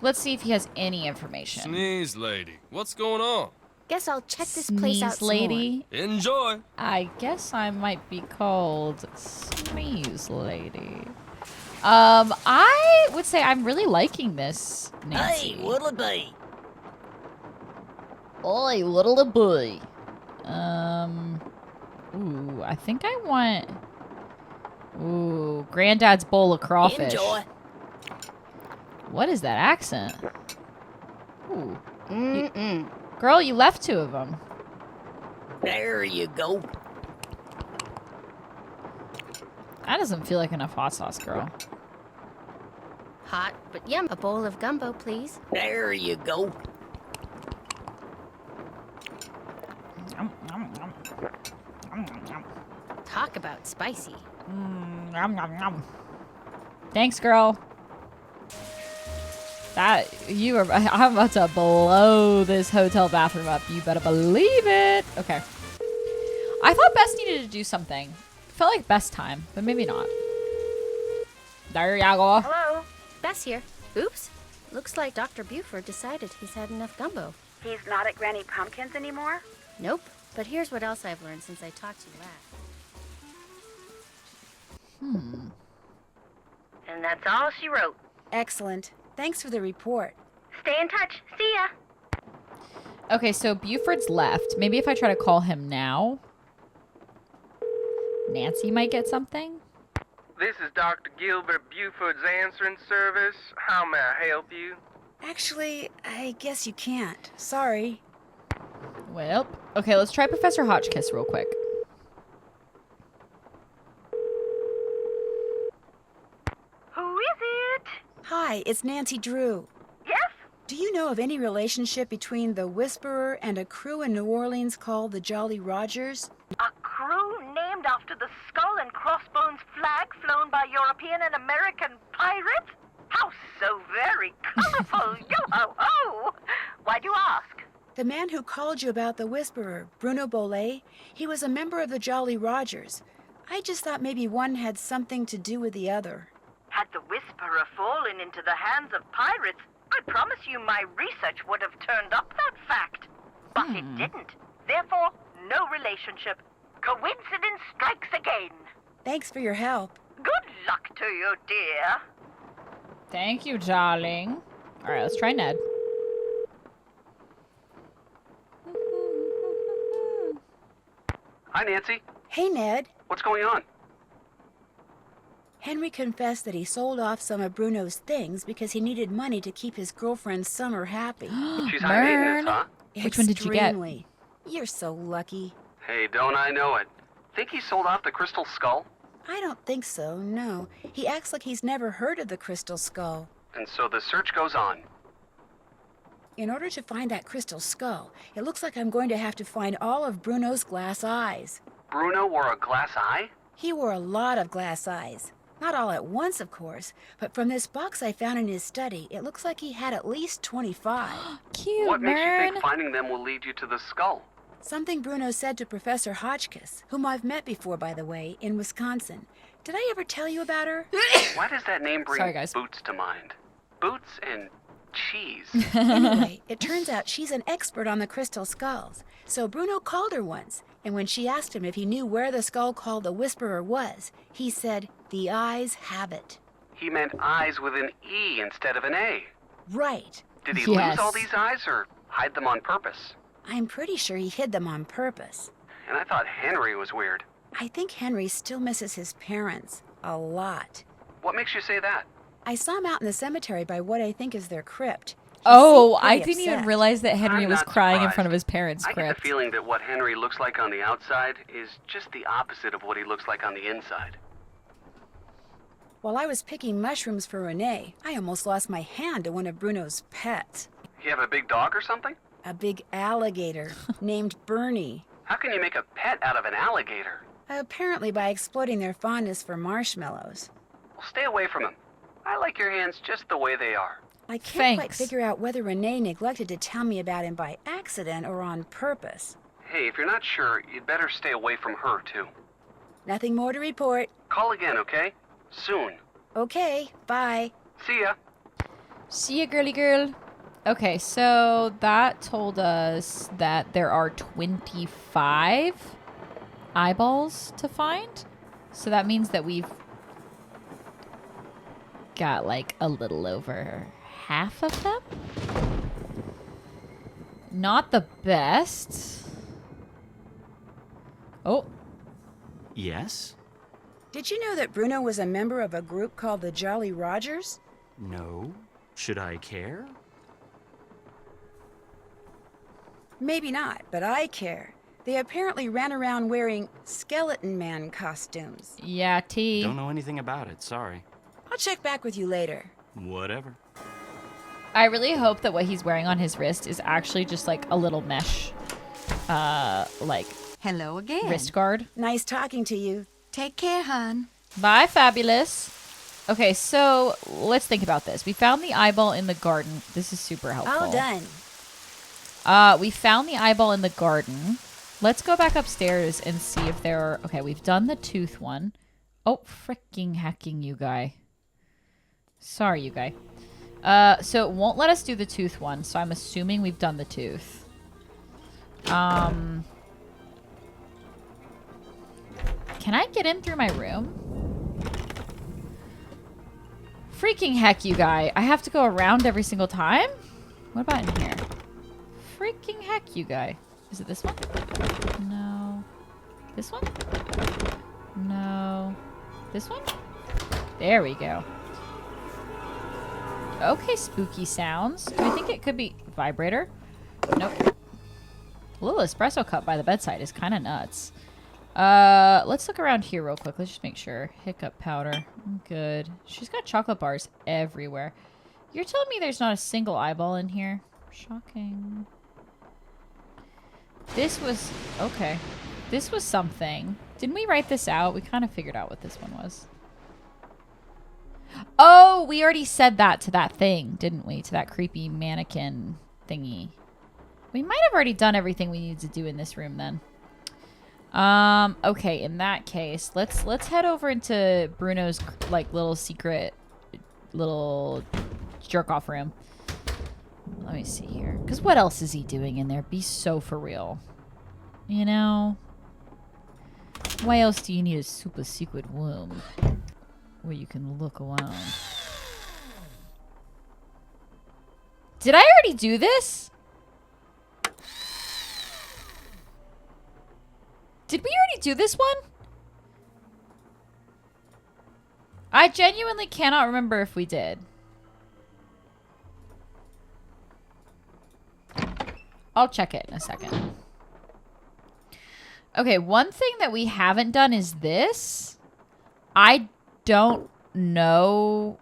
Let's see if he has any information.
Sneeze lady, what's going on?
Guess I'll check this place out some
lady.
more.
Enjoy.
I guess I might be called Sneeze Lady. I would say I'm really liking this, Nancy.
Hey, what'll it be?
Oi, little boy. Ooh, I think I want... Ooh, Granddad's bowl of crawfish.
Enjoy.
What is that accent? Ooh. Girl, you left 2 of them.
There you go.
That doesn't feel like enough hot sauce, girl.
Hot, but yum. A bowl of gumbo, please.
There you go.
Talk about spicy.
Thanks, girl. I'm about to blow this hotel bathroom up. You better believe it. Okay. I thought Bess needed to do something. Felt like Bess time, but maybe not. There you go.
Hello? Bess here. Oops. Looks like Dr. Buford decided he's had enough gumbo.
He's not at Granny Pumpkin's anymore?
Nope. But here's what else I've learned since I talked to you last.
And that's all she wrote.
Excellent. Thanks for the report.
Stay in touch. See ya.
Okay, so Buford's left. Maybe if I try to call him now, Nancy might get something.
This is Dr. Gilbert Buford's answering service. How may I help you?
Actually, I guess you can't. Sorry.
Well, okay, let's try Professor Hotchkiss real quick.
Who is it?
Hi, it's Nancy Drew.
Yes?
Do you know of any relationship between the Whisperer and a crew in New Orleans called the Jolly Rogers?
A crew named after the skull and crossbones flag flown by European and American pirates? How so very colorful! Yo-ho-ho! Why do you ask?
The man who called you about the Whisperer, Bruno Bolet, he was a member of the Jolly Rogers. I just thought maybe one had something to do with the other.
Had the Whisperer fallen into the hands of pirates, I promise you my research would have turned up that fact. But it didn't. Therefore, no relationship. Coincidence strikes again.
Thanks for your help.
Good luck to you, dear.
Thank you, darling. All right, let's try Ned.
Hi, Nancy.
Hey, Ned.
What's going on?
Henry confessed that he sold off some of Bruno's things because he needed money to keep his girlfriend Summer happy.
She's high maintenance, huh?
Which one did you get?
Extremely. You're so lucky.
Hey, don't I know it. Think he sold off the crystal skull?
I don't think so, no. He acts like he's never heard of the Crystal Skull.
And so the search goes on.
In order to find that crystal skull, it looks like I'm going to have to find all of Bruno's glass eyes.
Bruno wore a glass eye?
He wore a lot of glass eyes. Not all at once, of course, but from this box I found in his study, it looks like he had at least 25.
Cute,
What makes you think finding them will lead you to the skull?
Something Bruno said to Professor Hotchkiss, whom I've met before, by the way, in Wisconsin. Did I ever tell you about her?
Why does that name bring
Sorry, guys.
Boots to mind? Boots and cheese.
Anyway, it turns out she's an expert on the crystal skulls. So Bruno called her once, and when she asked him if he knew where the skull called the Whisperer was, he said, "The eyes have it."
He meant eyes with an E instead of an A.
Right.
Did he lose all these eyes or hide them on purpose?
I'm pretty sure he hid them on purpose.
And I thought Henry was weird.
I think Henry still misses his parents. A lot.
What makes you say that?
I saw him out in the cemetery by what I think is their crypt. He
Oh,
seemed
I
pretty
didn't even
upset.
realize that Henry
I'm
was
not
crying in
surprised.
front of his parents'
I get
crypt.
the feeling that what Henry looks like on the outside is just the opposite of what he looks like on the inside.
While I was picking mushrooms for Renee, I almost lost my hand to one of Bruno's pets.
You have a big dog or something?
A big alligator named Bernie.
How can you make a pet out of an alligator?
Apparently by exploiting their fondness for marshmallows.
Well, stay away from him. I like your hands just the way they are.
I can't quite
Thanks.
figure out whether Renee neglected to tell me about him by accident or on purpose.
Hey, if you're not sure, you'd better stay away from her, too.
Nothing more to report.
Call again, okay? Soon.
Okay, bye.
See ya.
See ya, girly girl. Okay, so that told us that there are 25 eyeballs to find. So that means that we've got like a little over half of them. Not the best. Oh.
Yes?
Did you know that Bruno was a member of a group called the Jolly Rogers?
No. Should I care?
Maybe not, but I care. They apparently ran around wearing Skeleton Man costumes.
Yeah, T.
Don't know anything about it, sorry.
I'll check back with you later.
Whatever.
I really hope that what he's wearing on his wrist is actually just like a little mesh, like
hello again.
Wrist guard.
Nice talking to you.
Take care, hon.
Bye, fabulous. Okay, so let's think about this. We found the eyeball in the garden. This is super helpful.
All done.
We found the eyeball in the garden. Let's go back upstairs and see if there are... Okay, we've done the tooth one. Oh, freaking hacking, you guy. Sorry, you guy. So it won't let us do the tooth one, so I'm assuming we've done the tooth. Can I get in through my room? Freaking heck, you guy. I have to go around every single time? What about in here? Freaking heck, you guy. Is it this one? No. This one? No. This one? There we go. Okay, spooky sounds. Do I think it could be vibrator? Nope. A little espresso cup by the bedside is kind of nuts. Let's look around here real quick. Let's just make sure. Hiccup powder. Good. She's got chocolate bars everywhere. You're telling me there's not a single eyeball in here? Shocking. This was... Okay. This was something. Didn't we write this out? We kind of figured out what this one was. Oh, we already said that to that thing, didn't we? To that creepy mannequin thingy. We might have already done everything we needed to do in this room then. Okay, in that case, let's head over into Bruno's like little secret little jerk-off room. Let me see here. Because what else is he doing in there? Be so for real. You know? Why else do you need a super secret room where you can look around? Did I already do this? Did we already do this one? I genuinely cannot remember if we did. I'll check it in a second. Okay, one thing that we haven't done is this. I don't know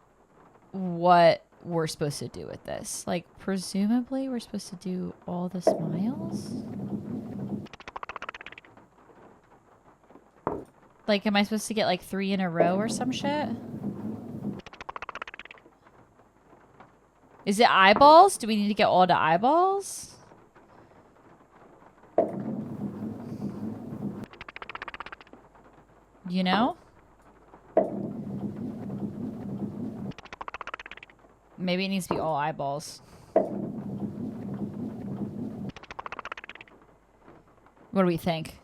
what we're supposed to do with this. Like, presumably we're supposed to do all the smiles? Like, am I supposed to get like 3 in a row or some shit? Is it eyeballs? Do we need to get all the eyeballs? You know? Maybe it needs to be all eyeballs. What do we think?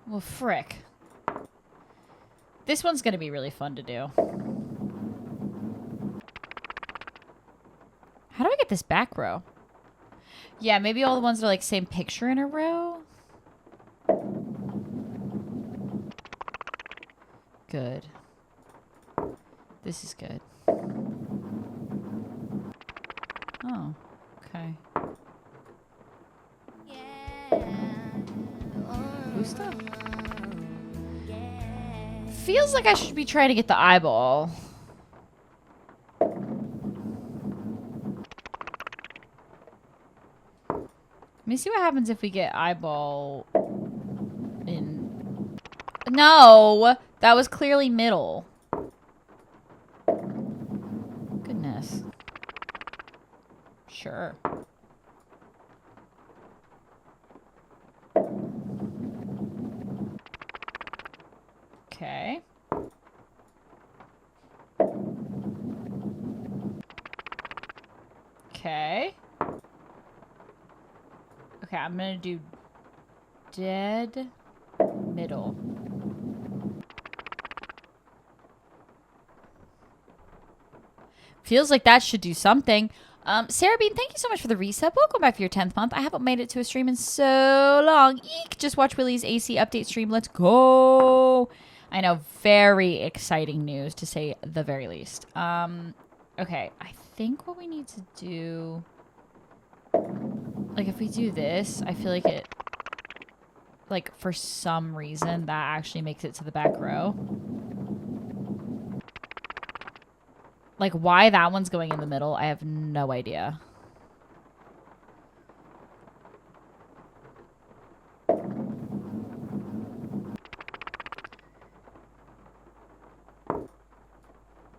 Well, frick. This one's gonna be really fun to do. How do I get this back row? Yeah, maybe all the ones that are like same picture in a row. Good. This is good. Oh, okay. Gustav? Feels like I should be trying to get the eyeball. Let me see what happens if we get eyeball in... No! That was clearly middle. Goodness. Sure. Okay. Okay. Okay, I'm gonna do dead middle. Feels like that should do something. Sarah Bean, thank you so much for the resub. Welcome back for your 10th month. I haven't made it to a stream in so long. Eek! Just watch Willie's AC update stream. Let's go. I know, very exciting news to say the very least. Okay, I think what we need to do... Like, if we do this, I feel like it... Like, for some reason, that actually makes it to the back row. Like, why that one's going in the middle, I have no idea.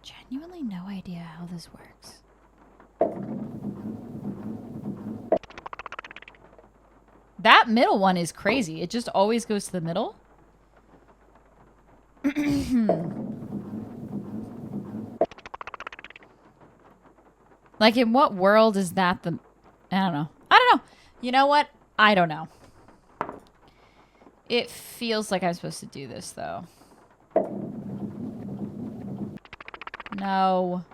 Genuinely no idea how this works. That middle one is crazy. It just always goes to the middle. Like, in what world is that the... I don't know. I don't know. You know what? I don't know. It feels like I'm supposed to do this, though. No.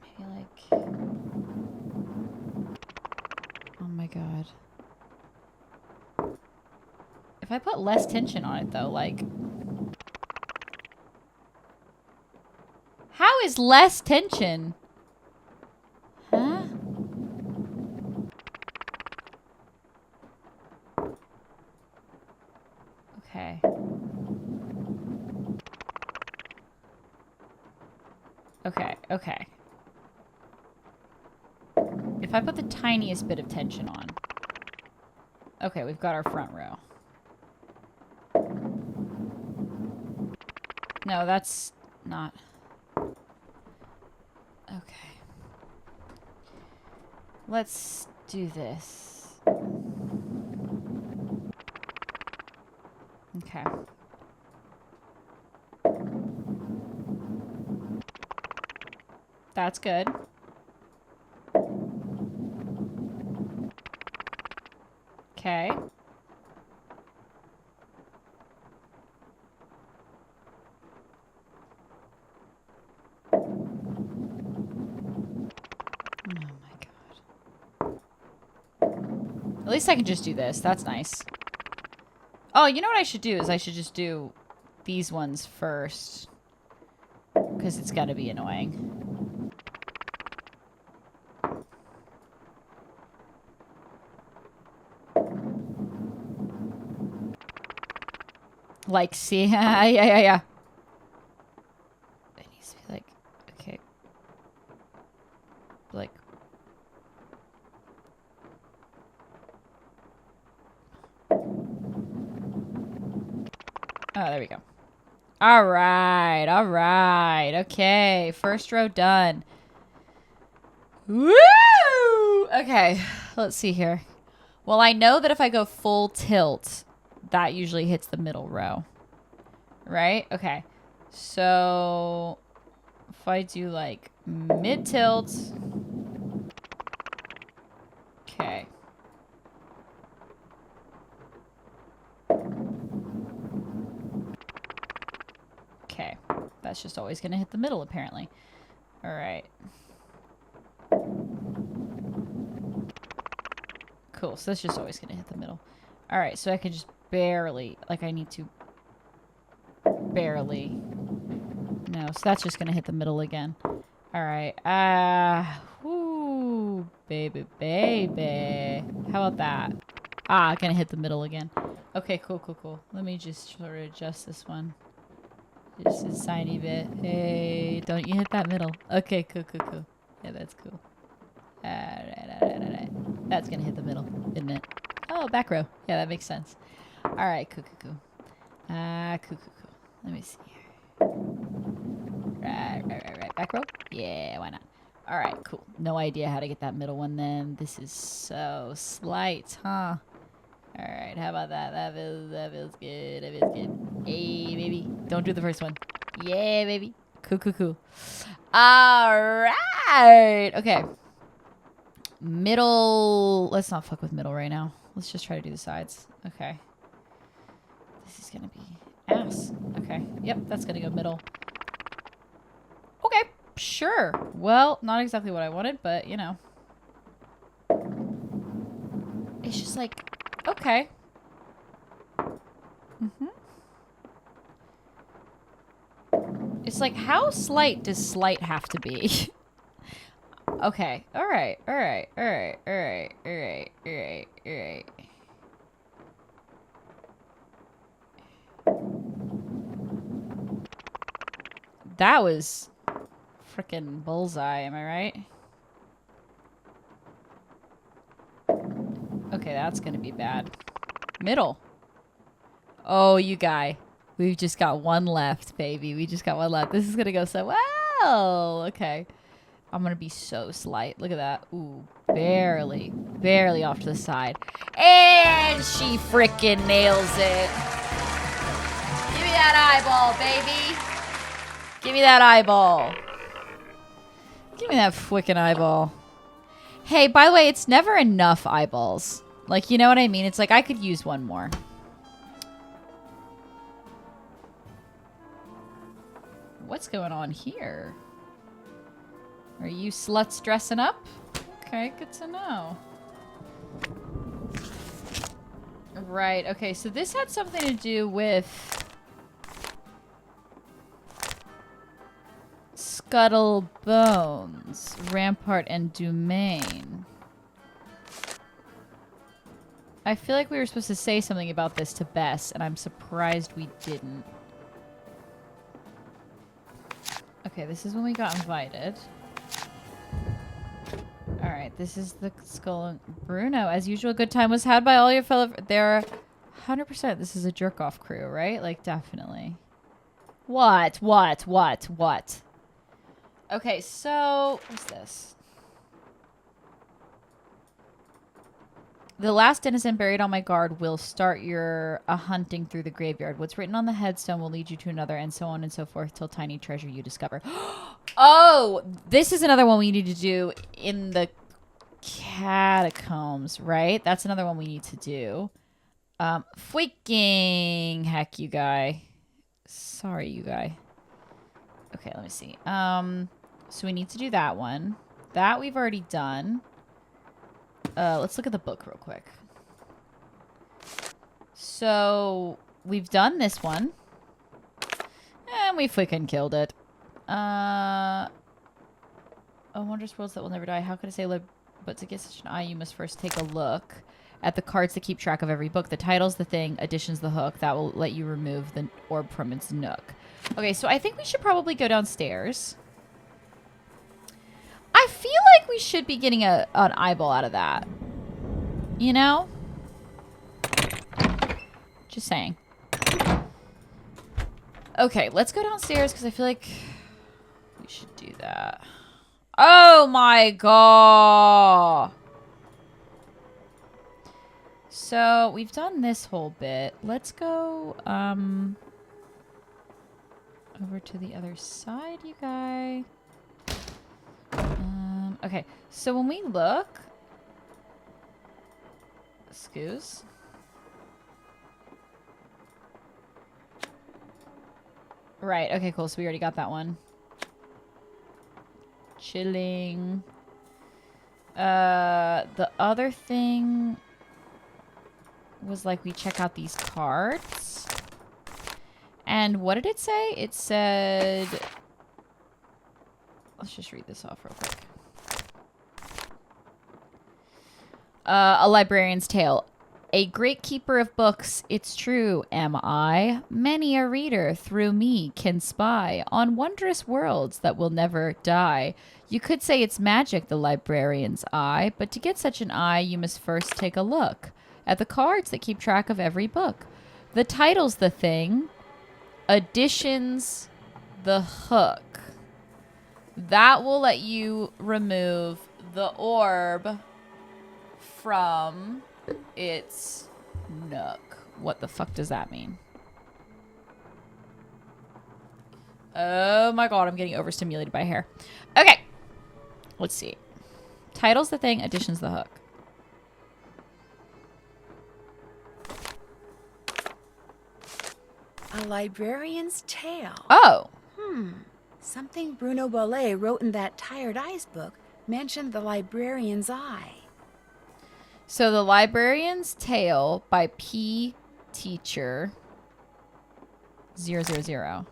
Maybe, like... Oh, my God. If I put less tension on it, though, like... How is less tension? Huh? Okay. Okay, okay. If I put the tiniest bit of tension on. Okay, we've got our front row. No, that's not... Okay. Let's do this. Okay. That's good. Okay. At least I can just do this. That's nice. Oh, you know what I should do is I should just do these ones first. Because it's gotta be annoying. Like, see? Yeah. It needs to be like, okay. Like... Oh, there we go. All right. Okay, first row done. Woo! Okay, let's see here. Well, I know that if I go full tilt, that usually hits the middle row. Right? Okay. So, if I do like mid tilt. Okay. Okay, that's just always going to hit the middle, apparently. All right. Cool, so that's just always going to hit the middle. All right, so I can just barely, like I need to barely. No, so that's just going to hit the middle again. All right. Whoo, baby. How about that? Going to hit the middle again. Okay, cool. Let me just sort of adjust this one. Just a tiny bit. Hey, don't you hit that middle. Okay, cool. Yeah, that's cool. Alright. That's gonna hit the middle, isn't it? Oh, back row. Yeah, that makes sense. Alright, cool. Cool. Let me see here. Right. Back row? Yeah, why not? Alright, cool. No idea how to get that middle one then. This is so slight, huh? Alright, how about that? That feels good. Hey, baby. Don't do the first one. Yeah, baby. Cool. Alright. Okay. Middle. Let's not fuck with middle right now. Let's just try to do the sides. Okay. This is gonna be ass. Okay. Yep, that's gonna go middle. Sure. Well, not exactly what I wanted, but, you know. It's just like, okay. It's like, how slight does slight have to be? Okay. Alright. That was frickin' bullseye, am I right? Okay, that's gonna be bad. Middle. Oh, you guy. We've just got one left, baby. We just got one left. This is gonna go so well. Okay. I'm gonna be so slight. Look at that. Ooh, barely off to the side. And she frickin' nails it. Give me that eyeball, baby. Give me that eyeball. Give me that frickin' eyeball. Hey, by the way, it's never enough eyeballs. Like, you know what I mean? It's like I could use one more. What's going on here? Are you sluts dressing up? Okay, good to know. Right, okay, so this had something to do with Scuttle Bones, Rampart, and Domain. I feel like we were supposed to say something about this to Bess, and I'm surprised we didn't. Okay, this is when we got invited. Alright, this is the skull. Bruno, as usual, good time was had by all your fellow... They're 100%. This is a jerk-off crew, right? Like, definitely. What? Okay, so... What's this? The last denizen buried on my guard will start your hunting through the graveyard. What's written on the headstone will lead you to another, and so on and so forth, till tiny treasure you discover. Oh! This is another one we need to do in the catacombs, right? That's another one we need to do. Freaking heck, you guy. Sorry, you guy. Okay, let me see. So we need to do that one. That we've already done. Let's look at the book real quick. So, we've done this one. And we freaking killed it. Oh, wondrous worlds that will never die. How could I say live? But to get such an eye, you must first take a look at the cards that keep track of every book. The title's the thing, addition's the hook. That will let you remove the orb from its nook. Okay, so I think we should probably go downstairs. I feel like we should be getting an eyeball out of that. You know? Just saying. Okay, let's go downstairs because I feel like we should do that. Oh my god! So, we've done this whole bit. Let's go, over to the other side, you guys. Okay, so when we look... Excuse. Right, okay, cool. So we already got that one. Chilling. The other thing was like we check out these cards. And what did it say? It said... Let's just read this off real quick. A librarian's tale. A great keeper of books, it's true, am I. Many a reader through me can spy on wondrous worlds that will never die. You could say it's magic, the librarian's eye, but to get such an eye, you must first take a look at the cards that keep track of every book. The title's the thing. Addition's the hook. That will let you remove the orb from its nook. What the fuck does that mean? Oh my god, I'm getting overstimulated by hair. Okay. Let's see. Title's the thing, addition's the hook.
A librarian's tale.
Oh.
Something Bruno Bollet wrote in that Tired Eyes book mentioned the librarian's eye.
So The Librarian's Tale by P. Teacher 000.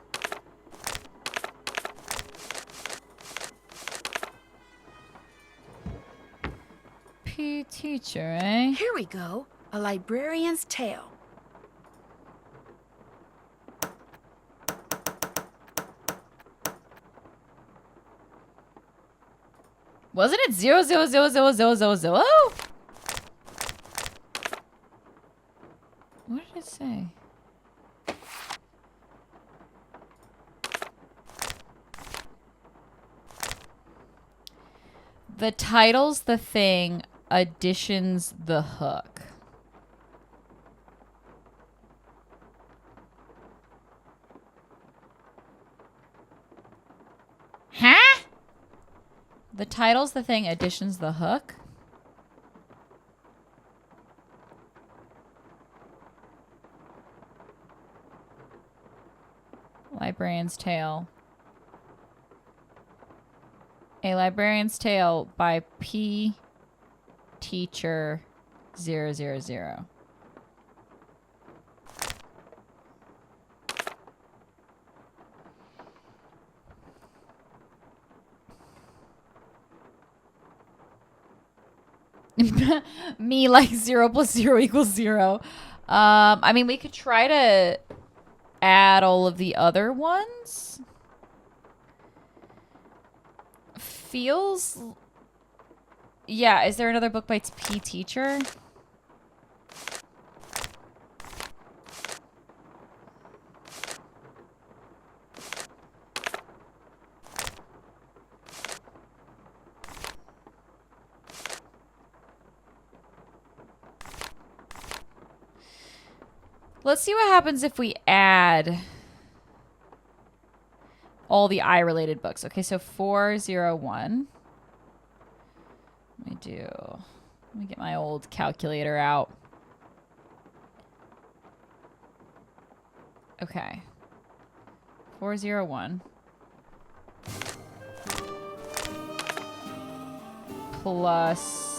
P. Teacher, eh?
Here we go. A Librarian's Tale.
Wasn't it 0000000? What did it say? The title's the thing, addition's the hook. Huh? The title's the thing, addition's the hook? Librarian's Tale. A Librarian's Tale by P. Teacher 000. Me like 0 + 0 = 0. I mean, we could try to add all of the other ones. Feels... Yeah, is there another book by P. Teacher? Let's see what happens if we add all the I-related books. Okay, so 401. Let me get my old calculator out. Okay. 401 plus...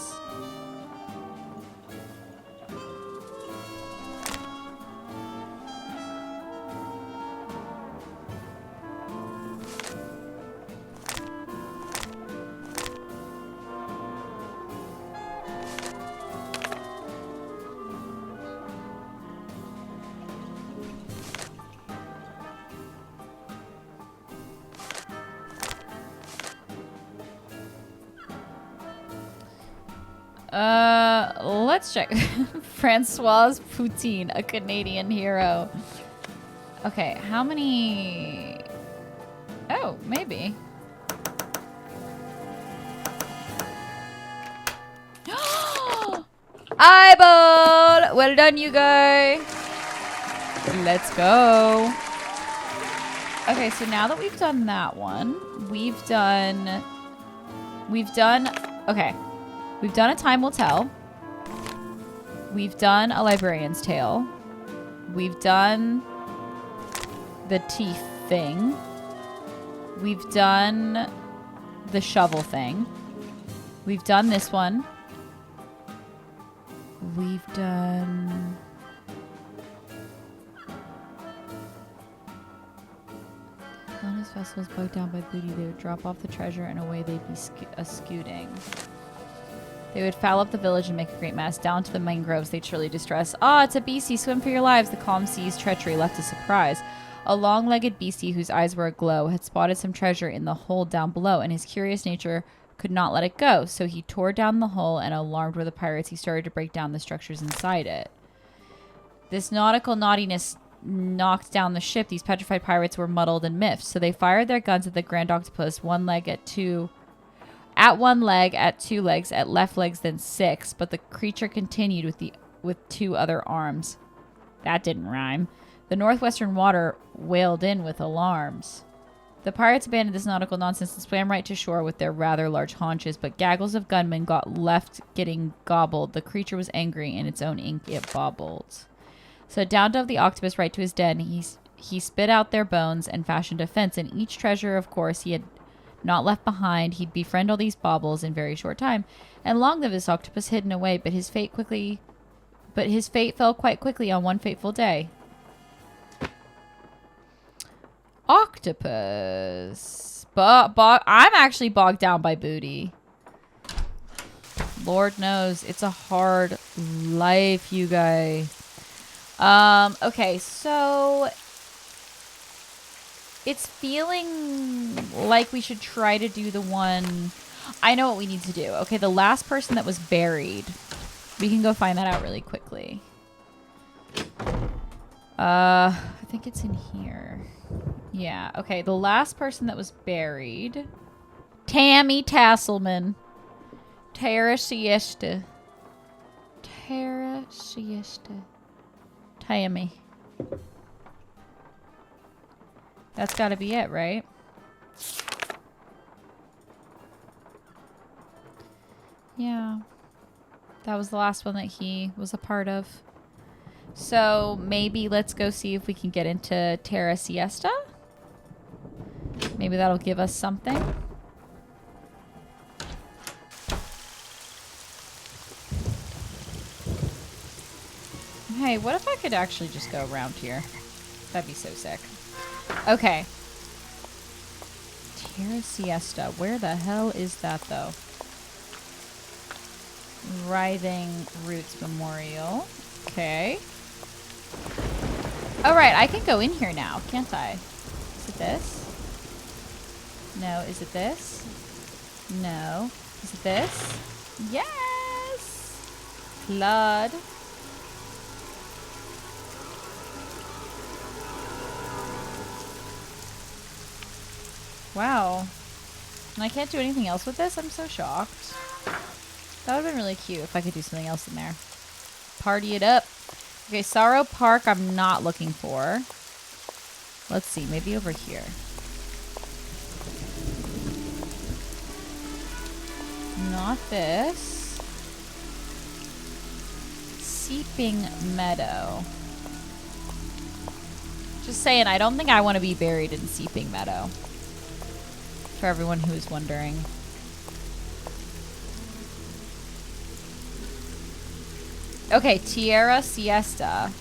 Let's check. Francois Poutine, a Canadian hero. Okay, how many... Oh, maybe. Eyeball! Well done, you guys. Let's go. Okay, so now that we've done that one, we've done, okay. We've done A Time Will Tell. We've done A Librarian's Tale. We've done the teeth thing. We've done the shovel thing. We've done this one. We've done... Honest vessels bogged down by booty, they would drop off the treasure and away they'd be scooting. They would foul up the village and make a great mess. Down to the mangroves they'd surely distress. Ah, it's a beastie, swim for your lives. The calm sea's treachery left a surprise. A long-legged beastie whose eyes were aglow had spotted some treasure in the hole down below, and his curious nature could not let it go. So he tore down the hole, and alarmed were the pirates, he started to break down the structures inside it. This nautical naughtiness knocked down the ship. These petrified pirates were muddled and miffed, so they fired their guns at the grand octopus, one leg, at two legs, at left legs, then six, but the creature continued with two other arms. That didn't rhyme. The northwestern water wailed in with alarms. The pirates abandoned this nautical nonsense and swam right to shore with their rather large haunches, but gaggles of gunmen got left getting gobbled. The creature was angry, and its own ink it bobbled. So down dove the octopus right to his den. he spit out their bones and fashioned a fence, and each treasure, of course, he had not left behind. He'd befriend all these baubles in very short time, and long lived this octopus hidden away, but his fate fell quite quickly on one fateful day. Octopus. I'm actually bogged down by booty. Lord knows it's a hard life, you guys. Okay, so it's feeling like we should try to do the one. I know what we need to do. Okay, the last person that was buried. We can go find that out really quickly. I think it's in here. Yeah, okay, the last person that was buried. Tammy Tasselman. Terra Siesta. Terra Siesta. Tammy. That's gotta be it, right? Yeah. That was the last one that he was a part of. So maybe let's go see if we can get into Terra Siesta. Maybe that'll give us something. Hey, what if I could actually just go around here? That'd be so sick. Okay. Terra Siesta. Where the hell is that, though? Writhing Roots Memorial. Okay. Alright, I can go in here now, can't I? Is it this? No, is it this? No. Is it this? Yes! Blood. Wow. And I can't do anything else with this? I'm so shocked. That would have been really cute if I could do something else in there. Party it up. Okay, Sorrow Park I'm not looking for. Let's see, maybe over here. Not this. Seeping Meadow. Just saying, I don't think I want to be buried in Seeping Meadow. For everyone who is wondering. Okay, Tierra Siesta.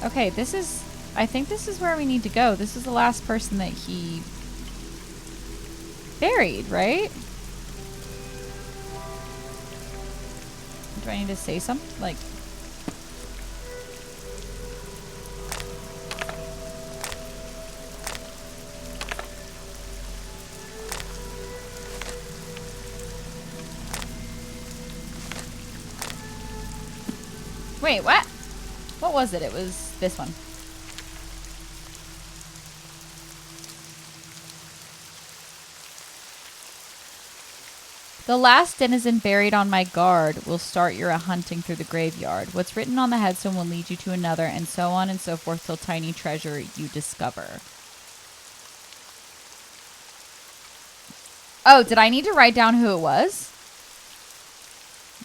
Okay, this is... I think this is where we need to go. This is the last person that he buried, right? Do I need to say something? Like... Wait, what? What was it? It was this one. The last denizen buried on my guard will start your hunting through the graveyard. What's written on the headstone will lead you to another, and so on and so forth till tiny treasure you discover. Oh, did I need to write down who it was?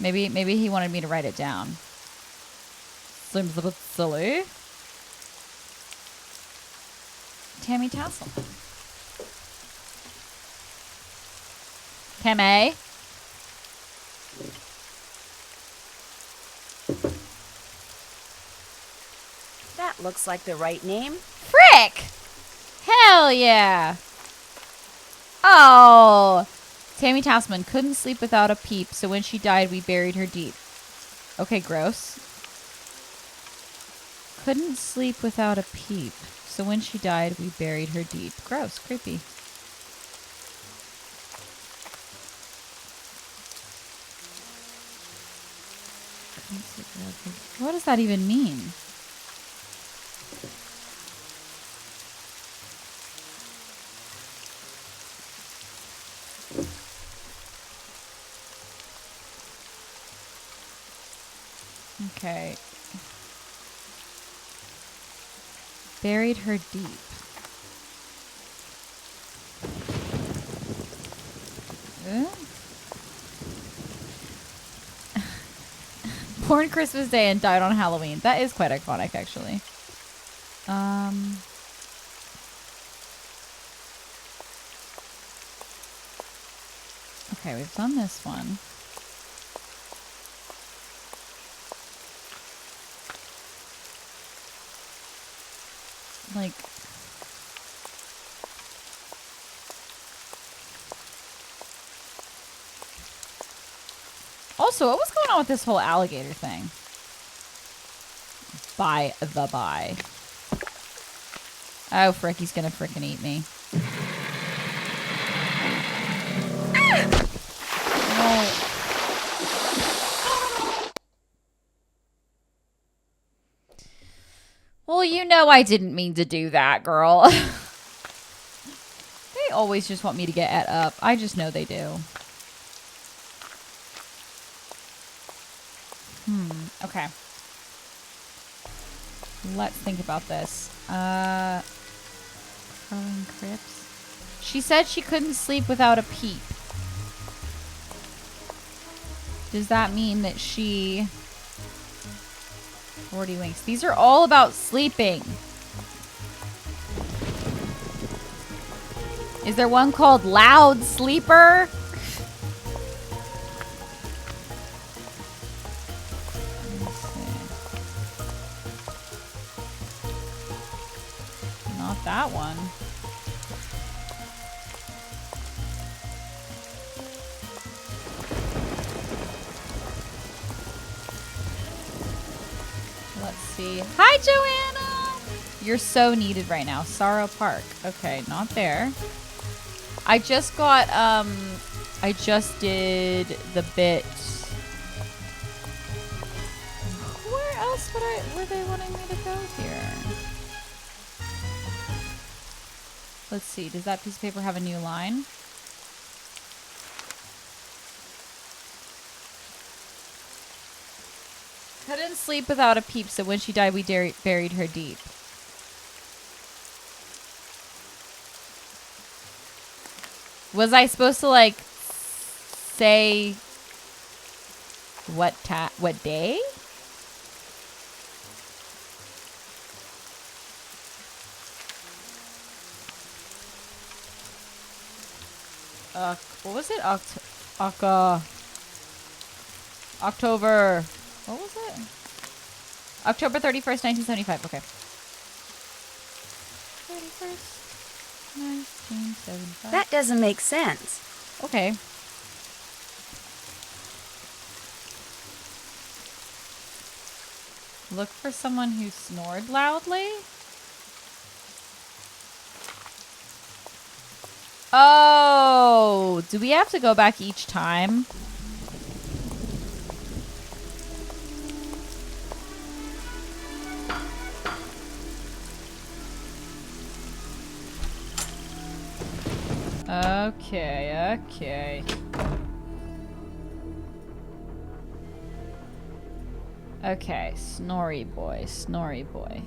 Maybe he wanted me to write it down. Seems a bit silly. Tammy Tassel. Tammy.
That looks like the right name.
Frick! Hell yeah! Oh! Tammy Tasman couldn't sleep without a peep, so when she died, we buried her deep. Okay, gross. Couldn't sleep without a peep, so when she died, we buried her deep. Gross, creepy. What does that even mean? Okay. Buried her deep. Born Christmas Day and died on Halloween. That is quite iconic, actually. Okay, we've done this one. Like, also, what was going on with this whole alligator thing? By the by. Oh, frick, he's gonna frickin' eat me. No. Well, you know I didn't mean to do that, girl. They always just want me to get et up. I just know they do. Okay. Let's think about this. Crowing Crips. She said she couldn't sleep without a peep. Does that mean that she... 40 winks. These are all about sleeping. Is there one called Loud Sleeper? Not that one. Let's see. Hi, Joanna! You're so needed right now. Sorrow Park. Okay, not there. I just got, I just did the bit. Where else were they wanting me to go here? Let's see. Does that piece of paper have a new line? Couldn't sleep without a peep, so when she died, we buried her deep. Was I supposed to, like, say what day? What was it? October. What was it? October 31st, 1975. Okay. 31st, 1975.
That doesn't make sense.
Okay. Look for someone who snored loudly. Oh, do we have to go back each time? Okay, okay. Okay, Snorri boy, Snorri boy.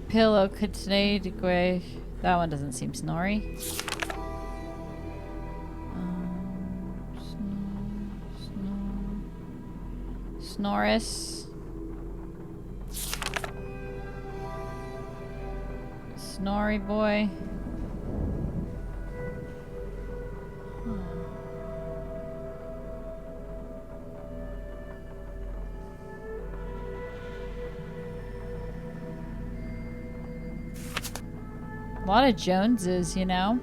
Pillow could stay to gray. That one doesn't seem Snorri. Snorris. Snorri boy. A lot of Joneses, you know?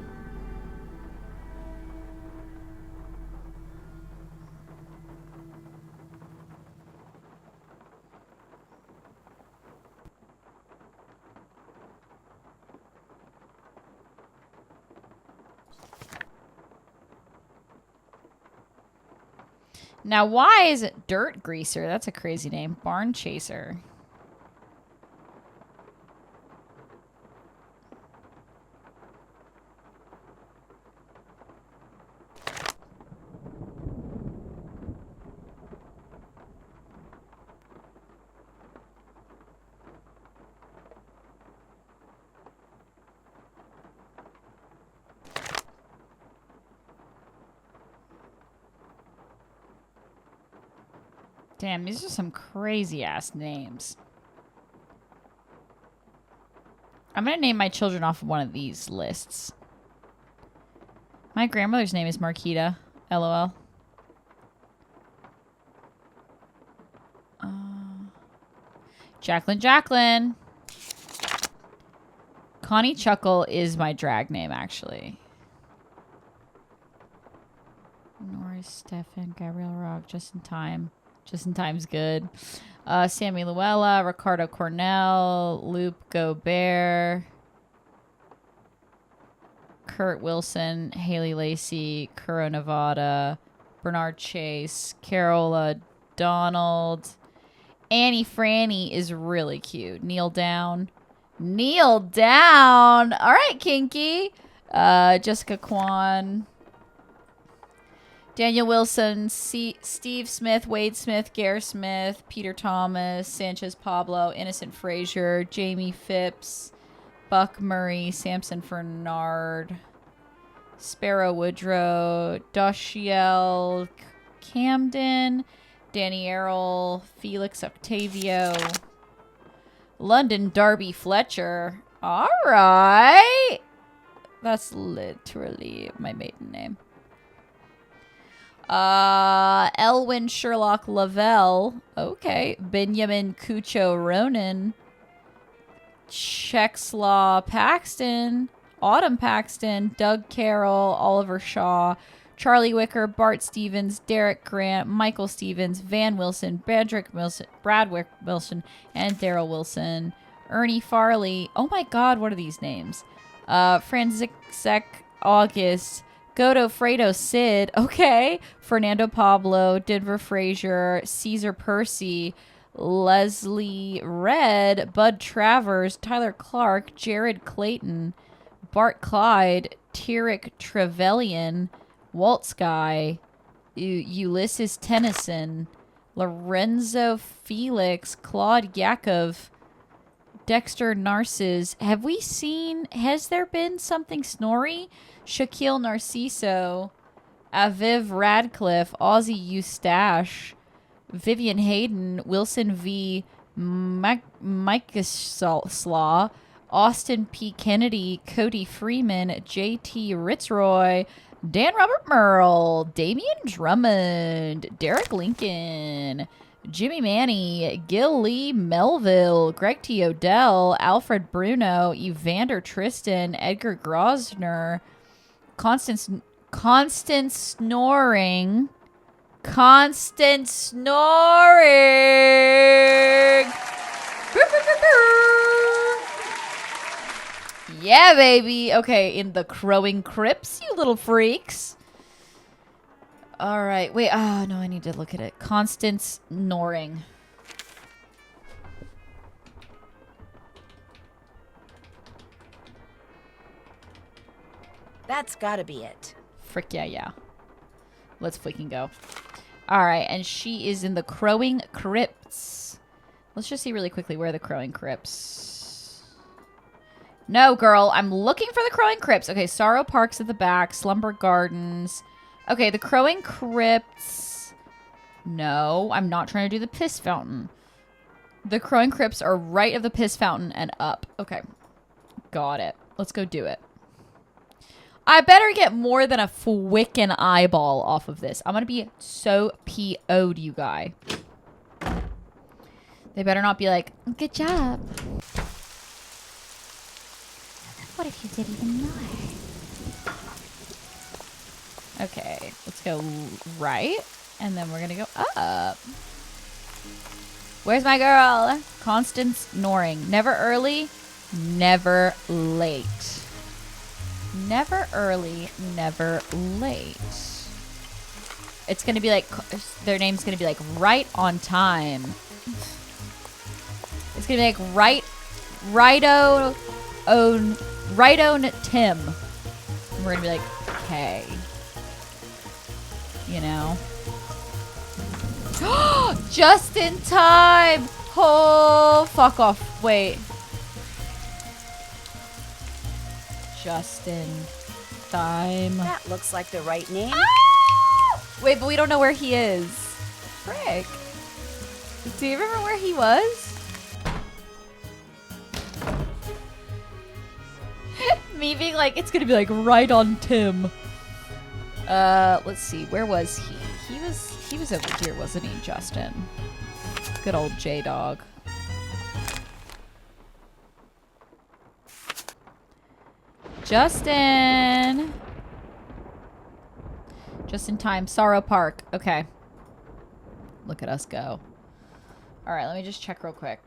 Now, why is it Dirt Greaser? That's a crazy name. Barn Chaser. Damn, these are some crazy ass names. I'm going to name my children off of one of these lists. My grandmother's name is Marquita. LOL. Jacqueline. Connie Chuckle is my drag name, actually. Norris, Stefan, Gabrielle Rock, Just in Time. Just in Time's good. Sammy Luella, Ricardo Cornell, Luke Gobert, Kurt Wilson, Haley Lacey, Kuro Nevada, Bernard Chase, Carola Donald. Annie Franny is really cute. Kneel Down. All right, Kinky. Jessica Kwan. Daniel Wilson, Steve Smith, Wade Smith, Gare Smith, Peter Thomas, Sanchez Pablo, Innocent Frazier, Jamie Phipps, Buck Murray, Samson Fernard, Sparrow Woodrow, Dashiell Camden, Danny Errol, Felix Octavio, London Darby Fletcher. All right. That's literally my maiden name. Elwin Sherlock Lavelle. Okay. Benjamin Cucho Ronan. Chexlaw Paxton. Autumn Paxton. Doug Carroll. Oliver Shaw. Charlie Wicker. Bart Stevens. Derek Grant. Michael Stevens. Van Wilson. Bradwick Wilson. And Daryl Wilson. Ernie Farley. Oh my god, what are these names? Franzisek August. Godo Fredo Sid. Okay. Fernando Pablo. Denver Frazier. Caesar Percy. Leslie Red. Bud Travers. Tyler Clark. Jared Clayton. Bart Clyde. Tyrek Trevelyan. Walt Sky. Ulysses Tennyson. Lorenzo Felix. Claude Yakov. Dexter Narcissus. Has there been something Snorri? Shaquille Narciso. Aviv Radcliffe. Ozzy Eustache. Vivian Hayden. Wilson V. Mike Slaw. Austin P. Kennedy. Cody Freeman. J.T. Ritzroy. Dan Robert Merle. Damian Drummond. Derek Lincoln. Jimmy Manny, Gil Lee Melville, Greg T. Odell, Alfred Bruno, Evander Tristan, Edgar Grosner, Constance Snoring. Yeah, baby. Okay, in the Crowing Crypts, you little freaks. All right. Wait. Oh, no, I need to look at it. Constance Noring.
That's gotta be it.
Frick yeah. Let's freaking go. All right. And she is in the Crowing Crypts. Let's just see really quickly where the Crowing Crypts. No, girl. I'm looking for the Crowing Crypts. Okay. Sorrow Park's at the back. Slumber Gardens. Okay, the Crowing Crypts. No, I'm not trying to do the piss fountain. The Crowing Crypts are right of the piss fountain and up. Okay, got it. Let's go do it. I better get more than a fwickin' eyeball off of this. I'm going to be so PO'd, you guy. They better not be like, good job. What if you didn't even know? Okay, let's go right, and then we're going to go up. Where's my girl? Constance Noring. Never early, never late. Never early, never late. It's going to be like, their name's going to be like right on time. It's going to be like right on Tim. And we're going to be like, okay. You know? Just in time! Oh, fuck off. Wait. Just in time.
That looks like the right name.
Ah! Wait, but we don't know where he is. Frick. Do you remember where he was? Me being like, it's gonna be like right on Tim. Let's see, where was he? He was over here, wasn't he, Justin? Good old J-Dog. Justin! Just in time. Sorrow Park. Okay. Look at us go. Alright, let me just check real quick.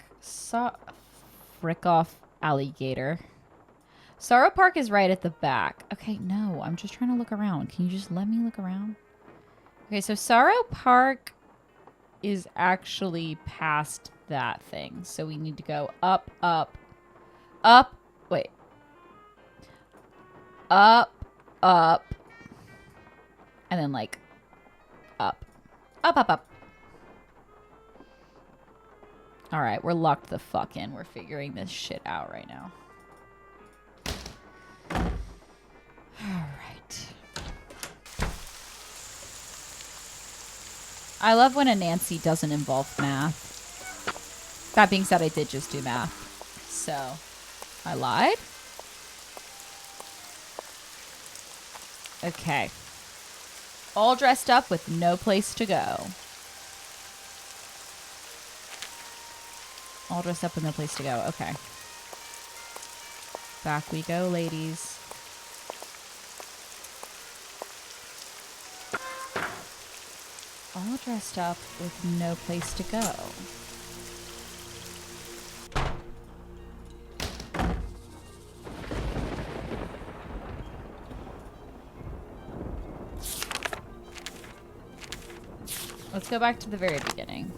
Frick off alligator. Sorrow Park is right at the back. Okay, no. I'm just trying to look around. Can you just let me look around? Okay, so Sorrow Park is actually past that thing. So we need to go up, up, up. Wait. Up, up. And then like up. Up, up, up. Alright, we're locked the fuck in. We're figuring this shit out right now. Alright. I love when a Nancy doesn't involve math. That being said, I did just do math. So, I lied. Okay. All dressed up with no place to go. All dressed up with no place to go. Okay. Back we go, ladies. All dressed up with no place to go. Let's go back to the very beginning.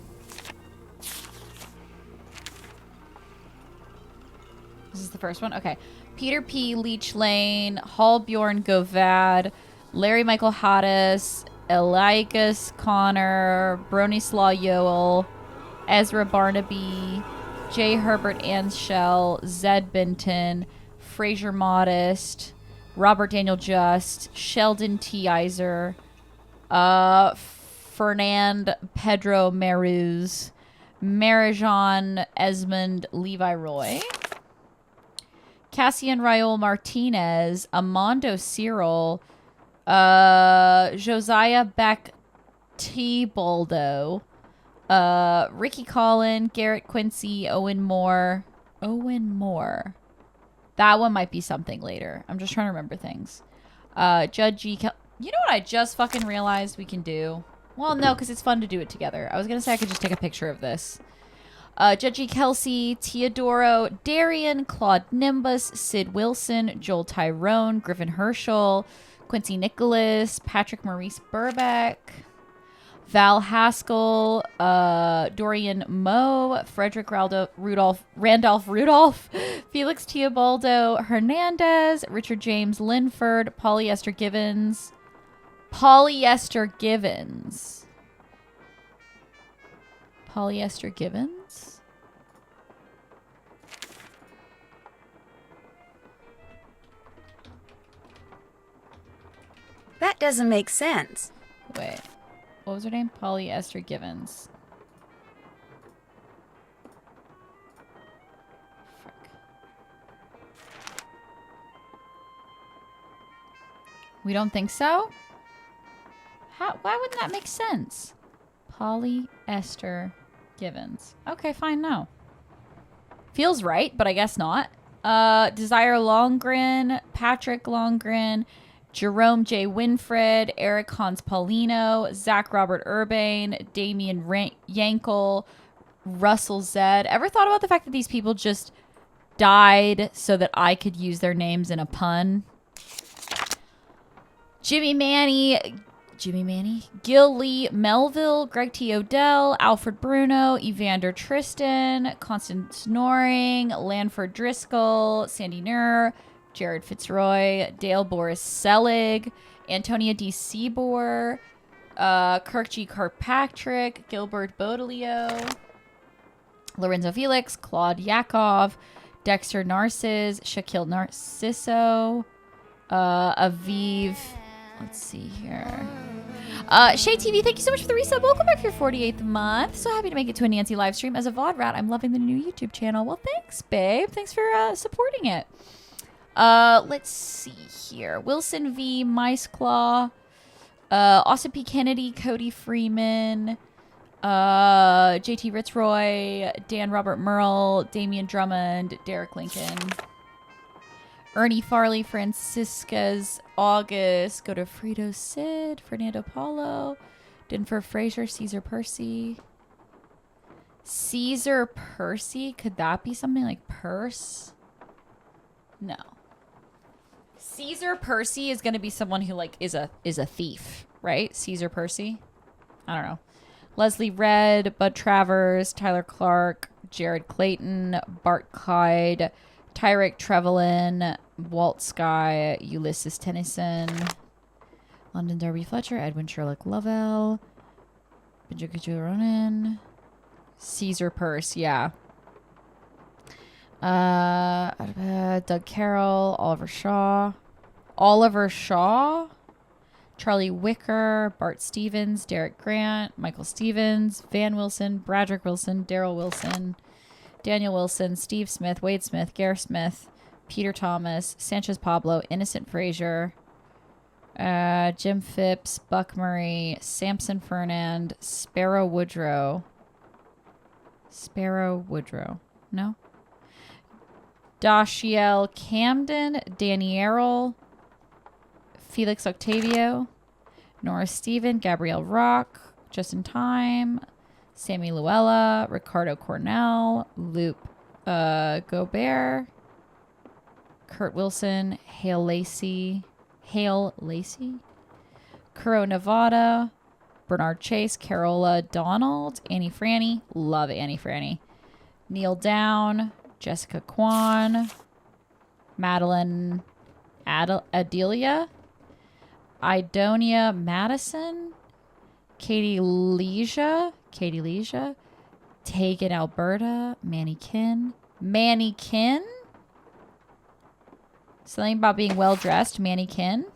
This is the first one? Okay. Peter P. Leech Lane, Hall Bjorn Govad, Larry Michael Hoddes, Elias Connor, Bronislaw Yoel, Ezra Barnaby, J. Herbert Anschell, Zed Benton, Fraser Modest, Robert Daniel Just, Sheldon T. Iser, Fernand Pedro Meruz, Marijan Esmond Levi Roy, Cassian Raul Martinez, Amando Cyril, Josiah Beck T. Baldo, Ricky Collin, Garrett Quincy, Owen Moore. Owen Moore. That one might be something later. I'm just trying to remember things. Judge G. You know what I just fucking realized we can do? Well, no, because it's fun to do it together. I was going to say I could just take a picture of this. Judge E. Kelsey, Teodoro, Darian, Claude Nimbus, Sid Wilson, Joel Tyrone, Griffin Herschel, Quincy Nicholas, Patrick Maurice Burbeck, Val Haskell, Dorian Moe, Frederick Randolph Rudolph, Felix Teobaldo Hernandez, Richard James Linford, Polyester Givens. Polyester Givens.
That doesn't make sense.
Wait. What was her name? Polyester Givens. Frick. We don't think so? Why wouldn't that make sense? Polyester Givens. Okay, fine, no. Feels right, but I guess not. Desire Longren, Patrick Longren, Jerome J. Winfred, Eric Hans Paulino, Zach Robert Urbane, Damian Yankel, Russell Zed. Ever thought about the fact that these people just died so that I could use their names in a pun? Jimmy Manny, Gil Lee Melville, Greg T. Odell, Alfred Bruno, Evander Tristan, Constance Noring, Lanford Driscoll, Sandy Nur, Jared Fitzroy, Dale Boris Selig, Antonia D. Seabor, Kirk G. Kirkpatrick, Gilbert Baudilio, Lorenzo Felix, Claude Yakov, Dexter Narcissus, Shaquille Narciso, Aviv. Let's see here. Shay TV, thank you so much for the resub. Welcome back for your 48th month. So happy to make it to a Nancy live stream as a VOD rat. I'm loving the new YouTube channel. Well, thanks, babe. Thanks for supporting it. Let's see here. Wilson V. Mice Claw. Austin P. Kennedy, Cody Freeman, JT Ritzroy, Dan Robert Merle, Damian Drummond, Derek Lincoln, Ernie Farley, Francisca's August, Godofredo Sid, Fernando Paulo, Denver Fraser, Caesar Percy. Caesar Percy? Could that be something like purse? No. Caesar Percy is going to be someone who like is a thief, right? Caesar Percy. I don't know. Leslie Red, Bud Travers, Tyler Clark, Jared Clayton, Bart Clyde, Tyrek Trevelyan, Walt Sky, Ulysses Tennyson, London Derby Fletcher, Edwin Sherlock Lovell, Benjamin Ronan, Caesar Purse, yeah. Doug Carroll, Oliver Shaw, Charlie Wicker, Bart Stevens, Derek Grant, Michael Stevens, Van Wilson, Bradrick Wilson, Daryl Wilson, Daniel Wilson, Steve Smith, Wade Smith, Gare Smith, Peter Thomas, Sanchez Pablo, Innocent Frazier, Jim Phipps, Buck Murray, Samson Fernand, Sparrow Woodrow. No? Dashiell Camden, Danny Errol, Felix Octavio, Nora Stephen, Gabrielle Rock, Justin Time, Sammy Luella, Ricardo Cornell, Luke Gobert, Kurt Wilson, Hale Lacey, Kuro Nevada, Bernard Chase, Carola Donald, Annie Franny, love Annie Franny, Neil Down, Jessica Kwan, Madeline Adelia, Idonia Madison, Katie Leisha, Tegan Alberta, Manny Kin. Something about being well dressed, Manny Kin.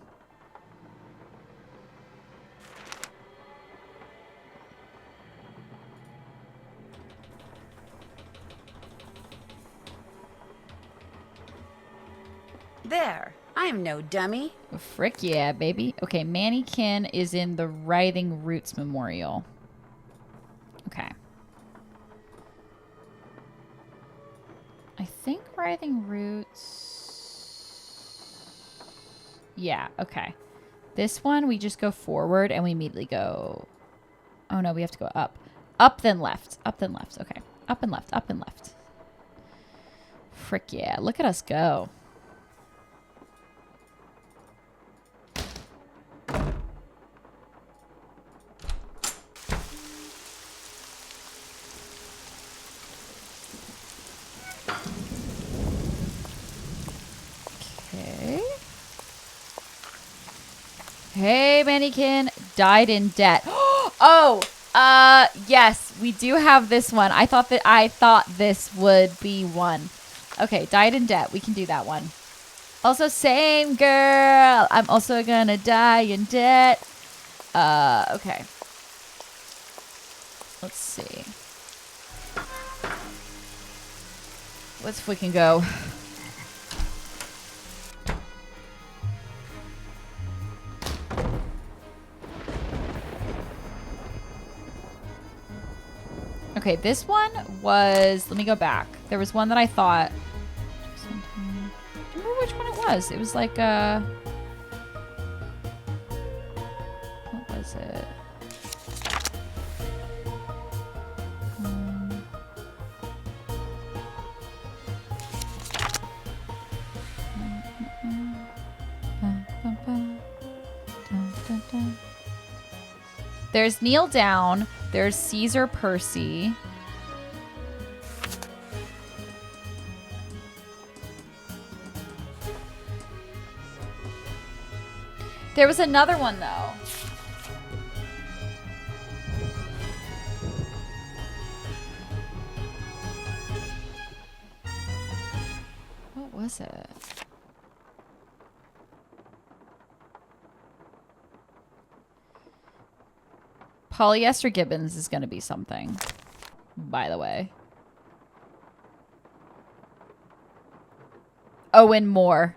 There. I'm no dummy.
Frick yeah, baby. Okay, Manny Kin is in the Writhing Roots Memorial. Okay. I think Writhing Roots... Yeah, okay. This one, we just go forward and we immediately go... Oh no, we have to go up. Up then left. Up then left. Okay. Up and left. Up and left. Frick yeah. Look at us go. Hey, Mannequin, died in debt. Oh, yes, we do have this one. I thought this would be one. Okay, died in debt. We can do that one. Also, same girl. I'm also gonna die in debt. Okay. Let's see. Let's freaking go. Okay, this one was... Let me go back. There was one that I thought... I remember which one it was. It was like a... What was it? There's Kneel Down. There's Caesar Percy. There was another one, though. What was it? Polyester Gibbons is going to be something, by the way. Owen Moore.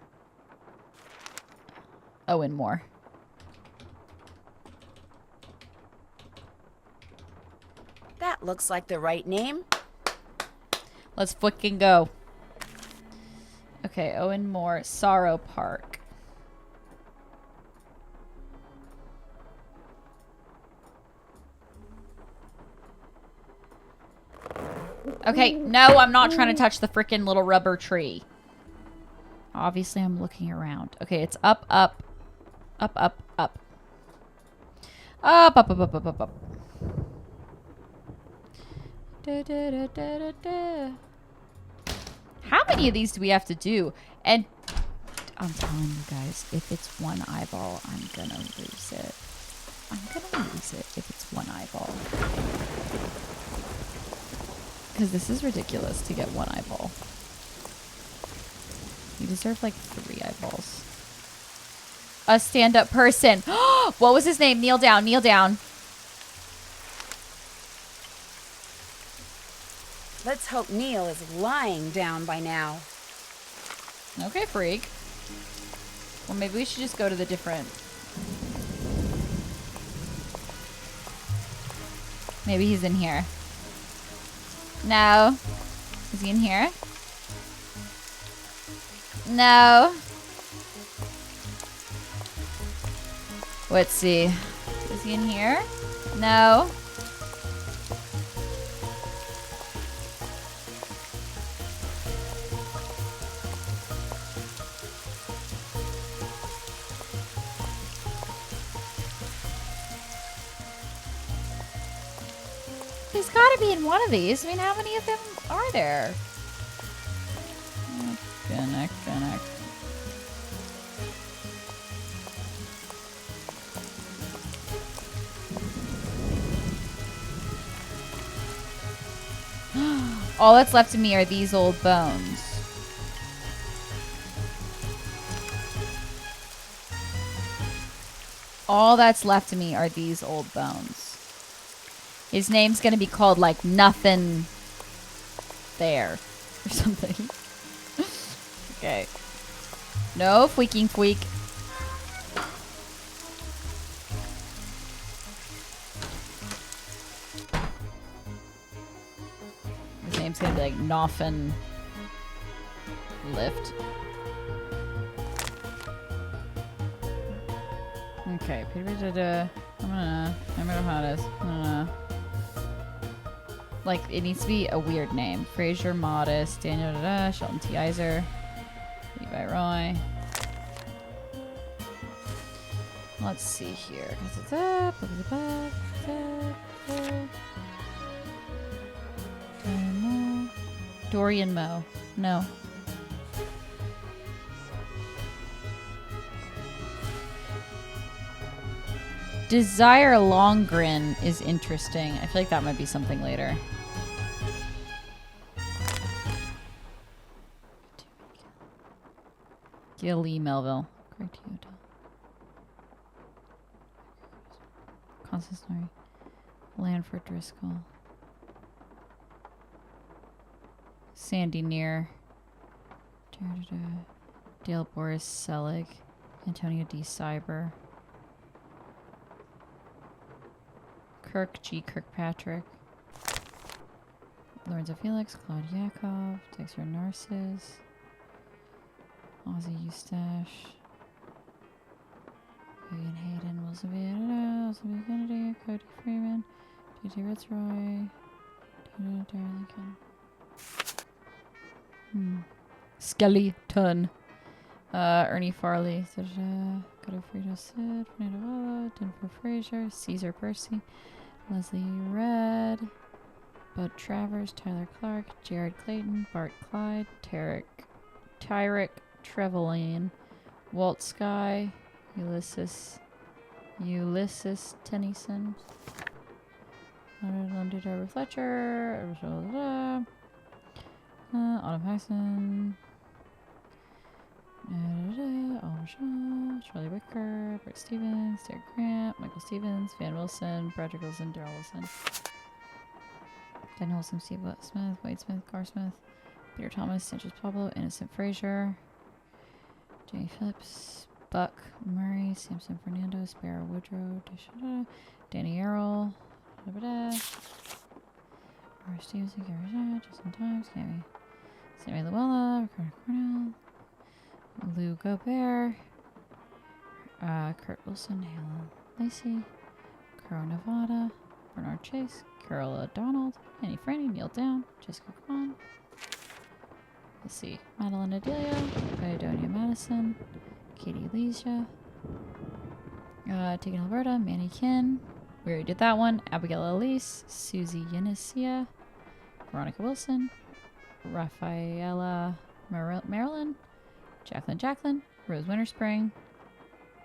Owen Moore.
That looks like the right name.
Let's fucking go. Okay, Owen Moore, Sorrow Park. Okay, no, I'm not trying to touch the freaking little rubber tree. Obviously, I'm looking around. Okay, it's up, up. Up, up, up. Up, up, up, up, up, up, up. Da, da, da, da, da, da. How many of these do we have to do? And I'm telling you guys, if it's one eyeball, I'm gonna lose it. I'm gonna lose it if it's one eyeball. Because this is ridiculous to get one eyeball. You deserve like 3 eyeballs. A stand-up person. What was his name? Kneel down, kneel down.
Let's hope Neil is lying down by now.
Okay, freak. Well, maybe we should just go to the different... Maybe he's in here. No. Is he in here? No. Let's see. Is he in here? No. He's got to be in one of these. I mean, how many of them are there? Connect. All that's left of me are these old bones. All that's left of me are these old bones. His name's gonna be called like nothing there or something. Okay. No freaking freak. His name's gonna be like Nothing Lift. Okay, I'm gonna hottest. Like, it needs to be a weird name. Fraser Modest, Daniel Shelton T. Iser, Levi Roy. Let's see here. It's up, it's up, it's up. Dorian Moe. No. Desire Longgren is interesting. I feel like that might be something later. Gilly Melville. Correct. Constance Story. Lanford Driscoll. Sandy Neer. Dale Boris Selig. Antonio D. Cyber. Kirk G. Kirkpatrick. Lorenzo Felix. Claude Yakov. Dexter Narcissus. Ozzy Eustache. Vivian Hayden. Wilson Vieta. Wilson Kennedy. Cody Freeman. J.T. Ritzroy. Darren Lincoln. Skeleton. Ernie Farley. Godofredo Sid. Fernando Valla. Denver Frazier. Caesar Percy. Leslie Red. Bud Travers. Tyler Clark. Jared Clayton. Bart Clyde. Tyrick Trevelyan. Walt Sky. Ulysses Tennyson. London Darby Fletcher. Autumn Hyson. Oliver Shaw, Charlie Wicker, Bert Stevens, Derek Grant, Michael Stevens, Van Wilson, Brad Wilson, Darrell Wilson, Dan Holsom, Steve Smith, Wade Smith, Gar Smith, Peter Thomas, Sanchez Pablo, Innocent Frazier, Jamie Phillips, Buck, Murray, Samson, Fernando, Sparrow, Woodrow, Danny Earl, Mara Stevenson, Justin Times, Sammy Luella, Ricardo Cornell, Lou Gobert, Kurt Wilson, Hannah Lacey, Carl Nevada, Bernard Chase, Carol Donald, Annie Franny, Neil Down, Jessica Kwan. Let's see, Madeline Adelia, Idonia Madison, Katie Leisha, Tegan Alberta, Manny Kin. We already did that one. Abigail Elise, Susie Yanicia, Veronica Wilson, Rafaela Marilyn, Jacqueline, Rose Winterspring,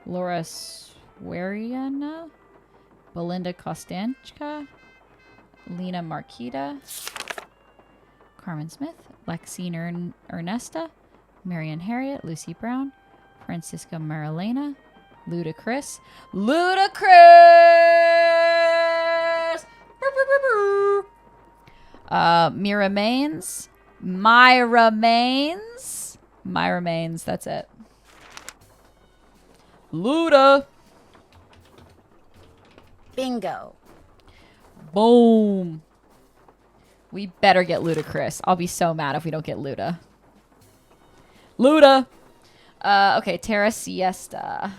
Laura Swariana, Belinda Kostanchka, Lena Marquita, Carmen Smith, Lexine Ernesta, Marianne Harriet, Lucy Brown, Francisca Marilena, Ludacris, Myra Maines, Myra Maines, that's it. Luda.
Bingo.
Boom. We better get Ludacris. I'll be so mad if we don't get Luda. Luda. Okay, Terra Siesta.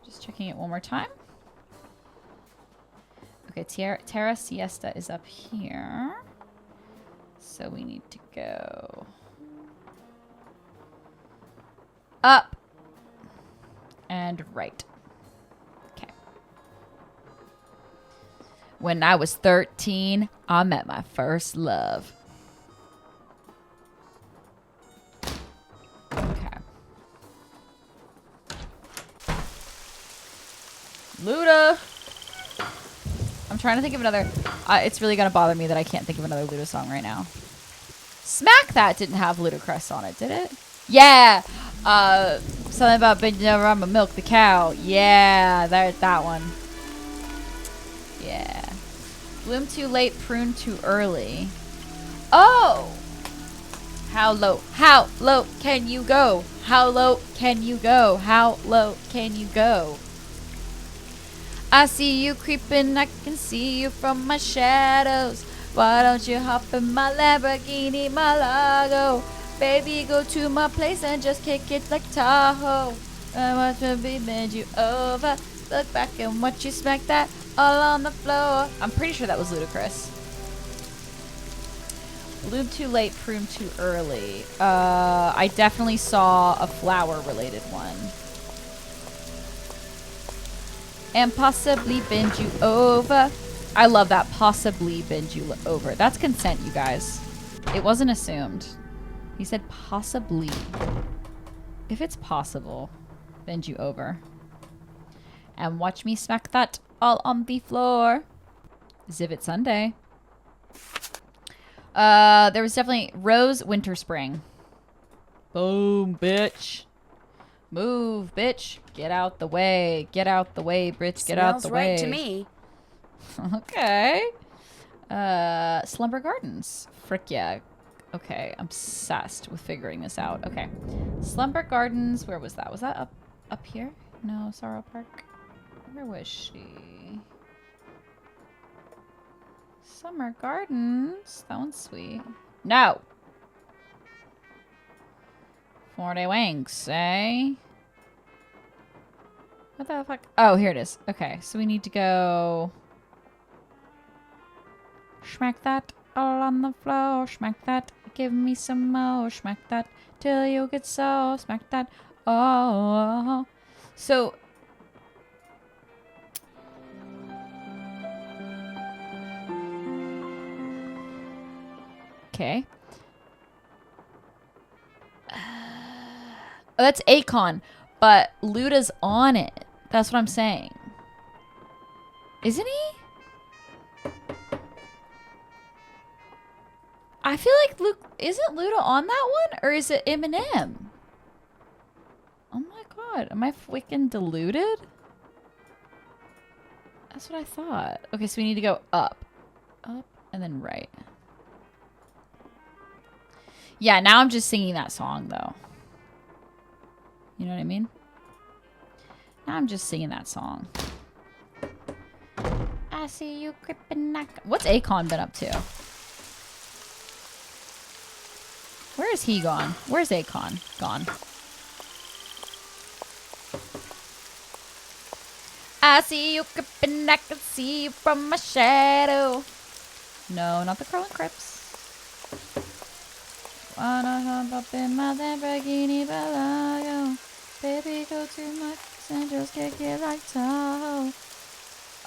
Just checking it one more time. Okay, Terra Siesta is up here. So we need to go up and right. Okay. When I was 13, I met my first love. Okay. Luda. I'm trying to think of another. It's really going to bother me that I can't think of another Luda song right now. Smack That didn't have Ludacris on it, did it? Yeah. Something about bending over, I'ma milk the cow. Yeah, that one. Yeah. Bloom too late, prune too early. Oh! How low can you go? How low can you go? How low can you go? I see you creeping, I can see you from my shadows. Why don't you hop in my Lamborghini Malago? Baby, go to my place and just kick it like Tahoe. I want to bend you over. Look back and watch you smack that all on the floor. I'm pretty sure that was Ludacris. Bloom too late, prune too early. I definitely saw a flower-related one. And possibly bend you over. I love that. Possibly bend you over. That's consent, you guys. It wasn't assumed. He said possibly. If it's possible, bend you over. And watch me smack that all on the floor. Zivit Sunday. There was definitely Rose Winter Spring. Boom, bitch. Move, bitch. Get out the way. Get out the way, bitch. Get out the way.
Smells right to me.
Okay. Slumber Gardens. Frick yeah. Okay, I'm obsessed with figuring this out. Okay. Slumber Gardens. Where was that? Was that up here? No, Sorrow Park. Where was she? Summer Gardens. That one's sweet. No. 4-day Wings, eh? What the fuck? Oh, here it is. Okay, so we need to go... Smack that all on the floor. Smack that. Give me some more. Smack that till you get so. Smack that. Oh. So... Okay. Oh, that's Akon, but Luda's on it. That's what I'm saying. Isn't he? I feel like isn't Luda on that one? Or is it Eminem? Oh my god. Am I freaking deluded? That's what I thought. Okay, so we need to go up. Up and then right. Yeah, now I'm just singing that song, though. You know what I mean? Now I'm just singing that song. I see you creeping. What's Akon been up to? Where is he gone? Where's Akon gone? I see you creeping. I can see you from my shadow. No, not the Carlin Crips. Wanna hop up in my Lamborghini below. Baby, go to my and just kick it like Tahoe.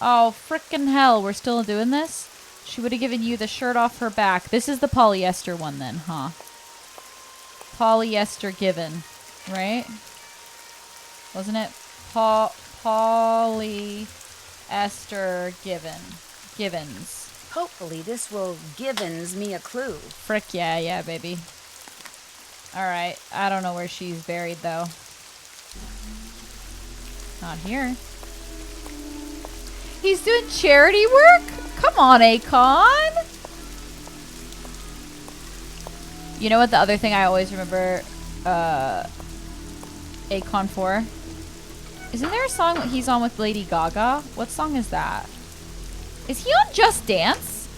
Oh, frickin' hell. We're still doing this? She would have given you the shirt off her back. This is the polyester one then, huh? Polyester given, right? Wasn't it? Polyester given. Givens.
Hopefully this will givens me a clue.
Frick yeah, yeah, baby. Alright, I don't know where she's buried, though. Not here. He's doing charity work? Come on, Akon! You know what the other thing I always remember Akon for? Isn't there a song he's on with Lady Gaga? What song is that? Is he on Just Dance?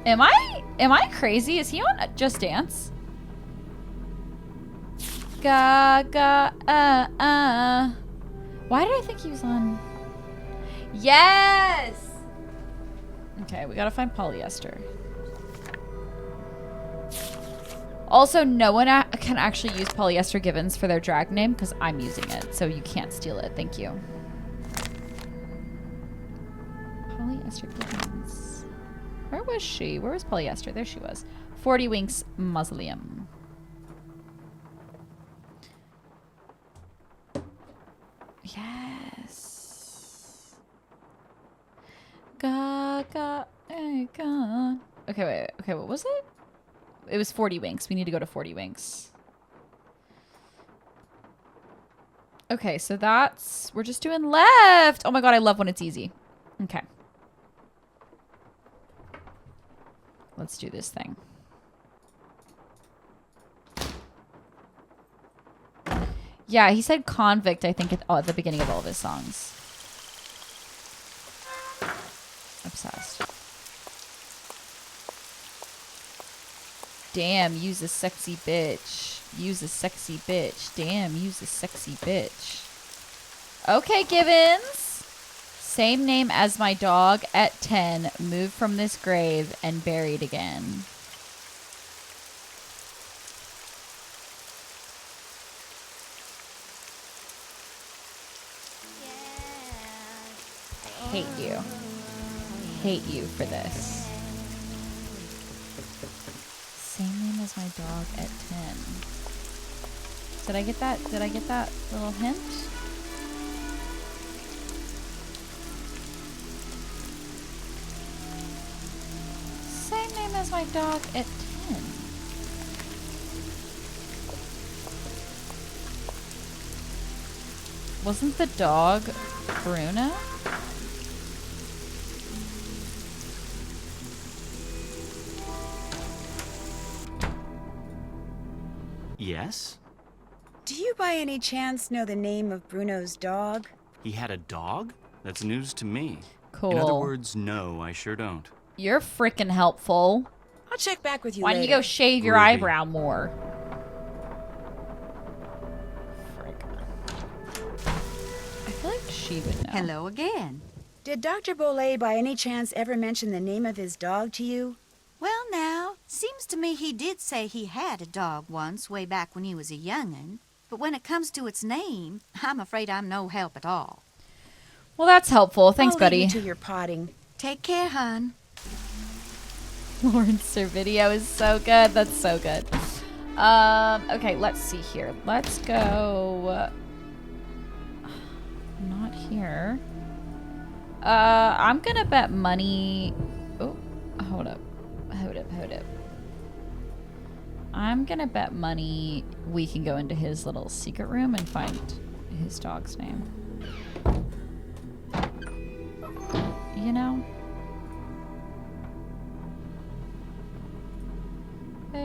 Am I crazy? Is he on Just Dance? Gaga, Why did I think he was on? Yes! Okay, we gotta find polyester. Also, no one can actually use polyester givens for their drag name because I'm using it, so you can't steal it. Thank you. Polyester givens. Where was she? Where was polyester? There she was. 40 Winks Mausoleum. Yes. Gaga, Akon. Okay, wait. Okay, what was it? It was 40 Winks. We need to go to 40 Winks. Okay, so that's... We're just doing left. Oh my god, I love when it's easy. Okay. Let's do this thing. Yeah, he said convict, I think, at the beginning of all of his songs. Obsessed. Damn, use a sexy bitch. Use a sexy bitch. Damn, use a sexy bitch. Okay, Givens. Same name as my dog at 10. Moved from this grave and buried again. Hate you. Hate you for this. Same name as my dog at 10. Did I get that? Did I get that little hint? Same name as my dog at 10. Wasn't the dog Bruno?
Yes?
Do you by any chance know the name of Bruno's dog?
He had a dog? That's news to me.
Cool.
In other words, no, I sure don't.
You're freaking helpful.
I'll check back with you
Why
later.
don't you go shave your
Groovy.
eyebrow more? I feel like she would know.
Hello again.
Did Dr. Bollet by any chance ever mention the name of his dog to you?
Well, now, seems to me he did say he had a dog once, way back when he was a young'un. But when it comes to its name, I'm afraid I'm no help at all.
Well, that's helpful. Thanks,
I'll
buddy.
leave you to your potting.
Take care, hon.
Lawrence, her video is so good. That's so good. Okay, let's see here. Let's go. Not here. I'm gonna bet money. Oh, hold up. Hold up. I'm gonna bet money we can go into his little secret room and find his dog's name. You know?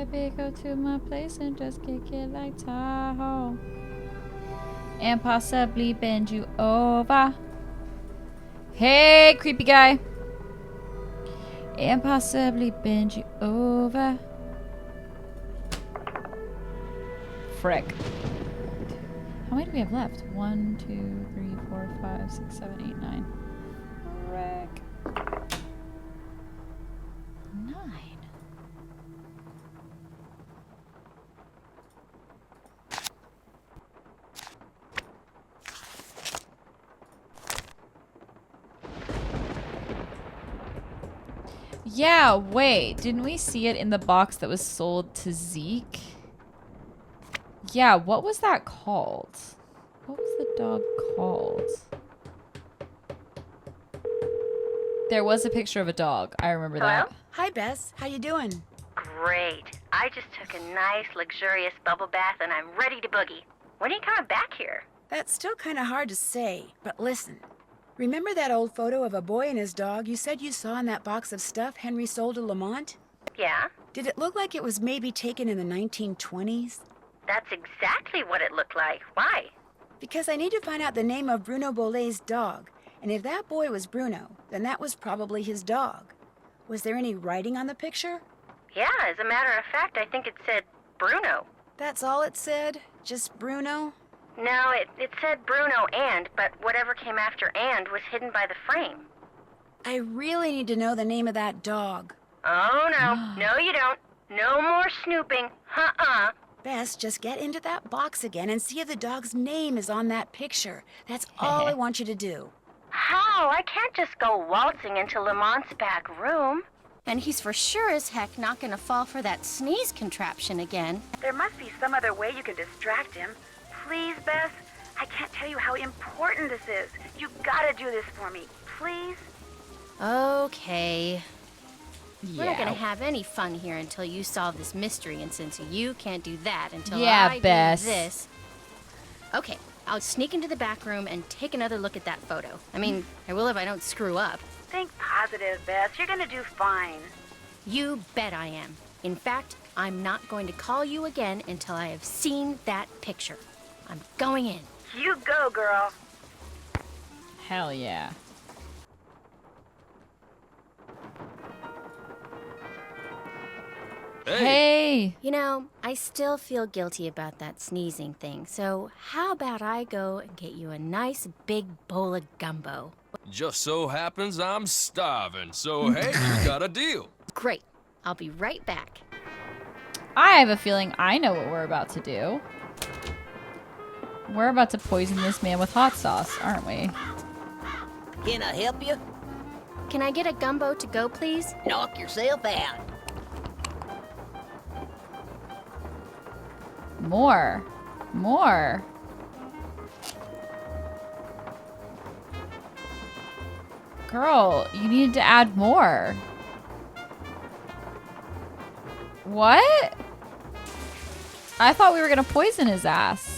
baby, go to my place and just kick it like Tahoe. And possibly bend you over. Hey, creepy guy. And possibly bend you over. Frick. How many do we have left? 1, 2, 3, 4, 5, 6, 7, 8, 9. Frick. 9. Yeah, wait. Didn't we see it in the box that was sold to Zeke? Yeah, what was that called? What was the dog called? There was a picture of a dog. I remember that.
Hi, Bess. How you doing?
Great. I just took a nice, luxurious bubble bath and I'm ready to boogie. When are you coming back here?
That's still kind of hard to say, but listen. Remember that old photo of a boy and his dog you said you saw in that box of stuff Henry sold to Lamont?
Yeah?
Did it look like it was maybe taken in the 1920s?
That's exactly what it looked like. Why?
Because I need to find out the name of Bruno Bolet's dog. And if that boy was Bruno, then that was probably his dog. Was there any writing on the picture?
Yeah, as a matter of fact, I think it said Bruno.
That's all it said? Just Bruno?
No, it said Bruno but whatever came after and was hidden by the frame.
I really need to know the name of that dog.
Oh, no. No, you don't. No more snooping.
Bess, just get into that box again and see if the dog's name is on that picture. That's all I want you to do.
How? I can't just go waltzing into Lamont's back room.
And he's for sure as heck not gonna fall for that sneeze contraption again.
There must be some other way you can distract him. Please, Bess? I can't tell you how important this is. You gotta do this for me. Please?
Okay.
Yeah.
We're not gonna have any fun here until you solve this mystery, and since you can't do that until
Yeah, Bess.
do this... Okay, I'll sneak into the back room and take another look at that photo. I mean, I will if I don't screw up.
Think positive, Bess. You're gonna do fine.
You bet I am. In fact, I'm not going to call you again until I have seen that picture. I'm going in.
You go, girl.
Hell yeah. Hey!
You know, I still feel guilty about that sneezing thing, so how about I go and get you a nice big bowl of gumbo?
Just so happens I'm starving, so hey, we got a deal.
Great. I'll be right back.
I have a feeling I know what we're about to do. We're about to poison this man with hot sauce, aren't we?
Can I help you?
Can I get a gumbo to go, please?
Knock yourself out.
More. More. Girl, you needed to add more. What? I thought we were gonna poison his ass.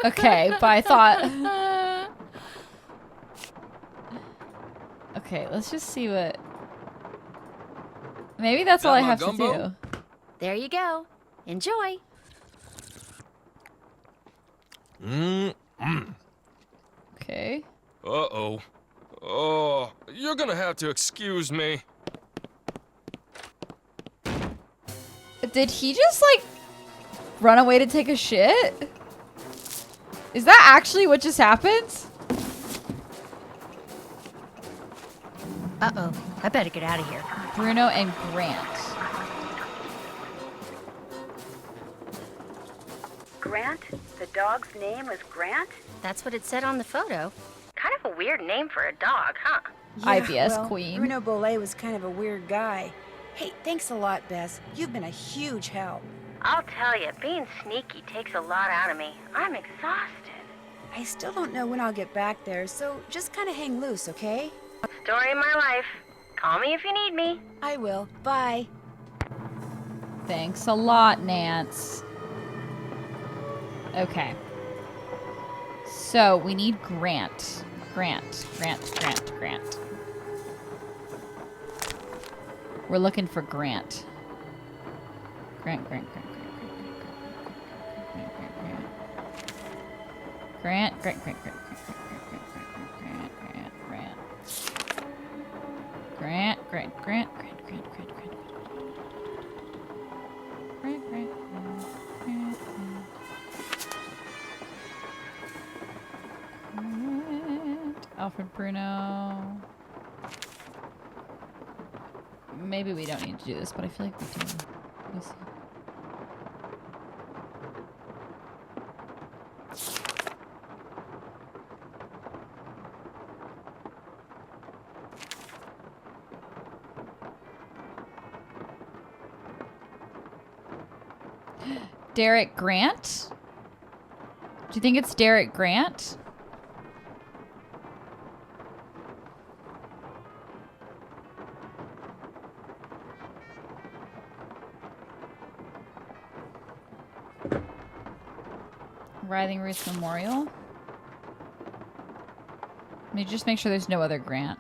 Okay, but I thought... Okay, let's just see what... Maybe that's all I have to do.
There you go. Enjoy.
Okay.
Uh-oh. Oh, you're gonna have to excuse me.
Did he just, like, run away to take a shit? Is that actually what just happened?
Uh-oh. I better get out of here.
Bruno and Grant.
Grant? The dog's name was Grant?
That's what it said on the photo.
Kind of a weird name for a dog, huh?
Yeah,
IBS
well,
queen.
Bruno Bolet was kind of a weird guy. Hey, thanks a lot, Bess. You've been a huge help.
I'll tell you, being sneaky takes a lot out of me. I'm exhausted.
I still don't know when I'll get back there, so just kind of hang loose, okay?
Story of my life. Call me if you need me.
I will. Bye.
Thanks a lot, Nance. Okay. So, we need Grant. Grant. We're looking for Grant. Grant. Alfred Bruno. Maybe we don't need to do this, but I feel like we do. Let me see. Derek Grant? Do you think it's Derek Grant? Writhing Roots Memorial. Let me just make sure there's no other Grant.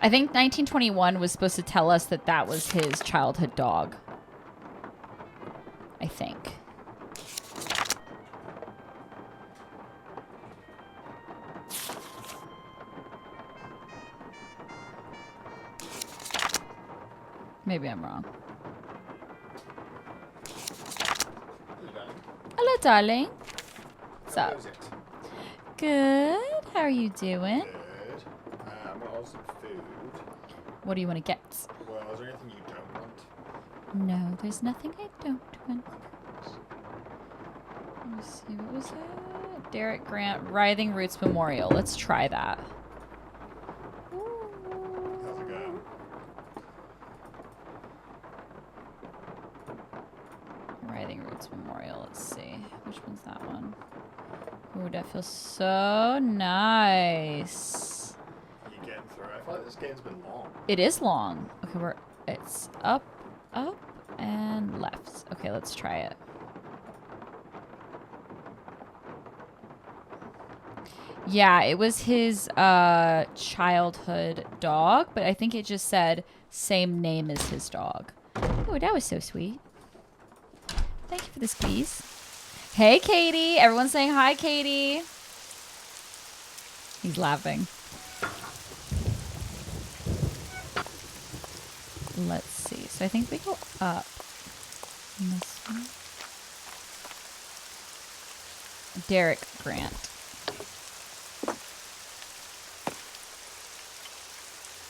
I think 1921 was supposed to tell us that that was his childhood dog. I think. Maybe I'm wrong. Hello, darling. What's up? Good. How are you doing?
Good. What else? Some food.
What do you want to get?
Well, is there anything you don't want?
No, there's nothing I don't want. Let me see. What was that? Derek Grant, Writhing Roots Memorial. Let's try that.
How's it go?
Writhing Roots Memorial. Let's see. Which one's that one? Ooh, that feels so nice.
You getting through it? I feel like this game's been long.
It is long. Okay, it's up, and left. Okay, let's try it. Yeah, it was his childhood dog, but I think it just said same name as his dog. Oh, that was so sweet. Thank you for this, please. Hey, Katie. Everyone's saying hi, Katie. He's laughing. Let's see. So I think we go up. And this one. Derek Grant.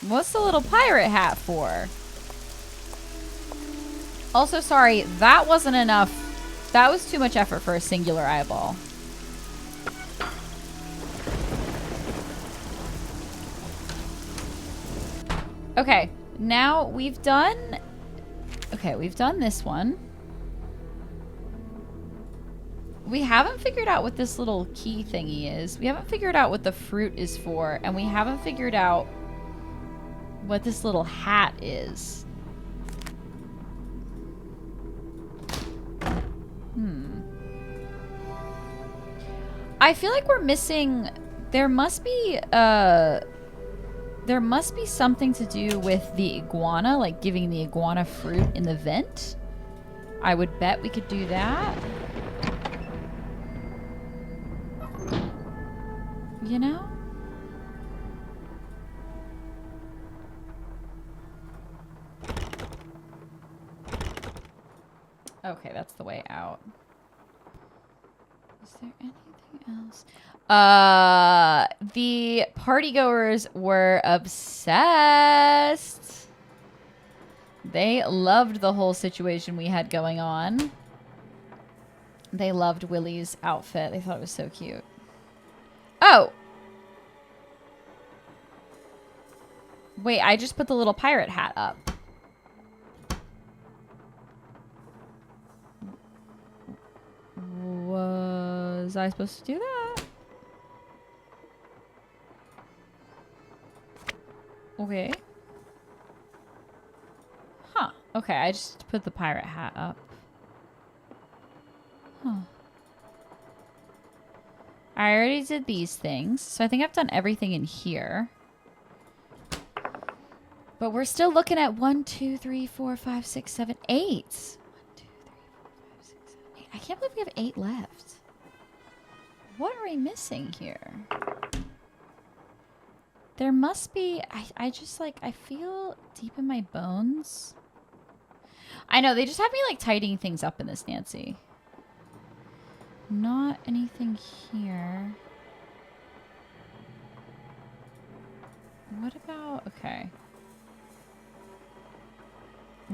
What's the little pirate hat for? Also, sorry, that wasn't enough. That was too much effort for a singular eyeball. Okay, now we've done... Okay, we've done this one. We haven't figured out what this little key thingy is. We haven't figured out what the fruit is for. And we haven't figured out what this little hat is. I feel like we're missing... There must be something to do with the iguana, like giving the iguana fruit in the vent. I would bet we could do that. You know? Okay, that's the way out. Is there anything else? The partygoers were obsessed. They loved the whole situation we had going on. They loved Willie's outfit. They thought it was so cute. Oh! Wait, I just put the little pirate hat up. Was I supposed to do that? Okay. Huh. Okay, I just put the pirate hat up. Huh. I already did these things, so I think I've done everything in here. But we're still looking at 1, 2, 3, 4, 5, 6, 7, 8. 1, 2, 3, 4, 5, 6, 7, 8. I can't believe we have 8 left. What are we missing here? There must be... I just, like, I feel deep in my bones. I know, they just have me, like, tidying things up in this, Nancy. Not anything here. What about... Okay.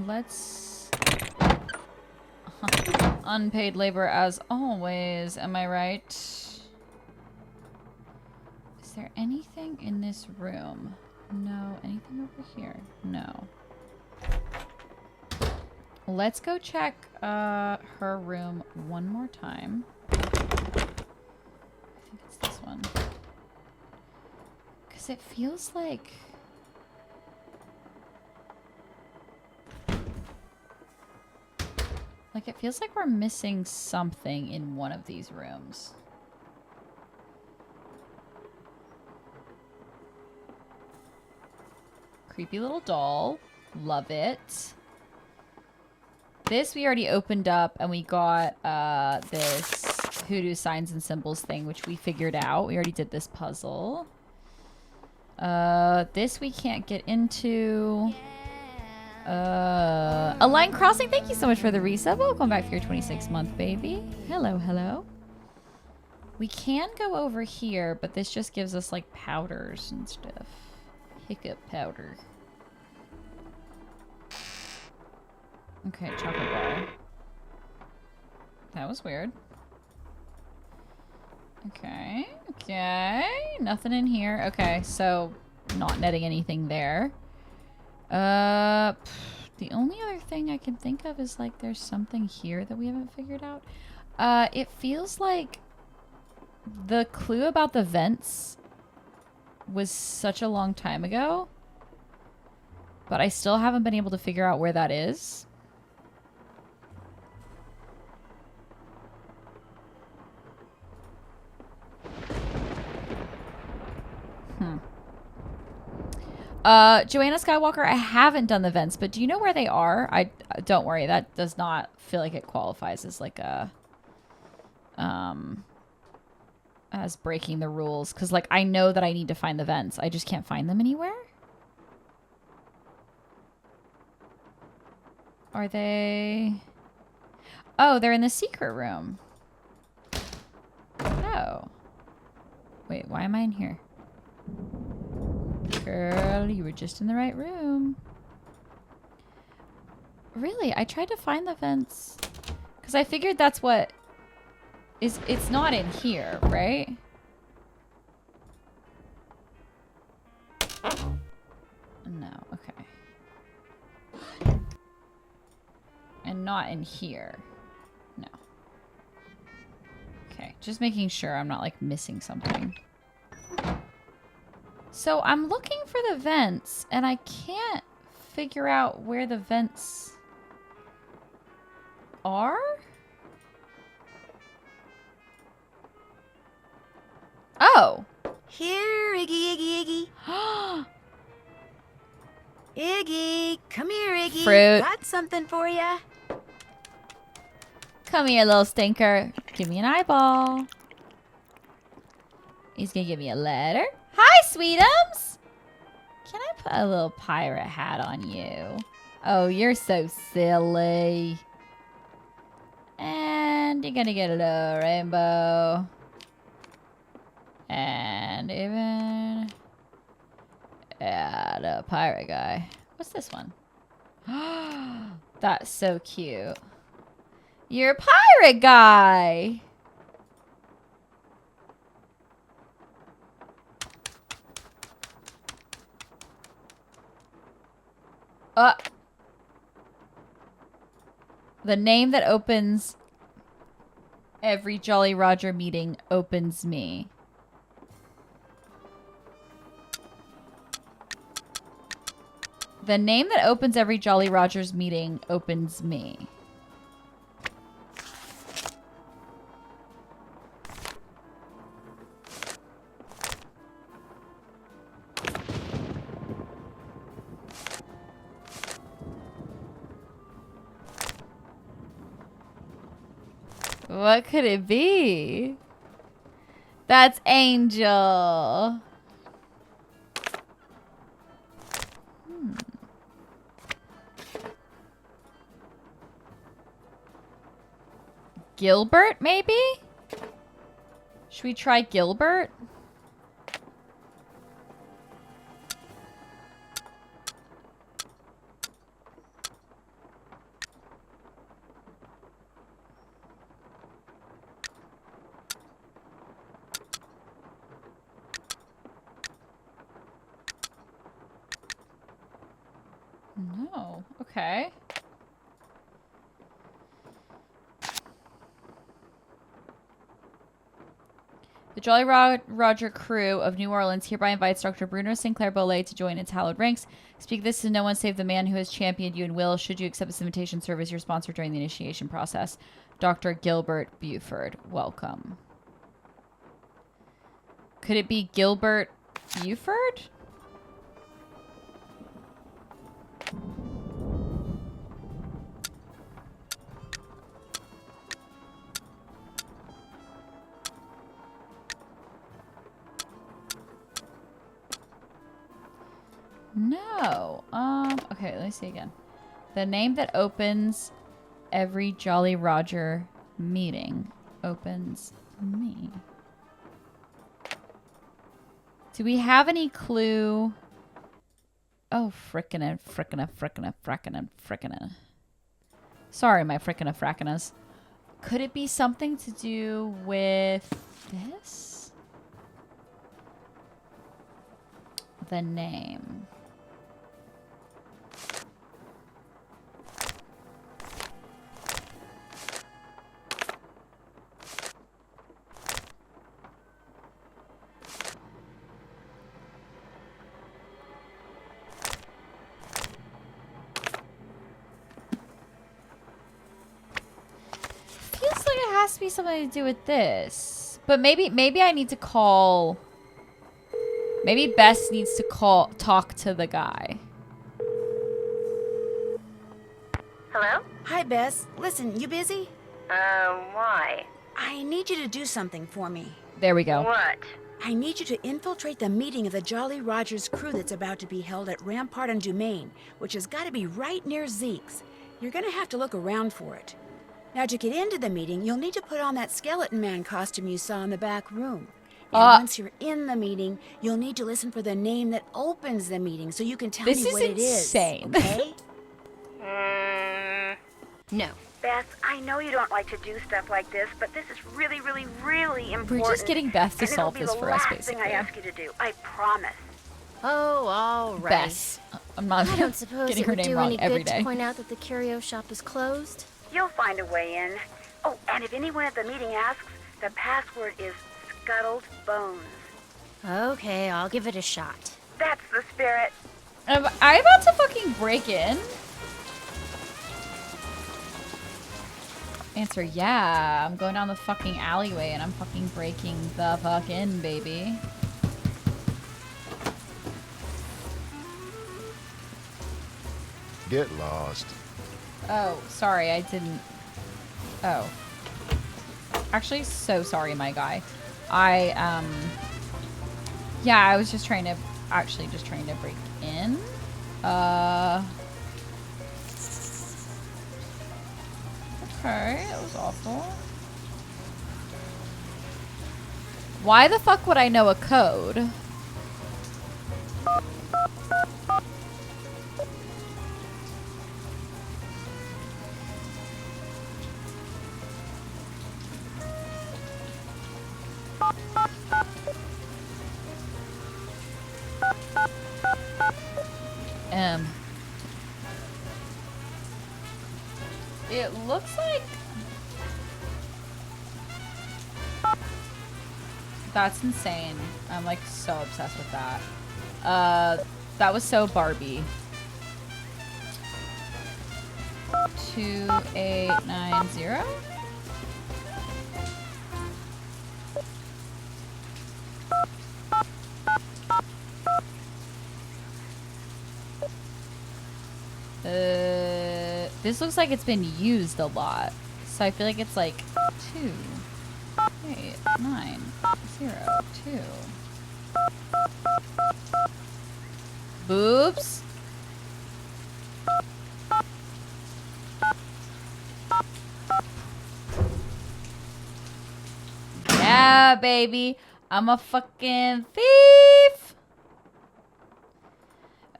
Let's... Unpaid labor as always, am I right? Is there anything in this room? No. Anything over here? No. Let's go check her room one more time. I think it's this one. Because it feels like... Like, it feels like we're missing something in one of these rooms. Creepy little doll. Love it. This we already opened up, and we got this hoodoo signs and symbols thing, which we figured out. We already did this puzzle. This we can't get into. Align Crossing, thank you so much for the resub. Welcome back for your 26th month, baby. Hello, hello. We can go over here, but this just gives us, like, powders and stuff. Hiccup powder. Okay, chocolate bar. That was weird. Okay, okay. Nothing in here. Okay, so not netting anything there. The only other thing I can think of is, like, there's something here that we haven't figured out. It feels like the clue about the vents was such a long time ago, but I still haven't been able to figure out where that is. Joanna Skywalker, I haven't done the vents, but do you know where they are? Don't worry, that does not feel like it qualifies as like a as breaking the rules, because, like, I know that I need to find the vents. I just can't find them anywhere. Are they... Oh, they're in the secret room. Oh. Wait, why am I in here? Girl, you were just in the right room. Really? I tried to find the vents. Because I figured that's what... It's not in here, right? No, okay. And not in here. No. Okay, just making sure I'm not, like, missing something. So I'm looking for the vents, and I can't figure out where the vents are? Oh.
Here, Iggy, Iggy, Iggy. Iggy, come here, Iggy.
Fruit.
Got something for ya.
Come here, little stinker. Give me an eyeball. He's gonna give me a letter. Hi, sweetums. Can I put a little pirate hat on you? Oh, you're so silly. And you're gonna get a little rainbow. And even... Yeah, the pirate guy. What's this one? That's so cute. You're a pirate guy! The name that opens Every Jolly Roger meeting opens me. The name that opens every Jolly Rogers meeting opens me. What could it be? That's Angel. Gilbert, maybe? Should we try Gilbert? No. Okay. The Jolly Roger crew of New Orleans hereby invites Dr. Bruno Sinclair Bollet to join its hallowed ranks. Speak this to no one save the man who has championed you and will, should you accept this invitation, serve as your sponsor during the initiation process. Dr. Gilbert Buford, welcome. Could it be Gilbert Buford? No. Okay, let me see again. The name that opens every Jolly Roger meeting opens me. Do we have any clue? Oh, frickin'. Sorry, my frickin'. Could it be something to do with this? The name. Feels like it has to be something to do with this. But maybe I need to call... Maybe Bess needs to talk to the guy.
Hello? Hi, Bess. Listen, you busy?
Why?
I need you to do something for me.
There we go.
What?
I need you to infiltrate the meeting of the Jolly Rogers crew that's about to be held at Rampart and Dumaine, which has got to be right near Zeke's. You're going to have to look around for it. Now, to get into the meeting, you'll need to put on that skeleton man costume you saw in the back room. And once you're in the meeting, you'll need to listen for the name that opens the meeting so you can tell me what it is.
This is insane.
Okay?
No.
Beth, I know you don't like to do stuff like this, but this is really, really, really important.
We're just getting Beth to solve this for us,
and it'll be the last thing I ask you to do. I promise.
Oh, all right.
Bess. I'm not
I don't suppose
getting
it
her
would
name
do
wrong
any
every
good
day.
to point out that the curio shop is closed.
You'll find a way in. Oh, and if anyone at the meeting asks, the password is Scuttled Bones.
Okay, I'll give it a shot.
That's the spirit.
Am I about to fucking break in? Answer, yeah. I'm going down the fucking alleyway and I'm fucking breaking the fuck in, baby.
Get lost.
Oh, sorry, I didn't... Oh. Actually, so sorry, my guy. Yeah, I was just trying to... Actually, just trying to break in. Okay, that was awful. Why the fuck would I know a code? It looks like... That's insane. I'm like so obsessed with that. That was so Barbie. 2890. This looks like it's been used a lot. So I feel like it's like 2890. Boobs? Yeah, baby. I'm a fucking thief.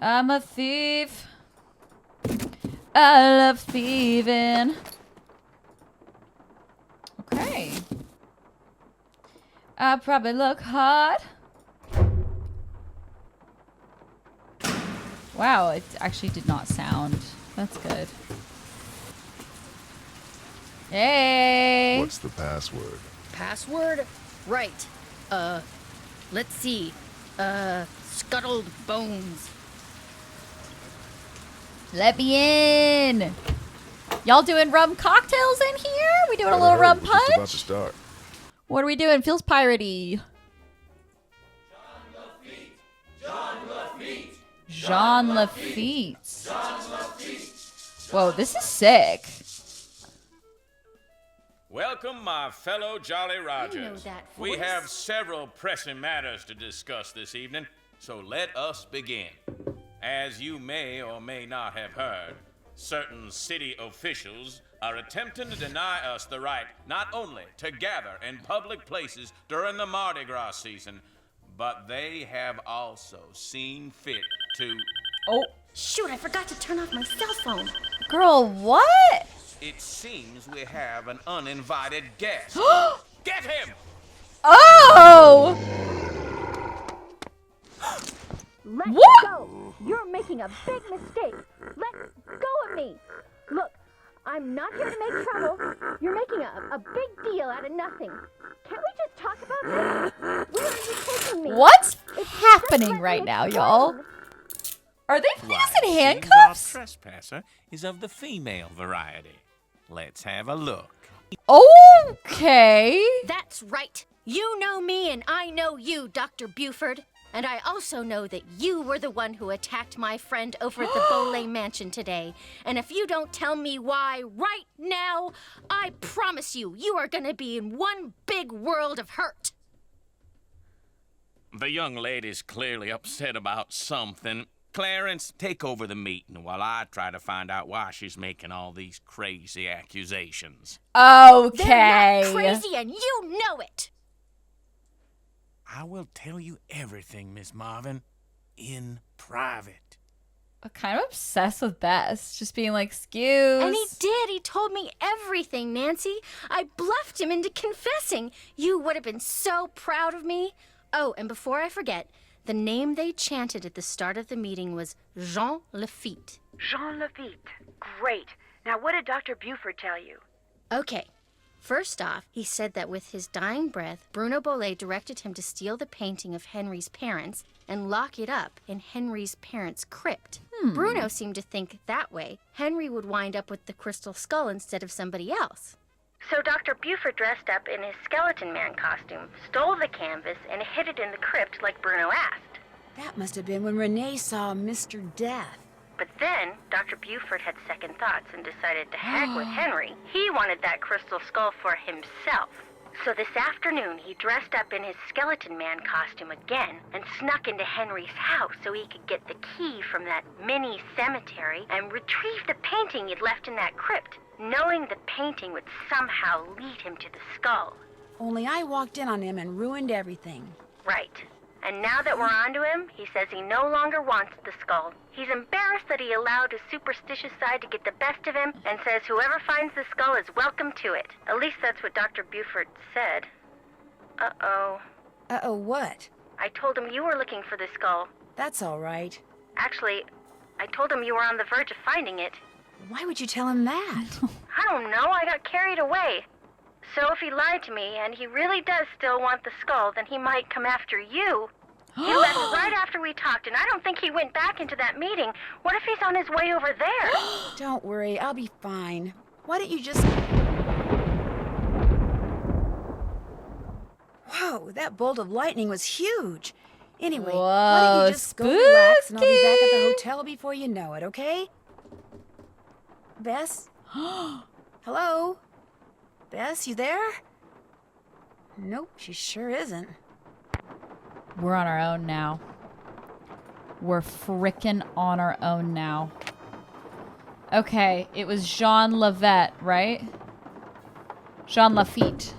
I'm a thief. I love thieving. Okay. I probably look hot. Wow, it actually did not sound. That's good. Hey.
What's the password?
Password? Right. Let's see. Scuttled bones.
Let me in. Y'all doing rum cocktails in here? We doing a little rum punch?
Just about to start.
What are we doing? Feels piratey. Jean Lafitte. Whoa, this is sick.
Welcome, my fellow Jolly Rogers.
You know that
We
voice.
have several pressing matters to discuss this evening, so let us begin. As you may or may not have heard, certain city officials are attempting to deny us the right not only to gather in public places during the Mardi Gras season, but they have also seen fit to...
Oh.
Shoot, I forgot to turn off my cell phone.
Girl, what?
It seems we have an uninvited guest. Get him!
Oh!
Let
What?
go! You're making a big mistake. Let go of me. Look, I'm not here to make trouble. You're making a big deal out of nothing. Can't we just talk about this? Where are you taking me?
What's
It's
happening
just let
right
me
now,
explain.
y'all? Are they putting us in
Seems
handcuffs?
our trespasser is of the female variety. Let's have a look.
Okay.
That's right. You know me and I know you, Dr. Buford. And I also know that you were the one who attacked my friend over at the Bolay mansion today. And if you don't tell me why right now, I promise you, you are gonna be in one big world of hurt.
The young lady's clearly upset about something. Clarence, take over the meeting while I try to find out why she's making all these crazy accusations.
Okay.
They're not crazy and you know it.
I will tell you everything, Miss Marvin, in private.
I'm kind of obsessed with Bess. Just being like, excuse.
And he did. He told me everything, Nancy. I bluffed him into confessing. You would have been so proud of me. Oh, and before I forget, the name they chanted at the start of the meeting was Jean Lafitte.
Jean Lafitte. Great. Now, what did Dr. Buford tell you?
Okay. First off, he said that with his dying breath, Bruno Bolay directed him to steal the painting of Henry's parents and lock it up in Henry's parents' crypt. Bruno seemed to think that way Henry would wind up with the crystal skull instead of somebody else.
So Dr. Buford dressed up in his skeleton man costume, stole the canvas, and hid it in the crypt like Bruno asked.
That must have been when Renee saw Mr. Death.
But then, Dr. Buford had second thoughts and decided to heck with Henry. He wanted that crystal skull for himself. So this afternoon, he dressed up in his skeleton man costume again and snuck into Henry's house so he could get the key from that mini cemetery and retrieve the painting he'd left in that crypt, knowing the painting would somehow lead him to the skull.
Only I walked in on him and ruined everything.
Right. And now that we're onto him, he says he no longer wants the skull. He's embarrassed that he allowed his superstitious side to get the best of him and says whoever finds the skull is welcome to it. At least that's what Dr. Buford said. Uh-oh.
Uh-oh, what?
I told him you were looking for the skull.
That's all right.
Actually, I told him you were on the verge of finding it.
Why would you tell him that?
I don't know. I got carried away. So if he lied to me and he really does still want the skull, then he might come after you. He left right after we talked, and I don't think he went back into that meeting. What if he's on his way over there?
Don't worry, I'll be fine. Why don't you just... Whoa, that bolt of lightning was huge. Anyway, why don't you just go relax and I'll be back at the hotel before you know it, okay? Bess? Hello? Bess, you there? Nope, she sure isn't.
We're on our own now. We're frickin' on our own now. Okay, it was Jean Lavette, right? Jean Lafitte.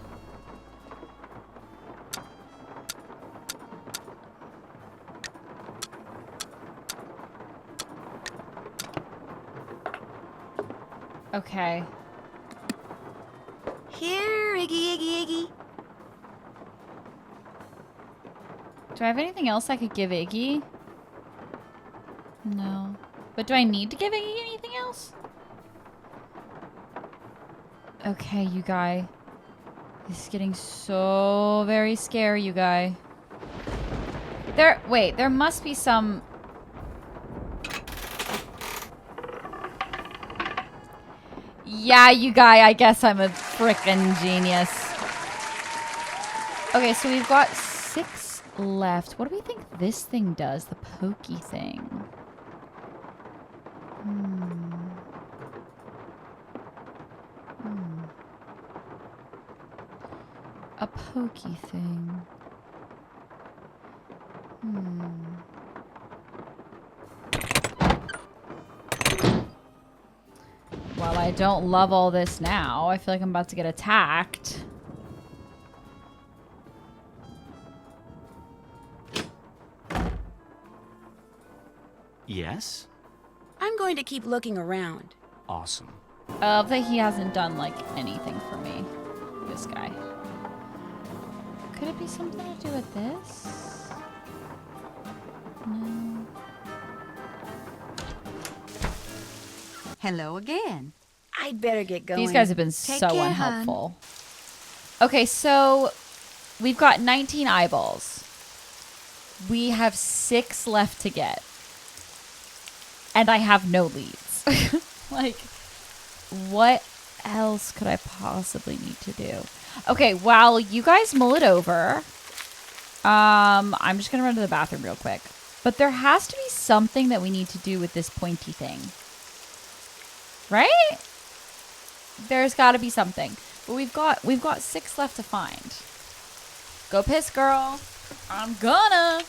Okay.
Here, Iggy, Iggy, Iggy.
Do I have anything else I could give Iggy? No. But do I need to give Iggy anything else? Okay, you guy. This is getting so very scary, you guy. Wait, there must be some... Yeah, you guy, I guess I'm a frickin' genius. Okay, so we've got 6 left. What do we think this thing does? The pokey thing. A pokey thing. While I don't love all this now, I feel like I'm about to get attacked.
Yes?
I'm going to keep looking around.
Awesome.
I love that he hasn't done, like, anything for me. This guy. Could it be something to do with this? No.
Hello again.
I'd better get going.
These guys have been
Take
so
care,
unhelpful. Okay, so we've got 19 eyeballs. We have 6 left to get. And I have no leads. Like, what else could I possibly need to do? Okay, while you guys mull it over, I'm just gonna run to the bathroom real quick. But there has to be something that we need to do with this pointy thing. Right? There's got to be something. But we've got 6 left to find. Go piss, girl. I'm gonna.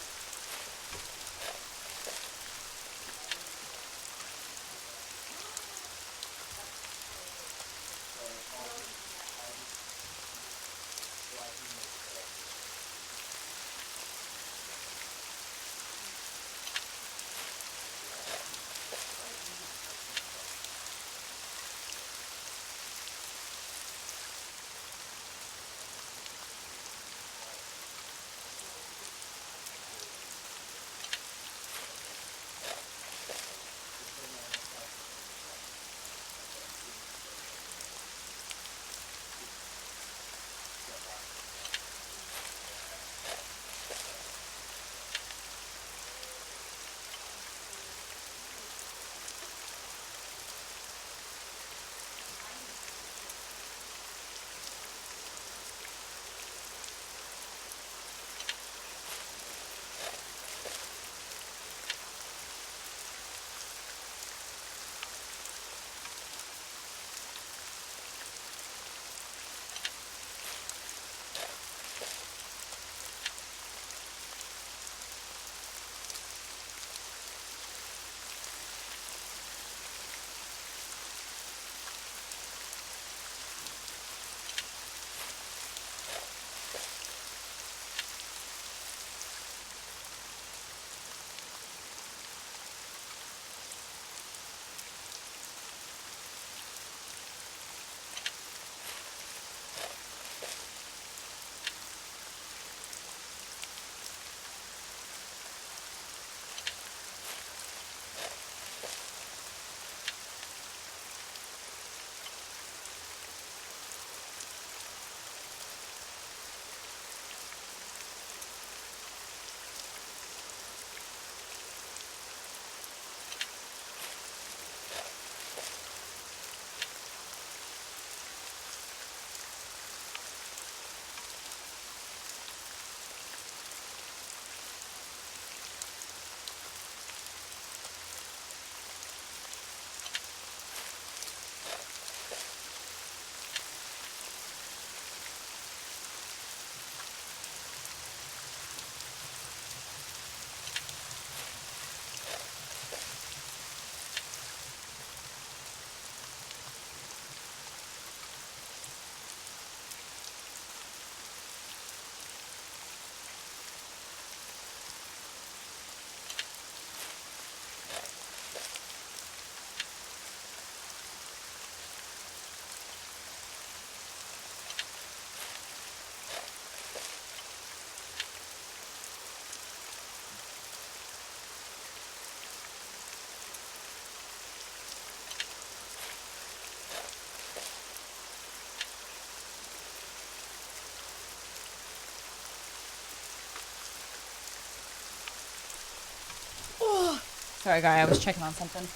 Sorry, guy. I was checking on something.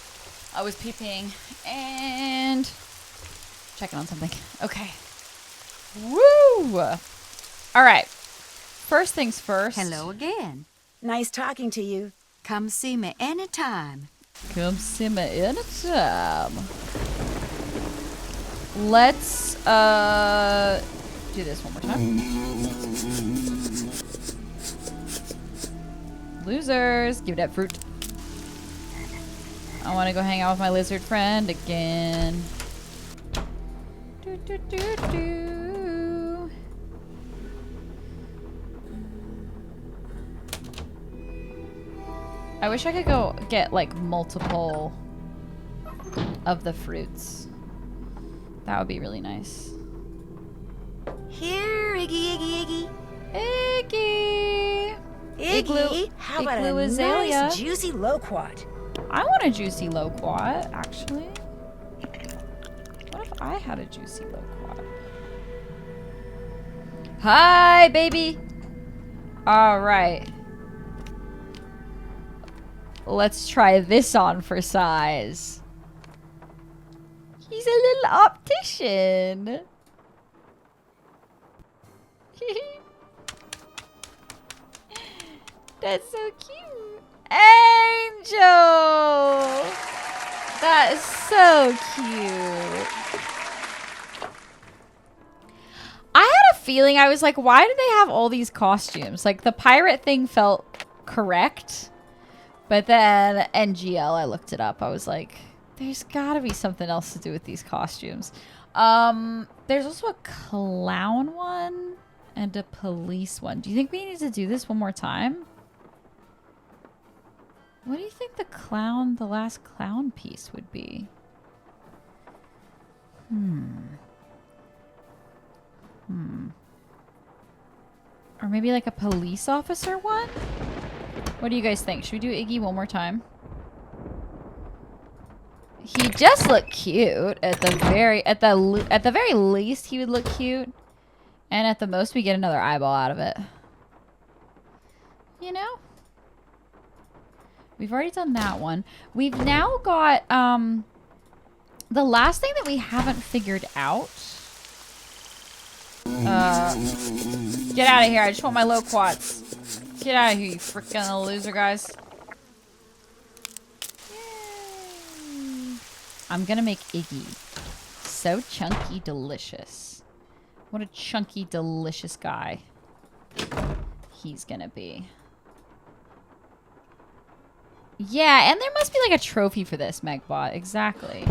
I was peeping and checking on something. Okay. Woo! All right. First things first.
Hello again.
Nice talking to you.
Come see me anytime.
Come see me anytime. Let's do this one more time. Losers, give that fruit. I want to go hang out with my lizard friend again. I wish I could go get like multiple of the fruits. That would be really nice.
Here, Iggy, Iggy, Iggy.
Iggy!
Iggy, how about
Igloo
a
azalea.
nice juicy loquat?
I want a juicy loquat, actually. What if I had a juicy loquat? Hi, baby! Alright. Let's try this on for size. He's a little optician. That's so cute. Angel! That is so cute. I had a feeling, I was like, why do they have all these costumes? Like, the pirate thing felt correct. But then NGL, I looked it up. I was like, there's gotta be something else to do with these costumes. There's also a clown one and a police one. Do you think we need to do this one more time? What do you think the last clown piece would be? Or maybe like a police officer one? What do you guys think? Should we do Iggy one more time? He just looked cute at the very least he would look cute. And at the most we get another eyeball out of it. You know? We've already done that one. We've now got the last thing that we haven't figured out. Get out of here. I just want my loquats. Get out of here, you freaking loser, guys. Yay. I'm gonna make Iggy so chunky delicious. What a chunky delicious guy he's gonna be. Yeah, and there must be like a trophy for this, Megbot. Exactly.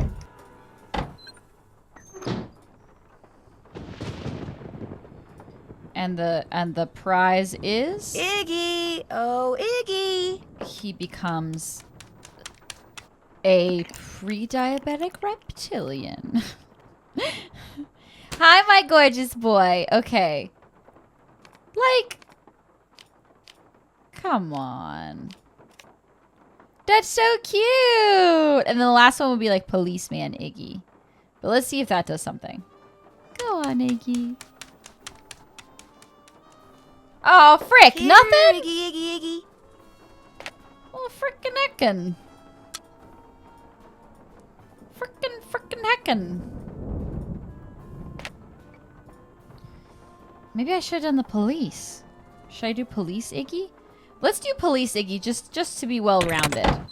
And the prize is
Iggy! Oh, Iggy!
He becomes a pre-diabetic reptilian. Hi, my gorgeous boy. Okay. Like, come on. That's so cute. And then the last one would be like Policeman Iggy. But let's see if that does something. Go on, Iggy. Oh, frick.
Here,
Nothing?
Iggy, Iggy, Iggy.
Oh, frickin' heckin'. Frickin' heckin'. Maybe I should have done the police. Should I do police Iggy? Let's do police Iggy just to be well-rounded.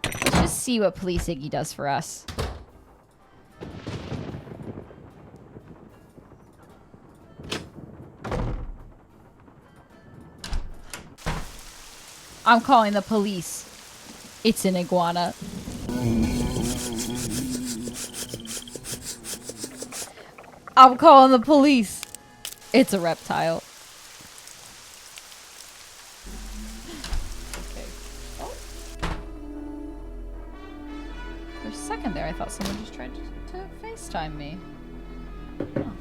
Let's just see what police Iggy does for us. I'm calling the police. It's an iguana. I'm calling the police. It's a reptile. Okay. Oh. For a second there, I thought someone just tried to FaceTime me. Huh.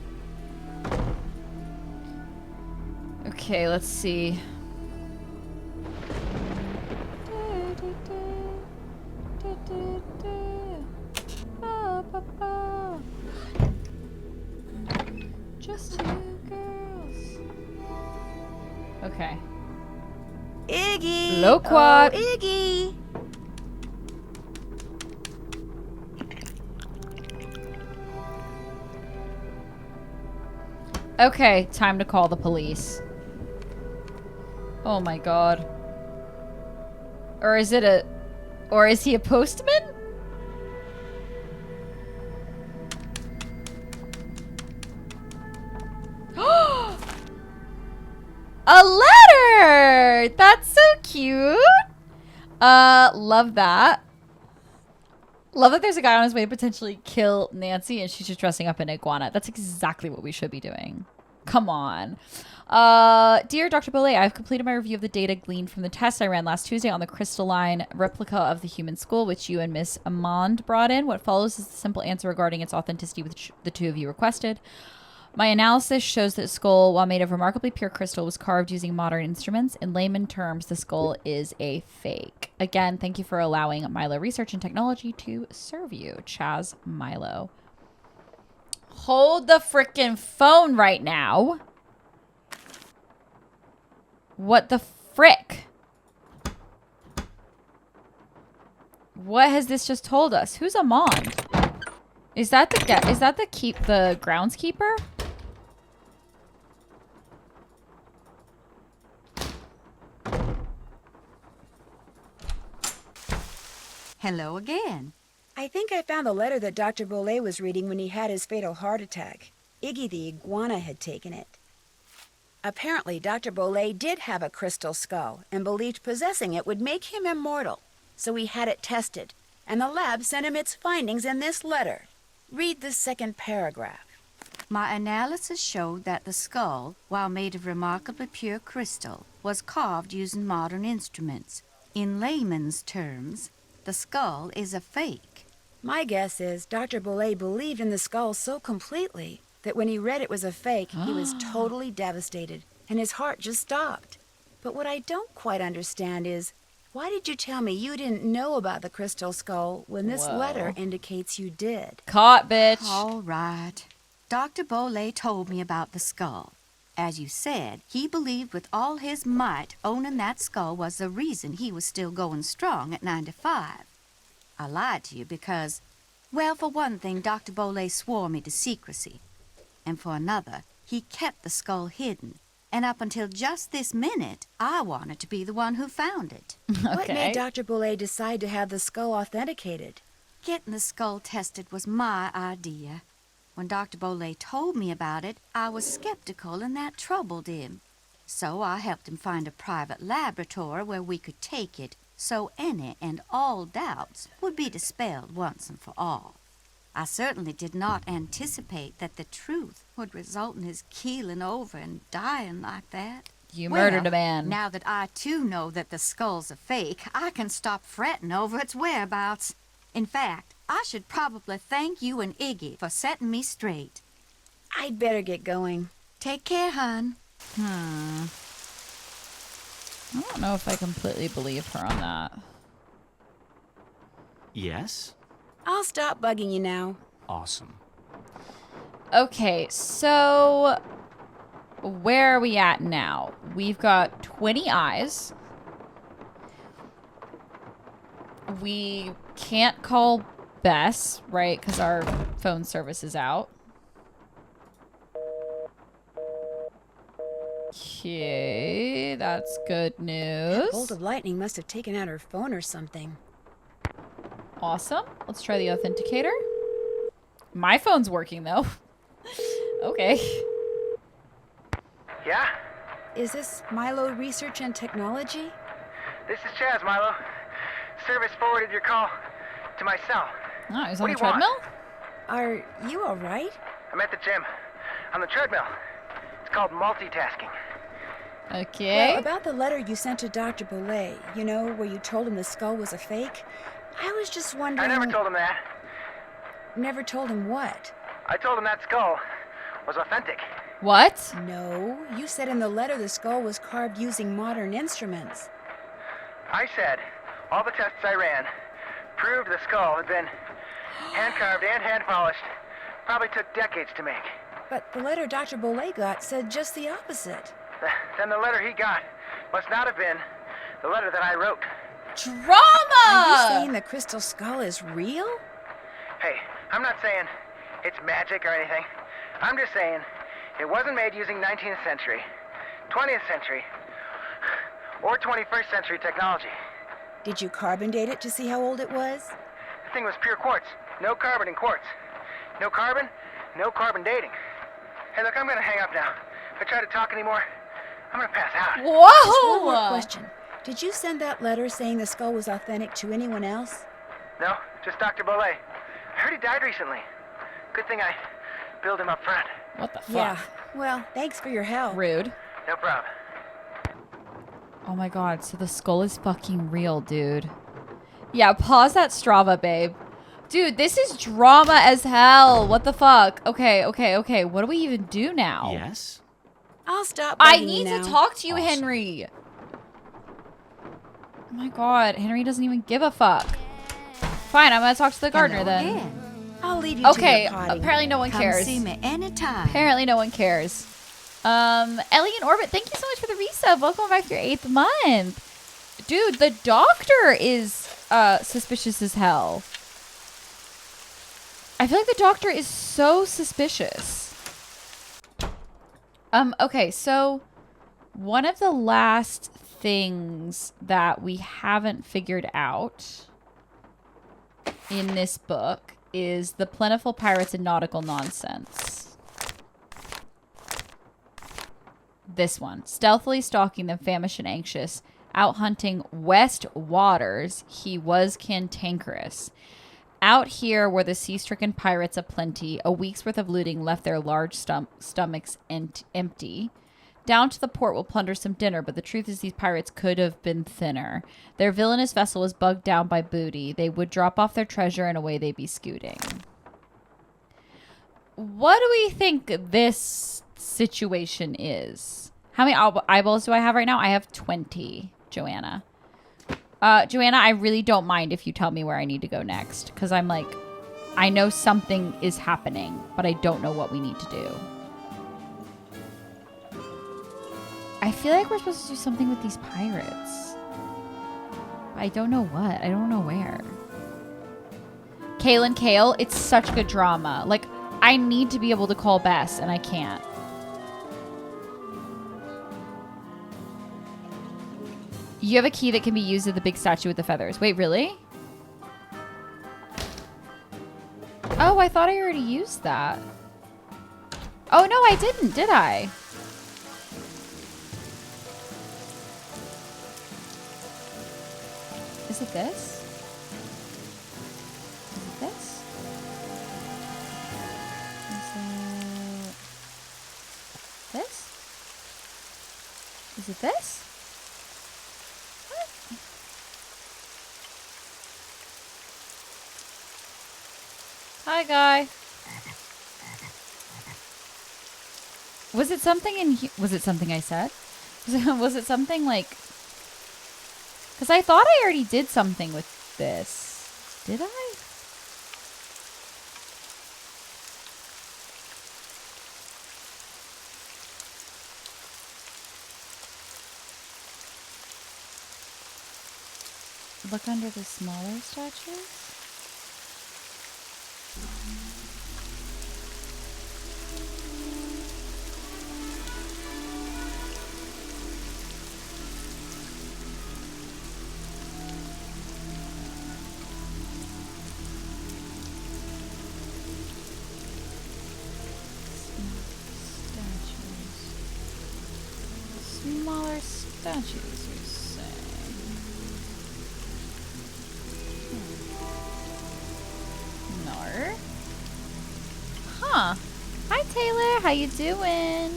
Okay, let's see. Just two girls. Okay.
Iggy!
Loquat.
Oh, Iggy!
Okay, time to call the police. Oh my god. Or is he a postman? A letter! That's so cute. Love that. Love that there's a guy on his way to potentially kill Nancy and she's just dressing up in iguana. That's exactly what we should be doing. Come on. Dear Dr. Bollet, I've completed my review of the data gleaned from the test I ran last Tuesday on the crystalline replica of the human skull, which you and Miss Amand brought in. What follows is the simple answer regarding its authenticity, which the two of you requested. My analysis shows that the skull, while made of remarkably pure crystal, was carved using modern instruments. In layman terms, the skull is a fake. Again, thank you for allowing Milo Research and Technology to serve you. Chaz Milo. Hold the frickin' phone right now. What the frick? What has this just told us? Who's Amand? Is that the groundskeeper?
Hello again.
I think I found the letter that Dr. Bollet was reading when he had his fatal heart attack. Iggy the iguana had taken it. Apparently, Dr. Bollet did have a crystal skull and believed possessing it would make him immortal. So he had it tested, and the lab sent him its findings in this letter. Read the second paragraph.
My analysis showed that the skull, while made of remarkably pure crystal, was carved using modern instruments. In layman's terms, the skull is a fake.
My guess is Dr. Bollet believed in the skull so completely that when he read it was a fake, he was totally devastated, and his heart just stopped. But what I don't quite understand is, why did you tell me you didn't know about the crystal skull when this letter indicates you did?
Caught, bitch.
All right. Dr. Bollet told me about the skull. As you said, he believed with all his might owning that skull was the reason he was still going strong at 95. I lied to you because, well, for one thing, Dr. Bollet swore me to secrecy. And for another, he kept the skull hidden. And up until just this minute, I wanted to be the one who found it.
What made Dr. Bollet decide to have the skull authenticated?
Getting the skull tested was my idea. When Dr. Bollet told me about it, I was skeptical and that troubled him. So I helped him find a private laboratory where we could take it so any and all doubts would be dispelled once and for all. I certainly did not anticipate that the truth would result in his keeling over and dying like that.
You murdered a man.
Now that I too know that the skull's a fake, I can stop fretting over its whereabouts. In fact, I should probably thank you and Iggy for setting me straight.
I'd better get going.
Take care, hon.
I don't know if I completely believe her on that.
Yes?
I'll stop bugging you now.
Awesome.
Okay, so where are we at now? We've got 20 eyes. We can't call Bess, right? Because our phone service is out. Okay, that's good news.
That bolt of lightning must have taken out her phone or something.
Awesome. Let's try the authenticator. My phone's working, though. Okay.
Yeah?
Is this Milo Research and Technology?
This is Chaz, Milo. Service forwarded your call to my cell.
Oh, he's
What
on
do
the
you want?
treadmill?
Are you all right?
I'm at the gym. On the treadmill. It's called multitasking.
Okay.
Well, about the letter you sent to Dr. Bollet, you know, where you told him the skull was a fake, I was just wondering...
I never told him that.
Never told him what?
I told him that skull was authentic.
What?
No, you said in the letter the skull was carved using modern instruments.
I said all the tests I ran proved the skull had been hand-carved and hand-polished. Probably took decades to make.
But the letter Dr. Bollet got said just the opposite.
Then the letter he got must not have been the letter that I wrote.
Drama!
Are you saying the crystal skull is real?
Hey, I'm not saying it's magic or anything. I'm just saying
It wasn't made using 19th century, 20th century, or 21st century technology.
Did you carbon date it to see how old it was?
The thing was pure quartz. No carbon in quartz. No carbon, no carbon dating. Hey, look, I'm gonna hang up now. If I try to talk anymore, I'm gonna pass out.
Whoa! Just one more question. Did you send that letter saying the skull was authentic to anyone else?
No, just Dr. Bollet. I heard he died recently. Good thing I billed him up front.
What the fuck?
Yeah. Well, thanks for your help.
Rude.
No problem.
Oh my god, so the skull is fucking real, dude. Yeah, pause that Strava, babe. Dude, this is drama as hell. What the fuck? Okay. What do we even do now?
Yes?
I'll stop.
I
bugging you
need to
now.
talk to you, Henry. Oh my god, Henry doesn't even give a fuck. Fine, I'm gonna talk to the gardener then.
I'll leave you
Okay,
to your potting.
apparently no one
Come
cares.
see me anytime.
Apparently no one cares. Ellie in Orbit, thank you so much for the resub. Welcome back to your 8th month. Dude, the doctor is suspicious as hell. I feel like the doctor is so suspicious. Okay, so one of the last things that we haven't figured out in this book is the plentiful pirates and nautical nonsense. This one. Stealthily stalking them, famished and anxious, out hunting west waters, he was cantankerous. Out here were the sea-stricken pirates aplenty. A week's worth of looting left their large stomachs empty. Down to the port we'll plunder some dinner, but the truth is these pirates could have been thinner. Their villainous vessel was bugged down by booty. They would drop off their treasure and away they'd be scooting. What do we think this situation is? How many eyeballs do I have right now? I have 20, Joanna. Joanna, I really don't mind if you tell me where I need to go next. Because I'm like, I know something is happening, but I don't know what we need to do. I feel like we're supposed to do something with these pirates. I don't know what. I don't know where. Kaylin Kale, it's such good drama. Like, I need to be able to call Bess, and I can't. You have a key that can be used at the big statue with the feathers. Wait, really? Oh, I thought I already used that. Oh, no, I didn't, did I? Is it this? Is it this? Is it this? Is it this? What? Hi, guy. Was it something in here? Was it something I said? Was it something like... Because I thought I already did something with this. Did I? Look under the smaller statues. Smaller statues, you say? No. Huh. Hi, Taylor. How you doing?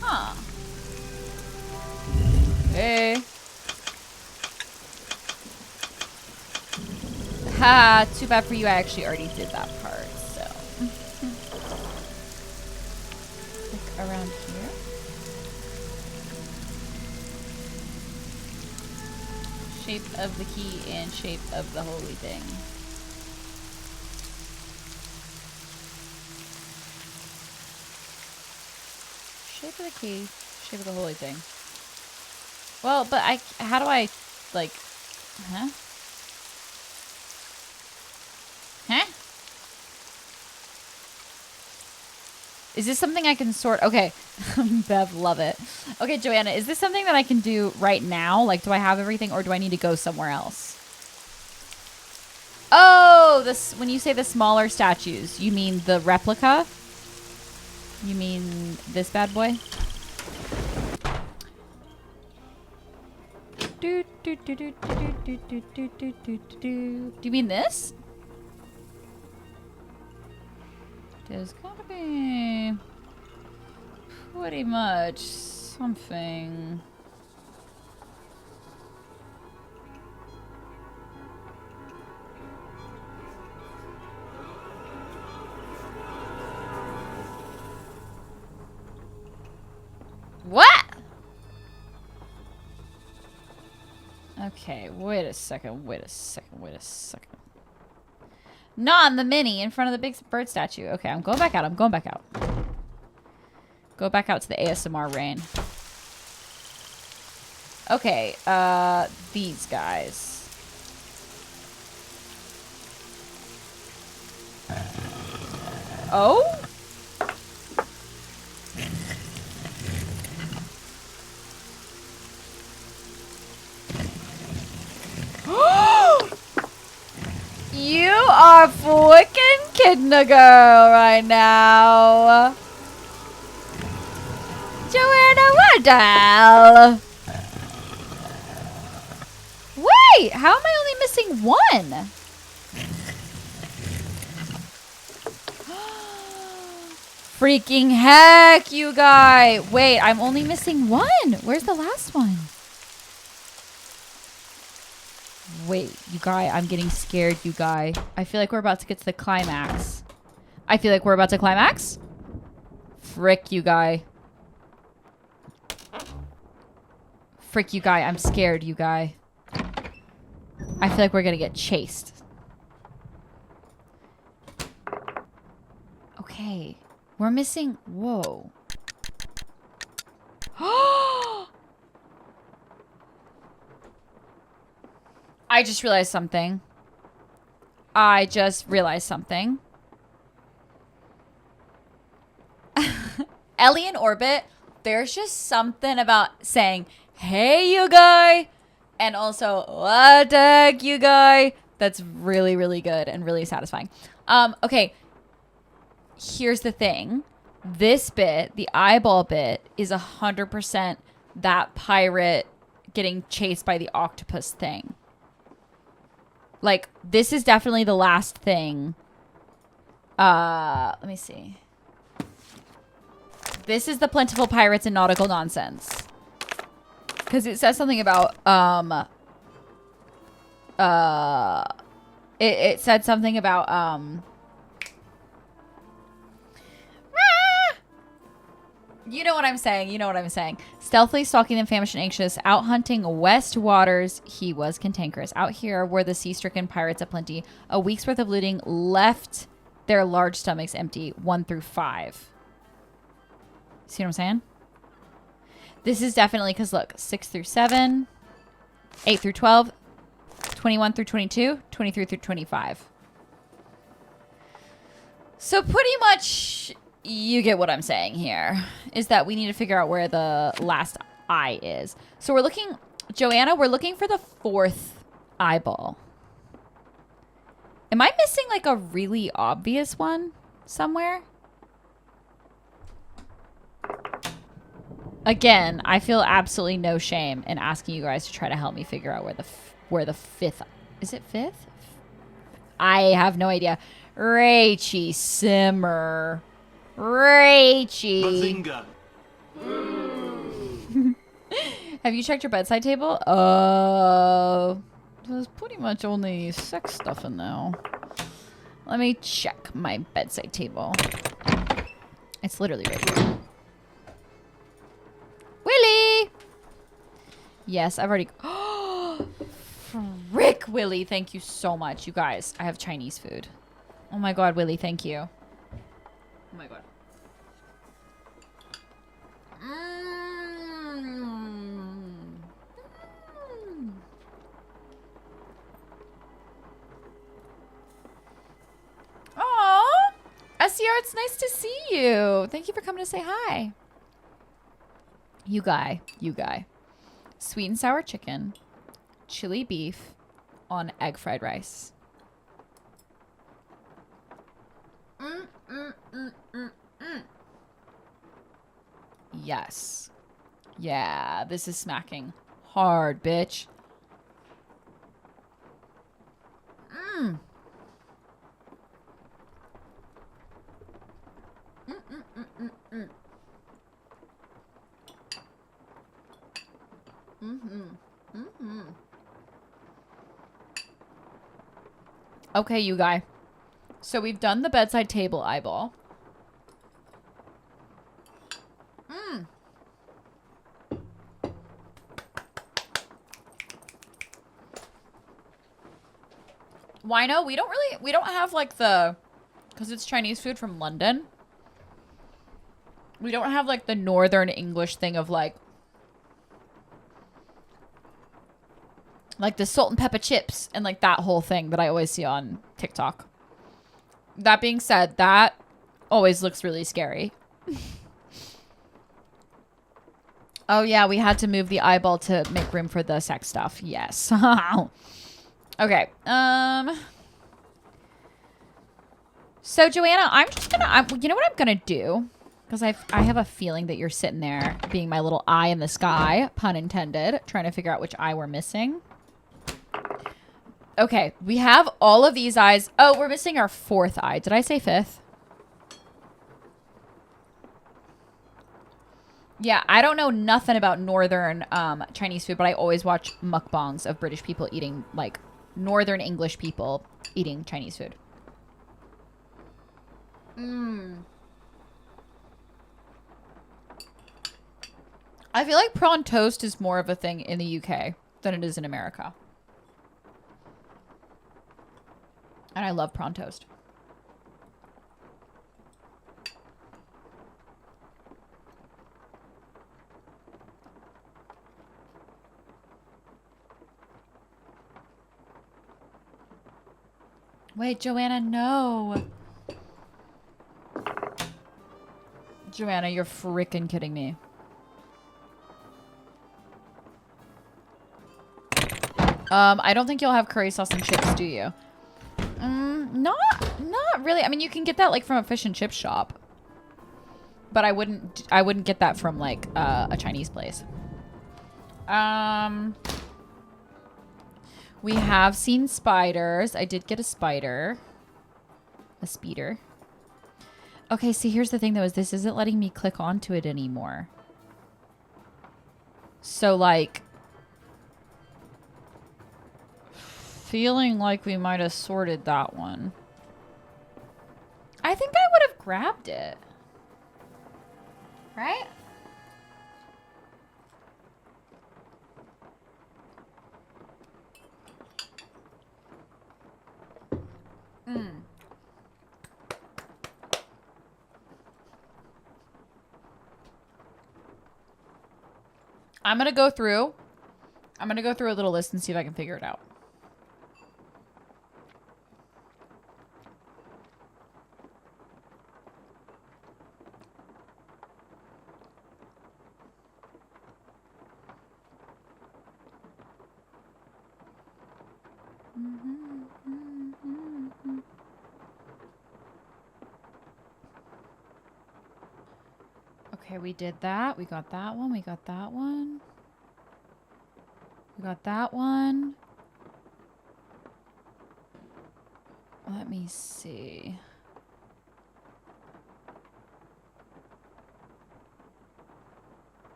Huh. Hey. Ha, too bad for you. I actually already did that part, so. Like around here. Shape of the key and shape of the holy thing. Shape of the key, shape of the holy thing. Well, but how do I, like, huh? Huh? Is this something I can sort? Okay. Bev, love it. Okay, Joanna, is this something that I can do right now? Like, do I have everything or do I need to go somewhere else? Oh, this when you say the smaller statues, you mean the replica? You mean this bad boy? Do you mean this? There's gotta be pretty much something. What? Okay, wait a second. Not in the mini, in front of the big bird statue. Okay, I'm going back out. Go back out to the ASMR rain. Okay, these guys. Oh? You are freaking kidding a girl right now. Joanna, what the hell? Wait, how am I only missing one? Freaking heck, you guys. Wait, I'm only missing one. Where's the last one? Wait, you guy, I'm getting scared, you guy. I feel like we're about to get to the climax. Frick, you guy. I'm scared, you guy. I feel like we're gonna get chased. Okay. We're missing... Whoa. I just realized something. Ellie in orbit, there's just something about saying, hey, you guy, and also, what the heck, you guy, that's really, really good and really satisfying. Okay, here's the thing. This bit, the eyeball bit, is 100% that pirate getting chased by the octopus thing. Like, this is definitely the last thing. Let me see. This is the plentiful pirates and nautical nonsense. Because it says something about, it said something about, you know what I'm saying. Stealthily stalking them, famished and anxious, out hunting west waters, he was cantankerous. Out here were the sea-stricken pirates aplenty. A week's worth of looting left their large stomachs empty, 1 through 5. See what I'm saying? This is definitely, because look, 6 through 7, 8 through 12, 21 through 22, 23 through 25. So pretty much... You get what I'm saying here, is that we need to figure out where the last eye is. So we're looking, Joanna, we're looking for the 4th eyeball. Am I missing like a really obvious one somewhere? Again, I feel absolutely no shame in asking you guys to try to help me figure out where the 5th, is it 5th? I have no idea. Rachy simmer. Rachy.
Bazinga.
Have you checked your bedside table? There's pretty much only sex stuff in there. Let me check my bedside table. It's literally right here. Willie! Yes, I've already... Frick, Willie, thank you so much. You guys, I have Chinese food. Oh my god, Willie, thank you. Oh my god. Aww. SCR it's nice to see you. Thank you for coming to say hi. You guy. Sweet and sour chicken, chili beef on egg fried rice. Yes. Yeah, this is smacking hard, bitch. Okay, you guy. So we've done the bedside table eyeball. Wino, we don't have like the, because it's Chinese food from London. We don't have like the Northern English thing of like the salt and pepper chips and like that whole thing that I always see on TikTok. That being said, that always looks really scary. Oh yeah, we had to move the eyeball to make room for the sex stuff. Yes. Okay. So Joanna, I'm just gonna, you know what I'm gonna do? Because I have a feeling that you're sitting there being my little eye in the sky, pun intended, trying to figure out which eye we're missing. Okay, we have all of these eyes. Oh, we're missing our fourth eye. Did I say fifth? Yeah, I don't know nothing about Northern Chinese food, but I always watch mukbangs of British people eating, like, Northern English people eating Chinese food. I feel like prawn toast is more of a thing in the UK than it is in America. And I love prawn toast. Wait, Joanna, no. Joanna, you're freaking kidding me. I don't think you'll have curry sauce and chips, do you? Not really. I mean, you can get that like from a fish and chip shop. But I wouldn't get that from like a Chinese place. We have seen spiders. I did get a spider. A speeder. Okay, see, here's the thing though, is this isn't letting me click onto it anymore. So like, feeling like we might have sorted that one. I think I would have grabbed it. Right? I'm going to go through a little list and see if I can figure it out. Okay, we did that. We got that one. We got that one. We got that one. Let me see.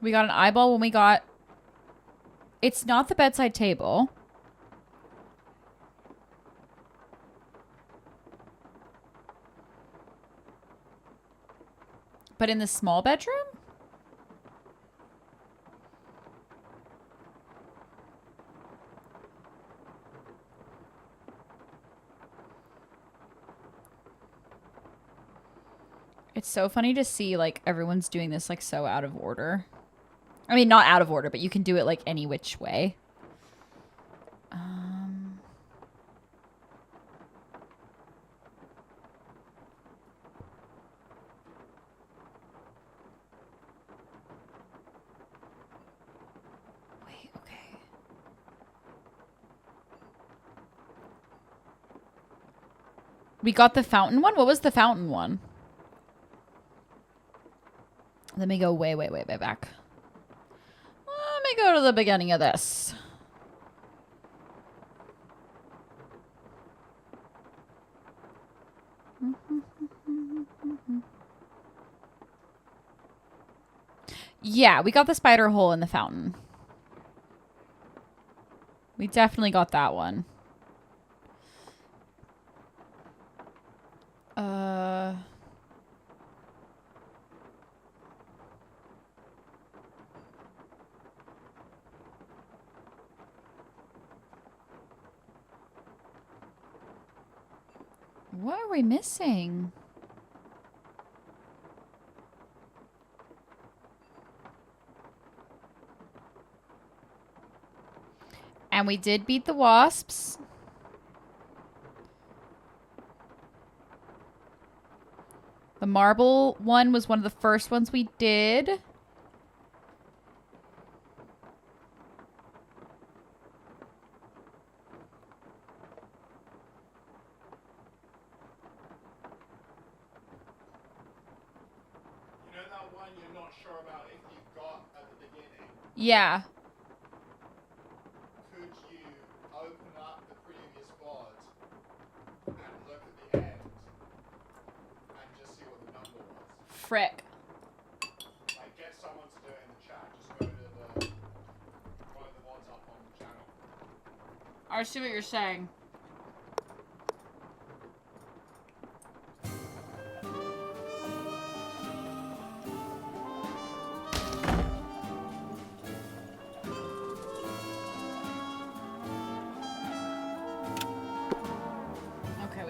We got an eyeball when we got... It's not the bedside table. But in the small bedroom? It's so funny to see, like, everyone's doing this, like, so out of order. I mean, not out of order, but you can do it, like, any which way. We got the fountain one? What was the fountain one? Let me go way, way, way, way back. Let me go to the beginning of this. Yeah, we got the spider hole in the fountain. We definitely got that one. What are we missing? And we did beat the wasps. The marble one was one of the first ones we did. Yeah.
Could you open up the previous VOD and look at the end and just see what the number was?
Frick.
Like, get someone to do it in the chat. Just go to the one of the VODs up on the channel.
I see what you're saying.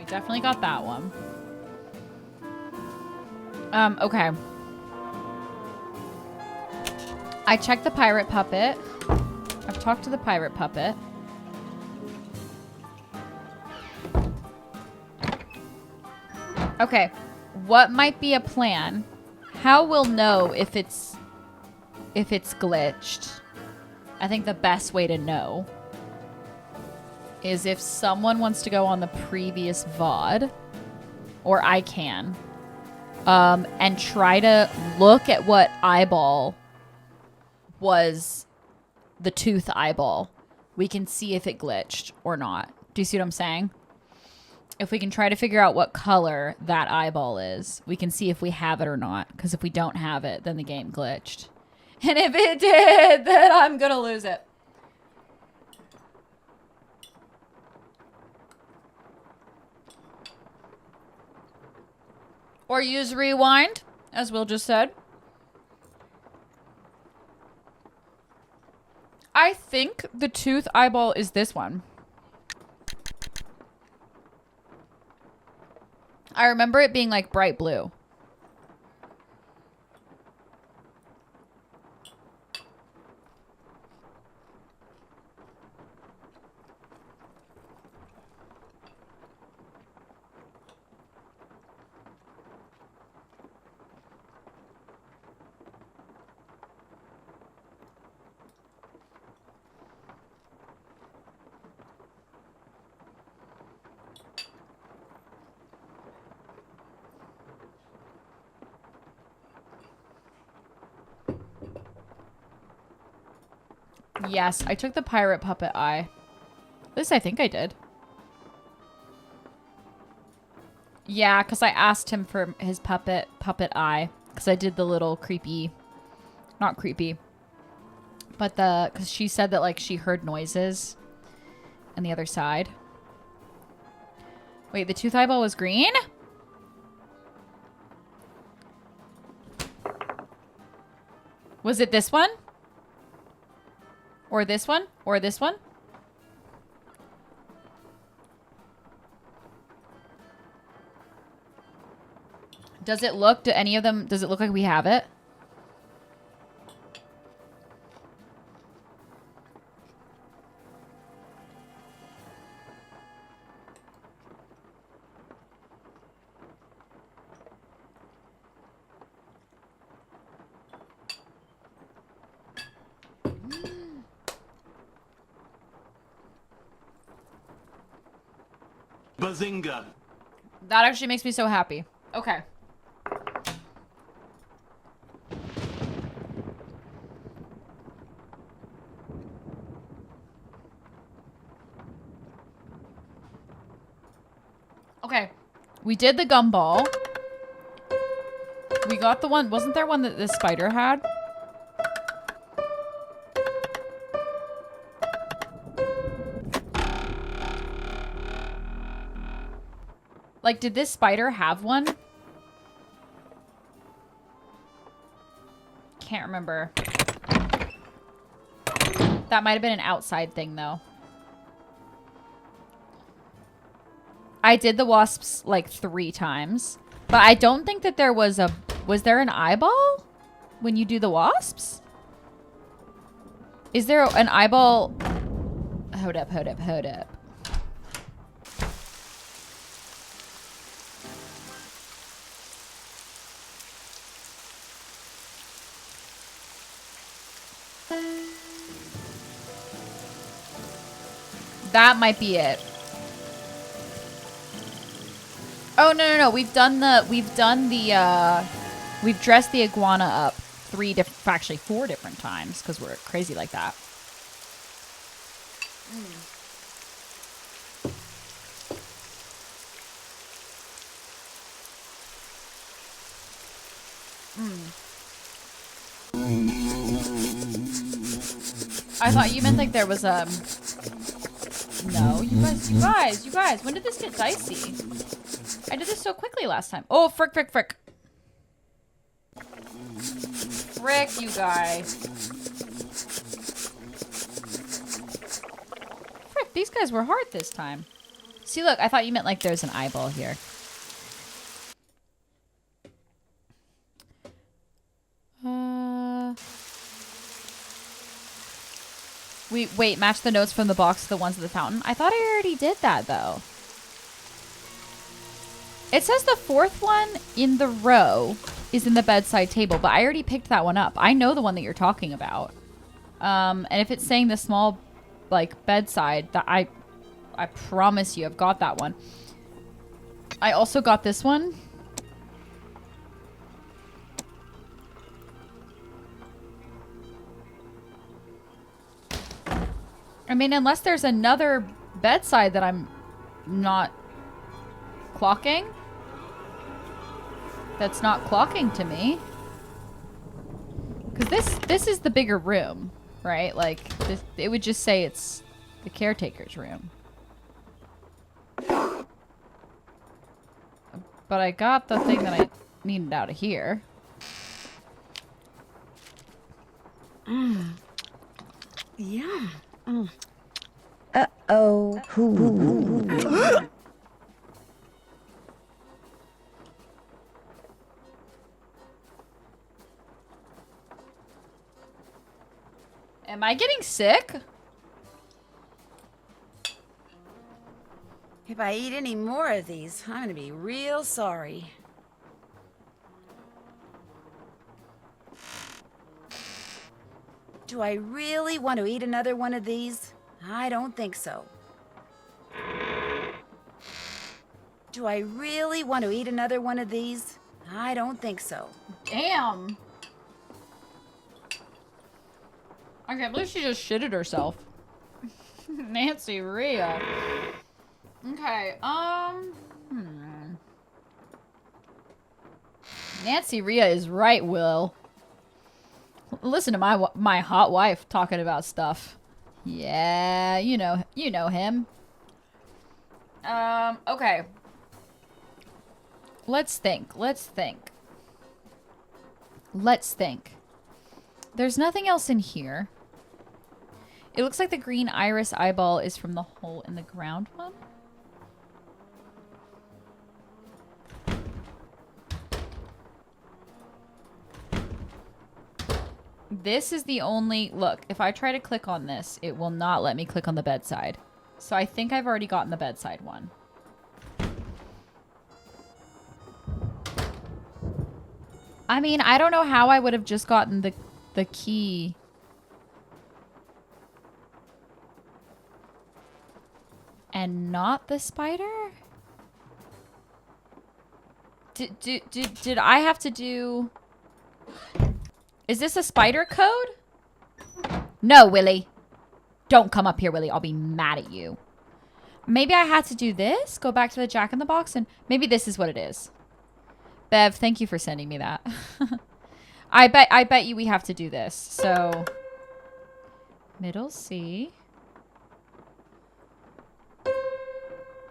Definitely got that one. Okay. I checked the pirate puppet. I've talked to the pirate puppet. Okay. What might be a plan? How we'll know if it's glitched. I think the best way to know is if someone wants to go on the previous VOD, or I can, and try to look at what eyeball was the tooth eyeball. We can see if it glitched or not. Do you see what I'm saying? If we can try to figure out what color that eyeball is, we can see if we have it or not. Because if we don't have it, then the game glitched. And if it did, then I'm gonna lose it. Or use rewind, as Will just said. I think the tooth eyeball is this one. I remember it being like bright blue. Yes, I took the pirate puppet eye. This I think I did. Yeah, because I asked him for his puppet eye. Because I did the little creepy... Not creepy. But the... Because she said that, like, she heard noises on the other side. Wait, the tooth eyeball was green? Was it this one? Or this one? Or this one? Does it look, do any of them, does it look like we have it?
Bazinga!
That actually makes me so happy. Okay. Okay. We did the gumball. We got the one. Wasn't there one that the spider had? Like, did this spider have one? Can't remember. That might have been an outside thing, though. I did the wasps, like, 3 times. But I don't think that there was a... Was there an eyeball when you do the wasps? Is there an eyeball... Hold up, hold up, hold up. That might be it. Oh, no. We've dressed the iguana up 4 different times because we're crazy like that. I thought you meant like there was a... No, you guys. When did this get dicey? I did this so quickly last time. Oh, frick. Frick, you guys. Frick, these guys were hard this time. See, look, I thought you meant like there's an eyeball here. Wait, match the notes from the box to the ones at the fountain. I thought I already did that, though. It says the 4th one in the row is in the bedside table, but I already picked that one up. I know the one that you're talking about. And if it's saying the small, like, bedside, that I promise you I've got that one. I also got this one. I mean, unless there's another bedside that I'm not clocking. That's not clocking to me. Because this is the bigger room, right? Like, it would just say it's the caretaker's room. But I got the thing that I needed out of here.
Yeah. Uh-oh.
Am I getting sick?
If I eat any more of these, I'm gonna be real sorry. Do I really want to eat another one of these? I don't think so. Do I really want to eat another one of these? I don't think so.
Damn. I can't believe she just shitted herself. Nancy Rhea. Okay, Nancy Rhea is right, Will. Listen to my hot wife talking about stuff. Yeah, you know him. Okay. Let's think. There's nothing else in here. It looks like the green iris eyeball is from the hole in the ground one. This is the only... Look, if I try to click on this, it will not let me click on the bedside. So I think I've already gotten the bedside one. I mean, I don't know how I would have just gotten the key. And not the spider? Did I have to do... Is this a spider code? No, Willie. Don't come up here, Willie. I'll be mad at you. Maybe I had to do this? Go back to the Jack-in-the-Box and... Maybe this is what it is. Bev, thank you for sending me that. I bet you we have to do this. So... Middle C.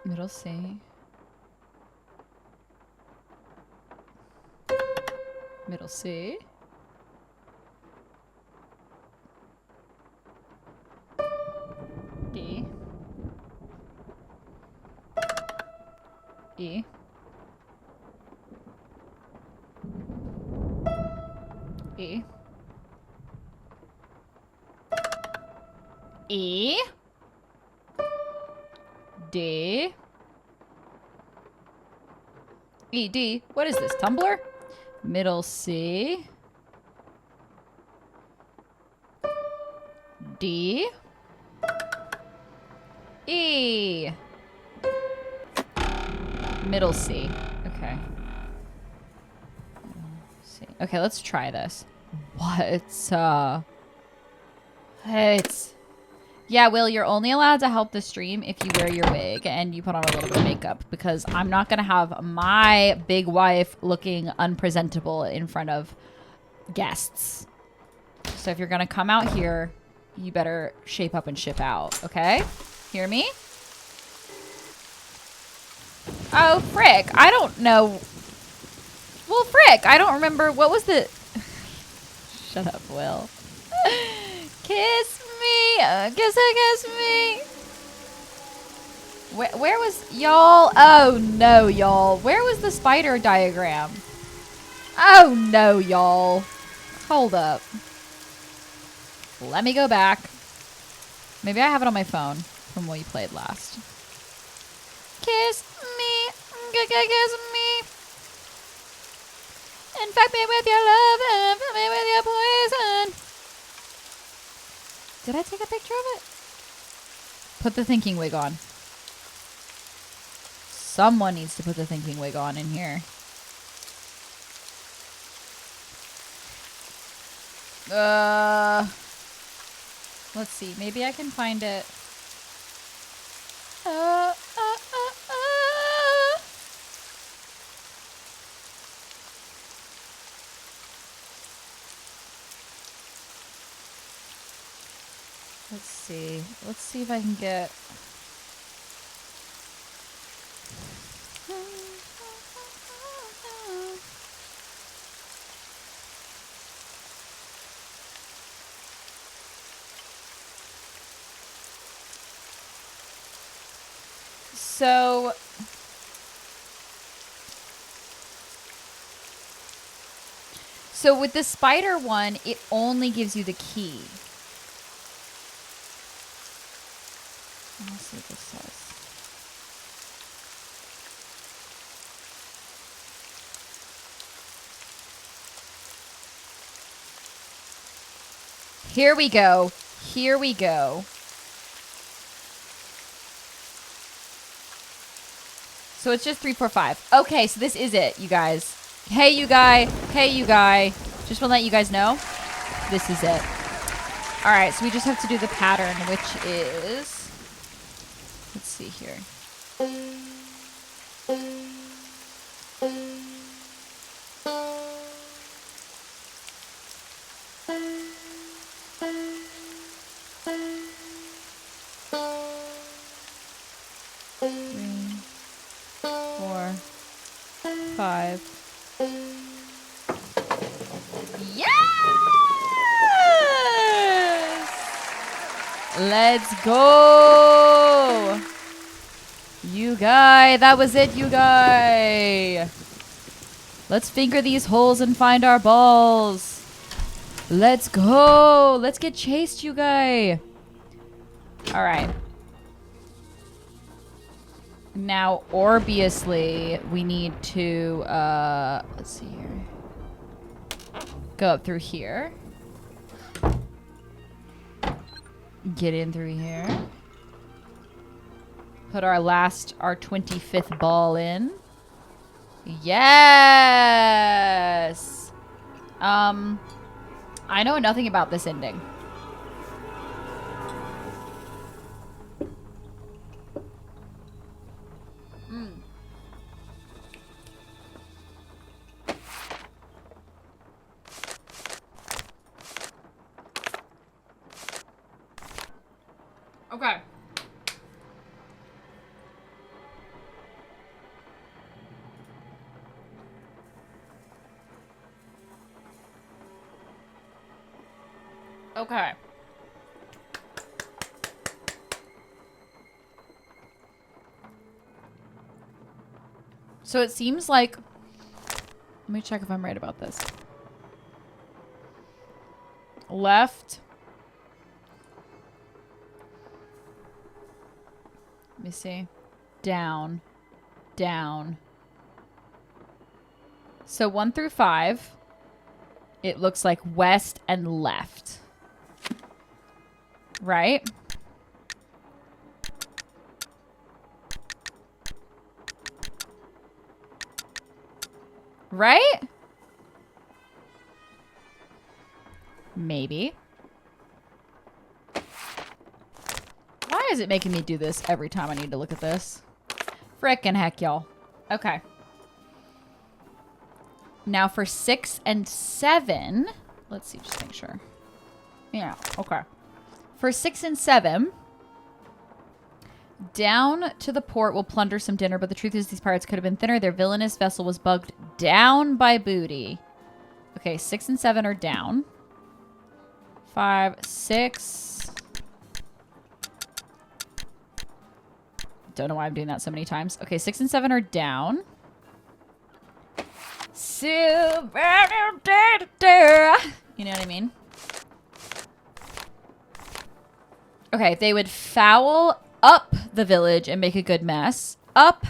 Middle C. Middle C. D. E. E. E. D. E. D. What is this? Tumblr? Middle C. D. E. Middle C. Okay. C. Okay, let's try this. What? It's... Yeah, Will, you're only allowed to help the stream if you wear your wig and you put on a little bit of makeup because I'm not going to have my big wife looking unpresentable in front of guests. So if you're going to come out here, you better shape up and ship out, okay? Hear me? Oh, frick. I don't know. Well, frick. I don't remember. What was the... Shut up, Will. Kiss me. Kiss me. Where was... Y'all? Oh, no, y'all. Where was the spider diagram? Oh, no, y'all. Hold up. Let me go back. Maybe I have it on my phone from what you played last. Kiss me. Kiss me. Infect me with your love and fill me with your poison. Did I take a picture of it? Put the thinking wig on. Someone needs to put the thinking wig on in here. Let's see. Maybe I can find it. Let's see. Let's see if I can get... So with the spider one, it only gives you the key. Let's see what this says. Here we go. Here we go. So it's just 3, 4, 5. Okay, so this is it, you guys. Hey, you guy. Hey, you guy. Just want to let you guys know. This is it. All right, so we just have to do the pattern, which is... Let's see here. Let's go! You guy, that was it, you guy. Let's finger these holes and find our balls. Let's go. Let's get chased, you guy. All right. Now, obviously, we need to, let's see here. Go up through here. Get in through here. Put our 25th ball in. Yes. I know nothing about this ending. Okay. Okay. So it seems like, let me check if I'm right about this. Left. Let me see. Down. Down. So 1 through 5, it looks like west and left. Right? Right? Maybe. Why is it making me do this every time I need to look at this? Frickin' heck, y'all. Okay. Now for 6 and 7. Let's see, just make sure. Yeah, okay. For 6 and 7, down to the port will plunder some dinner, but the truth is these pirates could have been thinner. Their villainous vessel was bugged down by booty. Okay, 6 and 7 are down. 5, 6. Don't know why I'm doing that so many times. Okay, 6 and 7 are down. You know what I mean? Okay, they would foul up the village and make a good mess. Up,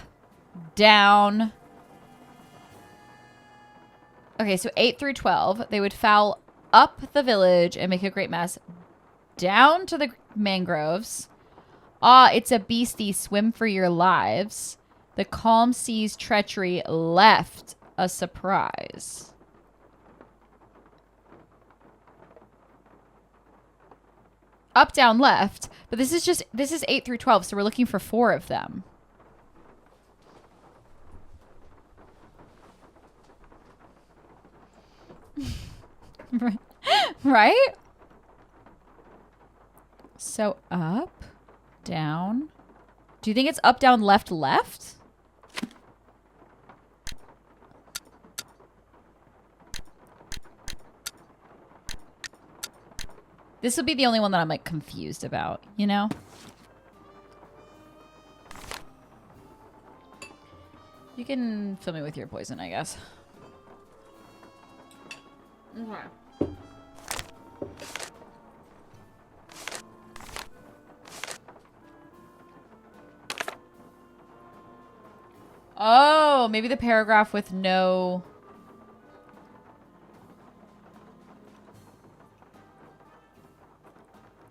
down. Okay, so 8 through 12. They would foul up the village and make a great mess. Down to the mangroves. Ah, it's a beastie. Swim for your lives. The calm sea's treachery left a surprise. Up, down, left. But this is 8 through 12, so we're looking for 4 of them. Right? So up, down. Do you think it's up, down, left, left? This would be the only one that I'm like confused about, you know? You can fill me with your poison, I guess. Okay. Oh, maybe the paragraph with no...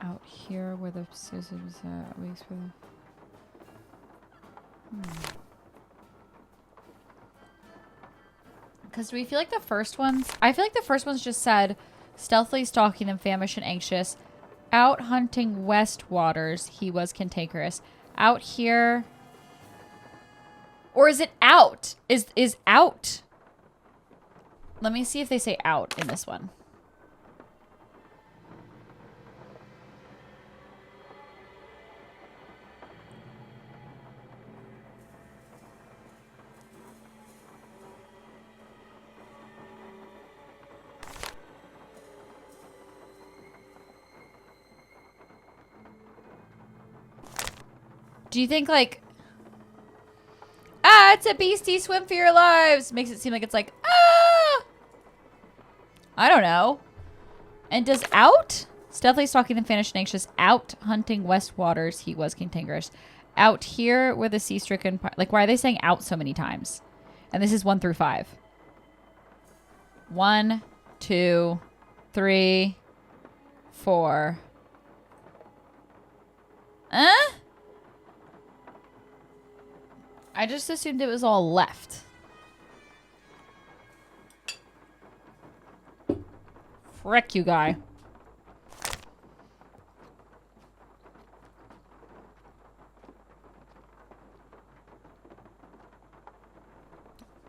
Out here where the scissors weeks for the... Because do we feel like the first ones... I feel like the first ones just said, stealthily stalking them, famished and anxious. Out hunting west waters, he was cantankerous. Out here... Or is it out? Is out? Let me see if they say out in this one. Do you think like... Ah, it's a beastie, swim for your lives. Makes it seem like it's like, ah! I don't know. And does out? Stealthily stalking them, famished and anxious. Out hunting west waters, he was cantankerous. Out here where the sea-stricken... Like, why are they saying out so many times? And this is 1 through 5. 1, 2, 3, 4. I just assumed it was all left. Frick, you guy.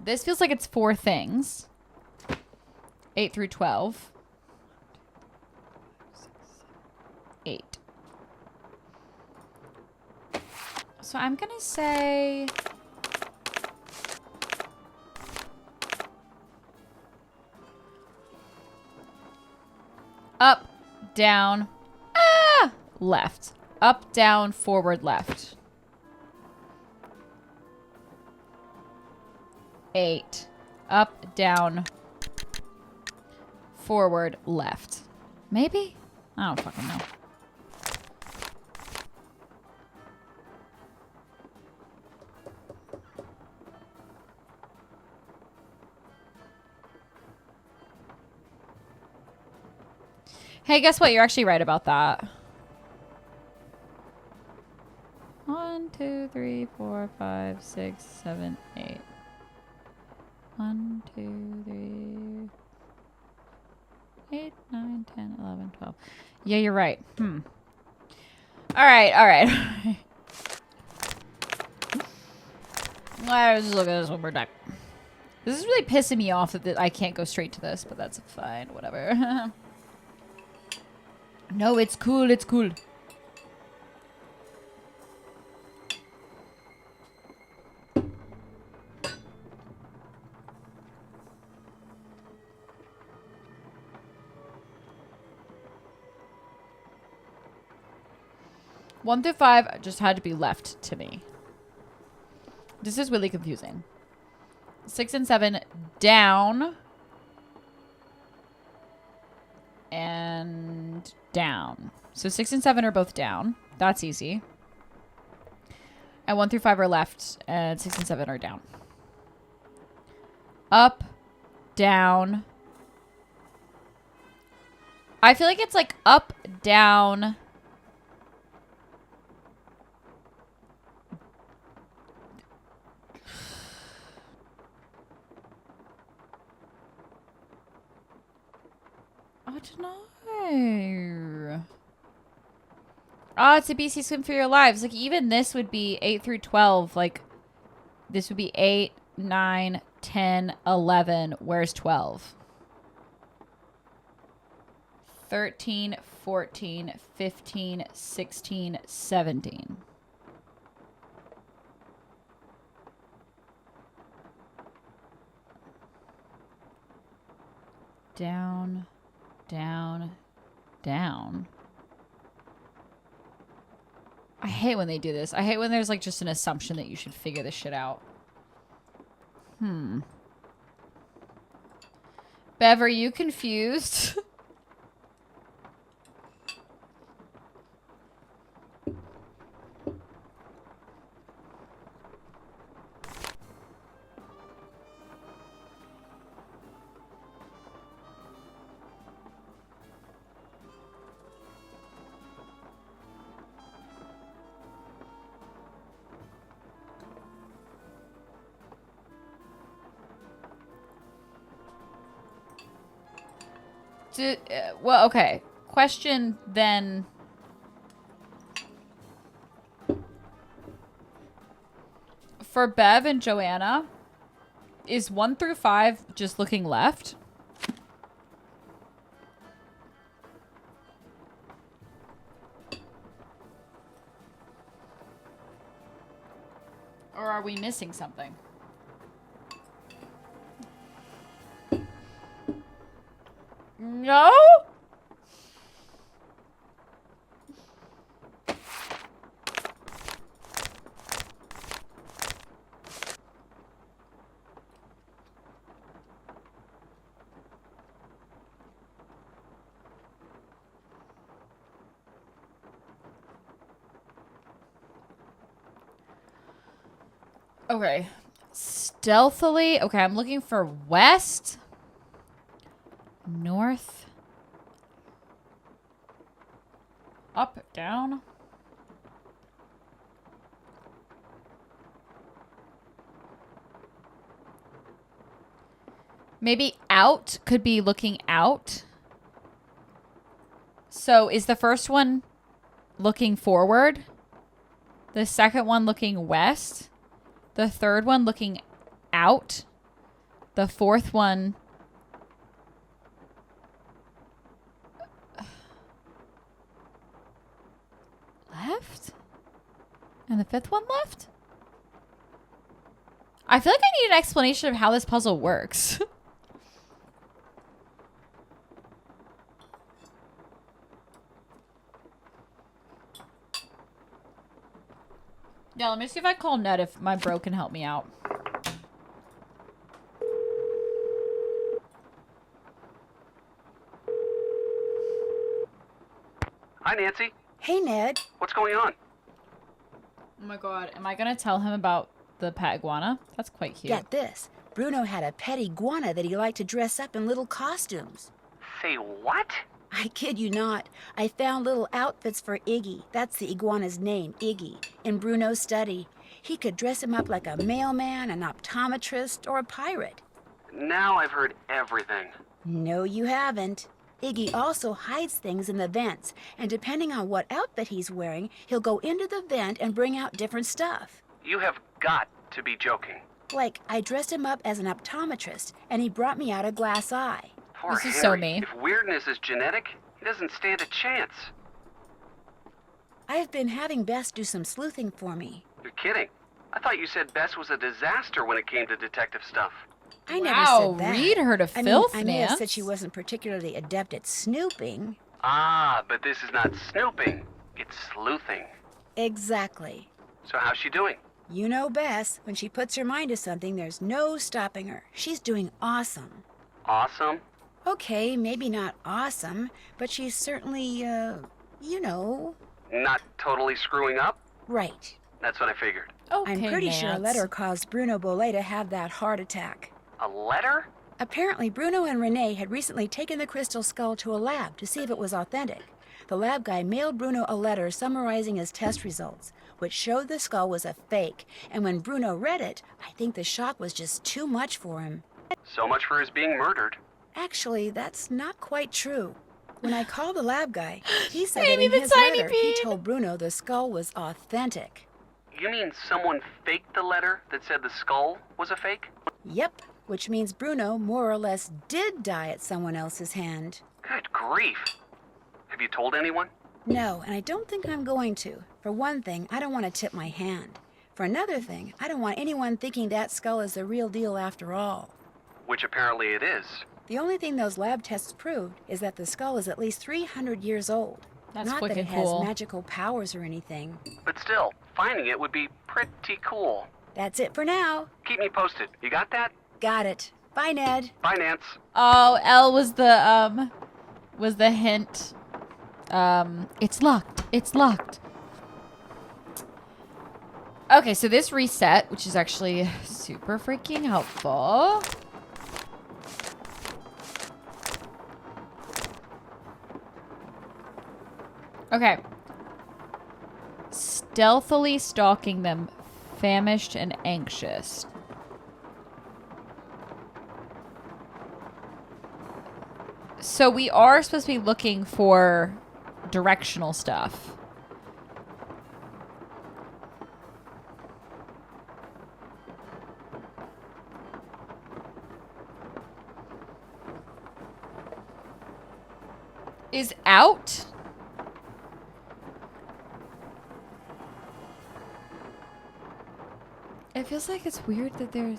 This feels like it's 4 things. 8 through 12. 8. So I'm gonna say... up, down, left. Up, down, forward, left. 8. Up, down, forward, left. Maybe? I don't fucking know. Hey, guess what? You're actually right about that. 1, 2, 3, 4, 5, 6, 7, 8. 1, 2, 3, 8, 9, 10, 11, 12. Yeah, you're right. All right, all right. Let's look at this one more time. This is really pissing me off that I can't go straight to this, but that's fine. Whatever. No, it's cool. It's cool. One through 5 just had to be left to me. This is really confusing. 6 and 7 down. And down. So 6 and 7 are both down. That's easy. And 1 through 5 are left. And 6 and 7 are down. Up. Down. I feel like it's like up, down. I don't know. Oh, it's a BC Swim for Your Lives. Like, even this would be 8 through 12. Like, this would be 8, 9, 10, 11. Where's 12? 13, 14, 15, 16, 17. Down, down, down. I hate when they do this. I hate when there's like just an assumption that you should figure this shit out. Bev, are you confused? Well, okay. Question then. For Bev and Joanna, is 1 through 5 just looking left? Or are we missing something? No? Okay. Stealthily. Okay, I'm looking for west. North. Up, down. Maybe out could be looking out. So is the first one looking forward? The second one looking west? The third one looking out? The fourth one... left? And the fifth one left? I feel like I need an explanation of how this puzzle works. Yeah, let me see if I call Ned if my bro can help me out.
Hi, Nancy.
Hey, Ned.
What's going on?
Oh my god, am I gonna tell him about the pet iguana? That's quite cute.
Get this. Bruno had a pet iguana that he liked to dress up in little costumes.
Say what?
I kid you not. I found little outfits for Iggy. That's the iguana's name, Iggy, in Bruno's study. He could dress him up like a mailman, an optometrist, or a pirate.
Now I've heard everything.
No, you haven't. Iggy also hides things in the vents, and depending on what outfit he's wearing, he'll go into the vent and bring out different stuff.
You have got to be joking.
Like, I dressed him up as an optometrist, and he brought me out a glass eye.
Poor
This is
Henry.
so mean.
If weirdness is genetic, he doesn't stand a chance.
I've been having Bess do some sleuthing for me.
You're kidding. I thought you said Bess was a disaster when it came to detective stuff.
I never
Wow,
said that.
read her to
I
filth,
mean, I may have
Nance.
said she wasn't particularly adept at snooping.
Ah, but this is not snooping. It's sleuthing.
Exactly.
So how's she doing?
You know Bess, when she puts her mind to something, there's no stopping her. She's doing awesome.
Awesome.
Okay, maybe not awesome, but she's certainly, you know.
Not totally screwing up?
Right.
That's what I figured.
Okay,
I'm pretty sure a
Nance.
letter caused Bruno Bolet to have that heart attack.
A letter?
Apparently, Bruno and Renee had recently taken the crystal skull to a lab to see if it was authentic. The lab guy mailed Bruno a letter summarizing his test results, which showed the skull was a fake, and when Bruno read it, I think the shock was just too much for him.
So much for his being murdered.
Actually, that's not quite true. When I called the lab guy, he said
Amy
that in
the
his
tiny
letter, he
bean.
told Bruno the skull was authentic.
You mean someone faked the letter that said the skull was a fake?
Yep, which means Bruno more or less did die at someone else's hand.
Good grief. Have you told anyone?
No, and I don't think I'm going to. For one thing, I don't want to tip my hand. For another thing, I don't want anyone thinking that skull is the real deal after all.
Which apparently it is.
The only thing those lab tests proved is that the skull is at least 300 years old.
That's
Not that
wicked
it has
cool.
magical powers or anything.
But still, finding it would be pretty cool.
That's it for now.
Keep me posted. You got that?
Got it. Bye, Ned.
Bye, Nance.
Oh, L was the hint. It's locked. It's locked. Okay, so this reset, which is actually super freaking helpful. Okay. Stealthily stalking them, famished and anxious. So we are supposed to be looking for directional stuff. Is out? It feels like it's weird that they're...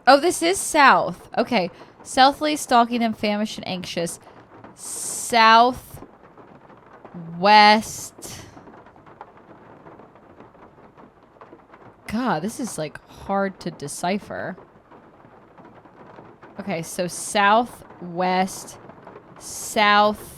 Oh, this is south. Okay. Stealthily stalking them, famished and anxious. South. West. God, this is like hard to decipher. Okay, so south, west, south.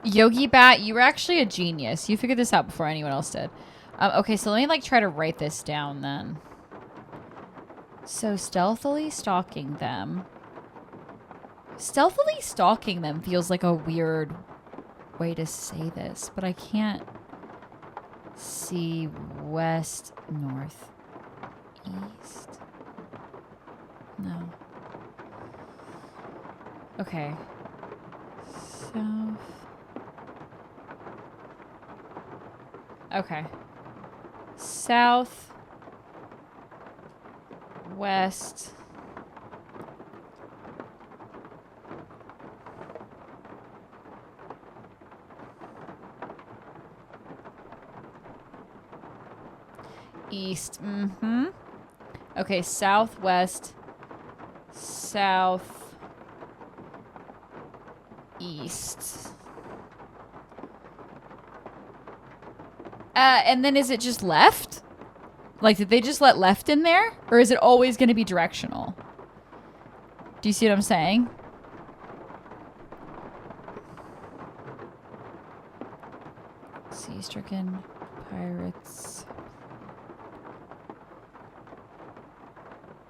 Yogi Bat, you were actually a genius. You figured this out before anyone else did. Okay, so let me like try to write this down then. So stealthily stalking them. Stealthily stalking them feels like a weird way to say this, but I can't see west, north, east. No. Okay. South. Okay. South. West. East. Mm-hmm. Okay, southwest. South. East. And then is it just left? Like, did they just let left in there? Or is it always going to be directional? Do you see what I'm saying? Sea-stricken pirates.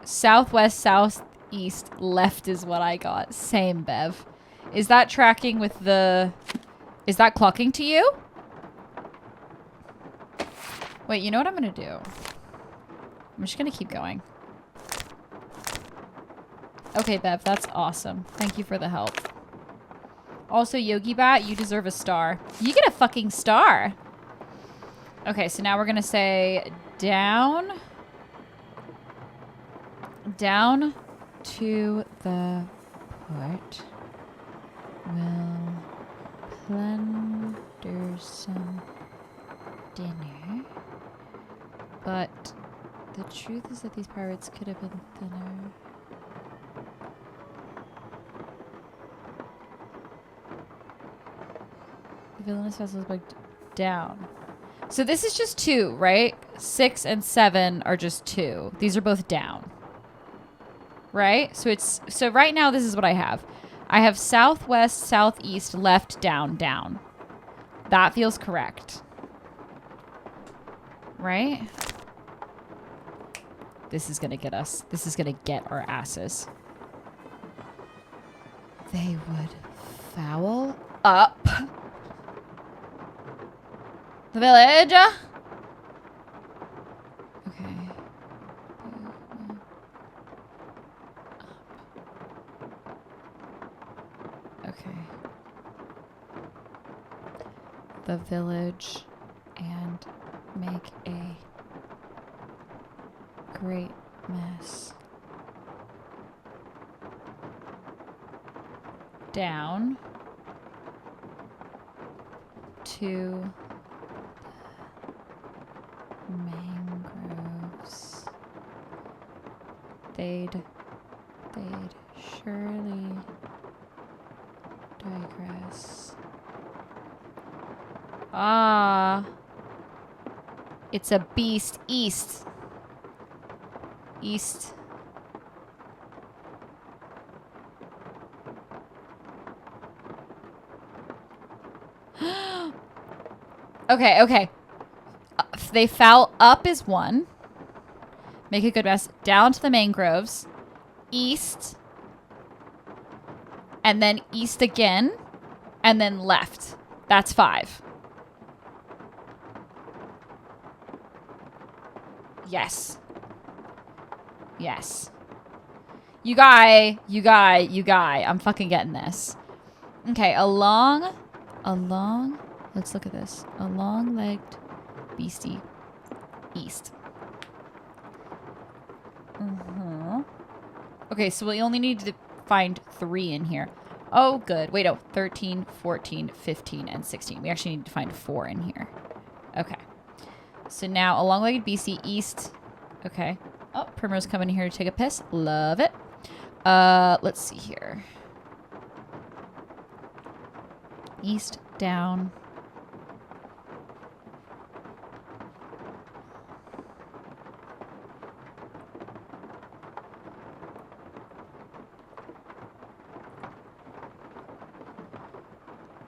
Southwest, southeast, left is what I got. Same, Bev. Is that tracking with the... Is that clocking to you? Wait, you know what I'm going to do? I'm just going to keep going. Okay, Bev, that's awesome. Thank you for the help. Also, Yogi Bat, you deserve a star. You get a fucking star. Okay, so now we're going to say down. Down to the port. We'll plunder some dinner. But the truth is that these pirates could have been thinner. The villainous vessel is bugged down. So this is just 2, right? 6 and 7 are just 2. These are both down. Right? So right now this is what I have. I have southwest, southeast, left, down, down. That feels correct. Right? This is gonna get us. This is gonna get our asses. They would foul up the village. Okay. Okay. The village and make a great mess. Down to mangroves. They'd surely digress. Ah. It's a beast. East. East. Okay, okay. They foul up is 1. Make a good mess. Down to the mangroves. East. And then east again. And then left. That's 5. Yes. Yes. You guy. I'm fucking getting this. Okay, along. Let's look at this. A long-legged beastie east. Okay, so we only need to find 3 in here. Oh, good. Wait, 13, 14, 15, and 16. We actually need to find 4 in here. Okay. So now a long-legged beastie east. Okay. Oh, Primrose coming here to take a piss. Love it. Let's see here. East, down.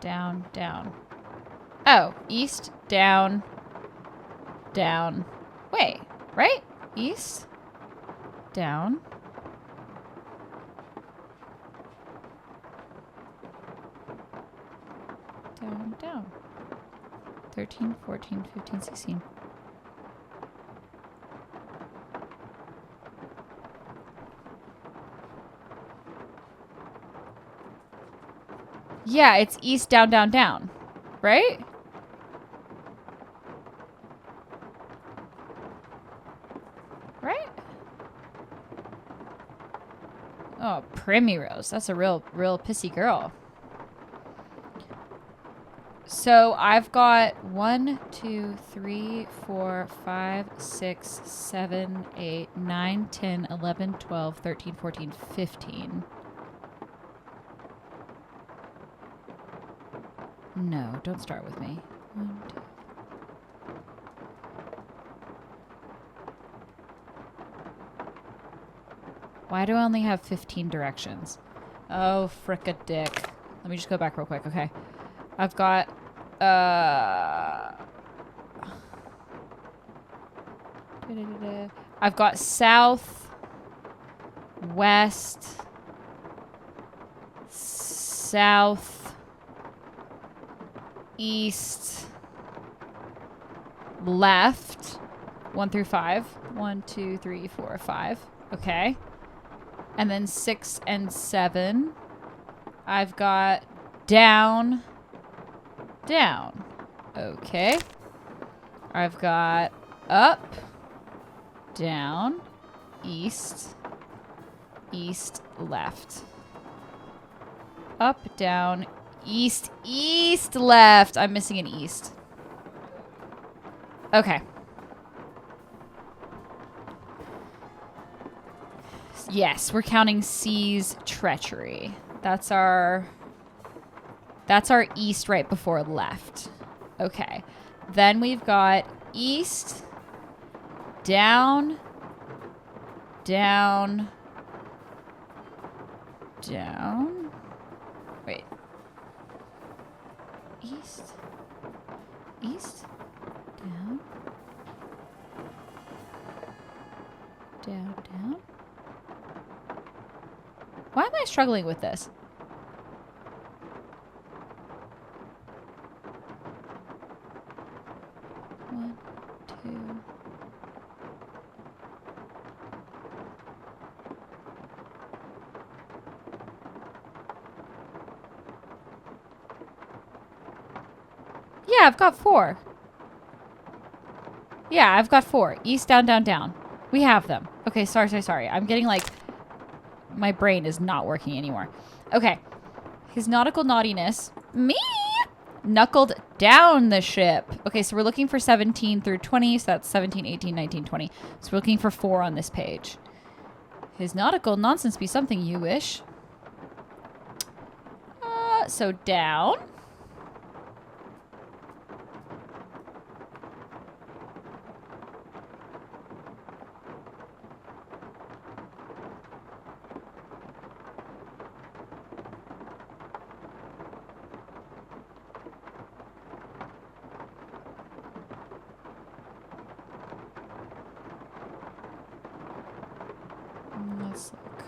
Down, down. Oh, east, down, down. Wait, right? East, down. down. 13, 14, 15, 16. Yeah, it's east, down, down, down. Right? Right? Oh, Primrose. That's a real pissy girl. So I've got 1, 2, 3, 4, 5, 6, 7, 8, 9, 10, 11, 12, 13, 14, 15. No, don't start with me. 1, 2. Why do I only have 15 directions? Oh, frick a dick. Let me just go back real quick, okay? I've got, I've got south, west, south, east, left, 1 through 5. 1, 2, 3, 4, 5. Okay. And then 6 and 7. I've got down, down. Okay. I've got up, down, east, east, left. Up, down, east, east, left. I'm missing an east. Okay. Yes, we're counting C's treachery. That's our east right before left. Okay. Then we've got east, down, down, down. Wait. East, east, down, down, down. Why am I struggling with this? One, two. Yeah, I've got 4. Yeah, I've got 4. East, down, down, down. We have them. Okay, sorry. I'm getting like... My brain is not working anymore. Okay. His nautical naughtiness. Me! Knuckled down the ship. Okay, so we're looking for 17 through 20. So that's 17, 18, 19, 20. So we're looking for 4 on this page. His nautical nonsense be something you wish. So down. Let's look.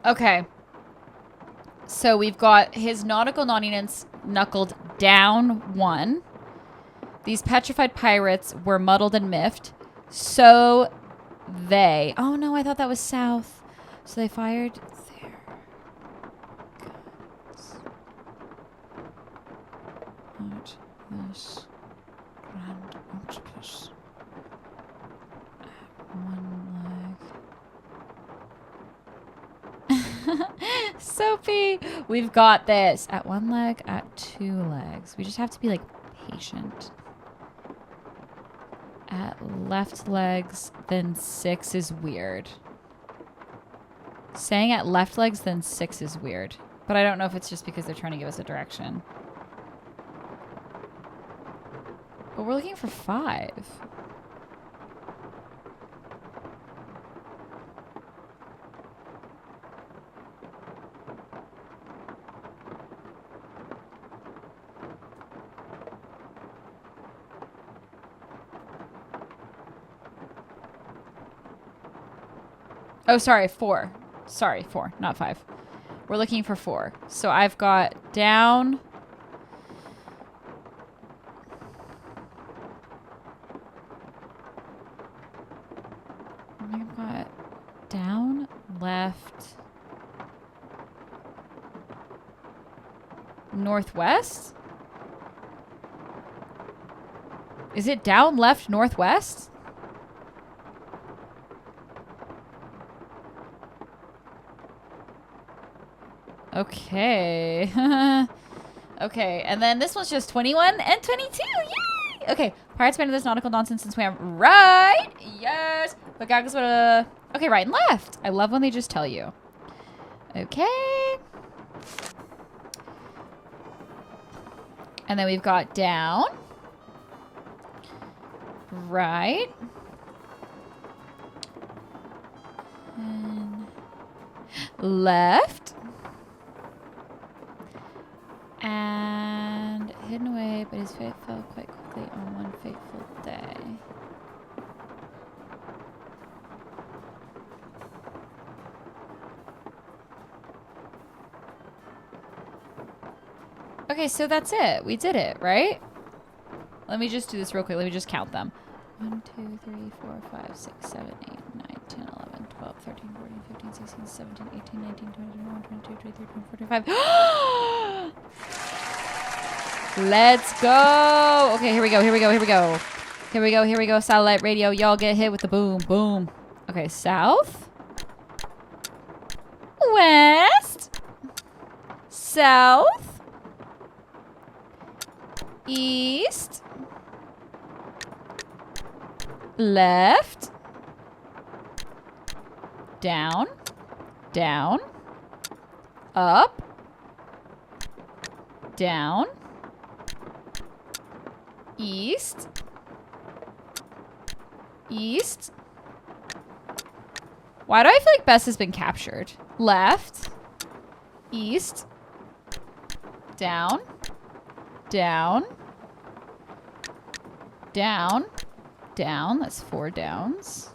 Okay. So we've got his nautical naughtiness knuckled down 1. These petrified pirates were muddled and miffed. So they... Oh, no, I thought that was south. So they fired their guns at this grand octopus at 1 leg. Soapy, we've got this. At 1 leg, at 2 legs. We just have to be, like, patient. At left legs, then 6 is weird. Saying at left legs, then 6 is weird. But I don't know if it's just because they're trying to give us a direction. But we're looking for 5. Oh, sorry, 4. Sorry, 4, not 5. We're looking for 4. So I've got down. I've got down, left, northwest? Is it down, left, northwest? Okay. Okay, and then this one's just 21 and 22. Yay! Okay, Pirates banned this nautical nonsense since swam right. Yes. But goggles would okay, right and left. I love when they just tell you. Okay. And then we've got down. Right. And left. And hidden away, but his fate fell quite quickly on one fateful day. Okay, so that's it. We did it, right? Let me just do this real quick. Let me just count them. 1, 2, 3, 4, 5, 6, 7, 8, 9, 10, 11, 12, 13, 14, 15, 16, 17, 18, 19, 20, 21, 22, 23, 24, 25. Let's go. Okay, here we go. Here we go. Here we go. Here we go. Here we go. Satellite radio. Y'all get hit with the boom. Boom. Okay, south. West. South. East. Left. Down. Down. Up. Down. East. East. Why do I feel like Bess has been captured? Left. East. Down. Down. Down. Down. That's 4 downs.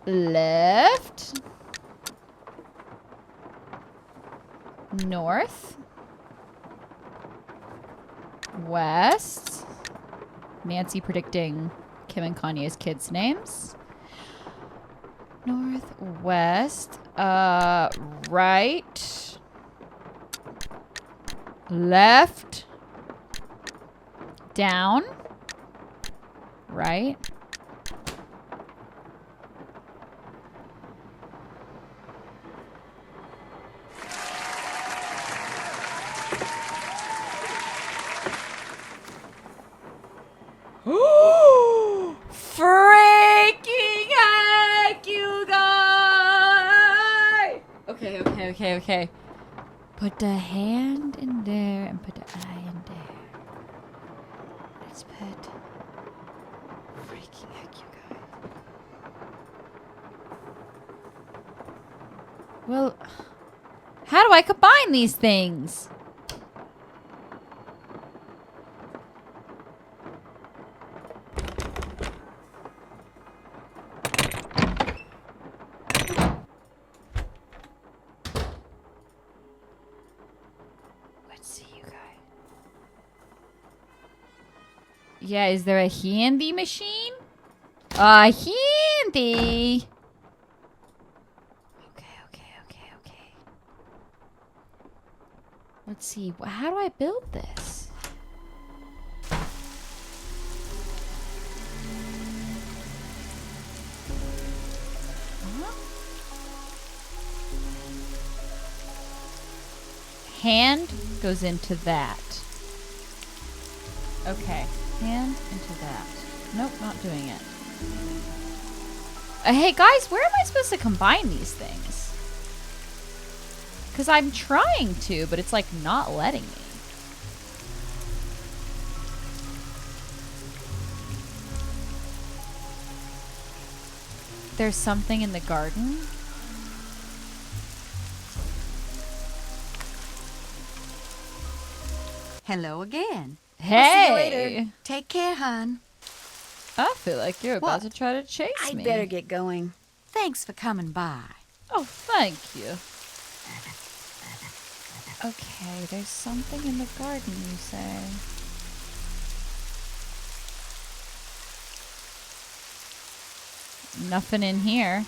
Left. North. West. Nancy predicting Kim and Kanye's kids' names. Northwest. Right. Left. Down. Right. Freaking heck, you guys! Okay. Put the hand in there and put the eye in there. Let's put freaking heck, you guys. Well, how do I combine these things? Yeah, is there a handy machine? A handy. Okay. Let's see. How do I build this? Hand goes into that. Okay. Hand into that. Nope, not doing it. Hey guys, where am I supposed to combine these things? Because I'm trying to, but it's like not letting me. There's something in the garden.
Hello again.
Hey.
I'll see you later. Take care, hon.
I feel like you're about to try to chase
I'd
me.
better get going.
Thanks for coming by.
Oh, thank you. Okay, there's something in the garden, you say. Nothing in here.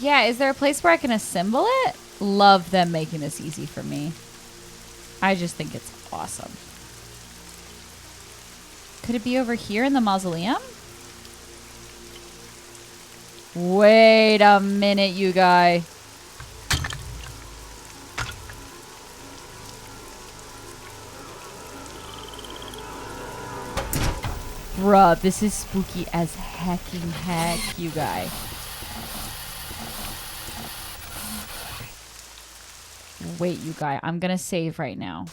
Yeah, is there a place where I can assemble it? Love them making this easy for me. I just think it's awesome. Could it be over here in the mausoleum? Wait a minute, you guy. Bruh, this is spooky as hecking heck, you guy. Wait, you guy, I'm gonna save right now.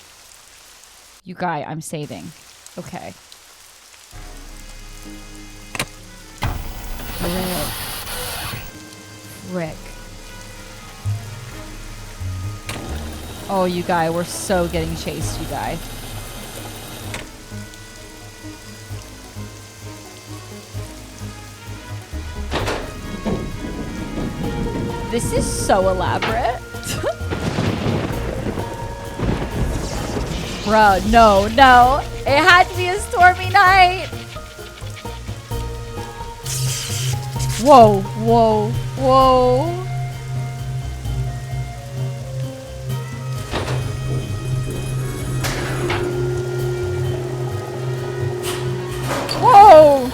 You guy, I'm saving. Okay. Frick. Oh, you guy, we're so getting chased, you guy. This is so elaborate. Bro, no, no. It had to be a stormy night. Whoa, whoa, whoa. Whoa.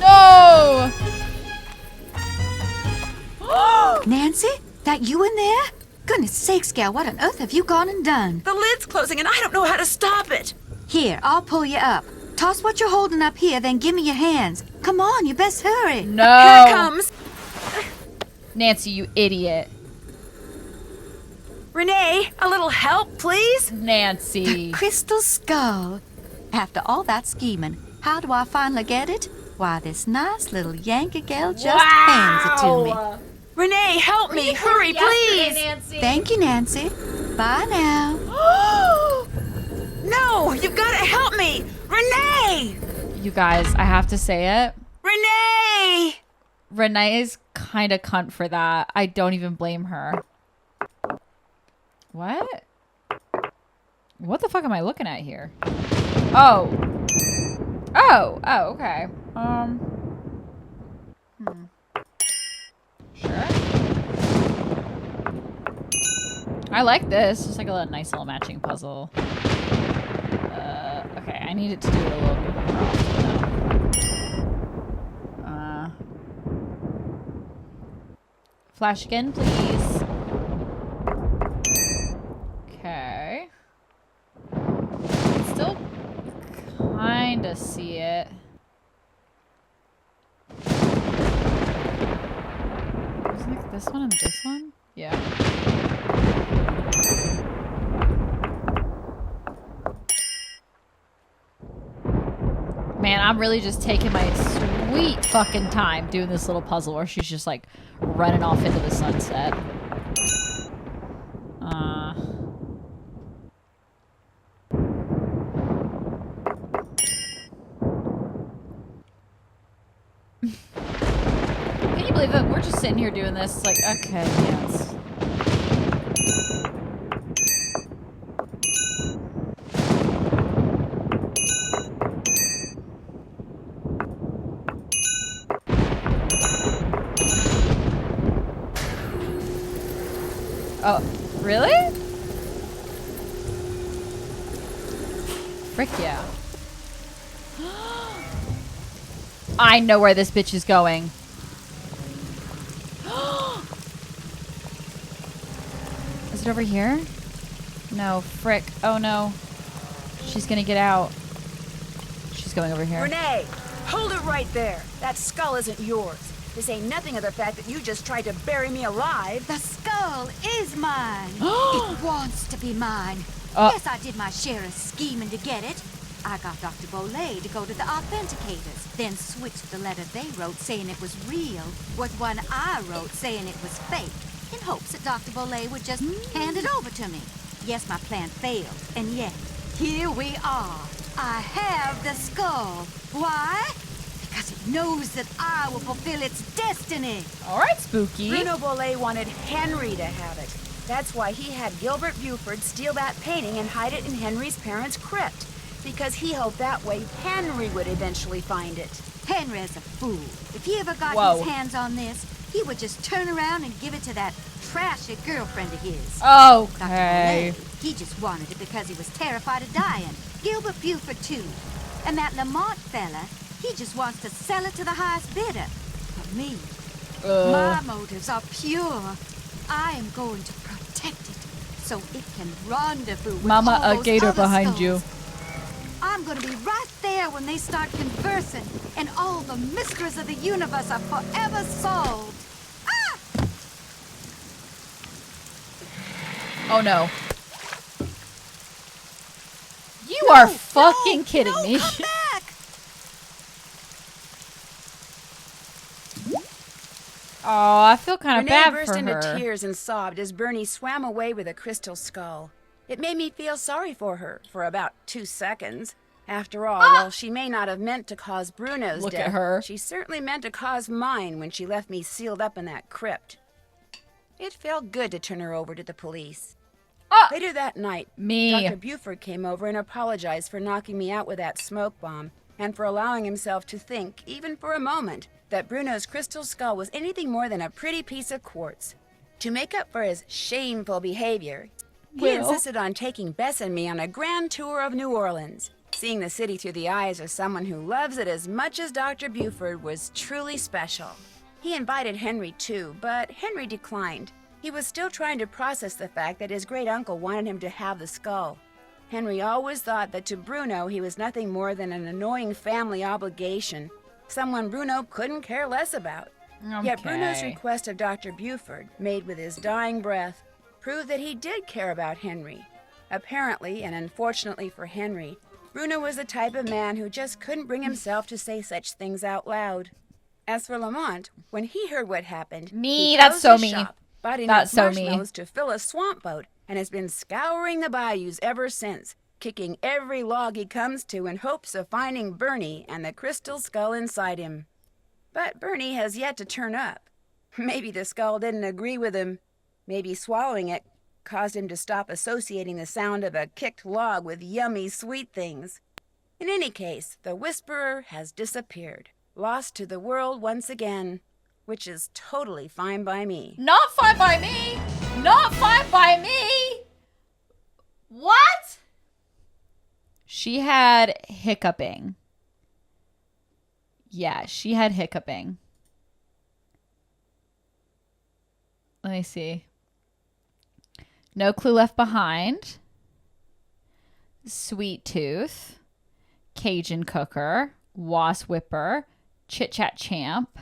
No!
Nancy? That you in there? Goodness sakes, gal, what on earth have you gone and done?
The lid's closing and I don't know how to stop it.
Here, I'll pull you up. Toss what you're holding up here, then give me your hands. Come on, you best hurry.
No.
Here it comes.
Nancy, you idiot.
Renee, a little help, please?
Nancy.
The crystal skull. After all that scheming, how do I finally get it? Why, this nice little Yankee gal just hands it to me.
Renee, help me. Hurry, please.
Nancy.
Thank you, Nancy. Bye now.
No, you've got to help me. Renee!
You guys, I have to say it.
Renee!
Renee is kind of cunt for that. I don't even blame her. What? What the fuck am I looking at here? Oh. Oh, okay. Sure. I like this. Just like a nice little matching puzzle. Okay, I need it to do it a little bit more often, flash again, please. Okay. Still kinda see it. Isn't it this one and this one? Yeah. Man, I'm really just taking my sweet fucking time doing this little puzzle where she's just like running off into the sunset. Can you believe it? We're just sitting here doing this. It's like, okay, yes. Oh, really? Frick yeah. I know where this bitch is going. Is it over here? No, frick. Oh no. She's gonna get out. She's going over here.
Renee, hold it right there. That skull isn't yours. This ain't nothing of the fact that you just tried to bury me alive.
The skull is mine. It wants to be mine. Yes, I did my share of scheming to get it. I got Dr. Bolay to go to the authenticators, then switched the letter they wrote saying it was real with one I wrote saying it was fake, in hopes that Dr. Bolay would just hand it over to me. Yes, my plan failed, and yet, here we are. I have the skull. Why? Because it knows that I will fulfill its destiny.
All right, Spooky.
Bruno Bolay wanted Henry to have it. That's why he had Gilbert Buford steal that painting and hide it in Henry's parents' crypt. Because he hoped that way Henry would eventually find it.
Henry's a fool. If he ever got his hands on this, he would just turn around and give it to that trashy girlfriend of his.
Okay.
Dr. Bolay, he just wanted it because he was terrified of dying. Gilbert Buford, too. And that Lamont fella, he just wants to sell it to the highest bidder. For me, my motives are pure. I am going to protect it so it can rendezvous with
Mama,
all
a
those
gator
other
behind
skulls.
you.
I'm going to be right there when they start conversing, and all the mysteries of the universe are forever solved. Ah!
Oh no. You are fucking kidding me.
Come back!
Oh, I feel kind of
Renee
bad
burst
for
into
her.
tears and sobbed as Bernie swam away with a crystal skull. It made me feel sorry for her for about 2 seconds. After all, while she may not have meant to cause Bruno's
Look
death,
at her.
she certainly meant to cause mine when she left me sealed up in that crypt. It felt good to turn her over to the police. Later that night, Dr. Buford came over and apologized for knocking me out with that smoke bomb and for allowing himself to think, even for a moment, that Bruno's crystal skull was anything more than a pretty piece of quartz. To make up for his shameful behavior, he insisted on taking Bess and me on a grand tour of New Orleans. Seeing the city through the eyes of someone who loves it as much as Dr. Buford was truly special. He invited Henry too, but Henry declined. He was still trying to process the fact that his great-uncle wanted him to have the skull. Henry always thought that to Bruno he was nothing more than an annoying family obligation, someone Bruno couldn't care less about. Yet Bruno's request of Dr. Buford, made with his dying breath, proved that he did care about Henry. Apparently, and unfortunately for Henry, Bruno was the type of man who just couldn't bring himself to say such things out loud. As for Lamont, when he heard what happened, he
that's
closed
so
his
me.
shop, biting
That's
up
so me.
marshmallows to fill a swamp boat, and has been scouring the bayous ever since, kicking every log he comes to in hopes of finding Bernie and the crystal skull inside him. But Bernie has yet to turn up. Maybe the skull didn't agree with him. Maybe swallowing it caused him to stop associating the sound of a kicked log with yummy sweet things. In any case, the Whisperer has disappeared, lost to the world once again, which is totally fine by me.
Not fine by me! Not fine by me! What? She had hiccuping. Yeah, she had hiccuping. Let me see. No Clue Left Behind. Sweet Tooth. Cajun Cooker. Wasp Whipper. Chit Chat Champ.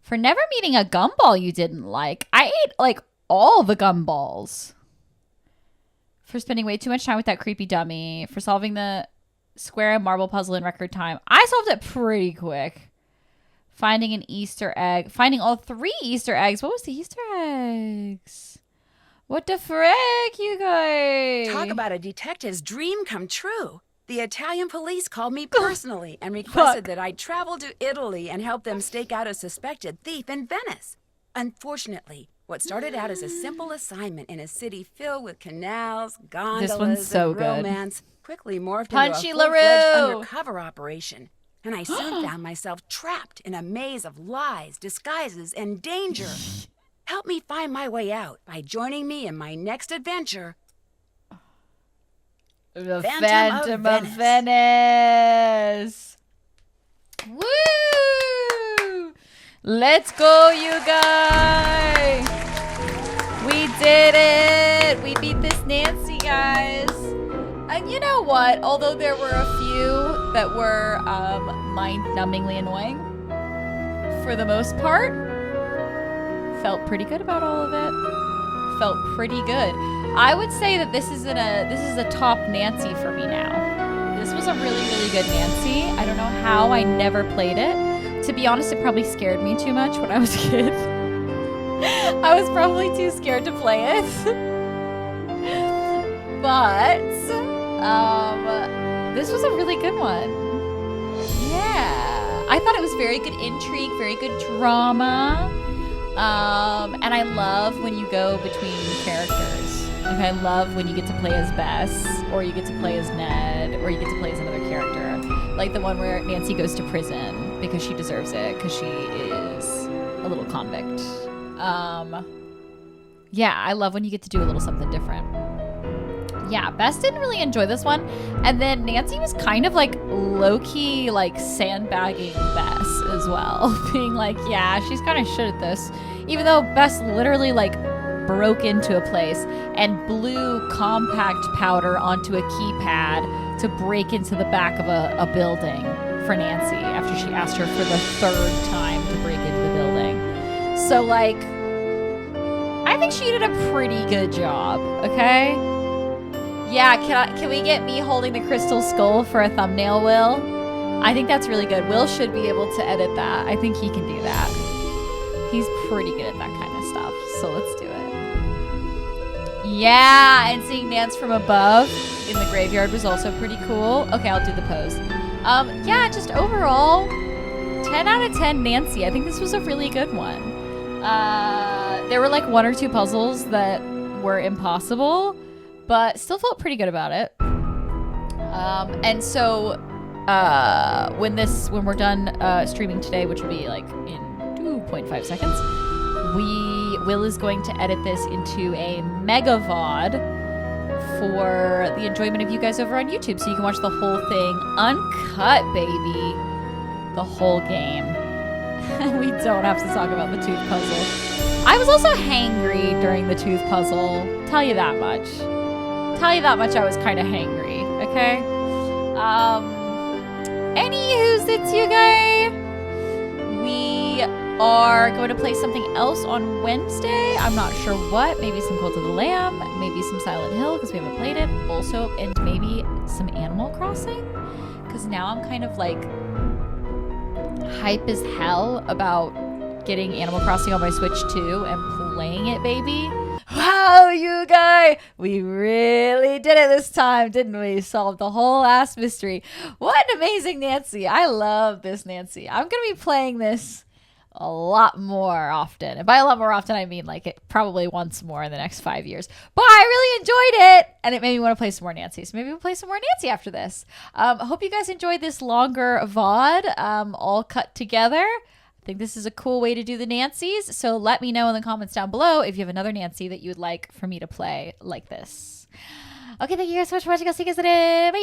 For never meeting a gumball you didn't like. I ate like all the gumballs. For spending way too much time with that creepy dummy. For solving the square and marble puzzle in record time. I solved it pretty quick. Finding an Easter egg. Finding all 3 Easter eggs. What was the Easter eggs? What the frick, you guys?
Talk about a detective's dream come true. The Italian police called me personally and requested that I travel to Italy and help them stake out a suspected thief in Venice. Unfortunately, what started out as a simple assignment in a city filled with canals, gondolas, and romance quickly morphed into a
Punchy
full-fledged
LaRue.
undercover operation. And I soon found myself trapped in a maze of lies, disguises, and danger. Help me find my way out by joining me in my next adventure.
The
Phantom of
Venice. Woo! Let's go, you guys. We did it. We beat this Nancy, guys. And you know what? Although there were a few that were mind-numbingly annoying, for the most part, felt pretty good about all of it. Felt pretty good. I would say that this is a top Nancy for me now. This was a really, really good Nancy. I don't know how I never played it. To be honest, it probably scared me too much when I was a kid. I was probably too scared to play it. But this was a really good one. Yeah. I thought it was very good intrigue, very good drama. And I love when you go between characters. Like, I love when you get to play as Bess, or you get to play as Ned, or you get to play as another character. Like the one where Nancy goes to prison because she deserves it, because she is a little convict. Yeah, I love when you get to do a little something different. Yeah, Bess didn't really enjoy this one. And then Nancy was kind of like low-key like sandbagging Bess as well. Being like, yeah, she's kind of shit at this. Even though Bess literally like broke into a place and blew compact powder onto a keypad to break into the back of a building for Nancy after she asked her for the third time to break into the building. So like, I think she did a pretty good job, okay? Yeah, can we get me holding the crystal skull for a thumbnail, Will? I think that's really good. Will should be able to edit that. I think he can do that. He's pretty good at that kind of stuff. So let's do it. Yeah, and seeing Nance from above in the graveyard was also pretty cool. Okay, I'll do the pose. Yeah, just overall, 10 out of 10 Nancy. I think this was a really good one. There were like one or two puzzles that were impossible, but still felt pretty good about it. And so when we're done streaming today, which will be like in 2.5 seconds, Will is going to edit this into a mega VOD for the enjoyment of you guys over on YouTube, so you can watch the whole thing uncut, baby. The whole game. We don't have to talk about the tooth puzzle. I was also hangry during the tooth puzzle. Tell you that much. I was kind of hangry, okay? Anywho's it's you guys. We are going to play something else on Wednesday. I'm not sure what. Maybe some Cult of the Lamb. Maybe some Silent Hill because we haven't played it. Also, and maybe some Animal Crossing. Because now I'm kind of like hype as hell about getting Animal Crossing on my Switch too and playing it, baby. Wow, you guys, we really did it this time, didn't we? Solved the whole ass mystery. What an amazing Nancy. I love this Nancy. I'm going to be playing this a lot more often. And by a lot more often, I mean like it probably once more in the next 5 years. But I really enjoyed it, and it made me want to play some more Nancy. So maybe we'll play some more Nancy after this. I hope you guys enjoyed this longer VOD, all cut together. I think this is a cool way to do the Nancys. So let me know in the comments down below if you have another Nancy that you would like for me to play like this. Okay, thank you guys so much for watching. I'll see you guys later. Bye.